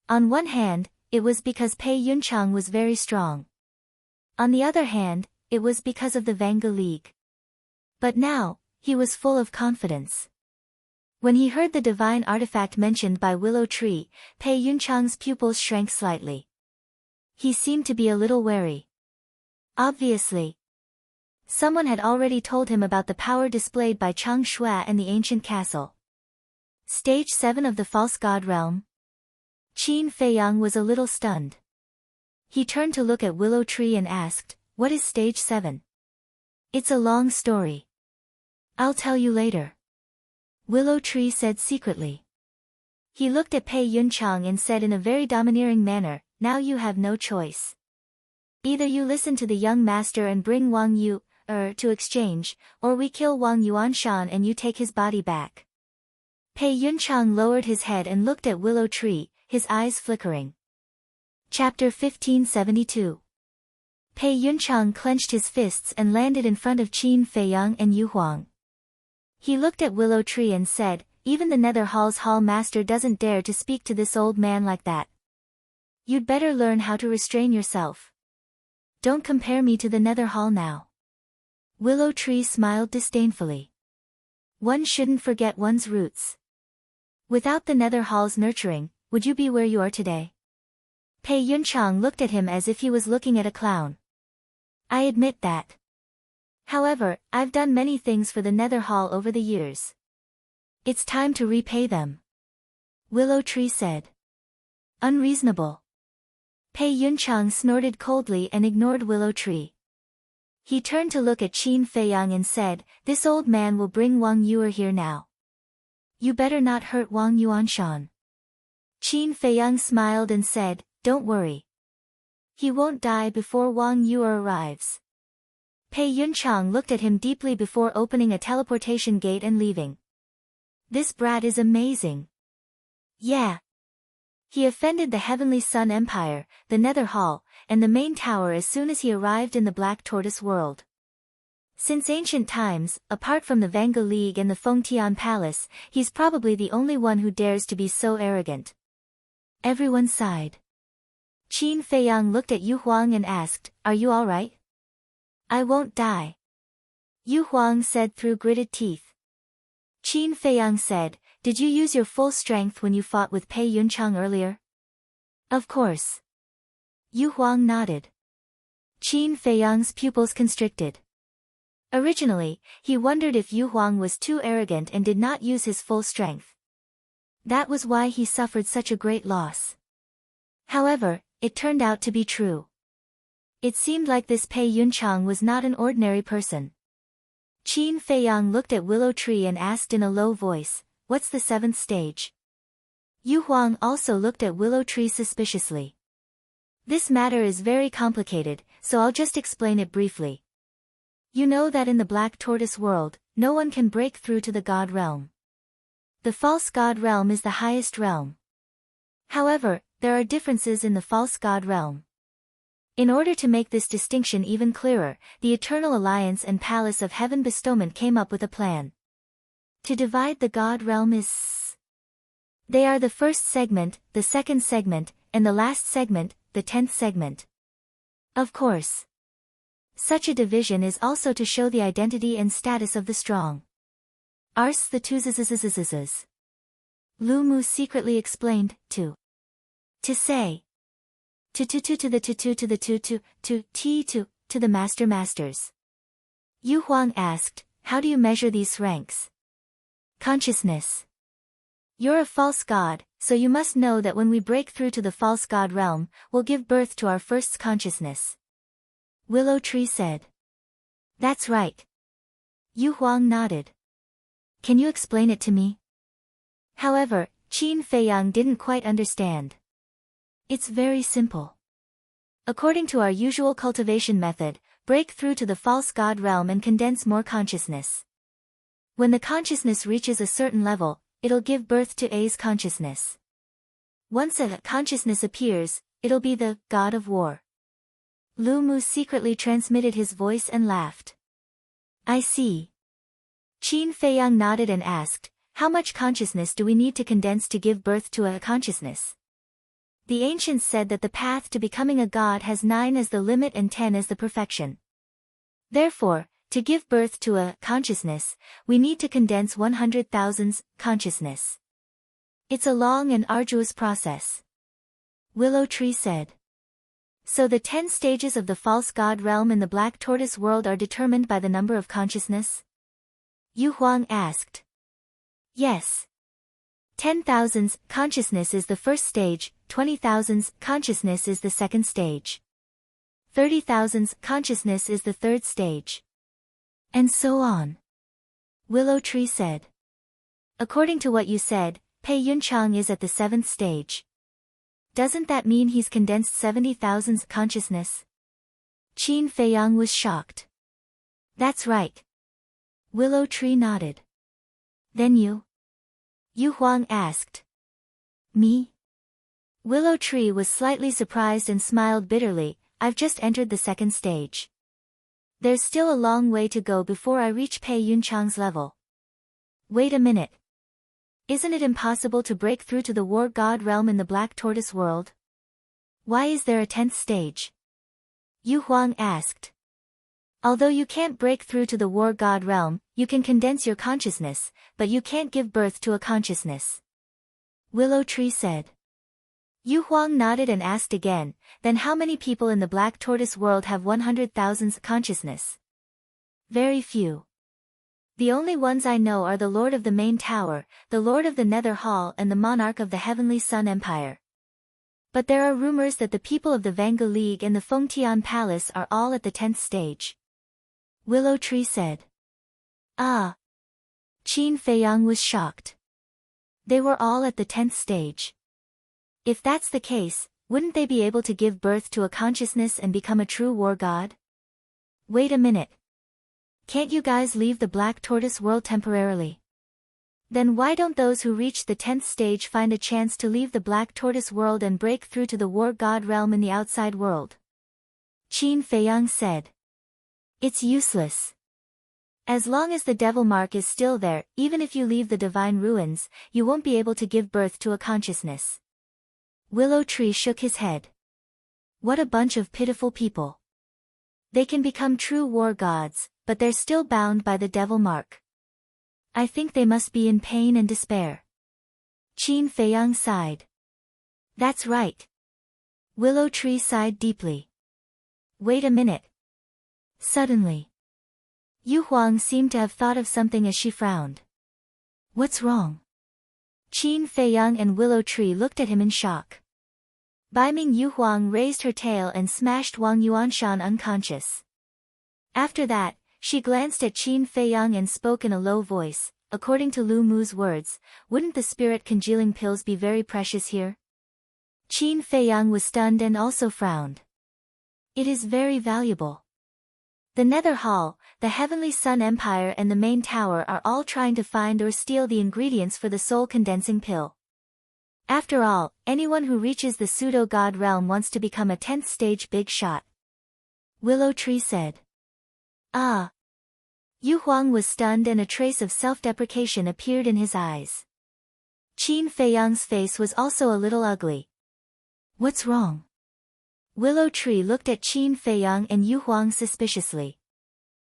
On one hand, it was because Pei Yunchang was very strong. On the other hand, it was because of the Vanga League. But now, he was full of confidence. When he heard the divine artifact mentioned by Willow Tree, Pei Yunchang's pupils shrank slightly. He seemed to be a little wary. Obviously, someone had already told him about the power displayed by Chang Shui and the ancient castle. Stage 7 of the false god realm? Qin Feiyang was a little stunned. He turned to look at Willow Tree and asked, "What is stage 7? "It's a long story. I'll tell you later," Willow Tree said secretly. He looked at Pei Yunchang and said in a very domineering manner, "Now you have no choice. Either you listen to the young master and bring Wang Yu, to exchange, or we kill Wang Yuanshan and you take his body back." Pei Yunchang lowered his head and looked at Willow Tree, his eyes flickering. Chapter 1572. Pei Yunchang clenched his fists and landed in front of Qin Feiyang and Yu Huang. He looked at Willow Tree and said, "Even the Nether Hall's hall master doesn't dare to speak to this old man like that. You'd better learn how to restrain yourself. Don't compare me to the Nether Hall now." Willow Tree smiled disdainfully. One shouldn't forget one's roots. Without the Nether Hall's nurturing, would you be where you are today? Pei Yunchang looked at him as if he was looking at a clown. "I admit that. However, I've done many things for the Nether Hall over the years. It's time to repay them," Willow Tree said. "Unreasonable." Pei Yunchang snorted coldly and ignored Willow Tree. He turned to look at Qin Feiyang and said, "This old man will bring Wang Yuer here now. You better not hurt Wang Yuanshan." Qin Feiyang smiled and said, "Don't worry. He won't die before Wang Yuer arrives." Pei Yunchang looked at him deeply before opening a teleportation gate and leaving. "This brat is amazing. Yeah. He offended the Heavenly Sun Empire, the Nether Hall, and the main tower as soon as he arrived in the Black Tortoise world. Since ancient times, apart from the Vanga League and the Fengtian Palace, he's probably the only one who dares to be so arrogant." Everyone sighed. Qin Feiyang looked at Yu Huang and asked, "Are you all right?" "I won't die," Yu Huang said through gritted teeth. Qin Feiyang said, "Did you use your full strength when you fought with Pei Yunchang earlier?" "Of course." Yu Huang nodded. Qin Feiyang's pupils constricted. Originally, he wondered if Yu Huang was too arrogant and did not use his full strength. That was why he suffered such a great loss. However, it turned out to be true. It seemed like this Pei Yunchang was not an ordinary person. Qin Feiyang looked at Willow Tree and asked in a low voice, "What's the 7th stage?" Yu Huang also looked at Willow Tree suspiciously. "This matter is very complicated, so I'll just explain it briefly. You know that in the Black Tortoise world, no one can break through to the God realm. The false god realm is the highest realm. However, there are differences in the false god realm. In order to make this distinction even clearer, the Eternal Alliance and Palace of Heaven Bestowment came up with a plan. To divide the god realm is... They are the first segment, the second segment, and the last segment, the 10th segment. Of course. Such a division is also to show the identity and status of the strong. Ars the two. Lu Mu secretly explained, to say. To the to the to the masters. Yu Huang asked, "How do you measure these ranks?" "Consciousness. You're a false god, so you must know that when we break through to the false god realm, we'll give birth to our first consciousness," Willow Tree said. "That's right." Yu Huang nodded. "Can you explain it to me?" However, Qin Feiyang didn't quite understand. It's very simple. According to our usual cultivation method, break through to the false god realm and condense more consciousness. When the consciousness reaches a certain level, it'll give birth to A's consciousness. Once a consciousness appears, it'll be the god of war. Lu Mu secretly transmitted his voice and laughed. I see. Qin Feiyang nodded and asked, how much consciousness do we need to condense to give birth to a consciousness? The ancients said that the path to becoming a god has 9 as the limit and 10 as the perfection. Therefore, to give birth to a consciousness, we need to condense 100,000 consciousness. It's a long and arduous process. Willow Tree said. So the 10 stages of the false god realm in the black tortoise world are determined by the number of consciousness? Yu Huang asked. Yes. 10,000 consciousness is the first stage, 20,000 consciousness is the second stage. 30,000 consciousness is the third stage. And so on. Willow Tree said. According to what you said, Pei Yunchang is at the 7th stage. Doesn't that mean he's condensed 70,000 consciousness? Qin Feiyang was shocked. That's right. Willow Tree nodded. Then you? Yu Huang asked. Me? Willow Tree was slightly surprised and smiled bitterly. I've just entered the 2nd stage. There's still a long way to go before I reach Pei Yunchang's level. Wait a minute. Isn't it impossible to break through to the war god realm in the black tortoise world? Why is there a 10th stage? Yu Huang asked. Although you can't break through to the war god realm, you can condense your consciousness, but you can't give birth to a consciousness. Willow Tree said. Yu Huang nodded and asked again, then how many people in the black tortoise world have 100,000 consciousness? Very few. The only ones I know are the Lord of the Main Tower, the Lord of the Nether Hall and the Monarch of the Heavenly Sun Empire. But there are rumors that the people of the Vanga League and the Fengtian Palace are all at the 10th stage. Willow Tree said. Ah. Qin Feiyang was shocked. They were all at the 10th stage. If that's the case, wouldn't they be able to give birth to a consciousness and become a true war god? Wait a minute. Can't you guys leave the black tortoise world temporarily? Then why don't those who reach the 10th stage find a chance to leave the black tortoise world and break through to the war god realm in the outside world? Qin Feiyang said. It's useless. As long as the devil mark is still there, even if you leave the divine ruins, you won't be able to give birth to a consciousness. Willow Tree shook his head. What a bunch of pitiful people. They can become true war gods, but they're still bound by the devil mark. I think they must be in pain and despair. Qin Feiyang sighed. That's right. Willow Tree sighed deeply. Wait a minute. Suddenly, Yu Huang seemed to have thought of something as she frowned. What's wrong? Qin Feiyang and Willow Tree looked at him in shock. Beiming Yu Huang raised her tail and smashed Wang Yuanshan unconscious. After that, she glanced at Qin Feiyang and spoke in a low voice. According to Lu Mu's words, wouldn't the spirit congealing pills be very precious here? Qin Feiyang was stunned and also frowned. It is very valuable. The Nether Hall, the Heavenly Sun Empire and the Main Tower are all trying to find or steal the ingredients for the soul-condensing pill. After all, anyone who reaches the pseudo-god realm wants to become a 10th stage big shot. Willow Tree said. Ah. Yu Huang was stunned and a trace of self-deprecation appeared in his eyes. Qin Feiyang's face was also a little ugly. What's wrong? Willow Tree looked at Qin Feiyang and Yu Huang suspiciously.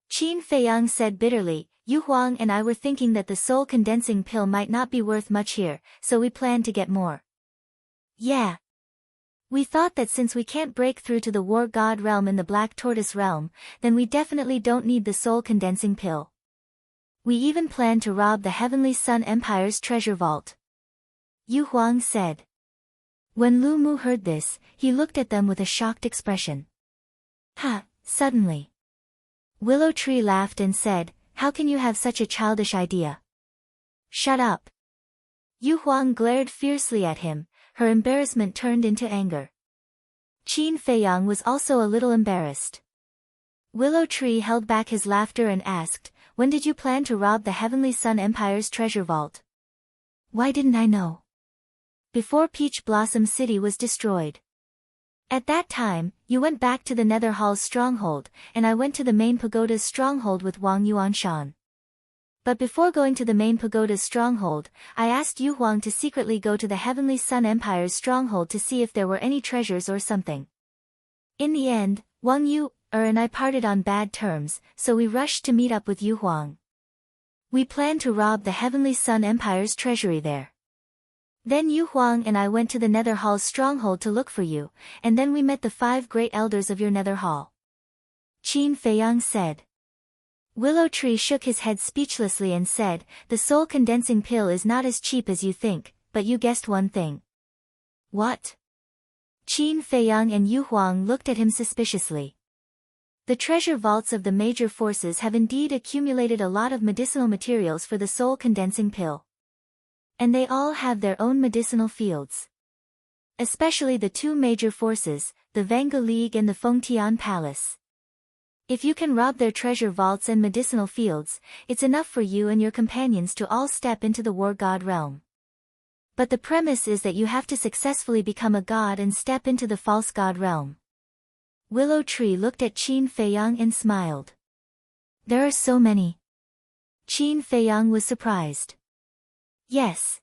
Qin Feiyang said bitterly, Yu Huang and I were thinking that the soul-condensing pill might not be worth much here, so we planned to get more. Yeah. We thought that since we can't break through to the war god realm in the black tortoise realm, then we definitely don't need the soul-condensing pill. We even planned to rob the Heavenly Sun Empire's treasure vault. Yu Huang said. When Lu Mu heard this, he looked at them with a shocked expression. Ha, suddenly. Willow Tree laughed and said, how can you have such a childish idea? Shut up. Yu Huang glared fiercely at him, her embarrassment turned into anger. Qin Feiyang was also a little embarrassed. Willow Tree held back his laughter and asked, "When did you plan to rob the Heavenly Sun Empire's treasure vault?" "Why didn't I know?" "Before Peach Blossom City was destroyed. At that time, you went back to the Nether Hall's stronghold, and I went to the main pagoda's stronghold with Wang Yuanshan. But before going to the main pagoda's stronghold, I asked Yu Huang to secretly go to the Heavenly Sun Empire's stronghold to see if there were any treasures or something. In the end, Wang Yu and I parted on bad terms, so we rushed to meet up with Yu Huang. We planned to rob the Heavenly Sun Empire's treasury there. Then Yu Huang and I went to the Nether Hall's stronghold to look for you, and then we met the 5 great elders of your Nether Hall," Qin Feiyang said. Willow Tree shook his head speechlessly and said, "The soul condensing pill is not as cheap as you think, but you guessed one thing." "What?" Qin Feiyang and Yu Huang looked at him suspiciously. The treasure vaults of the major forces have indeed accumulated a lot of medicinal materials for the soul condensing pill. And they all have their own medicinal fields. Especially the 2 major forces, the Vanga League and the Fengtian Palace. If you can rob their treasure vaults and medicinal fields, it's enough for you and your companions to all step into the War God realm. But the premise is that you have to successfully become a god and step into the false god realm. Willow Tree looked at Qin Feiyang and smiled. "There are so many." Qin Feiyang was surprised. "Yes.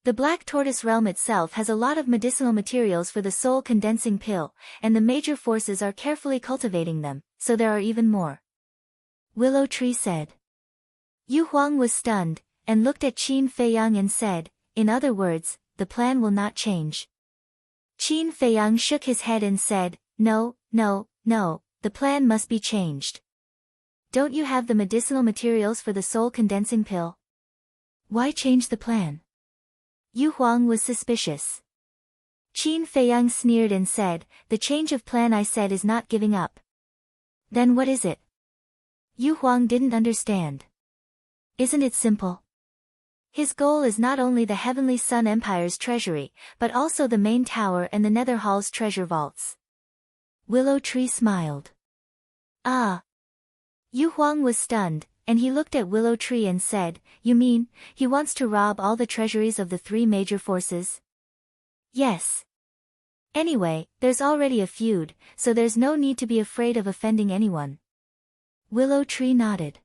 The Black Tortoise realm itself has a lot of medicinal materials for the soul condensing pill, and the major forces are carefully cultivating them, so there are even more," Willow Tree said. Yu Huang was stunned, and looked at Qin Feiyang and said, "In other words, the plan will not change." Qin Feiyang shook his head and said, No, the plan must be changed. Don't you have the medicinal materials for the soul condensing pill? Why change the plan?" Yu Huang was suspicious. Qin Feiyang sneered and said, "The change of plan I said is not giving up." "Then what is it?" Yu Huang didn't understand. "Isn't it simple? His goal is not only the Heavenly Sun Empire's treasury, but also the main tower and the Nether Hall's treasure vaults." Willow Tree smiled. "Ah." Yu Huang was stunned, and he looked at Willow Tree and said, "You mean, he wants to rob all the treasuries of the 3 major forces?" "Yes. Anyway, there's already a feud, so there's no need to be afraid of offending anyone." Willow Tree nodded.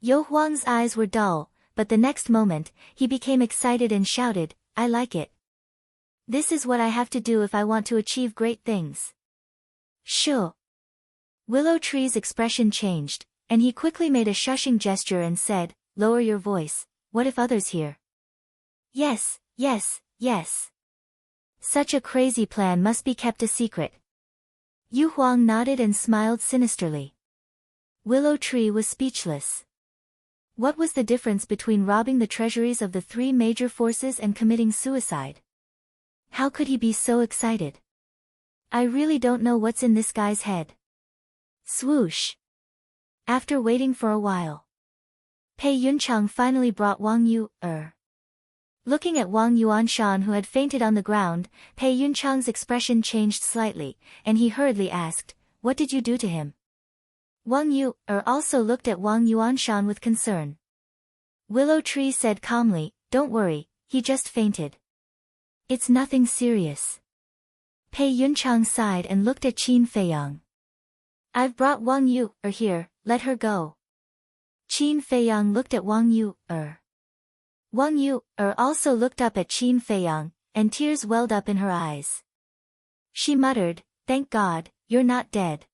Yu Huang's eyes were dull, but the next moment, he became excited and shouted, "I like it. This is what I have to do if I want to achieve great things." "Sure." Willow Tree's expression changed, and he quickly made a shushing gesture and said, "Lower your voice, what if others hear?" Yes. Such a crazy plan must be kept a secret." Yu Huang nodded and smiled sinisterly. Willow Tree was speechless. What was the difference between robbing the treasuries of the 3 major forces and committing suicide? How could he be so excited? I really don't know what's in this guy's head. Swoosh. After waiting for a while, Pei Yunchang finally brought Wang Yu. Looking at Wang Yuanshan who had fainted on the ground, Pei Yunchang's expression changed slightly, and he hurriedly asked, "What did you do to him?" Wang Yu also looked at Wang Yuanshan with concern. Willow Tree said calmly, "Don't worry, he just fainted. It's nothing serious." Pei Yunchang sighed and looked at Qin Feiyang. "I've brought Wang Yu here, let her go." Qin Feiyang looked at Wang Yu. Wang Yu also looked up at Qin Feiyang, and tears welled up in her eyes. She muttered, "Thank God, you're not dead."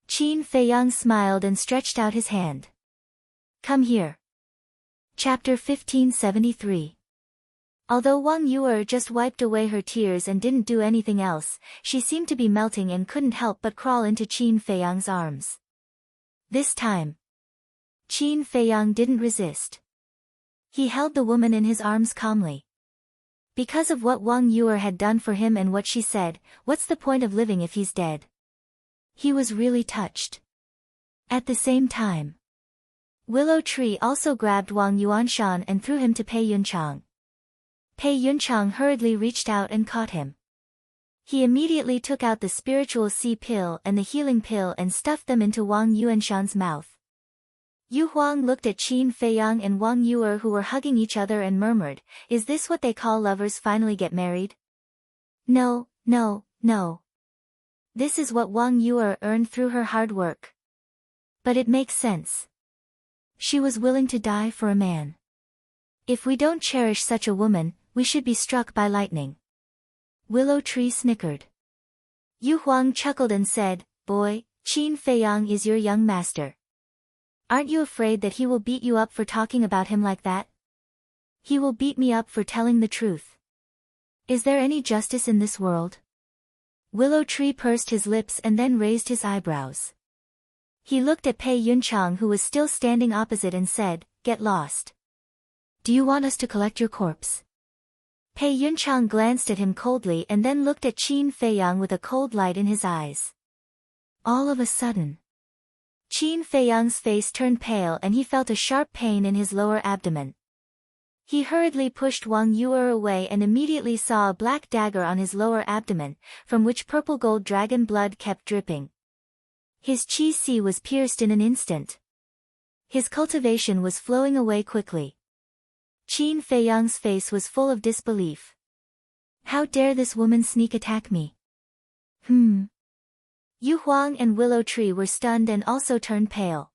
Qin Feiyang smiled and stretched out his hand. "Come here." Chapter 1573. Although Wang Yu just wiped away her tears and didn't do anything else, she seemed to be melting and couldn't help but crawl into Qin Feiyang's arms. This time, Qin Feiyang didn't resist. He held the woman in his arms calmly. Because of what Wang Yu had done for him and what she said, what's the point of living if he's dead? He was really touched. At the same time, Willow Tree also grabbed Wang Yuanshan and threw him to Pei Yunchang. Pei Yunchang hurriedly reached out and caught him. He immediately took out the spiritual sea pill and the healing pill and stuffed them into Wang Yuanshan's mouth. Yu Huang looked at Qin Feiyang and Wang Yuer, who were hugging each other, and murmured, "Is this what they call lovers finally get married?" No, no, no. This is what Wang Yuer earned through her hard work. But it makes sense. She was willing to die for a man. If we don't cherish such a woman, we should be struck by lightning. Willow Tree snickered. Yu Huang chuckled and said, "Boy, Qin Feiyang is your young master. Aren't you afraid that he will beat you up for talking about him like that?" "He will beat me up for telling the truth. Is there any justice in this world?" Willow Tree pursed his lips and then raised his eyebrows. He looked at Pei Yunchang, who was still standing opposite, and said, "Get lost. Do you want us to collect your corpse?" Pei Yunchang glanced at him coldly and then looked at Qin Feiyang with a cold light in his eyes. All of a sudden, Qin Feiyang's face turned pale and he felt a sharp pain in his lower abdomen. He hurriedly pushed Wang Yuer away and immediately saw a black dagger on his lower abdomen, from which purple gold dragon blood kept dripping. His qi si was pierced in an instant. His cultivation was flowing away quickly. Qin Feiyang's face was full of disbelief. How dare this woman sneak attack me? Yu Huang and Willow Tree were stunned and also turned pale.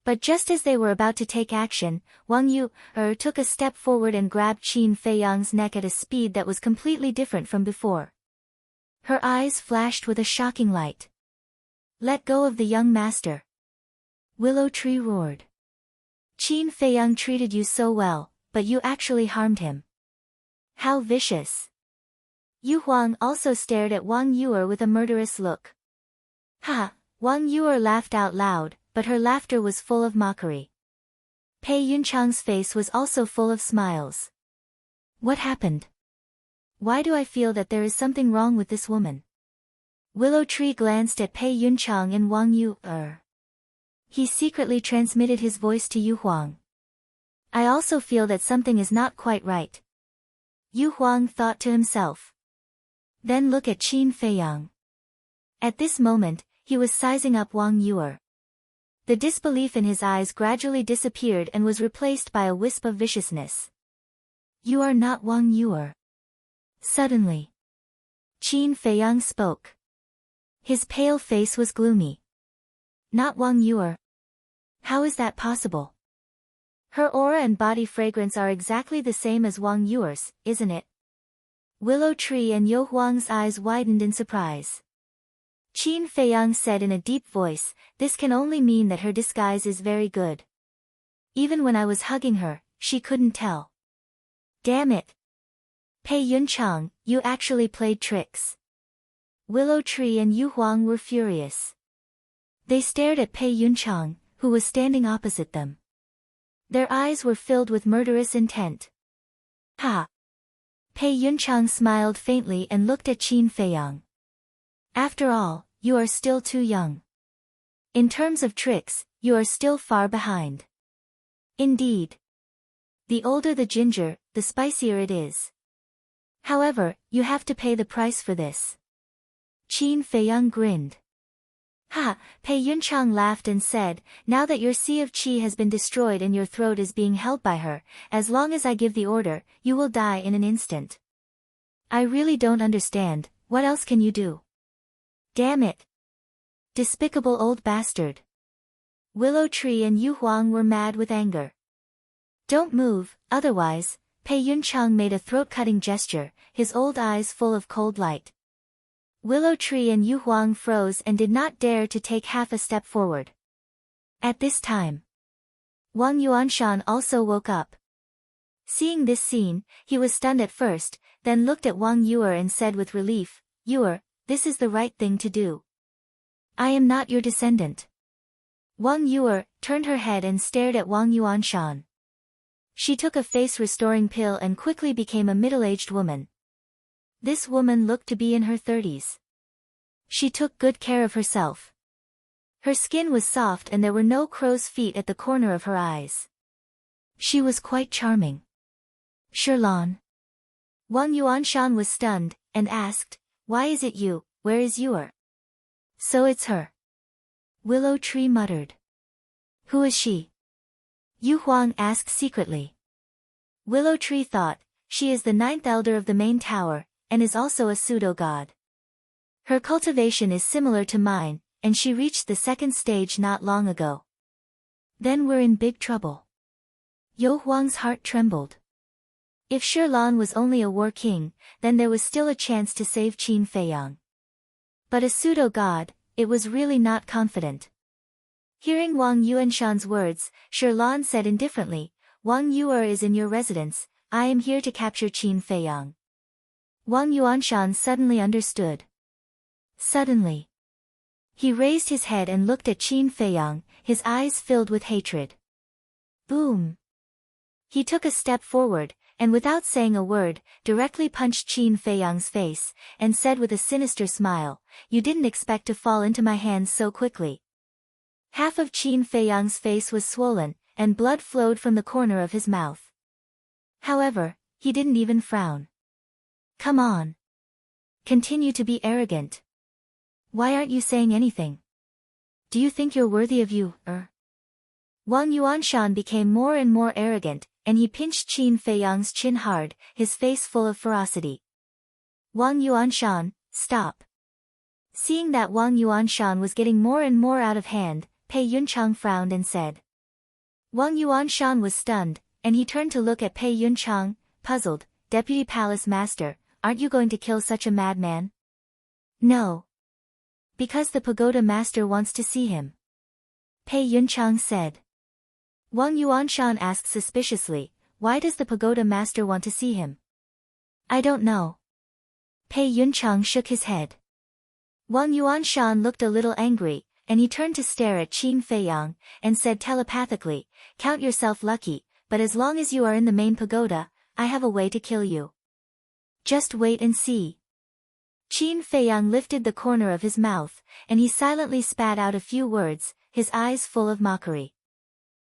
But just as they were about to take action, Wang Yuer took a step forward and grabbed Qin Feiyang's neck at a speed that was completely different from before. Her eyes flashed with a shocking light. "Let go of the young master!" Willow Tree roared. "Qin Feiyang treated you so well, but you actually harmed him. How vicious!" Yu Huang also stared at Wang Yuer with a murderous look. "Ha!" Wang Yuer laughed out loud, but her laughter was full of mockery. Pei Yunchang's face was also full of smiles. "What happened? Why do I feel that there is something wrong with this woman?" Willow Tree glanced at Pei Yunchang and Wang Yuer. He secretly transmitted his voice to Yu Huang. "I also feel that something is not quite right," Yu Huang thought to himself. Then look at Qin Feiyang. At this moment, he was sizing up Wang Yuer. The disbelief in his eyes gradually disappeared and was replaced by a wisp of viciousness. "You are not Wang Yuer." Suddenly, Qin Feiyang spoke. His pale face was gloomy. "Not Wang Yuer? How is that possible? Her aura and body fragrance are exactly the same as Wang Yuer's, isn't it?" Willow Tree and Yu Huang's eyes widened in surprise. Qin Feiyang said in a deep voice, "This can only mean that her disguise is very good. Even when I was hugging her, she couldn't tell." "Damn it! Pei Yunchang, you actually played tricks." Willow Tree and Yu Huang were furious. They stared at Pei Yunchang, who was standing opposite them. Their eyes were filled with murderous intent. "Ha!" Pei Yunchang smiled faintly and looked at Qin Feiyang. "After all, you are still too young. In terms of tricks, you are still far behind." "Indeed. The older the ginger, the spicier it is. However, you have to pay the price for this." Qin Feiyang grinned. "Ha!" Pei Yunchang laughed and said, "Now that your sea of qi has been destroyed and your throat is being held by her, as long as I give the order, you will die in an instant. I really don't understand, what else can you do? Damn it! Despicable old bastard." Willow Tree and Yu Huang were mad with anger. "Don't move, otherwise," Pei Yunchang made a throat-cutting gesture, his old eyes full of cold light. Willow Tree and Yu Huang froze and did not dare to take half a step forward. At this time, Wang Yuanshan also woke up. Seeing this scene, he was stunned at first, then looked at Wang Yuer and said with relief, "Yuer, this is the right thing to do. I am not your descendant." Wang Yuer turned her head and stared at Wang Yuanshan. She took a face-restoring pill and quickly became a middle-aged woman. This woman looked to be in her 30s. She took good care of herself. Her skin was soft and there were no crow's feet at the corner of her eyes. She was quite charming. "Sherlon," Wang Yuanshan was stunned, and asked, "Why is it you, where is your?" "So it's her." Willow Tree muttered. "Who is she?" Yu Huang asked secretly. Willow Tree thought, "She is the ninth elder of the main tower, and is also a pseudo-god. Her cultivation is similar to mine, and she reached the second stage not long ago." "Then we're in big trouble." Yu Huang's heart trembled. If Shilan was only a war king, then there was still a chance to save Qin Feiyang. But a pseudo-god, it was really not confident. Hearing Wang Yuanshan's words, Shilan said indifferently, "Wang Yuer is in your residence, I am here to capture Qin Feiyang." Wang Yuanshan suddenly understood. Suddenly, he raised his head and looked at Qin Feiyang, his eyes filled with hatred. Boom! He took a step forward, and without saying a word, directly punched Qin Feiyang's face, and said with a sinister smile, "You didn't expect to fall into my hands so quickly." Half of Qin Feiyang's face was swollen, and blood flowed from the corner of his mouth. However, he didn't even frown. "Come on. Continue to be arrogant. Why aren't you saying anything? Do you think you're worthy of you, Wang Yuanshan became more and more arrogant, and he pinched Qin Feiyang's chin hard, his face full of ferocity. "Wang Yuanshan, stop." Seeing that Wang Yuanshan was getting more and more out of hand, Pei Yunchang frowned and said. Wang Yuanshan was stunned, and he turned to look at Pei Yunchang, puzzled. "Deputy Palace Master, aren't you going to kill such a madman?" "No. Because the Pagoda Master wants to see him," Pei Yunchang said. Wang Yuanshan asked suspiciously, "Why does the Pagoda Master want to see him?" "I don't know." Pei Yunchang shook his head. Wang Yuanshan looked a little angry, and he turned to stare at Qin Feiyang, and said telepathically, "Count yourself lucky, but as long as you are in the main pagoda, I have a way to kill you. Just wait and see." Qin Feiyang lifted the corner of his mouth, and he silently spat out a few words, his eyes full of mockery.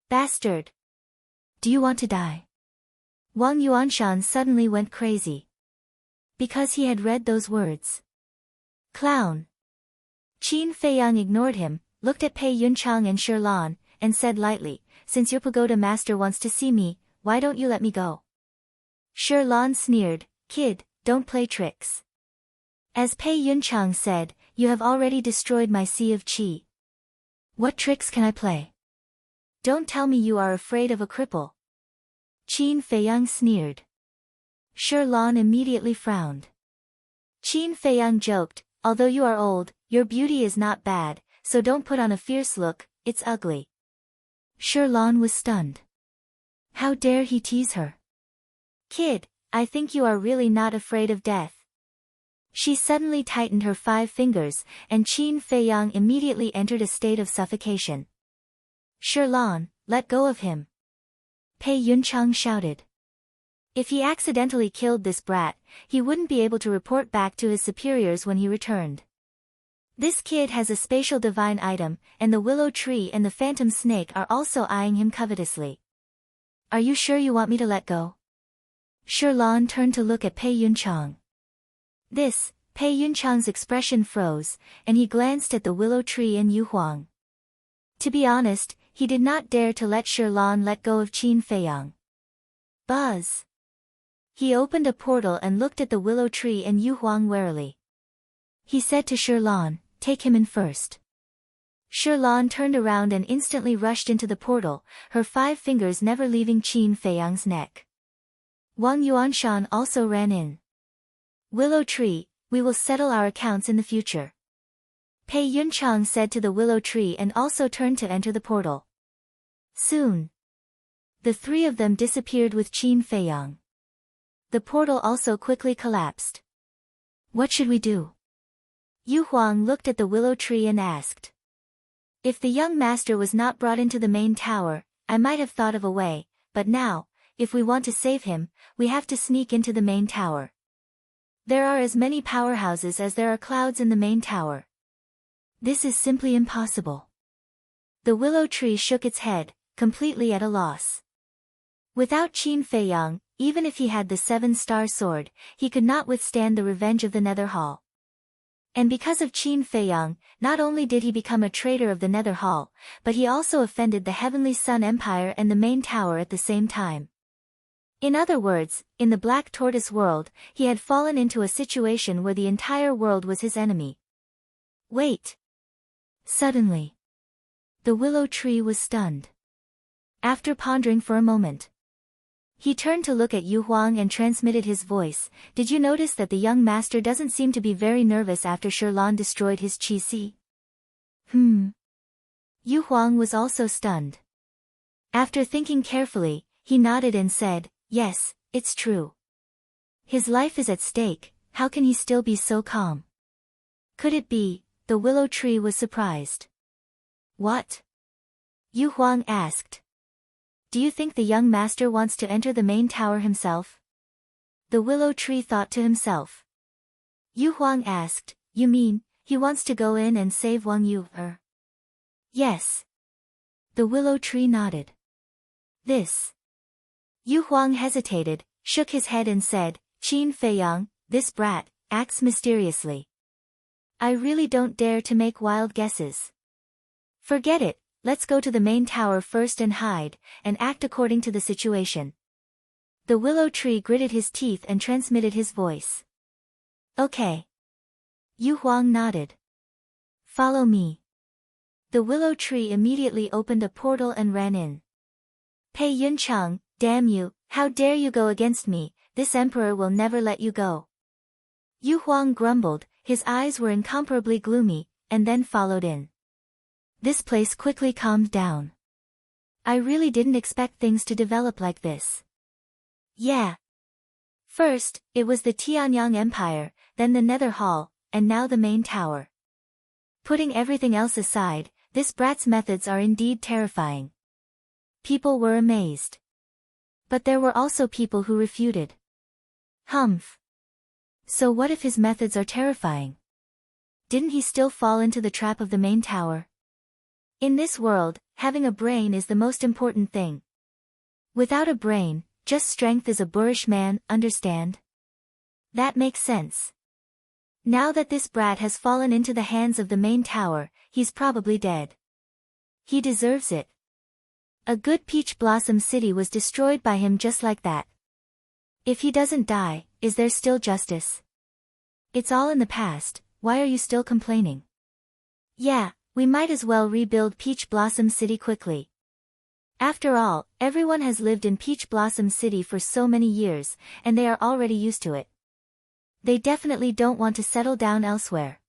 "Bastard! Do you want to die?" Wang Yuanshan suddenly went crazy. Because he had read those words. "Clown!" Qin Feiyang ignored him, looked at Pei Yunchang and Shilan, and said lightly, "Since your pagoda master wants to see me, why don't you let me go?" Shilan sneered, "Kid, don't play tricks." As Pei Yunchang said, "You have already destroyed my Sea of Qi. What tricks can I play? Don't tell me you are afraid of a cripple." Qin Feiyang sneered. Shilan immediately frowned. Qin Feiyang joked, "Although you are old, your beauty is not bad, so don't put on a fierce look, it's ugly." Shilan was stunned. How dare he tease her? "Kid, I think you are really not afraid of death." She suddenly tightened her 5 fingers, and Qin Feiyang immediately entered a state of suffocation. "Shilan, let go of him!" Pei Yunchang shouted. If he accidentally killed this brat, he wouldn't be able to report back to his superiors when he returned. This kid has a spatial divine item, and the willow tree and the phantom snake are also eyeing him covetously. "Are you sure you want me to let go?" Shilan turned to look at Pei Yunchang. Pei Yunchang's expression froze, and he glanced at the willow tree and Yu Huang. To be honest, he did not dare to let Shilan let go of Qin Feiyang. Buzz! He opened a portal and looked at the willow tree and Yu Huang warily. He said to Shilan, "Take him in first." Shilan turned around and instantly rushed into the portal, her 5 fingers never leaving Qin Feiyang's neck. Wang Yuanshan also ran in. "Willow tree, we will settle our accounts in the future," Pei Yunchang said to the willow tree and also turned to enter the portal. Soon, the 3 of them disappeared with Qin Feiyang. The portal also quickly collapsed. "What should we do?" Yu Huang looked at the willow tree and asked. "If the young master was not brought into the main tower, I might have thought of a way, but now, if we want to save him, we have to sneak into the main tower. There are as many powerhouses as there are clouds in the main tower. This is simply impossible." The willow tree shook its head, completely at a loss. Without Qin Feiyang, even if he had the 7-star sword, he could not withstand the revenge of the Nether Hall. And because of Qin Feiyang, not only did he become a traitor of the Nether Hall, but he also offended the Heavenly Sun Empire and the main tower at the same time. In other words, in the Black Tortoise world, he had fallen into a situation where the entire world was his enemy. Wait! Suddenly, the willow tree was stunned. After pondering for a moment, he turned to look at Yu Huang and transmitted his voice. Did you notice that the young master doesn't seem to be very nervous after Shirlan destroyed his qi? Yu Huang was also stunned. After thinking carefully, he nodded and said, yes, it's true. His life is at stake, how can he still be so calm? Could it be? The willow tree was surprised. What? Yu Huang asked. Do you think the young master wants to enter the main tower himself? The willow tree thought to himself. Yu Huang asked, you mean, he wants to go in and save Wang Yu, Yes. The willow tree nodded. This. Yu Huang hesitated, shook his head and said, Qin Feiyang, this brat, acts mysteriously. I really don't dare to make wild guesses. Forget it, let's go to the main tower first and hide, and act according to the situation. The willow tree gritted his teeth and transmitted his voice. Okay. Yu Huang nodded. Follow me. The willow tree immediately opened a portal and ran in. Pei Yuncheng, damn you, how dare you go against me, this emperor will never let you go. Yu Huang grumbled, his eyes were incomparably gloomy, and then followed in. This place quickly calmed down. I really didn't expect things to develop like this. Yeah. First, it was the Tianyang Empire, then the Nether Hall, and now the main tower. Putting everything else aside, this brat's methods are indeed terrifying. People were amazed. But there were also people who refuted. Humph. So what if his methods are terrifying? Didn't he still fall into the trap of the main tower? In this world, having a brain is the most important thing. Without a brain, just strength is a boorish man, understand? That makes sense. Now that this brat has fallen into the hands of the main tower, he's probably dead. He deserves it. A good peach blossom city was destroyed by him just like that. If he doesn't die, is there still justice? It's all in the past, why are you still complaining? Yeah, we might as well rebuild Peach Blossom City quickly. After all, everyone has lived in Peach Blossom City for so many years, and they are already used to it. They definitely don't want to settle down elsewhere.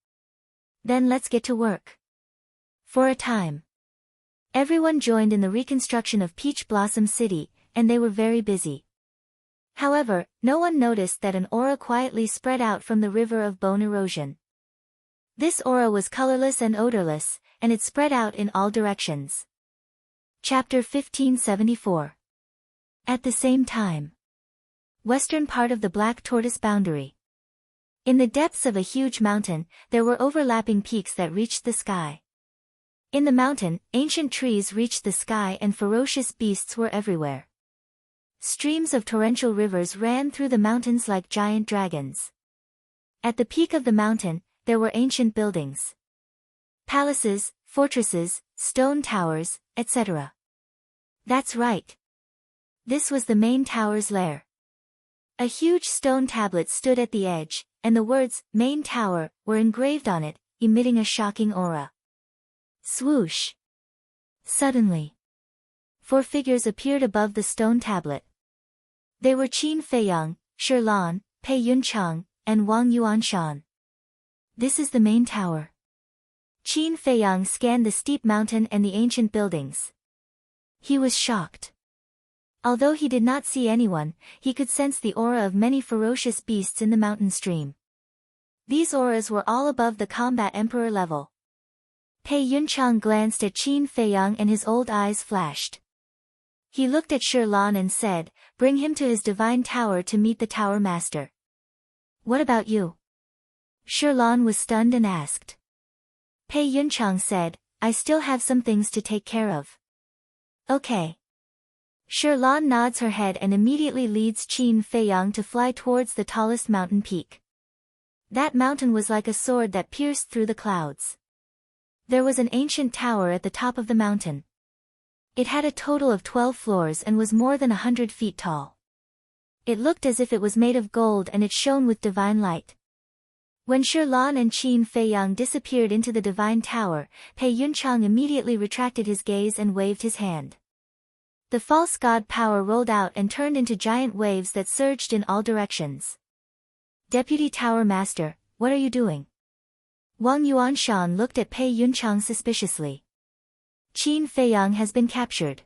Then let's get to work. For a time, everyone joined in the reconstruction of Peach Blossom City, and they were very busy. However, no one noticed that an aura quietly spread out from the river of bone erosion. This aura was colorless and odorless, and it spread out in all directions. Chapter 1574. At the same time, western part of the Black Tortoise boundary. In the depths of a huge mountain, there were overlapping peaks that reached the sky. In the mountain, ancient trees reached the sky and ferocious beasts were everywhere. Streams of torrential rivers ran through the mountains like giant dragons. At the peak of the mountain, there were ancient buildings. Palaces, fortresses, stone towers, etc. That's right. This was the main tower's lair. A huge stone tablet stood at the edge, and the words, Main Tower, were engraved on it, emitting a shocking aura. Swoosh! Suddenly, 4 figures appeared above the stone tablet. They were Qin Feiyang, Shirlan, Pei Yuncheng, and Wang Yuanshan. This is the main tower. Qin Feiyang scanned the steep mountain and the ancient buildings. He was shocked. Although he did not see anyone, he could sense the aura of many ferocious beasts in the mountain stream. These auras were all above the combat emperor level. Pei Yuncheng glanced at Qin Feiyang and his old eyes flashed. He looked at Shirlan and said, bring him to his divine tower to meet the tower master. What about you? Shirlan was stunned and asked. Pei Yuncheng said, I still have some things to take care of. Okay. Shirlan nods her head and immediately leads Qin Feiyang to fly towards the tallest mountain peak. That mountain was like a sword that pierced through the clouds. There was an ancient tower at the top of the mountain. It had a total of 12 floors and was more than 100 feet tall. It looked as if it was made of gold and it shone with divine light. When Shirlan and Qin Feiyang disappeared into the divine tower, Pei Yunchang immediately retracted his gaze and waved his hand. The false god power rolled out and turned into giant waves that surged in all directions. Deputy Tower Master, what are you doing? Wang Yuanshan looked at Pei Yunchang suspiciously. Qin Feiyang has been captured.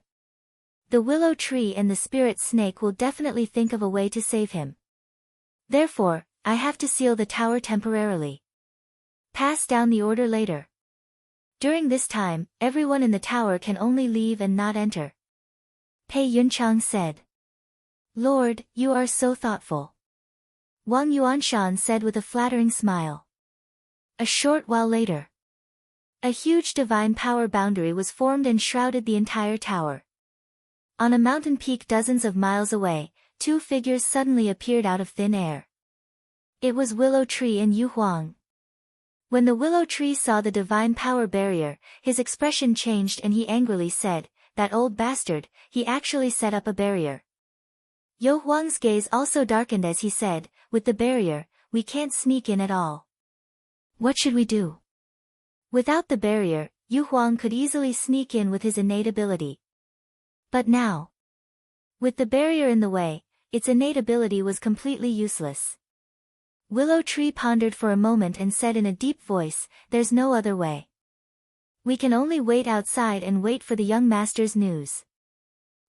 The willow tree and the spirit snake will definitely think of a way to save him. Therefore, I have to seal the tower temporarily. Pass down the order later. During this time, everyone in the tower can only leave and not enter. Pei Yunchang said. Lord, you are so thoughtful. Wang Yuanshan said with a flattering smile. A short while later, a huge divine power boundary was formed and shrouded the entire tower. On a mountain peak dozens of miles away, two figures suddenly appeared out of thin air. It was Willow Tree and Yu Huang. When the Willow Tree saw the divine power barrier, his expression changed and he angrily said, that old bastard, he actually set up a barrier. Yu Huang's gaze also darkened as he said, with the barrier, we can't sneak in at all. What should we do? Without the barrier, Yu Huang could easily sneak in with his innate ability. But now, with the barrier in the way, its innate ability was completely useless. Willow Tree pondered for a moment and said in a deep voice, there's no other way. We can only wait outside and wait for the young master's news.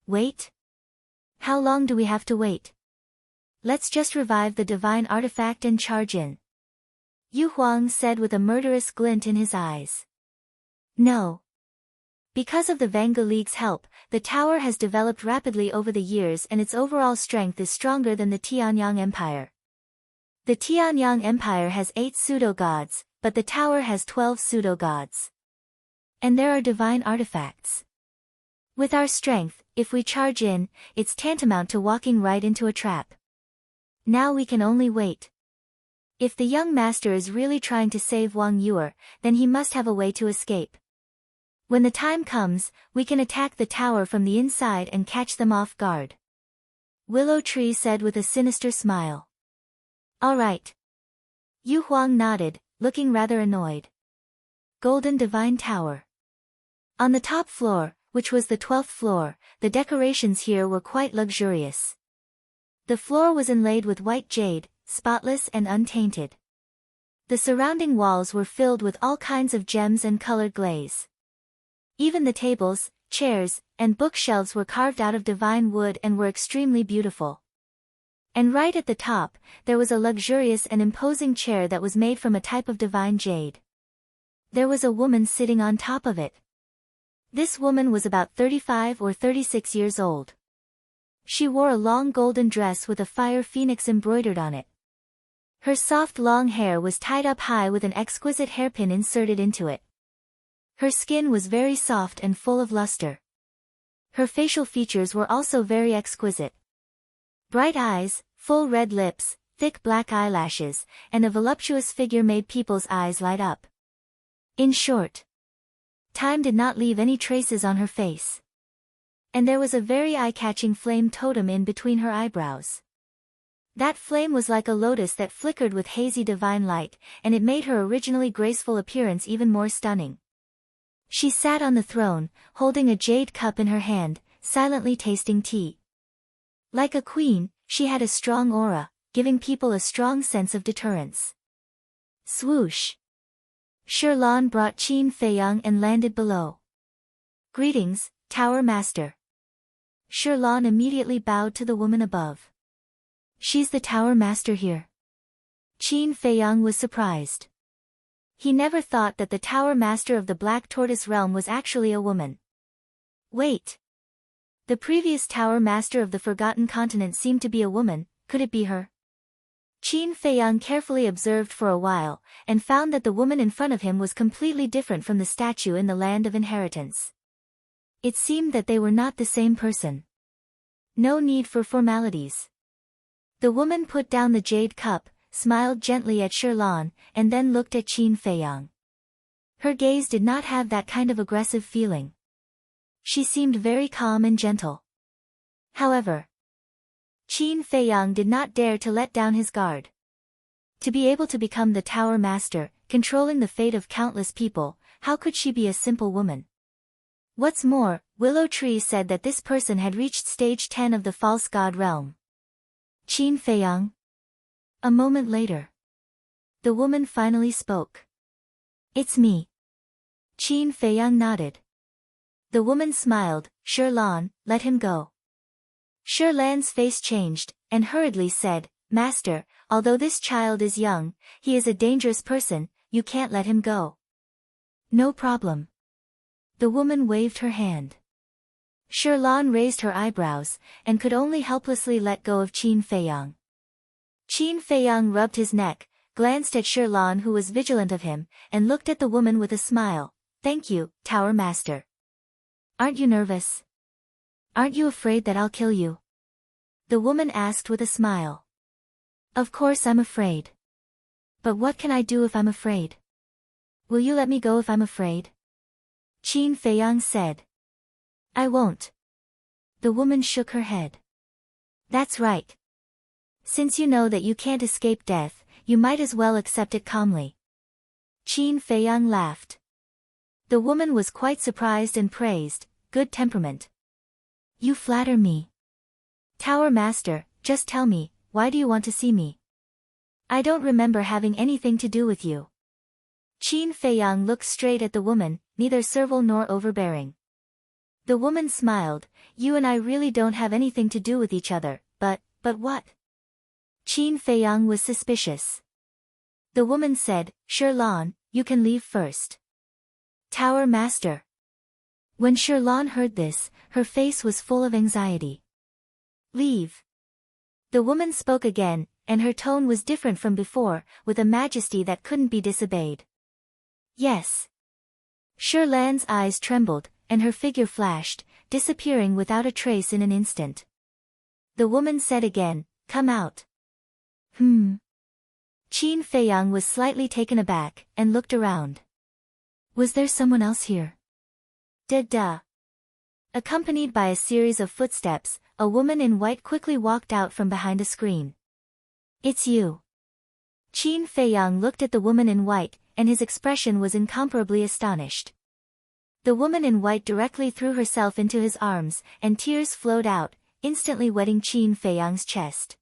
Wait? How long do we have to wait? Let's just revive the divine artifact and charge in. Yu Huang said with a murderous glint in his eyes. No. Because of the Vanga League's help, the tower has developed rapidly over the years and its overall strength is stronger than the Tianyang Empire. The Tianyang Empire has 8 pseudo-gods, but the tower has 12 pseudo-gods. And there are divine artifacts. With our strength, if we charge in, it's tantamount to walking right into a trap. Now we can only wait. If the young master is really trying to save Wang Yuer, then he must have a way to escape. When the time comes, we can attack the tower from the inside and catch them off guard. Willow Tree said with a sinister smile. All right. Yu Huang nodded, looking rather annoyed. Golden Divine Tower. On the top floor, which was the 12th floor, the decorations here were quite luxurious. The floor was inlaid with white jade, spotless and untainted. The surrounding walls were filled with all kinds of gems and colored glaze. Even the tables, chairs, and bookshelves were carved out of divine wood and were extremely beautiful. And right at the top, there was a luxurious and imposing chair that was made from a type of divine jade. There was a woman sitting on top of it. This woman was about 35 or 36 years old. She wore a long golden dress with a fire phoenix embroidered on it. Her soft long hair was tied up high with an exquisite hairpin inserted into it. Her skin was very soft and full of luster. Her facial features were also very exquisite. Bright eyes, full red lips, thick black eyelashes, and a voluptuous figure made people's eyes light up. In short, time did not leave any traces on her face. And there was a very eye-catching flame totem in between her eyebrows. That flame was like a lotus that flickered with hazy divine light, and it made her originally graceful appearance even more stunning. She sat on the throne, holding a jade cup in her hand, silently tasting tea. Like a queen, she had a strong aura, giving people a strong sense of deterrence. Swoosh! Shirlan brought Qin Feiyang and landed below. Greetings, Tower Master. Shirlan immediately bowed to the woman above. She's the Tower Master here. Qin Feiyang was surprised. He never thought that the Tower Master of the Black Tortoise Realm was actually a woman. Wait. The previous Tower Master of the Forgotten Continent seemed to be a woman, could it be her? Qin Feiyang carefully observed for a while, and found that the woman in front of him was completely different from the statue in the Land of Inheritance. It seemed that they were not the same person. No need for formalities. The woman put down the jade cup, smiled gently at Sherlan, and then looked at Qin Feiyang. Her gaze did not have that kind of aggressive feeling. She seemed very calm and gentle. However, Qin Feiyang did not dare to let down his guard. To be able to become the Tower Master, controlling the fate of countless people, how could she be a simple woman? What's more, Willow Tree said that this person had reached stage 10 of the false god realm. Qin Feiyang? A moment later, the woman finally spoke. It's me. Qin Feiyang nodded. The woman smiled. Sherlan, let him go. Sherlan's face changed, and hurriedly said, Master, although this child is young, he is a dangerous person, you can't let him go. No problem. The woman waved her hand. Sherlan raised her eyebrows, and could only helplessly let go of Qin Feiyang. Qin Feiyang rubbed his neck, glanced at Sherlan who was vigilant of him, and looked at the woman with a smile. Thank you, Tower Master. Aren't you nervous? Aren't you afraid that I'll kill you? The woman asked with a smile. Of course I'm afraid. But what can I do if I'm afraid? Will you let me go if I'm afraid? Qin Feiyang said. I won't. The woman shook her head. That's right. Since you know that you can't escape death, you might as well accept it calmly. Qin Feiyang laughed. The woman was quite surprised and praised, good temperament. You flatter me. Tower Master, just tell me, why do you want to see me? I don't remember having anything to do with you. Qin Feiyang looked straight at the woman, neither servile nor overbearing. The woman smiled. You and I really don't have anything to do with each other, but what? Qin Feiyang was suspicious. The woman said, Sherlan, you can leave first. Tower Master. When Sherlan heard this, her face was full of anxiety. Leave. The woman spoke again, and her tone was different from before, with a majesty that couldn't be disobeyed. Yes. Sherlan's eyes trembled, and her figure flashed, disappearing without a trace in an instant. The woman said again, Come out. Qin Feiyang was slightly taken aback, and looked around. Was there someone else here? Duh. Accompanied by a series of footsteps, a woman in white quickly walked out from behind a screen. It's you. Qin Feiyang looked at the woman in white, and his expression was incomparably astonished. The woman in white directly threw herself into his arms, and tears flowed out, instantly wetting Qin Feiyang's chest.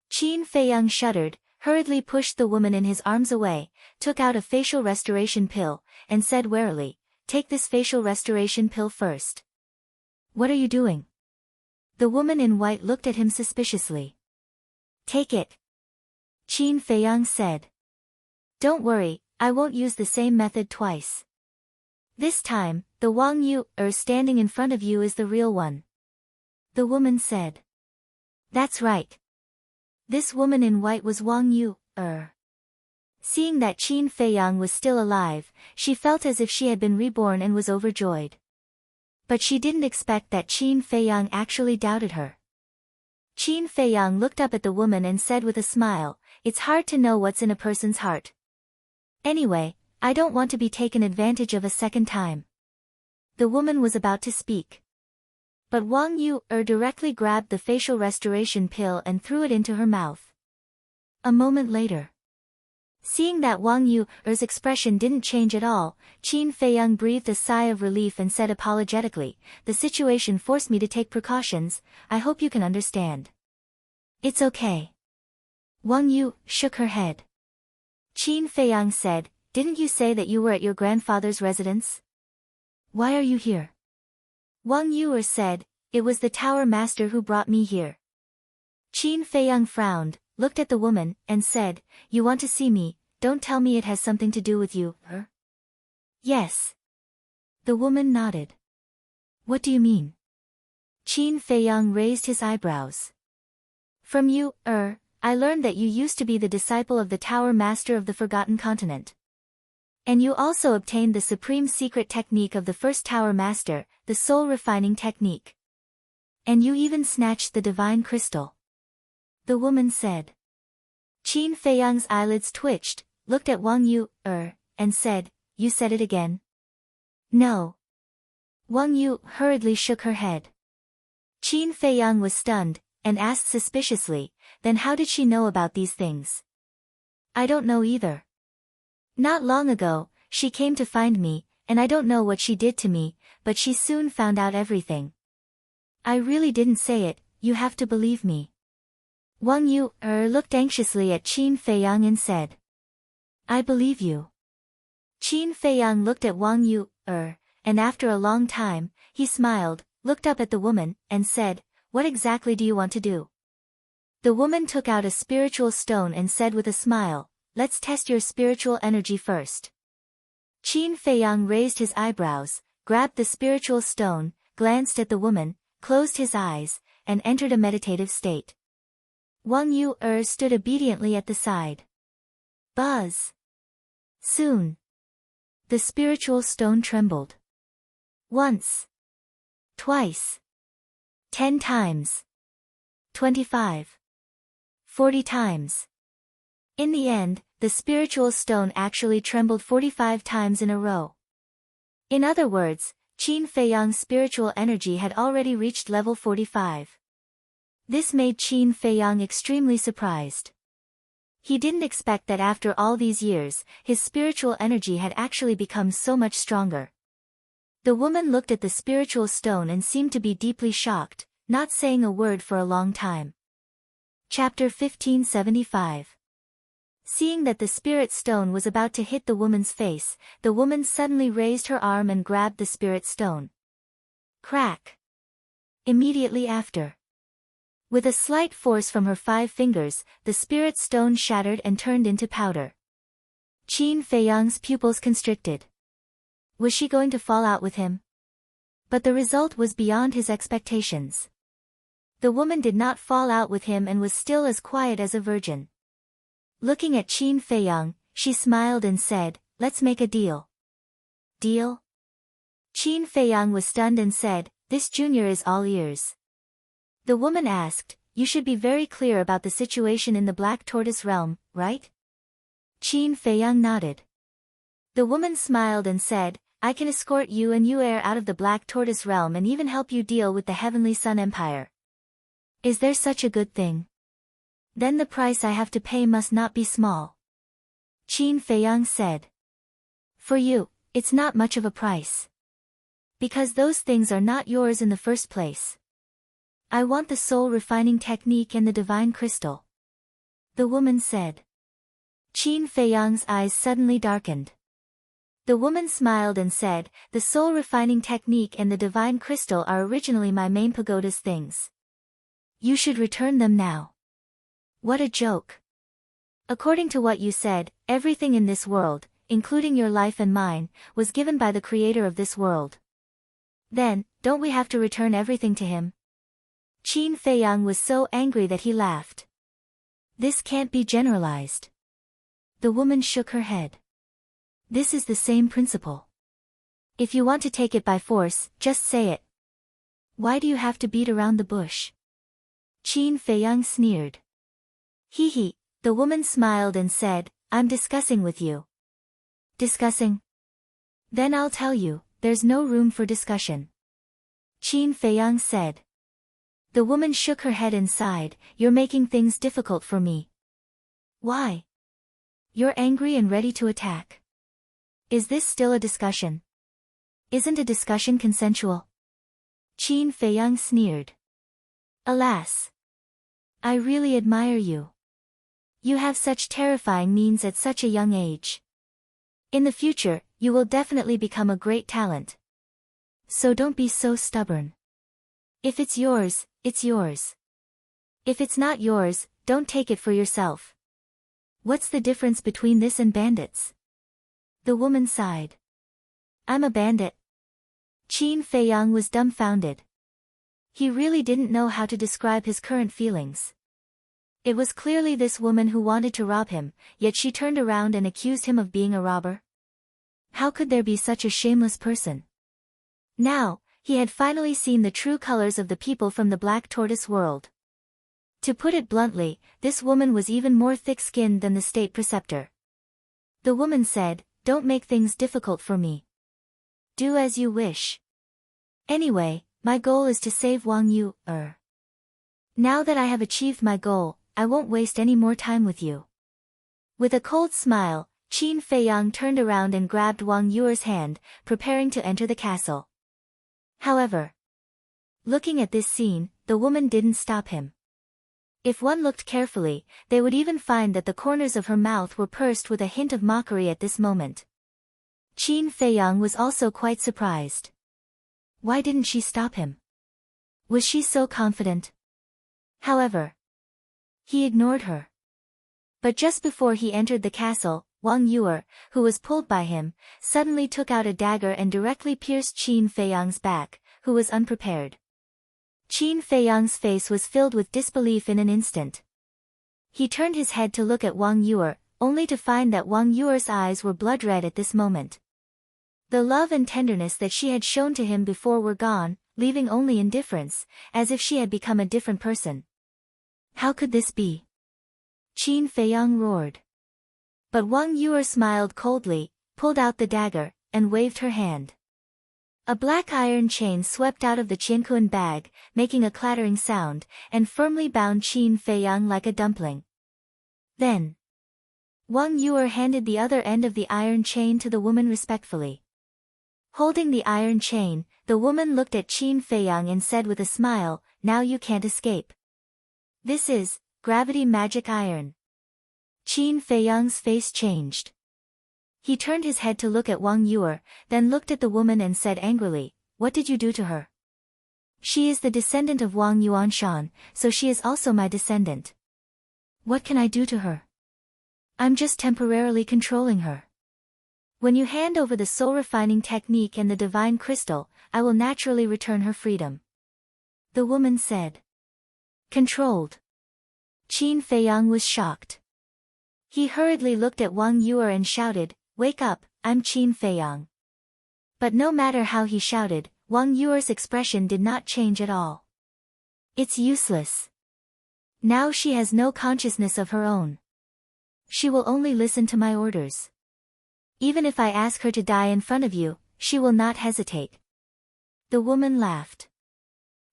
Qin Feiyang shuddered, hurriedly pushed the woman in his arms away, took out a facial restoration pill, and said warily, Take this facial restoration pill first. What are you doing? The woman in white looked at him suspiciously. Take it. Qin Feiyang said. Don't worry, I won't use the same method twice. This time, the Wang Yu standing in front of you is the real one. The woman said. That's right. This woman in white was Wang Yu. Seeing that Qin Feiyang was still alive, she felt as if she had been reborn and was overjoyed. But she didn't expect that Qin Feiyang actually doubted her. Qin Feiyang looked up at the woman and said with a smile, It's hard to know what's in a person's heart. Anyway, I don't want to be taken advantage of a second time. The woman was about to speak. But Wang Yu directly grabbed the facial restoration pill and threw it into her mouth. A moment later. Seeing that Wang Yu's expression didn't change at all, Qin Feiyang breathed a sigh of relief and said apologetically, The situation forced me to take precautions, I hope you can understand. It's okay. Wang Yu shook her head. Qin Feiyang said, Didn't you say that you were at your grandfather's residence? Why are you here? Wang Yu said, It was the Tower Master who brought me here. Qin Feiyang frowned, looked at the woman, and said, You want to see me, don't tell me it has something to do with you, Yes. The woman nodded. What do you mean? Qin Feiyang raised his eyebrows. From you, I learned that you used to be the disciple of the Tower Master of the Forgotten Continent. And you also obtained the supreme secret technique of the first Tower Master, the soul refining technique. And you even snatched the divine crystal. The woman said. Qin Feiyang's eyelids twitched, looked at Wang Yu, and said, You said it again? No. Wang Yu hurriedly shook her head. Qin Feiyang was stunned, and asked suspiciously, Then how did she know about these things? I don't know either. Not long ago, she came to find me, and I don't know what she did to me, but she soon found out everything. I really didn't say it, you have to believe me. Wang Yu looked anxiously at Qin Feiyang and said. I believe you. Qin Feiyang looked at Wang Yu, and after a long time, he smiled, looked up at the woman, and said, What exactly do you want to do? The woman took out a spiritual stone and said with a smile, Let's test your spiritual energy first. Qin Feiyang raised his eyebrows, grabbed the spiritual stone, glanced at the woman, closed his eyes, and entered a meditative state. Wang Yu stood obediently at the side. Buzz! Soon. The spiritual stone trembled. Once. Twice. 10 times. 25. 40 times. In the end, the spiritual stone actually trembled 45 times in a row. In other words, Qin Feiyang's spiritual energy had already reached level 45. This made Qin Feiyang extremely surprised. He didn't expect that after all these years, his spiritual energy had actually become so much stronger. The woman looked at the spiritual stone and seemed to be deeply shocked, not saying a word for a long time. Chapter 1575. Seeing that the spirit stone was about to hit the woman's face, the woman suddenly raised her arm and grabbed the spirit stone. Crack! Immediately after. With a slight force from her 5 fingers, the spirit stone shattered and turned into powder. Qin Feiyang's pupils constricted. Was she going to fall out with him? But the result was beyond his expectations. The woman did not fall out with him and was still as quiet as a virgin. Looking at Qin Feiyang, she smiled and said, Let's make a deal. Deal? Qin Feiyang was stunned and said, This junior is all ears. The woman asked, You should be very clear about the situation in the Black Tortoise realm, right? Qin Feiyang nodded. The woman smiled and said, I can escort you and Yu out of the Black Tortoise realm and even help you deal with the Heavenly Sun Empire. Is there such a good thing? Then the price I have to pay must not be small. Qin Feiyang said. For you, it's not much of a price. Because those things are not yours in the first place. I want the soul refining technique and the divine crystal. The woman said. Qin Feiyang's eyes suddenly darkened. The woman smiled and said, The soul refining technique and the divine crystal are originally my main pagoda's things. You should return them now. What a joke. According to what you said, everything in this world, including your life and mine, was given by the creator of this world. Then, don't we have to return everything to him? Qin Feiyang was so angry that he laughed. This can't be generalized. The woman shook her head. This is the same principle. If you want to take it by force, just say it. Why do you have to beat around the bush? Qin Feiyang sneered. Hee hee, the woman smiled and said, I'm discussing with you. Discussing? Then I'll tell you, there's no room for discussion. Qin Feiyang said. The woman shook her head and sighed, You're making things difficult for me. Why? You're angry and ready to attack. Is this still a discussion? Isn't a discussion consensual? Qin Feiyang sneered. Alas. I really admire you. You have such terrifying means at such a young age. In the future, you will definitely become a great talent. So don't be so stubborn. If it's yours, it's yours. If it's not yours, don't take it for yourself. What's the difference between this and bandits? The woman sighed. I'm a bandit. Qin Feiyang was dumbfounded. He really didn't know how to describe his current feelings. It was clearly this woman who wanted to rob him, yet she turned around and accused him of being a robber. How could there be such a shameless person? Now, he had finally seen the true colors of the people from the Black Tortoise world. To put it bluntly, this woman was even more thick-skinned than the state preceptor. The woman said, "Don't make things difficult for me. Do as you wish. Anyway, my goal is to save Wang Yu. Now that I have achieved my goal, I won't waste any more time with you." With a cold smile, Qin Feiyang turned around and grabbed Wang Yuer's hand, preparing to enter the castle. However, looking at this scene, the woman didn't stop him. If one looked carefully, they would even find that the corners of her mouth were pursed with a hint of mockery at this moment. Qin Feiyang was also quite surprised. Why didn't she stop him? Was she so confident? However, he ignored her. But just before he entered the castle, Wang Yuer, who was pulled by him, suddenly took out a dagger and directly pierced Qin Feiyang's back, who was unprepared. Qin Feiyang's face was filled with disbelief in an instant. He turned his head to look at Wang Yuer, only to find that Wang Yuer's eyes were blood red at this moment. The love and tenderness that she had shown to him before were gone, leaving only indifference, as if she had become a different person. How could this be? Qin Feiyang roared. But Wang Yuer smiled coldly, pulled out the dagger, and waved her hand. A black iron chain swept out of the Qianquan bag, making a clattering sound, and firmly bound Qin Feiyang like a dumpling. Then, Wang Yuer handed the other end of the iron chain to the woman respectfully. Holding the iron chain, the woman looked at Qin Feiyang and said with a smile, "Now you can't escape. This is gravity magic iron." Qin Feiyang's face changed. He turned his head to look at Wang Yuer, then looked at the woman and said angrily, "What did you do to her? She is the descendant of Wang Yuanshan, so she is also my descendant. What can I do to her? I'm just temporarily controlling her. When you hand over the soul refining technique and the divine crystal, I will naturally return her freedom." The woman said. Controlled. Qin Feiyang was shocked. He hurriedly looked at Wang Yuer and shouted, "Wake up, I'm Qin Feiyang." But no matter how he shouted, Wang Yuer's expression did not change at all. It's useless. Now she has no consciousness of her own. She will only listen to my orders. Even if I ask her to die in front of you, she will not hesitate. The woman laughed.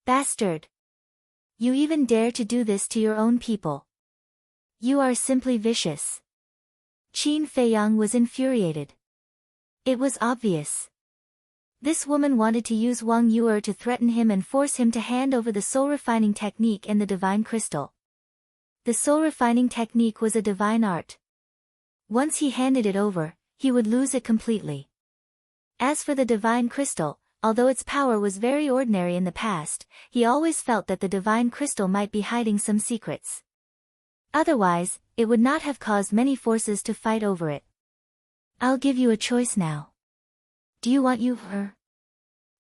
Bastard! You even dare to do this to your own people. You are simply vicious. Qin Feiyang was infuriated. It was obvious. This woman wanted to use Wang Yuer to threaten him and force him to hand over the soul refining technique and the divine crystal. The soul refining technique was a divine art. Once he handed it over, he would lose it completely. As for the divine crystal, although its power was very ordinary in the past, he always felt that the divine crystal might be hiding some secrets. Otherwise, it would not have caused many forces to fight over it. I'll give you a choice now. Do you want her?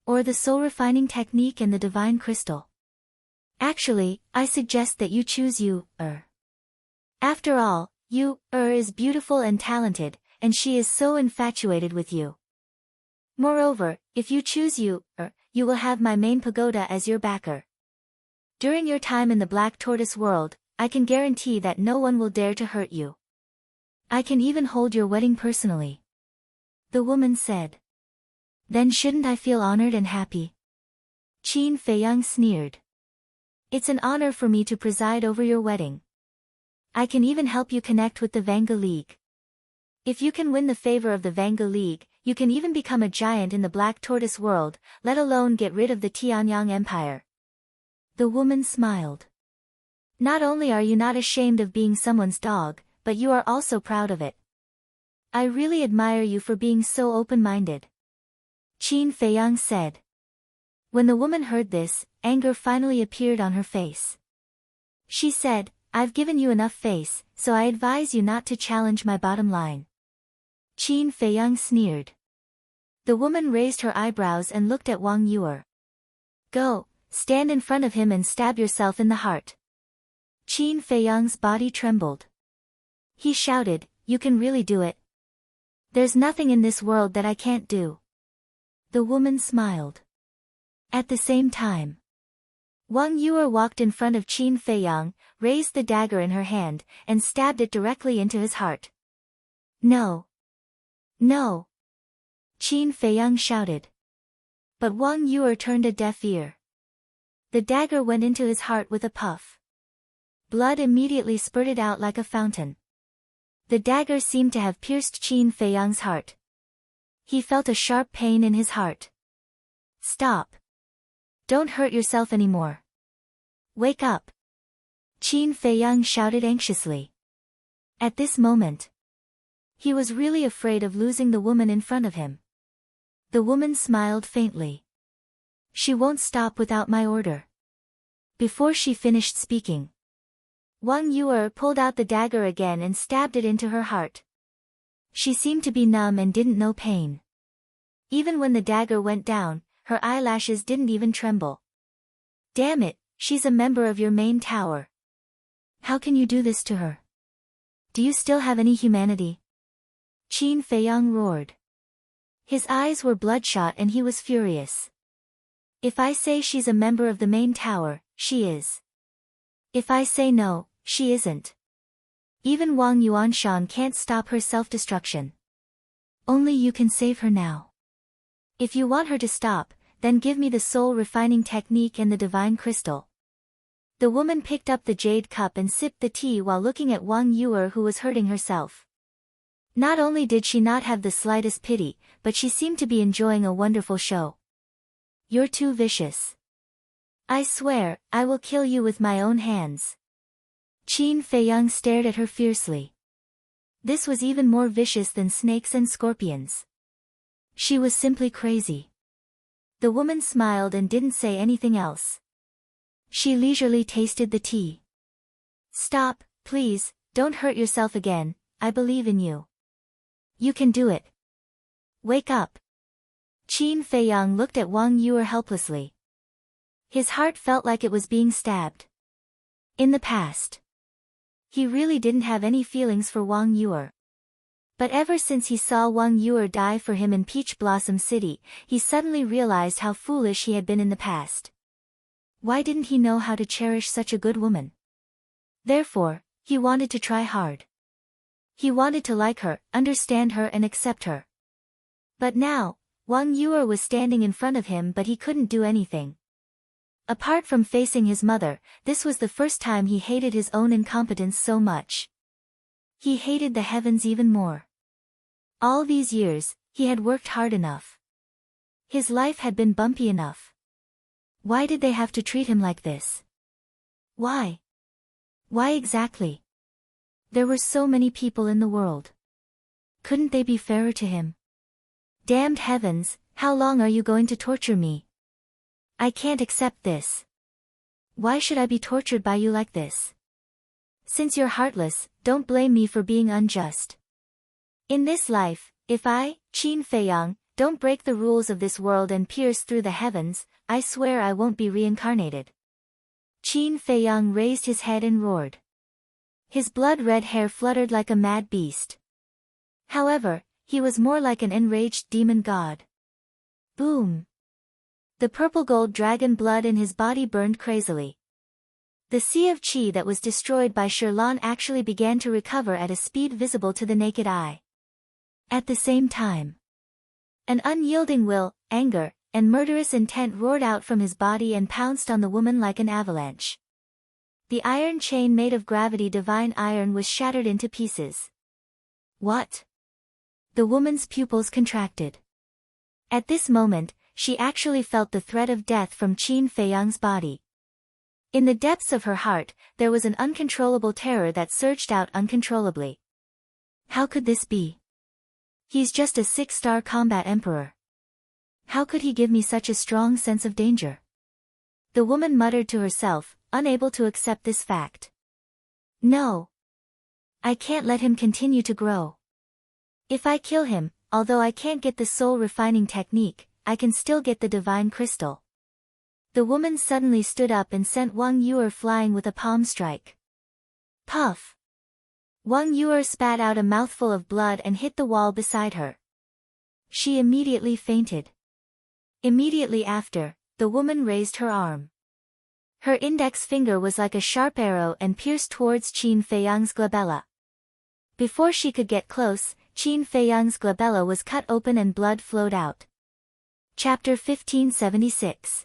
Or the soul refining technique and the divine crystal? Actually, I suggest that you choose her. After all, her is beautiful and talented, and she is so infatuated with you. Moreover, if you choose her, you will have my main pagoda as your backer. During your time in the Black Tortoise world, I can guarantee that no one will dare to hurt you. I can even hold your wedding personally. The woman said. Then shouldn't I feel honored and happy? Qin Feiyang sneered. It's an honor for me to preside over your wedding. I can even help you connect with the Vanga League. If you can win the favor of the Vanga League, you can even become a giant in the Black Tortoise world, let alone get rid of the Tianyang Empire. The woman smiled. Not only are you not ashamed of being someone's dog, but you are also proud of it. I really admire you for being so open-minded. Qin Feiyang said. When the woman heard this, anger finally appeared on her face. She said, I've given you enough face, so I advise you not to challenge my bottom line. Qin Feiyang sneered. The woman raised her eyebrows and looked at Wang Yuer. Go, stand in front of him and stab yourself in the heart. Qin Feiyang's body trembled. He shouted, You can really do it. There's nothing in this world that I can't do. The woman smiled. At the same time, Wang Yuer walked in front of Qin Feiyang, raised the dagger in her hand, and stabbed it directly into his heart. No! No! Qin Feiyang shouted. But Wang Yuer turned a deaf ear. The dagger went into his heart with a puff. Blood immediately spurted out like a fountain. The dagger seemed to have pierced Qin Feiyang's heart. He felt a sharp pain in his heart. Stop! Don't hurt yourself anymore. Wake up! Qin Feiyang shouted anxiously. At this moment, he was really afraid of losing the woman in front of him. The woman smiled faintly. She won't stop without my order. Before she finished speaking, Wang Yuer pulled out the dagger again and stabbed it into her heart. She seemed to be numb and didn't know pain. Even when the dagger went down, her eyelashes didn't even tremble. Damn it, she's a member of your main tower. How can you do this to her? Do you still have any humanity? Qin Feiyang roared. His eyes were bloodshot and he was furious. If I say she's a member of the main tower, she is. If I say no, she isn't. Even Wang Yuanshan can't stop her self-destruction. Only you can save her now. If you want her to stop, then give me the soul refining technique and the divine crystal. The woman picked up the jade cup and sipped the tea while looking at Wang Yuer, who was hurting herself. Not only did she not have the slightest pity, but she seemed to be enjoying a wonderful show. You're too vicious. I swear, I will kill you with my own hands. Qin Feiyang stared at her fiercely. This was even more vicious than snakes and scorpions. She was simply crazy. The woman smiled and didn't say anything else. She leisurely tasted the tea. Stop, please, don't hurt yourself again, I believe in you. You can do it. Wake up. Qin Feiyang looked at Wang Yuer helplessly. His heart felt like it was being stabbed. In the past, he really didn't have any feelings for Wang Yuer. But ever since he saw Wang Yuer die for him in Peach Blossom City, he suddenly realized how foolish he had been in the past. Why didn't he know how to cherish such a good woman? Therefore, he wanted to try hard. He wanted to like her, understand her and accept her. But now, Wang Yuer was standing in front of him but he couldn't do anything. Apart from facing his mother, this was the first time he hated his own incompetence so much. He hated the heavens even more. All these years, he had worked hard enough. His life had been bumpy enough. Why did they have to treat him like this? Why? Why exactly? There were so many people in the world. Couldn't they be fairer to him? Damned heavens, how long are you going to torture me? I can't accept this. Why should I be tortured by you like this? Since you're heartless, don't blame me for being unjust. In this life, if I, Qin Feiyang, don't break the rules of this world and pierce through the heavens, I swear I won't be reincarnated. Qin Feiyang raised his head and roared. His blood-red hair fluttered like a mad beast. However, he was more like an enraged demon god. Boom! The purple-gold dragon blood in his body burned crazily. The sea of qi that was destroyed by Shirlan actually began to recover at a speed visible to the naked eye. At the same time, an unyielding will, anger, and murderous intent roared out from his body and pounced on the woman like an avalanche. The iron chain made of gravity divine iron was shattered into pieces. What? The woman's pupils contracted. At this moment, she actually felt the threat of death from Qin Feiyang's body. In the depths of her heart, there was an uncontrollable terror that surged out uncontrollably. How could this be? He's just a 6-star combat emperor. How could he give me such a strong sense of danger? The woman muttered to herself, unable to accept this fact. No. I can't let him continue to grow. If I kill him, although I can't get the soul refining technique, I can still get the divine crystal. The woman suddenly stood up and sent Wang Yuer flying with a palm strike. Puff! Wang Yuer spat out a mouthful of blood and hit the wall beside her. She immediately fainted. Immediately after, the woman raised her arm. Her index finger was like a sharp arrow and pierced towards Qin Feiyang's glabella. Before she could get close, Qin Feiyang's glabella was cut open and blood flowed out. Chapter 1576.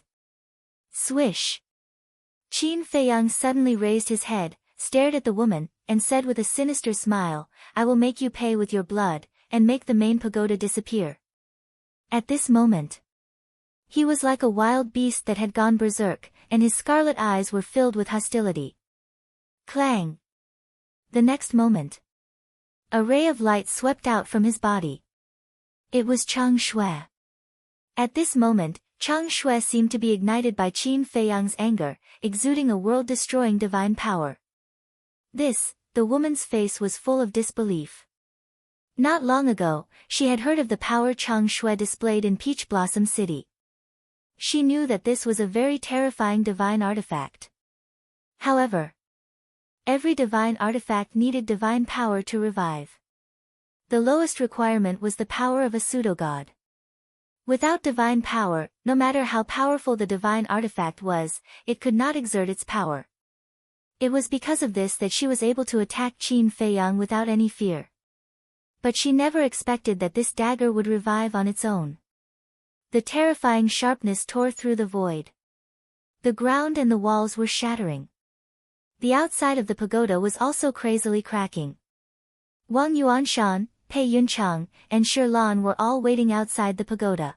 Swish. Qin Feiyang suddenly raised his head, stared at the woman, and said with a sinister smile, "I will make you pay with your blood, and make the main pagoda disappear." At this moment, he was like a wild beast that had gone berserk, and his scarlet eyes were filled with hostility. Clang! The next moment, a ray of light swept out from his body. It was Chang Shui. At this moment, Chang Shui seemed to be ignited by Qin Feiyang's anger, exuding a world-destroying divine power. The woman's face was full of disbelief. Not long ago, she had heard of the power Chang Shui displayed in Peach Blossom City. She knew that this was a very terrifying divine artifact. However, every divine artifact needed divine power to revive. The lowest requirement was the power of a pseudo-god. Without divine power, no matter how powerful the divine artifact was, it could not exert its power. It was because of this that she was able to attack Qin Feiyang without any fear. But she never expected that this dagger would revive on its own. The terrifying sharpness tore through the void. The ground and the walls were shattering. The outside of the pagoda was also crazily cracking. Wang Yuanshan, Pei Yunchang, and Shi Lan were all waiting outside the pagoda.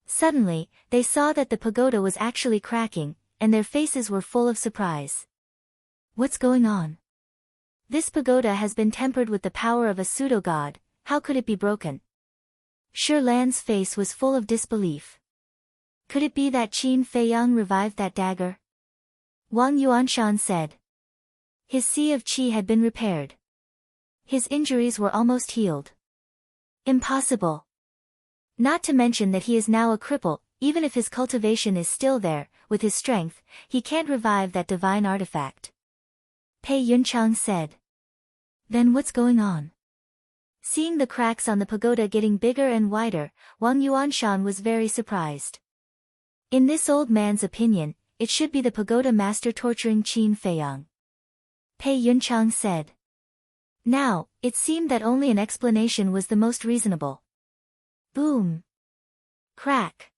Suddenly, they saw that the pagoda was actually cracking, and their faces were full of surprise. What's going on? This pagoda has been tempered with the power of a pseudo-god, how could it be broken? Shi Lan's face was full of disbelief. Could it be that Qin Feiyang revived that dagger? Wang Yuanshan said. His sea of qi had been repaired. His injuries were almost healed. Impossible. Not to mention that he is now a cripple, even if his cultivation is still there, with his strength, he can't revive that divine artifact. Pei Yunchang said. Then what's going on? Seeing the cracks on the pagoda getting bigger and wider, Wang Yuanshan was very surprised. In this old man's opinion, it should be the pagoda master torturing Qin Feiyang. Pei Yunchang said. Now, it seemed that only an explanation was the most reasonable. Boom! Crack!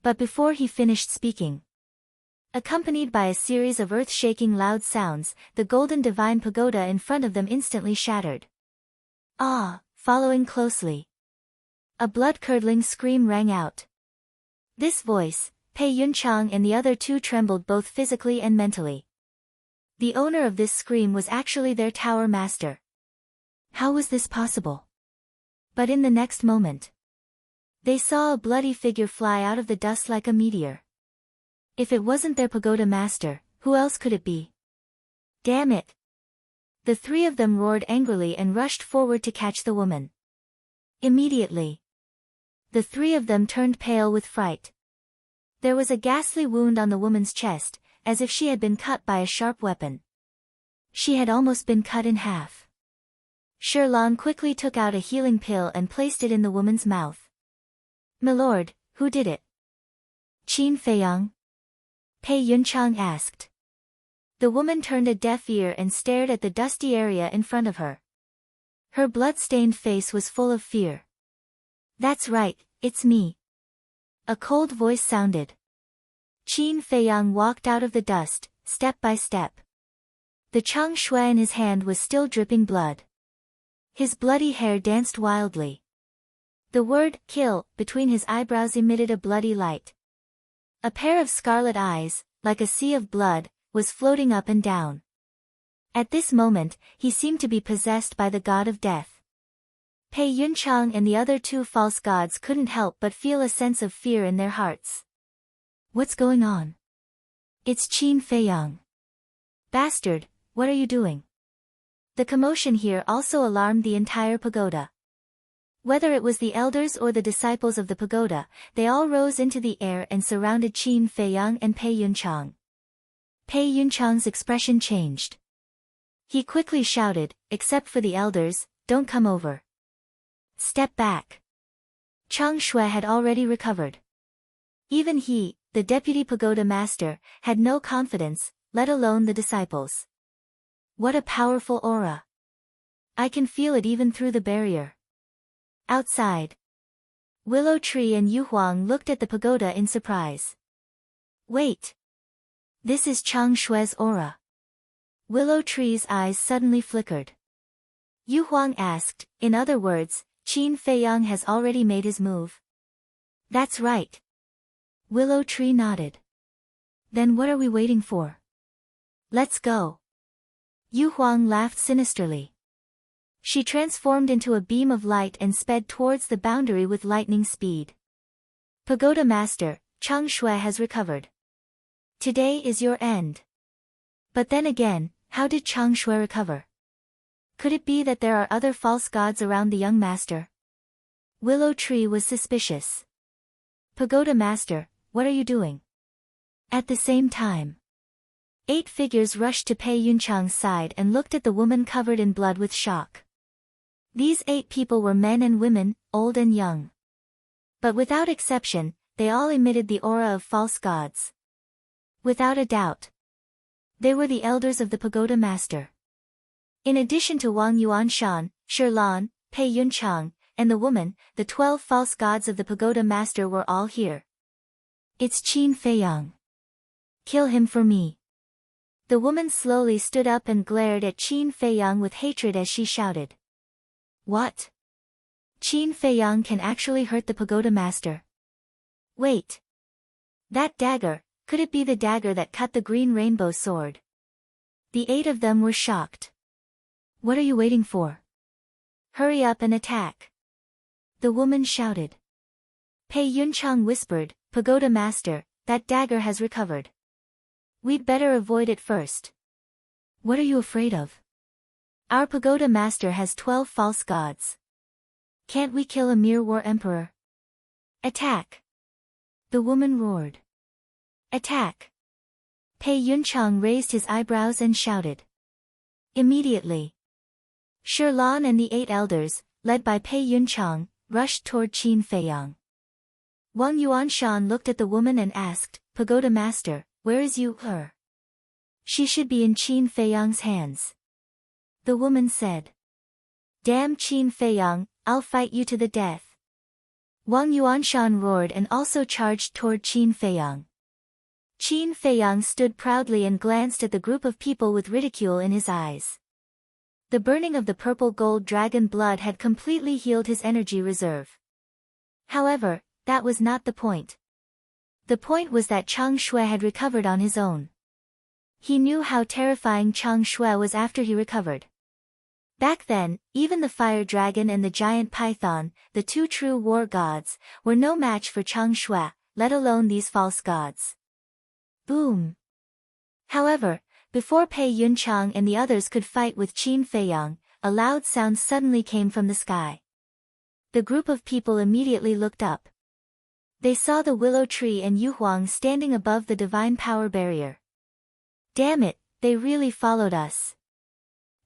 But before he finished speaking, accompanied by a series of earth-shaking loud sounds, the golden divine pagoda in front of them instantly shattered. Following closely. A blood-curdling scream rang out. This voice, Pei Yunchang and the other two trembled both physically and mentally. The owner of this scream was actually their tower master. How was this possible? But in the next moment, they saw a bloody figure fly out of the dust like a meteor. If it wasn't their pagoda master, who else could it be? Damn it! The three of them roared angrily and rushed forward to catch the woman. Immediately, the three of them turned pale with fright. There was a ghastly wound on the woman's chest, as if she had been cut by a sharp weapon. She had almost been cut in half. Shi Lan quickly took out a healing pill and placed it in the woman's mouth. "Milord, who did it?" "Qin Feiyang?" Pei Yunchang asked. The woman turned a deaf ear and stared at the dusty area in front of her. Her blood-stained face was full of fear. "That's right, it's me." A cold voice sounded. Qin Feiyang walked out of the dust, step by step. The Chang Shui in his hand was still dripping blood. His bloody hair danced wildly. The word, kill, between his eyebrows emitted a bloody light. A pair of scarlet eyes, like a sea of blood, was floating up and down. At this moment, he seemed to be possessed by the god of death. Pei Yunchang and the other two false gods couldn't help but feel a sense of fear in their hearts. What's going on? It's Qin Feiyang. Bastard, what are you doing? The commotion here also alarmed the entire pagoda. Whether it was the elders or the disciples of the pagoda, they all rose into the air and surrounded Qin Feiyang and Pei Yunchang. Pei Yunchang's expression changed. He quickly shouted, "Except for the elders, don't come over. Step back." Chang Shui had already recovered. Even he, the deputy pagoda master, had no confidence, let alone the disciples. What a powerful aura! I can feel it even through the barrier. Outside, Willow Tree and Yu Huang looked at the pagoda in surprise. Wait! This is Chang Shue's aura. Willow Tree's eyes suddenly flickered. Yu Huang asked, in other words, Qin Feiyang has already made his move. That's right. Willow Tree nodded. Then what are we waiting for? Let's go. Yu Huang laughed sinisterly. She transformed into a beam of light and sped towards the boundary with lightning speed. Pagoda Master, Chang Shui has recovered. Today is your end. But then again, how did Chang Shui recover? Could it be that there are other false gods around the young master? Willow Tree was suspicious. Pagoda Master, what are you doing? At the same time, 8 figures rushed to Pei Yunchang's side and looked at the woman covered in blood with shock. These 8 people were men and women, old and young. But without exception, they all emitted the aura of false gods. Without a doubt, they were the elders of the Pagoda Master. In addition to Wang Yuanshan, Shi Lan, Pei Yunchang, and the woman, the 12 false gods of the Pagoda Master were all here. It's Qin Feiyang. Kill him for me. The woman slowly stood up and glared at Qin Feiyang with hatred as she shouted. What? Qin Feiyang can actually hurt the Pagoda Master. Wait. That dagger, could it be the dagger that cut the green rainbow sword? The 8 of them were shocked. What are you waiting for? Hurry up and attack. The woman shouted. Pei Yunchang whispered, Pagoda Master, that dagger has recovered. We'd better avoid it first. What are you afraid of? Our Pagoda Master has 12 false gods. Can't we kill a mere war emperor? Attack! The woman roared. Attack! Pei Yunchang raised his eyebrows and shouted. Immediately, Shi Lan and the 8 elders, led by Pei Yunchang, rushed toward Qin Feiyang. Wang Yuanshan looked at the woman and asked, Pagoda Master, where is her? She should be in Qin Feiyang's hands. The woman said. Damn Qin Feiyang, I'll fight you to the death. Wang Yuanshan roared and also charged toward Qin Feiyang. Qin Feiyang stood proudly and glanced at the group of people with ridicule in his eyes. The burning of the purple gold dragon blood had completely healed his energy reserve. However, that was not the point. The point was that Chang Shui had recovered on his own. He knew how terrifying Chang Shui was after he recovered. Back then, even the fire dragon and the giant python, the 2 true war gods, were no match for Chang Shui, let alone these false gods. Boom! However, before Pei Yunchang and the others could fight with Qin Feiyang, a loud sound suddenly came from the sky. The group of people immediately looked up. They saw the willow tree and Yu Huang standing above the divine power barrier. Damn it, they really followed us.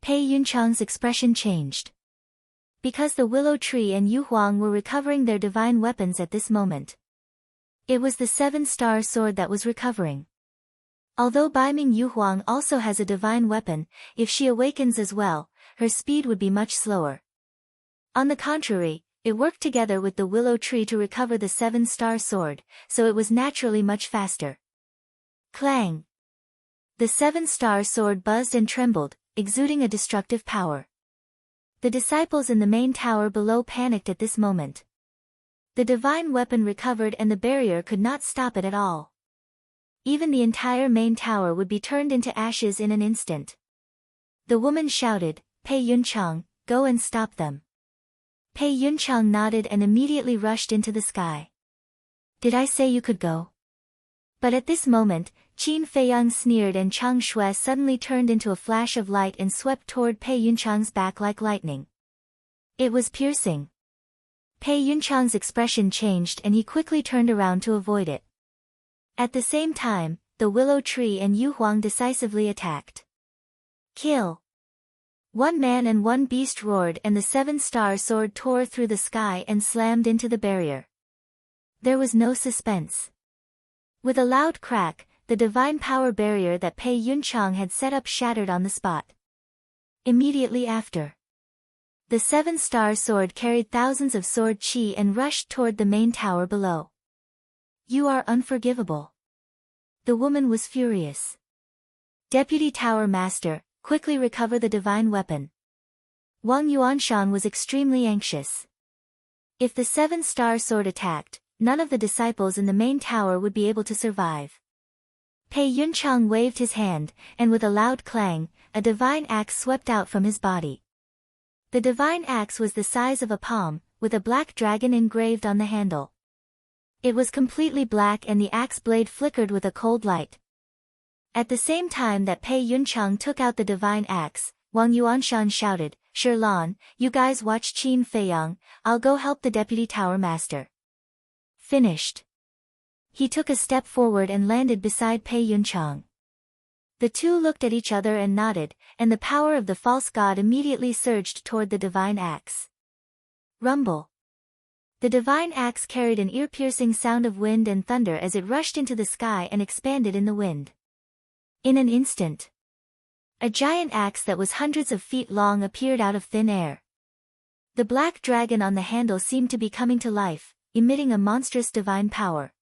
Pei Yunchang's expression changed. Because the willow tree and Yu Huang were recovering their divine weapons at this moment. It was the 7-star sword that was recovering. Although Baiming Yu Huang also has a divine weapon, if she awakens as well, her speed would be much slower. On the contrary, it worked together with the willow tree to recover the 7-star sword, so it was naturally much faster. Clang! The 7-star sword buzzed and trembled, exuding a destructive power. The disciples in the main tower below panicked at this moment. The divine weapon recovered and the barrier could not stop it at all. Even the entire main tower would be turned into ashes in an instant. The woman shouted, Pei Yunchang, go and stop them. Pei Yunchang nodded and immediately rushed into the sky. Did I say you could go? But at this moment, Qin Feiyang sneered and Chang Shui suddenly turned into a flash of light and swept toward Pei Yunchang's back like lightning. It was piercing. Pei Yunchang's expression changed and he quickly turned around to avoid it. At the same time, the willow tree and Yu Huang decisively attacked. Kill! 1 man and 1 beast roared and the 7-star sword tore through the sky and slammed into the barrier. There was no suspense. With a loud crack, the divine power barrier that Pei Yunchang had set up shattered on the spot. Immediately after, the seven-star sword carried thousands of sword chi and rushed toward the main tower below. You are unforgivable. The woman was furious. Deputy Tower Master, quickly recover the divine weapon. Wang Yuanshan was extremely anxious. If the seven-star sword attacked, none of the disciples in the main tower would be able to survive. Pei Yunchang waved his hand, and with a loud clang, a divine axe swept out from his body. The divine axe was the size of a palm, with a black dragon engraved on the handle. It was completely black and the axe blade flickered with a cold light. At the same time that Pei Yunchang took out the divine axe, Wang Yuanshan shouted, "Shilan, you guys watch Qin Feiyang, I'll go help the deputy tower master." Finished. He took a step forward and landed beside Pei Yunchang. The two looked at each other and nodded, and the power of the false god immediately surged toward the divine axe. Rumble. The divine axe carried an ear-piercing sound of wind and thunder as it rushed into the sky and expanded in the wind. In an instant, a giant axe that was hundreds of feet long appeared out of thin air. The black dragon on the handle seemed to be coming to life, emitting a monstrous divine power.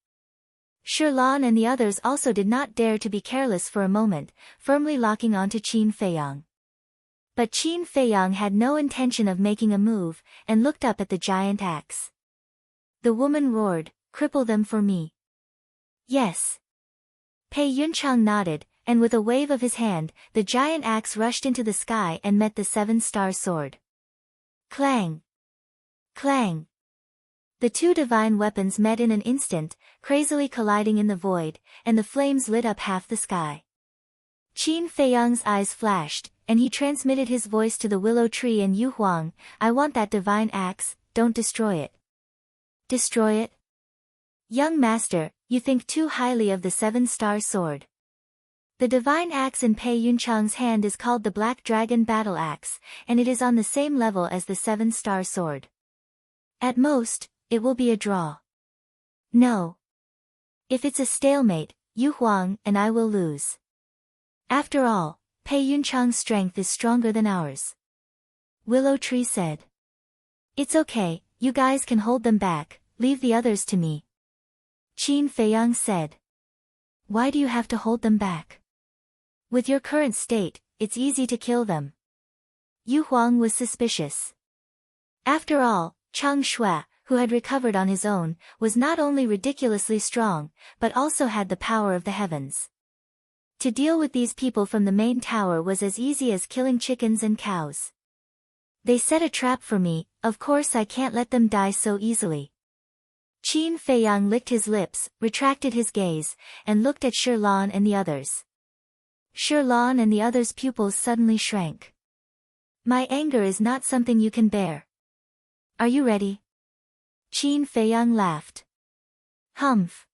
Shilan and the others also did not dare to be careless for a moment, firmly locking onto Qin Feiyang. But Qin Feiyang had no intention of making a move, and looked up at the giant axe. The woman roared, "Cripple them for me." Yes. Pei Yunchang nodded, and with a wave of his hand, the giant axe rushed into the sky and met the seven-star sword. Clang! Clang! The two divine weapons met in an instant, crazily colliding in the void, and the flames lit up half the sky. Qin Feiyang's eyes flashed, and he transmitted his voice to the willow tree and Yu Huang, "I want that divine axe, don't destroy it." Destroy it? Young master, you think too highly of the seven-star sword. The divine axe in Pei Yunchang's hand is called the Black Dragon Battle Axe, and it is on the same level as the seven-star sword. At most, it will be a draw. No. If it's a stalemate, Yu Huang and I will lose. After all, Pei Yunchang's strength is stronger than ours. Willow Tree said. It's okay, you guys can hold them back, leave the others to me. Qin Feiyang said. Why do you have to hold them back? With your current state, it's easy to kill them. Yu Huang was suspicious. After all, Chang Shui, who had recovered on his own, was not only ridiculously strong, but also had the power of the heavens. To deal with these people from the main tower was as easy as killing chickens and cows. They set a trap for me, of course I can't let them die so easily. Qin Feiyang licked his lips, retracted his gaze, and looked at Shilan and the others. Shilan and the others' pupils suddenly shrank. My anger is not something you can bear. Are you ready? Qin Feiyang laughed. Humph.